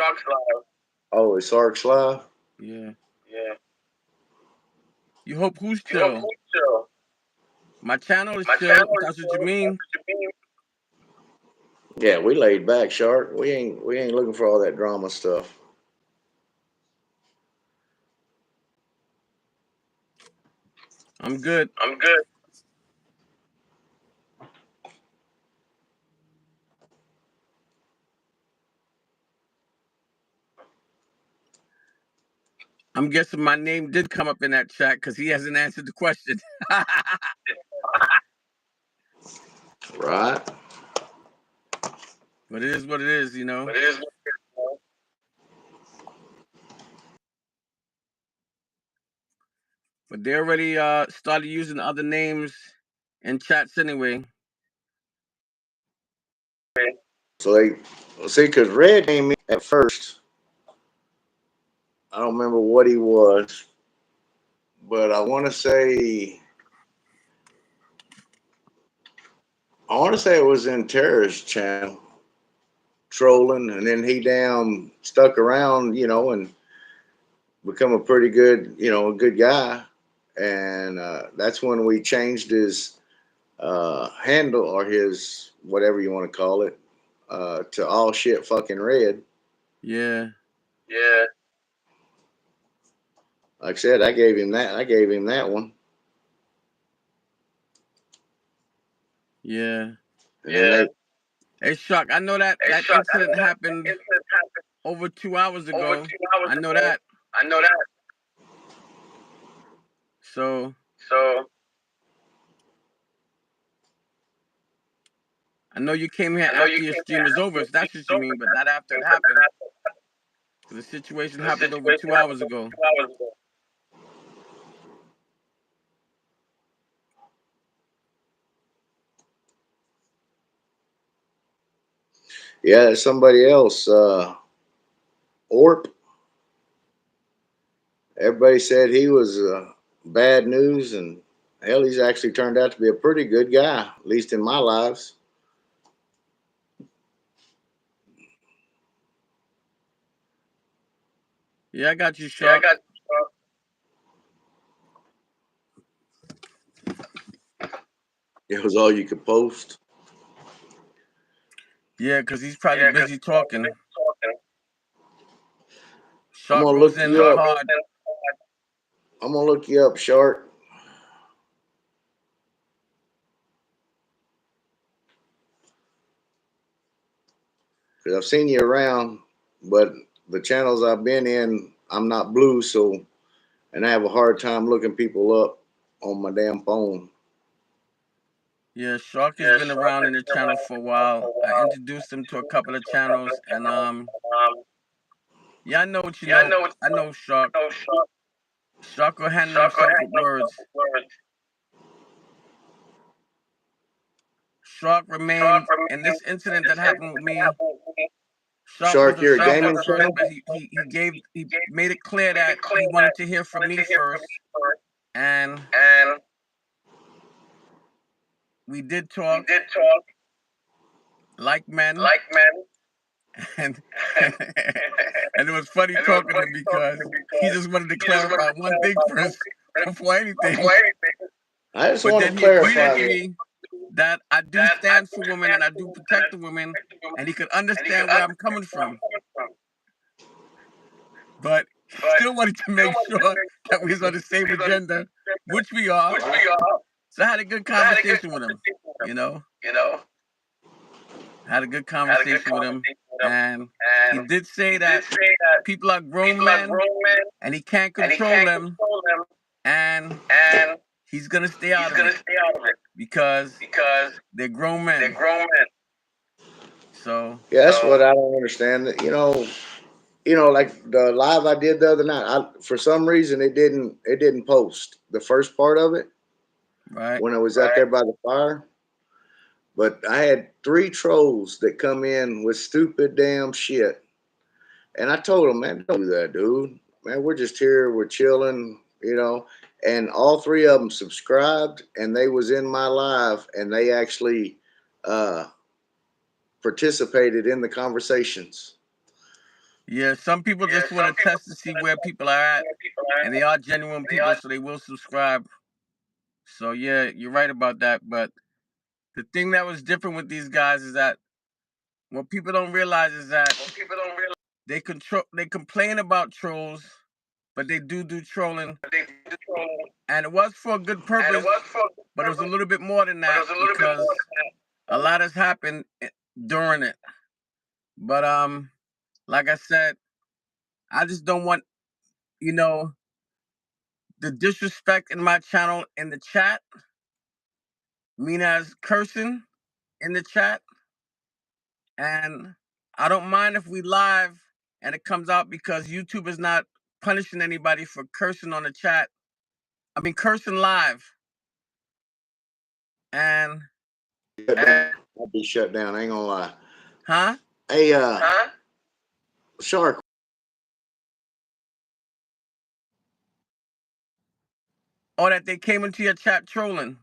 Oh, it's Shark's live. Yeah. You hope who's chill? My channel is chill, if that's what you mean. Yeah, we laid back, Shark. We ain't looking for all that drama stuff. I'm good. I'm guessing my name did come up in that chat because he hasn't answered the question. Right. But it is what it is, you know. But they already started using other names in chats anyway. So they see because Red came in at first. I don't remember what he was, but I want to say it was in Terra's channel trolling, and then he damn stuck around, and become a pretty good, a good guy, and that's when we changed his handle or his whatever you want to call it to all shit fucking Red. Yeah. Like I said, I gave him that one. Yeah. And Hey, Shark, I know that incident happened over 2 hours ago. I know that. So I know you came here after your stream was over, if that's what you mean, but not after it happened. Because the situation happened over 2 hours ago. yeah, somebody else, Orp. Everybody said he was bad news, and hell, he's actually turned out to be a pretty good guy, at least in my lives. Yeah, I got you, Shark. It was all you could post. Yeah, because he's probably busy talking. I'm Shark gonna goes look in you up. hard. I'm gonna look you up, Shark. Because I've seen you around, but the channels I've been in, I'm not blue, so and I have a hard time looking people up on my damn phone. Yeah, Shark has been around in the channel for a while. I introduced him to a couple of channels, and yeah, I know what you know. I know Shark. Shark will handle himself with words. Shark remained in this incident that happened with me. Shark was Shark, you're a afraid gaming at first, channel? but he made it clear that he wanted to hear from me first, and we did talk like men, and and it was funny talking to him because he just wanted to clarify one thing first before anything. I just But want then to he agreed clarify with this. me that I do stand for women and I do protect the women, and he could understand where I'm coming from. But he still wanted to make sure that we was on the same agenda, which we are. So I had a good conversation with him, you know. I had a good conversation with him, and he did say that people are grown men, and he can't control them, and he's gonna stay out of it because they're grown men. So Yeah, that's what I don't understand. Like the live I did the other night, for some reason it didn't post the first part of it right, when I was out there by the fire. But I had three trolls that come in with stupid damn shit. And I told them, man, don't do that, dude. Man, we're just here, we're chilling. And all three of them subscribed, and they was in my live, and they actually uh, participated in the conversations. yeah, some people just want to test to see where people are at, and they are genuine people, so they will subscribe. So yeah, you're right about that. But the thing that was different with these guys is that what people don't realize is that they complain about trolls, but they do trolling, and it was for a good purpose, but it was a little bit more than that because a lot has happened during it. But like I said, I just don't want you know the disrespect in my channel in the chat, mean as cursing in the chat, and I don't mind if we live and it comes out because YouTube is not punishing anybody for cursing on the chat. I mean cursing live. And I'll be shut down. I ain't gonna lie. huh? Hey, Shark, Or that they came into your chat trolling.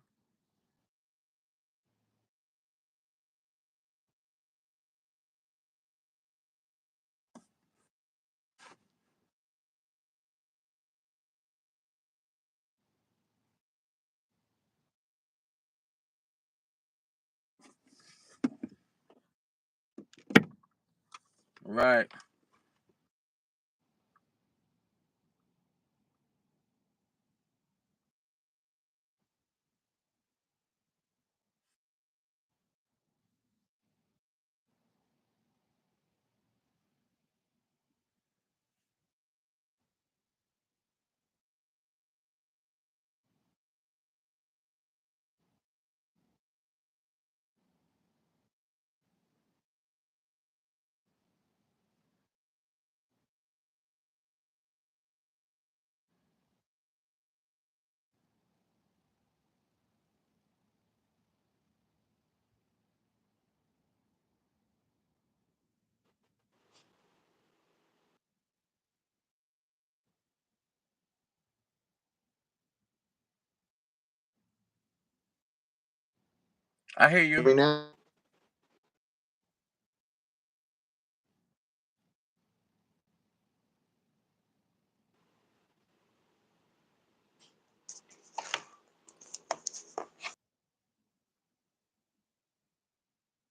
Right. I hear you. me now.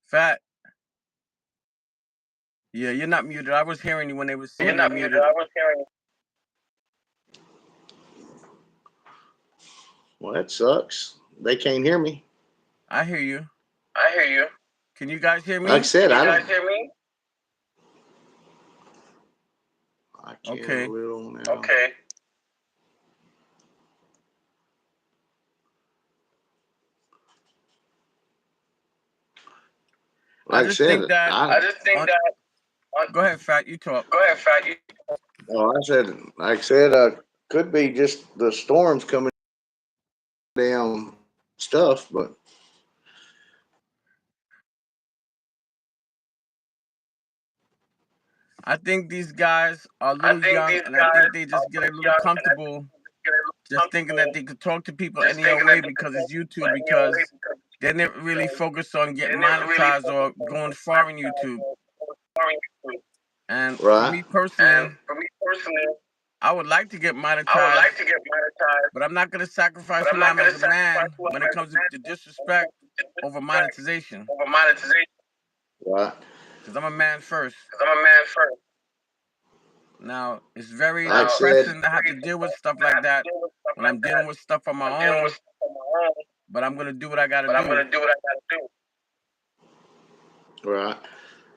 Fat. Yeah, you're not muted. I was hearing you when they were saying You're not muted. I was hearing you. Well, that sucks. They can't hear me. I hear you. I hear you. Can you guys hear me? Like I said, Can I you guys don't. hear me? I can Okay. a little now. Okay. Like I just think that. I just think that. Go ahead, Fat. You talk. Go ahead, Fat. You. Oh, I said, like I said, could be just the storms coming down stuff, but I think these guys are a I little think young, these and I guys think they are just get a little young, and I think comfortable they get a little just thinking that comfortable they could talk to people just any old thinking way that they could because it's talk YouTube, any other way because because they didn't really focus on they getting didn't really monetized focus or on going getting far in YouTube. monetized or foreign YouTube. And for right. me personally, And for me personally, I would like to get I would monetized, like to get monetized, but I'm not going to sacrifice but I'm who I not am going as to a sacrifice man who when I it am as comes a to man the when it disrespect comes to over disrespect monetization, over monetization. Right. because I'm a man first. Because I'm a man first. Now, it's very Like I said, depressing to have to deal with stuff I like have to that deal with stuff when like I'm dealing that. with stuff on my I'm dealing with own, stuff on my own, but I'm going to do what I got to but I'm do. going to do what I got to do. right.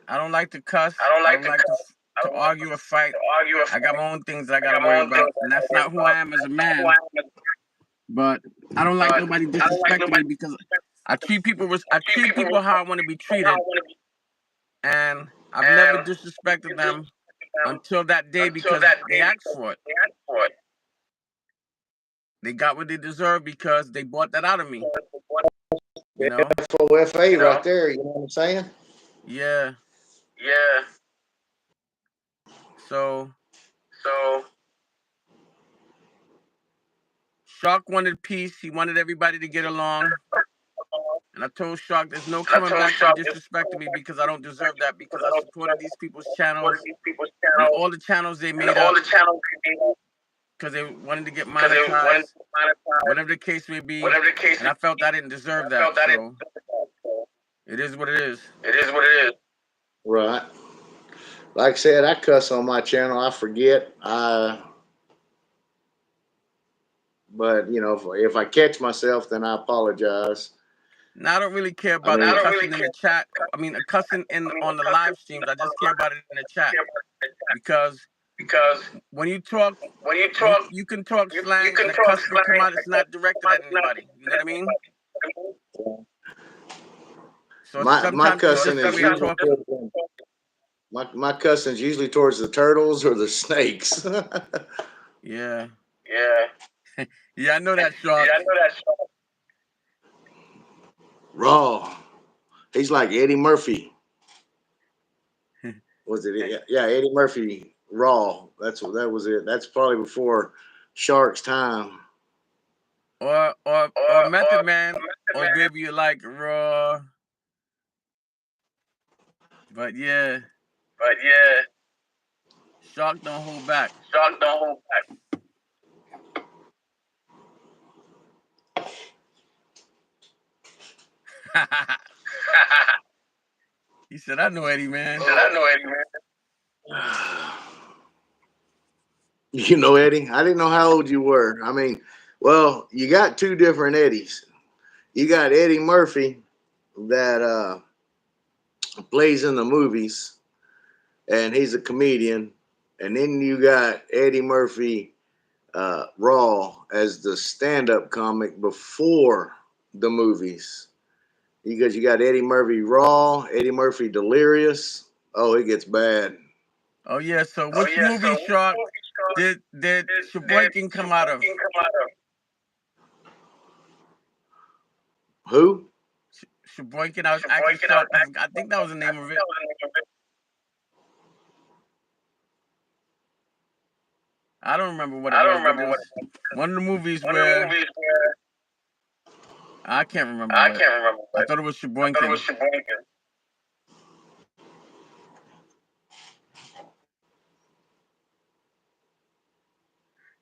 I don't like to cuss. I don't I like don't to like cuss. I to don't like argue or fight. to argue or I got fight. my own things that I I got to got my worry own things about, that and I got that's to worry not who I about. am as a That's not who I man. am. But I don't like But nobody I don't like disrespecting me nobody. because I treat people Treat how I want to be people how I treated, want to be, and I've never and disrespected just them them until that day until because that they day asked because for it. they asked for it. They got what they deserve because they bought that out of me. You Yeah, know? FOFA You right know? there. You know what I'm saying? Yeah. Yeah. So So Shark wanted peace. He wanted everybody to get along. And I told Shark, there's no I coming told back from Shop this disrespecting me because I don't deserve that, because I I don't supported these people's channels these people's and channels all the channels they and made all up the channels they made because they wanted to get because they wanted monetized, to monetize, whatever the case may be. whatever the case And may I felt be. I didn't deserve I that. felt that it, So it is what it is. it is what it is. Right. Like I said, I cuss on my channel. I forget. But you know, if I catch myself, then I apologize. Now I don't really care I about mean, the I don't really cussing in care. the chat. I mean, cussing I mean, on the custom live streams. I on just the care line about it in the chat because because when you talk, when you talk, you can talk you slang and can a talk cuss may come slang out. It's and not directed at anybody. You know what I mean? So my sometimes it's cussing just the is way of usually talking. my cussing is usually towards the turtles or the snakes. Yeah. Yeah. Yeah, I know that, Yeah, Shark. I know that song. Raw. He's like Eddie Murphy. Was it? Yeah, Eddie Murphy. Raw. That was it. That's probably before Shark's time. Or Method Or Man, Mr. or Man, Baby You Like Raw. But yeah, but yeah, Shark don't hold back. Shark don't hold back. He said, I know Eddie, man. Said, I know Eddie, man. You know Eddie? I didn't know how old you were. I mean, well, you got two different Eddies. You got Eddie Murphy that plays in the movies, and he's a comedian. And then you got Eddie Murphy Raw as the stand-up comic before the movies. Because you got Eddie Murphy Raw, Eddie Murphy Delirious. Oh, it gets bad. Oh yeah, so Oh which yeah, so movie, which Shark, movie Shark did did Sheboygan come out of? Sheboygan come out of? Who? Sheboygan, I was asking Sheboygan, I Shark. was actually, I think that was the I name of think it. that was the name of it. I don't remember what it I don't was, but it remember what was it was. one of the movies One of the where movies where I can't remember, I but can't remember, I but thought it was I thought it was Sheboygan. Sheboygan.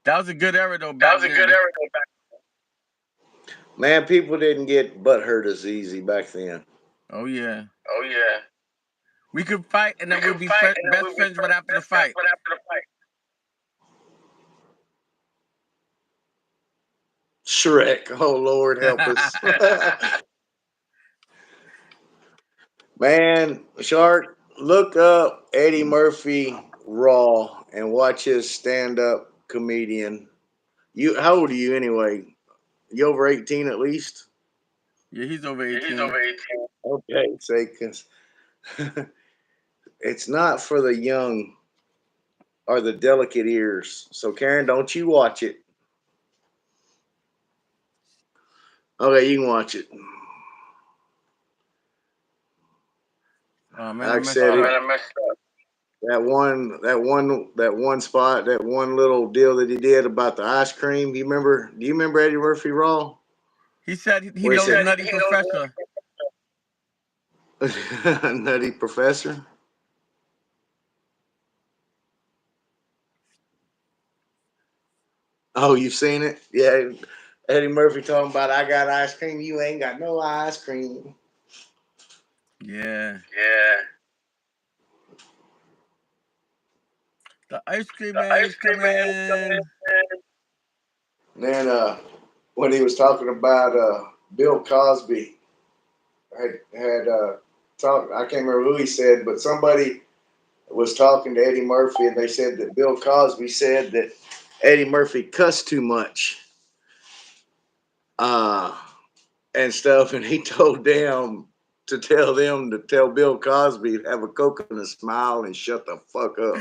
That was a good era though That back was a good then. era though back. Man, people didn't get butt hurt as easy back then. Oh yeah. Oh yeah. We could fight, and then we'll be best friends right after the fight. Shrek. Oh, Lord, help us. Man, Shark, look up Eddie Murphy Raw and watch his stand-up comedian. How old are you anyway? You over 18 at least? Yeah, he's over 18. Okay, say, because it's not for the young or the delicate ears. So, Karen, don't you watch it. Okay, you can watch it. Oh man, I Like I messed said, up. that one spot, that one little deal that he did about the ice cream. Do you remember Eddie Murphy Raw? He said he Where he knows said Nutty Professor. Nutty Professor. Oh, you've seen it? Yeah. Eddie Murphy talking about I got ice cream, you ain't got no ice cream. Yeah. Yeah. The ice cream man is coming. Then when he was talking about Bill Cosby had talked, I can't remember who he said, but somebody was talking to Eddie Murphy, and they said that Bill Cosby said that Eddie Murphy cussed too much uh, and stuff, and he told them to tell Bill Cosby to have a coconut smile and shut the fuck up.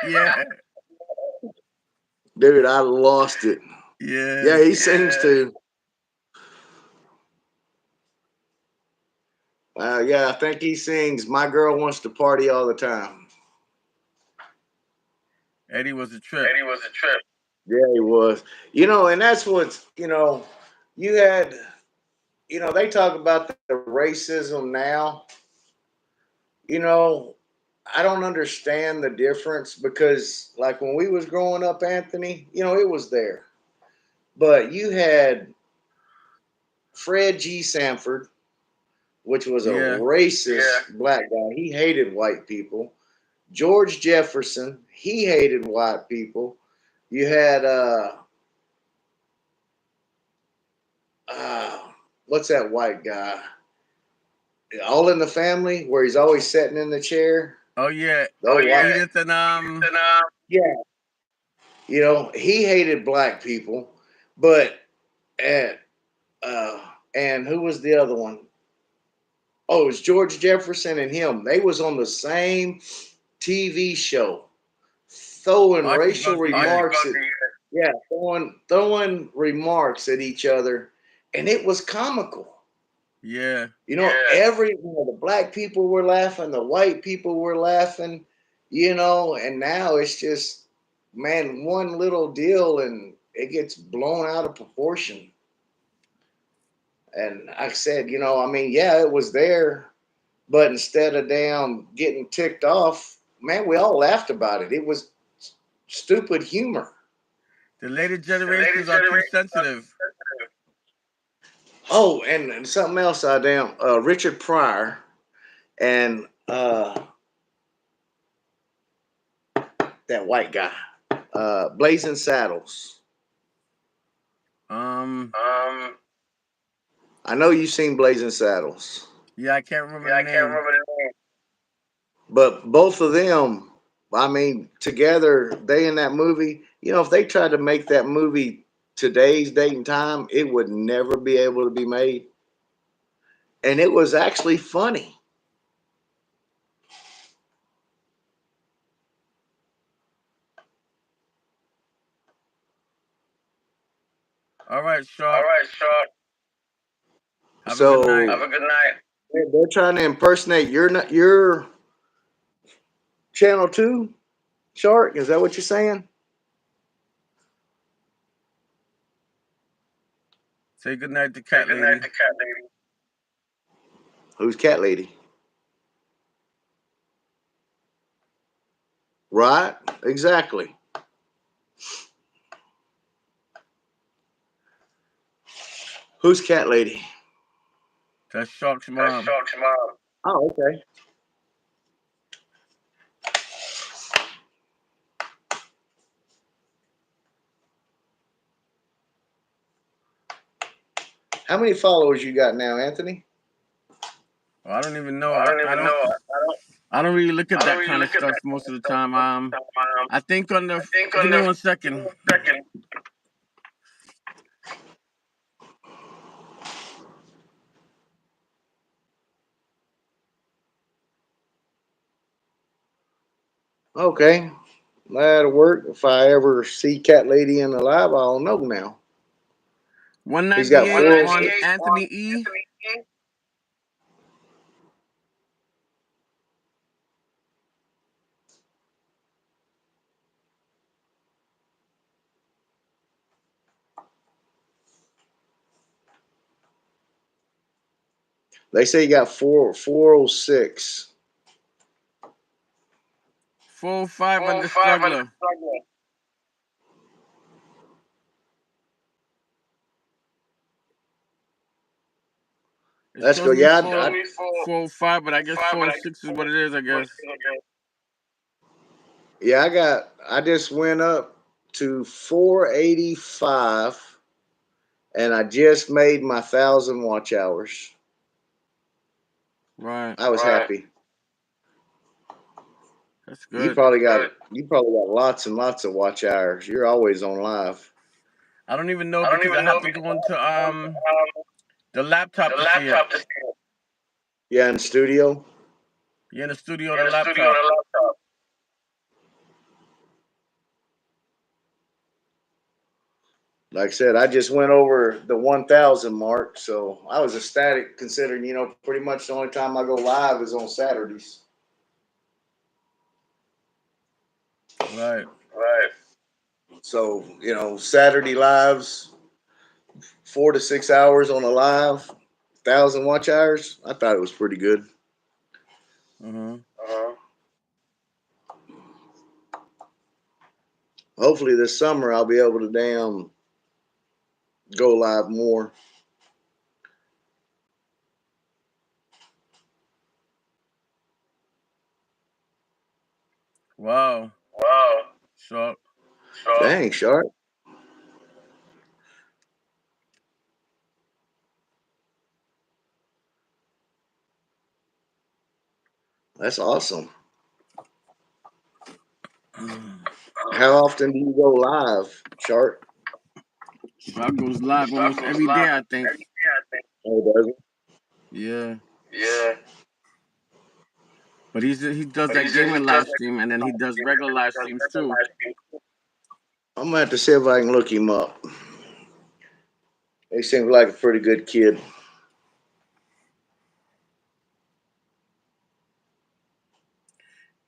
Yeah. Dude, I lost it. Yeah. Yeah, he seems to. Yeah, I think he sings "My Girl Wants to Party All the Time." Eddie was a trip. Yeah, he was. And that's what's, you had, they talk about the racism now. You know, I don't understand the difference because, like, when we was growing up, Anthony, it was there. But you had Fred G. Sanford, which was a Yeah. racist black guy. He hated white people. George Jefferson, he hated white people. You had uh what's that white guy? All in the Family, where he's always sitting in the chair. Oh yeah. Yeah. Edith and Yeah. He hated black people, but at and who was the other one? Oh, it was George Jefferson and him. They was on the same TV show, throwing Archie racial Bunker. Yeah. remarks. Throwing remarks at each other, and it was comical. Yeah. The black people were laughing, the white people were laughing, and now it's just, man, one little deal and it gets blown out of proportion. And like I said, I mean, yeah, it was there, but instead of damn getting ticked off, man, we all laughed about it. It was stupid humor. The later generations are too sensitive. Oh, and something else Richard Pryor and that white guy, Blazing Saddles. I know you've seen Blazing Saddles. Yeah, I can't remember the name. But both of them, I mean, together, they in that movie, if they tried to make that movie today's date and time, it would never be able to be made. And it was actually funny. All right, Shark. Have a good So night. they're trying to impersonate your channel too, Shark. Is that what you're saying? Say good night to Cat Lady. Who's Cat Lady? Right? Exactly. Who's Cat Lady? That's Shark's mom. Oh, okay. How many followers you got now, Anthony? I don't even know. I don't even know. I don't really look I at don't that really kind of look at stuff that most kind of of the stuff time. most of the time. I think on the. I think Give on me the 1 second. second. Okay, that'll work. If I ever see Cat Lady in the live, I'll know now. He's got 198 on 406. Anthony E. They say you got 406. 405 on the 405 on the Struggler. Struggla. It Let's go. shows me Yeah, 405, but I guess 406 is what it is, I guess. I just went up to 485, and I just made my 1,000 watch hours. Right. I was happy. That's You good. probably got lots and lots of watch hours. You're always on live. I don't even know I don't because I even know have to go into the laptop the to see it. laptop to see it. Yeah, in the studio. You're in the studio on In the the studio on laptop. the laptop. Like I said, I just went over the 1,000 mark, so I was ecstatic considering, pretty much the only time I go live is on Saturdays. Right. Right. So, Saturday lives, 4 to 6 hours on a live, 1,000 watch hours. I thought it was pretty good. Mm-hmm. Hopefully this summer I'll be able to go live more. Wow. Wow. So Dang, Sharp. That's awesome. How often do you go live, Sharp? Shot goes live Stock almost goes every day, live I think. every day, I think. Oh, does it? Yeah. Yeah. But he does But that he gamer does live stream, and then he does regular live streams too. I'm gonna have to see if I can look him up. He seems like a pretty good kid.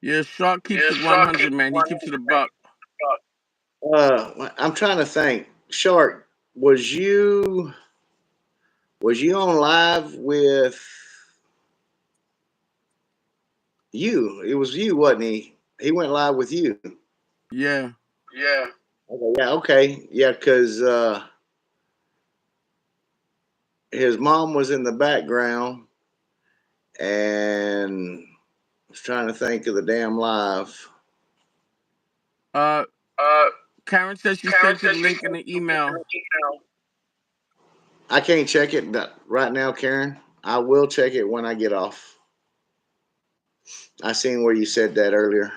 Yeah, Shark keeps Yeah, it Stock 100, keeps man. He keeps it a buck. I'm trying to think. Shark, was you on live with you? It was you, wasn't he? He went live with you. Yeah. Yeah. Okay, yeah, okay. Yeah, because his mom was in the background, and I was trying to think of the damn live. Uh, Uh, Karen says she Karen sent you the says she link in sent the the link in email. the email. I can't check it right now, Karen. I will check it when I get off. I seen where you said that earlier.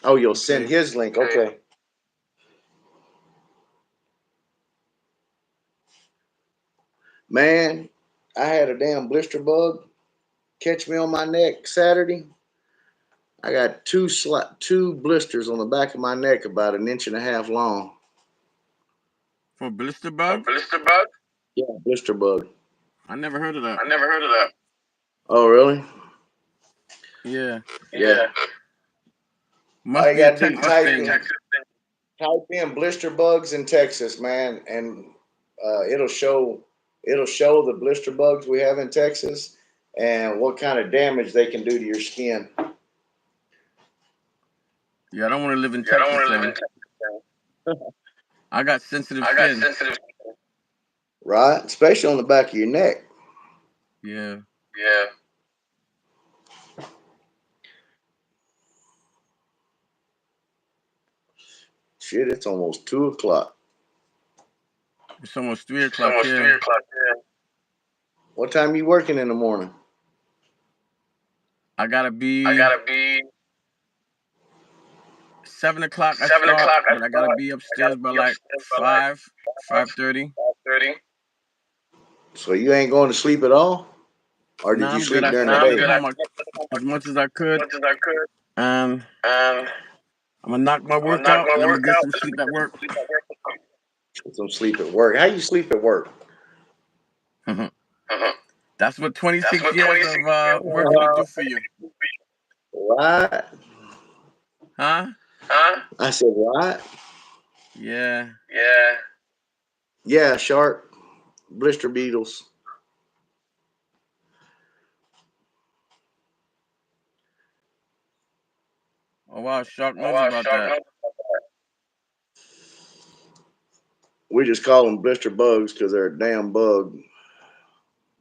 Oh, you'll send Okay. his link. Okay. Man, I had a damn blister bug catch me on my neck Saturday. I got two blisters on the back of my neck about an inch and a half long. For blister A bug? blister bug? Yeah, blister bug. I never heard of that. I never heard of that. Oh, really? Yeah. Yeah. All Must you be a gotta do, Texas thing. type in blister bugs in Texas, man, and it'll show the blister bugs we have in Texas and what kind of damage they can do to your skin. Yeah, I don't want to live in Yeah, I don't Texas want to live in then. Texas. I got sensitive I got skin. sensitive. Right? Especially on the back of your neck. Yeah. Yeah. Shit, it's almost 2 o'clock. It's almost 3 o'clock here. What time you working in the morning? I gotta be 7 o'clock. I start, but I gotta be upstairs by like 5:30. So you ain't going to sleep at all? Or did Nah, you I'm good. sleep I during the slept day? at home as much as I could. And I'm gonna knock my work out, and I'm gonna get some sleep at work. Get some sleep at work. How you sleep at work? That's what 26 years of working will do for you. What? Huh? I said, what? Yeah. Yeah, shark, blister beetles. Oh wow, Shark knows about that. We just call them blister bugs because they're a damn bug.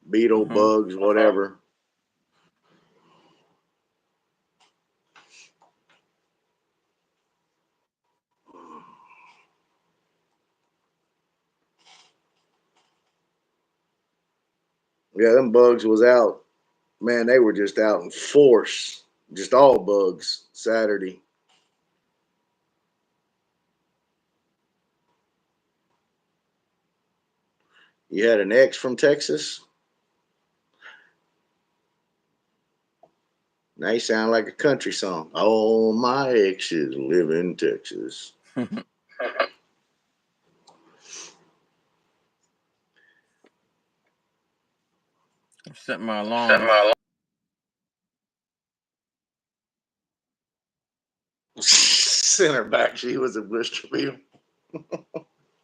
Beetle, bugs, whatever. Yeah, them bugs was out. Man, they were just out in force. Just all bugs Saturday. You had an ex from Texas? Now you sound like a country song. All my exes live in Texas. I'm setting my alarms. Sent her back. She was a blister beetle.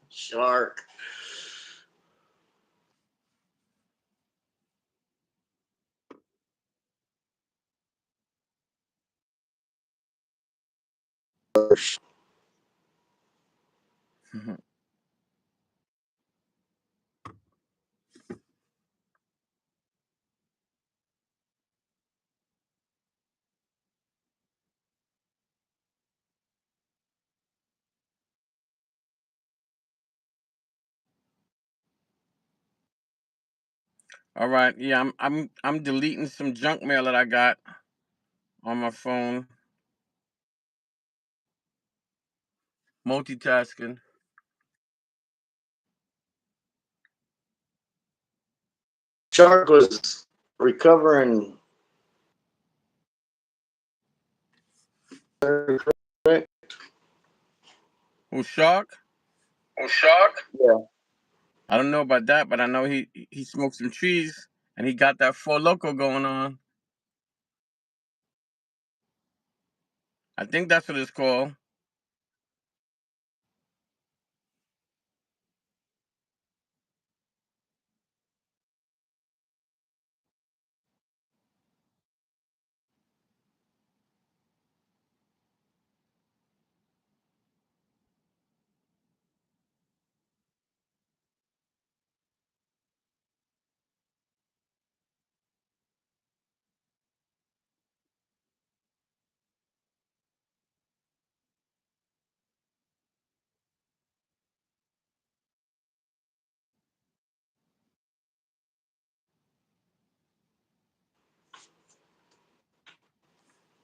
Shark. All right. Yeah, I'm deleting some junk mail that I got on my phone. Multitasking. Shark was recovering. Correct? Who, Shark? Yeah. I don't know about that, but I know he smoked some trees and he got that Four Loco going on. I think that's what it's called.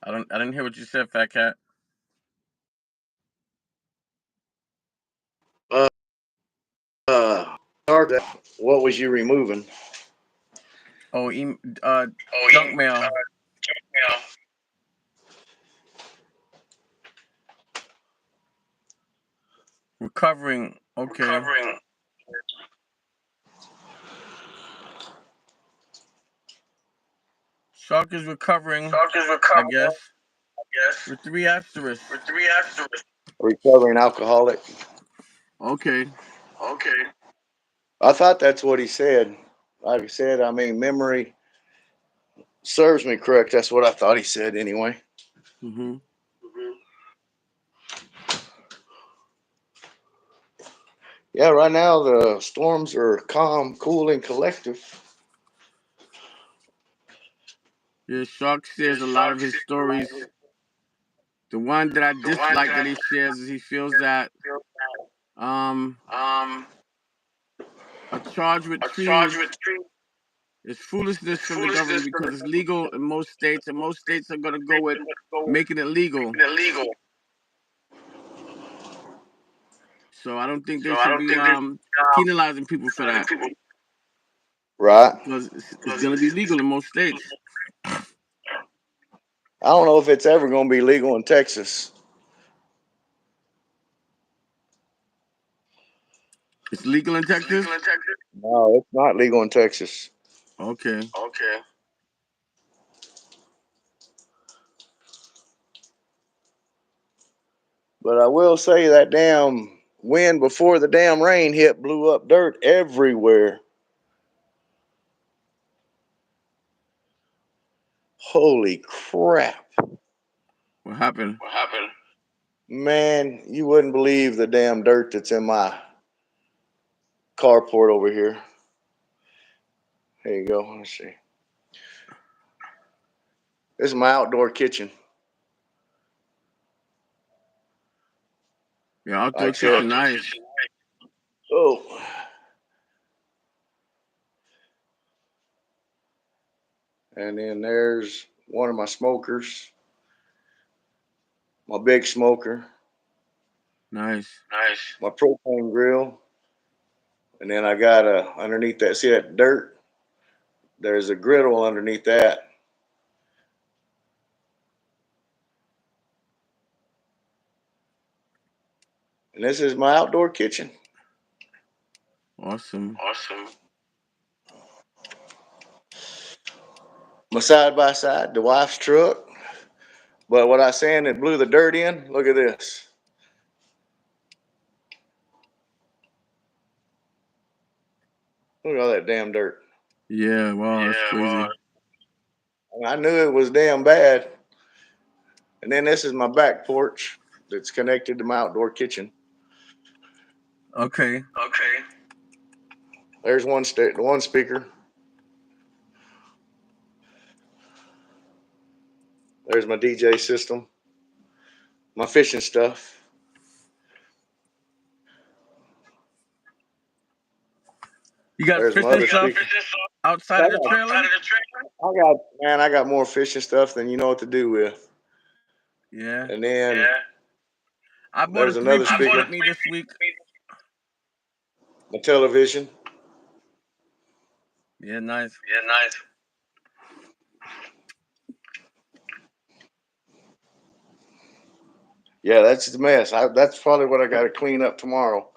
I didn't hear what you said, Fat Cat. Shark, what was you removing? Oh, junk mail. Recovering. Okay. Shark is recovering, I guess, with 3 asterisks. Recovering alcoholic. Okay. I thought that's what he said. Like I said, I mean, memory serves me correct. That's what I thought he said anyway. Mm-hmm. Yeah, right now the storms are calm, cool, and collective. Yeah, Shark shares a lot of his stories. The one that I dislike that he shares is he feels that um are charged with trees is foolishness from the government because it's legal in most states, and most states are going to go with making it legal. So I don't think they should be penalizing people for that. Right. Because it's going to be legal in most states. I don't know if it's ever going to be legal in Texas. It's legal in Texas? No, it's not legal in Texas. Okay. But I will say that damn wind before the damn rain hit blew up dirt everywhere. Holy crap. What happened? Man, you wouldn't believe the damn dirt that's in my carport over here. There you go. Let's see. This is my outdoor kitchen. Your outdoor kitchen, nice. Oh. And then there's one of my smokers. My big smoker. Nice. My propane grill. And then I got underneath that, see that dirt? There's a griddle underneath that. And this is my outdoor kitchen. Awesome. My side by side, the wife's truck. But what I saying, it blew the dirt in. Look at this. Look at all that damn dirt. Yeah, wow, that's crazy. I knew it was damn bad. And then this is my back porch that's connected to my outdoor kitchen. Okay. There's one speaker. There's my DJ system. My fishing stuff. You got There's my fishing other stuff speaker. outside of the trailer? I got more fishing stuff than you know what to do with. Yeah. And then I bought a there's another three-piece speaker. with me this week. My television. Yeah, nice. Yeah, that's the mess. That's probably what I got to clean up tomorrow.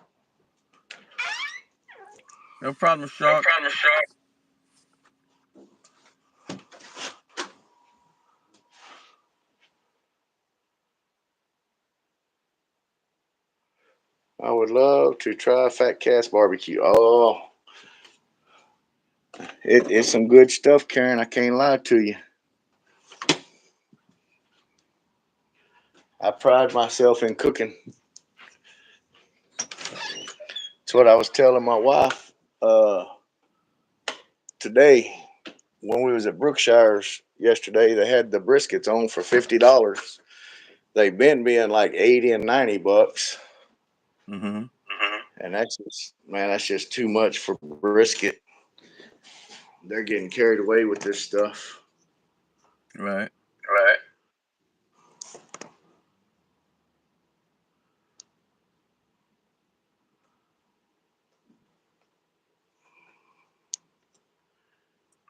No problem, Shark. I would love to try Fat Cat's barbecue. Oh, it's some good stuff, Karen. I can't lie to you. I pride myself in cooking. That's what I was telling my wife today when we was at Brookshire's yesterday. They had the briskets on for $50. They've been being like 80 and $90. Mm-hmm. And that's just too much for brisket. They're getting carried away with this stuff. Right.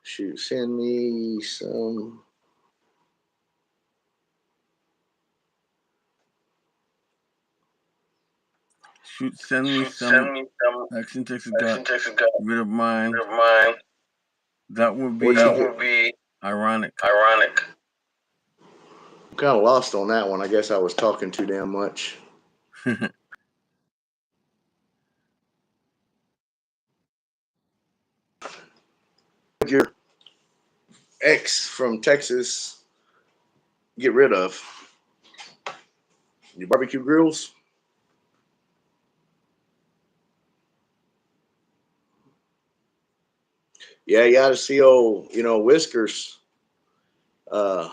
Shoot, send me some. Send me some Action Texas got rid of mine. That would be ironic. I'm kind of lost on that one. I guess I was talking too damn much. Your ex from Texas get rid of your barbecue grills. Yeah, you got to see old, Whiskers, uh,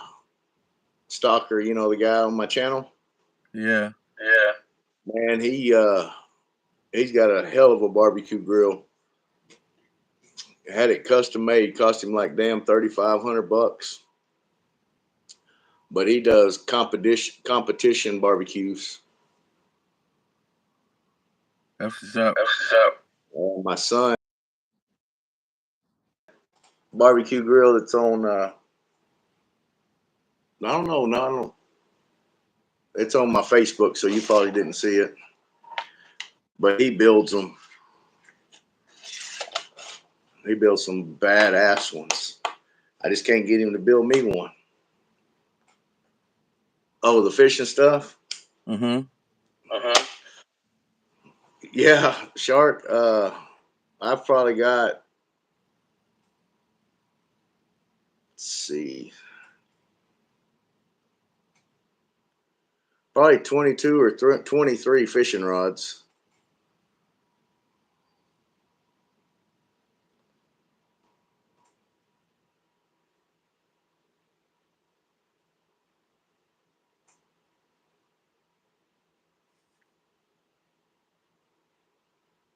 Stalker. The guy on my channel. Yeah. Man, he's got a hell of a barbecue grill. had it custom made. Cost him like damn $3,500. But he does competition barbecues. That's what's up. My son barbecue grill that's on. I don't know. No, it's on my Facebook, so you probably didn't see it. But he builds them. He builds some badass ones. I just can't get him to build me one. Oh, the fishing stuff? Mm-hmm. Yeah, Shark. I've probably got, let's see, probably 22 or 23 fishing rods.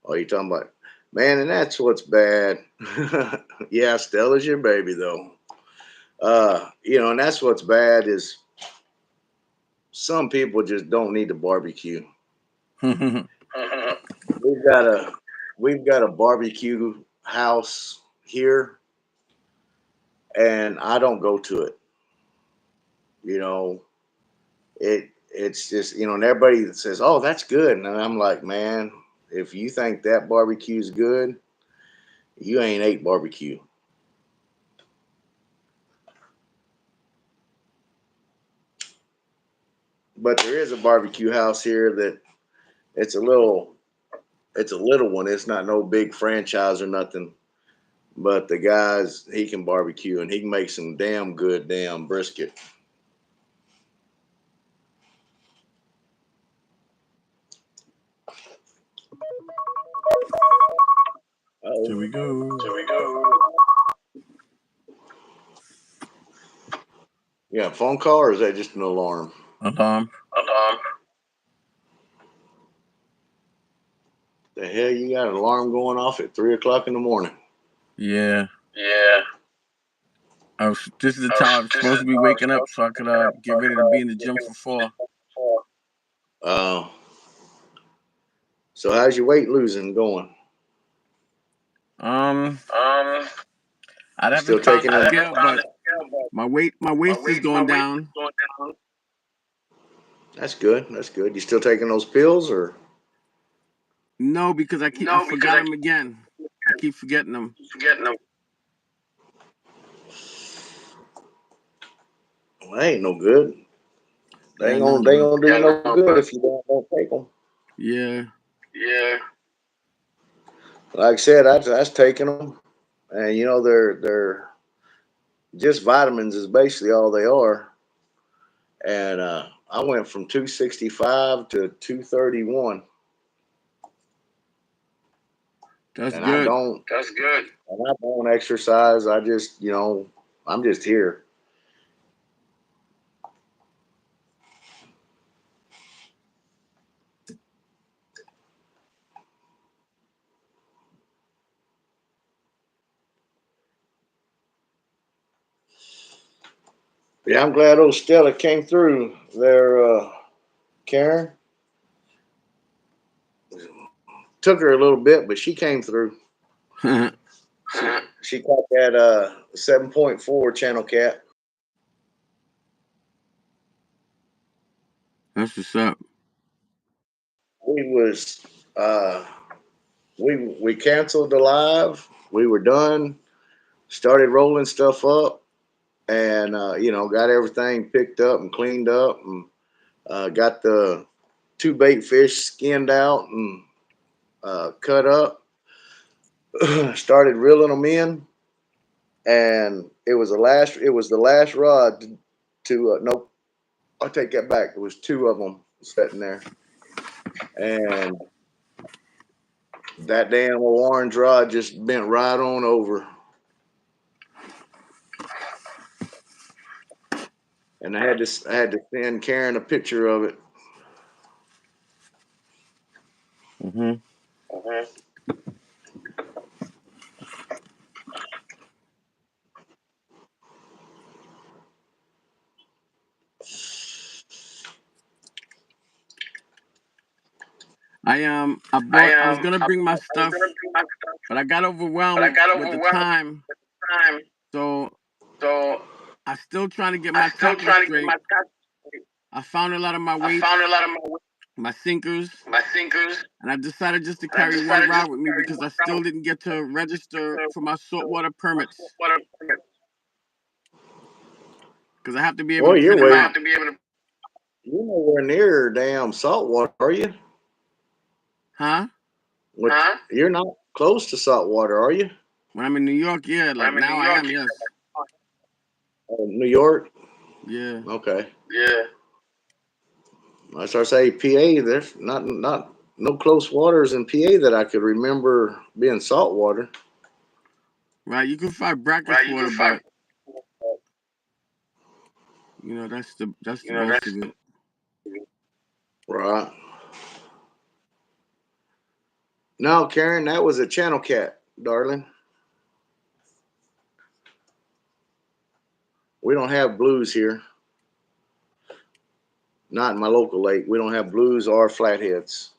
Oh, you talking about, man, and that's what's bad. Yeah, Stella's your baby though. And that's what's bad is some people just don't need to barbecue. We've got a barbecue house here, and I don't go to it. You know, it's just, and everybody that says, "Oh, that's good," and I'm like, man, if you think that barbecue is good, you ain't ate barbecue. But there is a barbecue house here that it's a little one. It's not no big franchise or nothing. But the guys, he can barbecue and he can make some damn good damn brisket. Here we go. Yeah, phone call or is that just an alarm? Alarm. The hell, you got an alarm going off at 3 o'clock in the morning? Yeah. This is the time I'm supposed to be waking up so I could get ready to be in the gym for 4. So how's your weight losing going? I haven't Still found taking the them? scale, but my waist is going down. That's good. That's good. You still taking those pills or? No, because I forgot them again. I keep forgetting them. Well, that ain't no good. They Yeah, ain't no, gonna but do you no good if you don't take them. yeah. Like I said, I was taking them, and they're just vitamins is basically all they are. And I went from 265 to 231. That's And good. I don't exercise. I just, I'm just here. Yeah, I'm glad old Stella came through there, Karen. Took her a little bit, but she came through. She caught that 7.4 channel cat. That's what's up. Uh we canceled the live. We were done. Started rolling stuff up, and got everything picked up and cleaned up, and got the 2 bait fish skinned out and cut up. Started reeling them in, and it was the last rod to nope. I'll take that back. There was 2 of them sitting there, and that damn orange rod just bent right on over. And I had to send Karen a picture of it. Mm-hmm. I was gonna bring my stuff, but I got overwhelmed with the time. So I'm still trying to get my tackle straight. I found a lot of my weights, my sinkers, and I decided just to carry one rod with me because I still didn't get to register for my saltwater permits. Because I have to be able to print them out. You're nowhere near damn saltwater, are you? Huh? You're not close to saltwater, are you? When I'm in New York, yeah. Like now I am, yes. New York? Yeah. Okay. Yeah. I start say PA. There's not no close waters in PA that I could remember being saltwater. Right. You can find brackish water, but that's the most of it. Right. No, Karen, that was a channel cat, darling. We don't have blues here. Not in my local lake. We don't have blues or flatheads.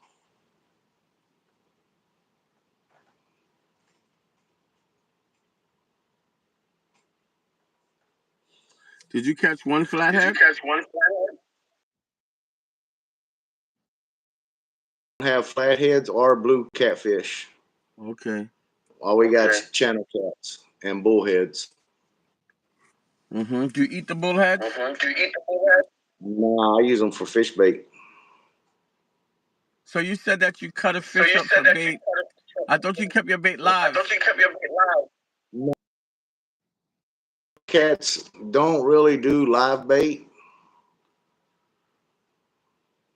Did you catch one flathead? Have flatheads or blue catfish. Okay. All we got is channel cats and bullheads. Mm-hmm. Do you eat the bullheads? No, I use them for fish bait. So you said that you cut a fish up for bait. I thought you kept your bait live. No. Cats don't really do live bait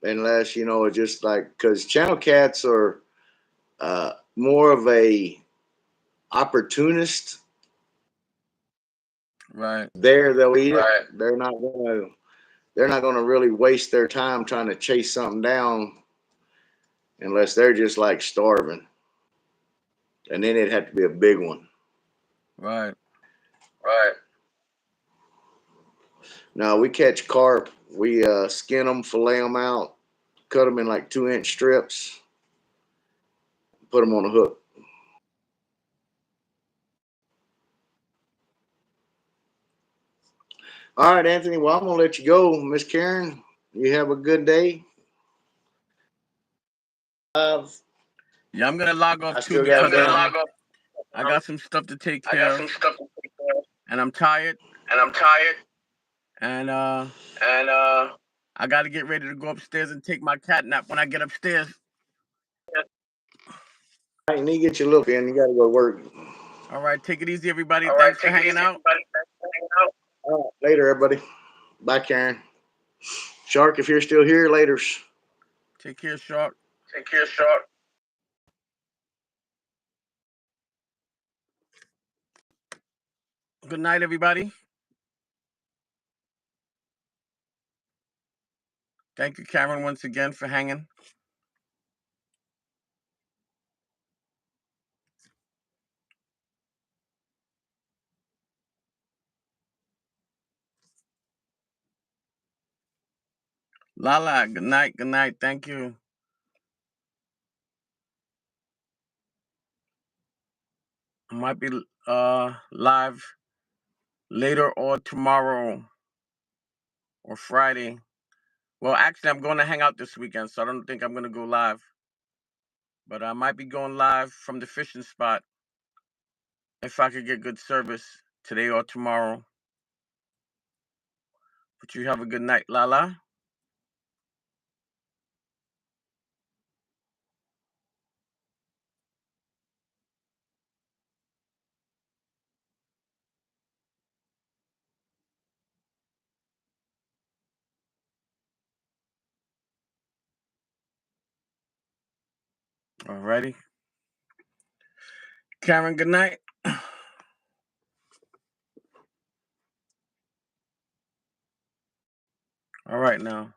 unless it's just like because channel cats are more of a opportunist. Right. They'll eat it. They're not gonna really waste their time trying to chase something down unless they're just like starving. And then it'd have to be a big one. Right. Now we catch carp. We skin them, fillet them out, cut them in like 2-inch strips, put them on a hook. All right, Anthony. Well, I'm gonna let you go, Miss Karen. You have a good day. Yeah, I'm gonna log off too because I got some stuff to take care of, and I'm tired. And I got to get ready to go upstairs and take my cat nap when I get upstairs. All right, you need to get your look in. You got to go to work. All right, take it easy, everybody. Thanks for hanging out. All right, later, everybody. Bye, Karen. Shark, if you're still here, laters. Take care, Shark. Good night, everybody. Thank you, Karen, once again for hanging. Lala, good night. Good night. Thank you. I might be live later or tomorrow or Friday. Well, actually, I'm going to hang out this weekend, so I don't think I'm going to go live. But I might be going live from the fishing spot if I could get good service today or tomorrow. But you have a good night, Lala. Alrighty. Karen, good night. All right now.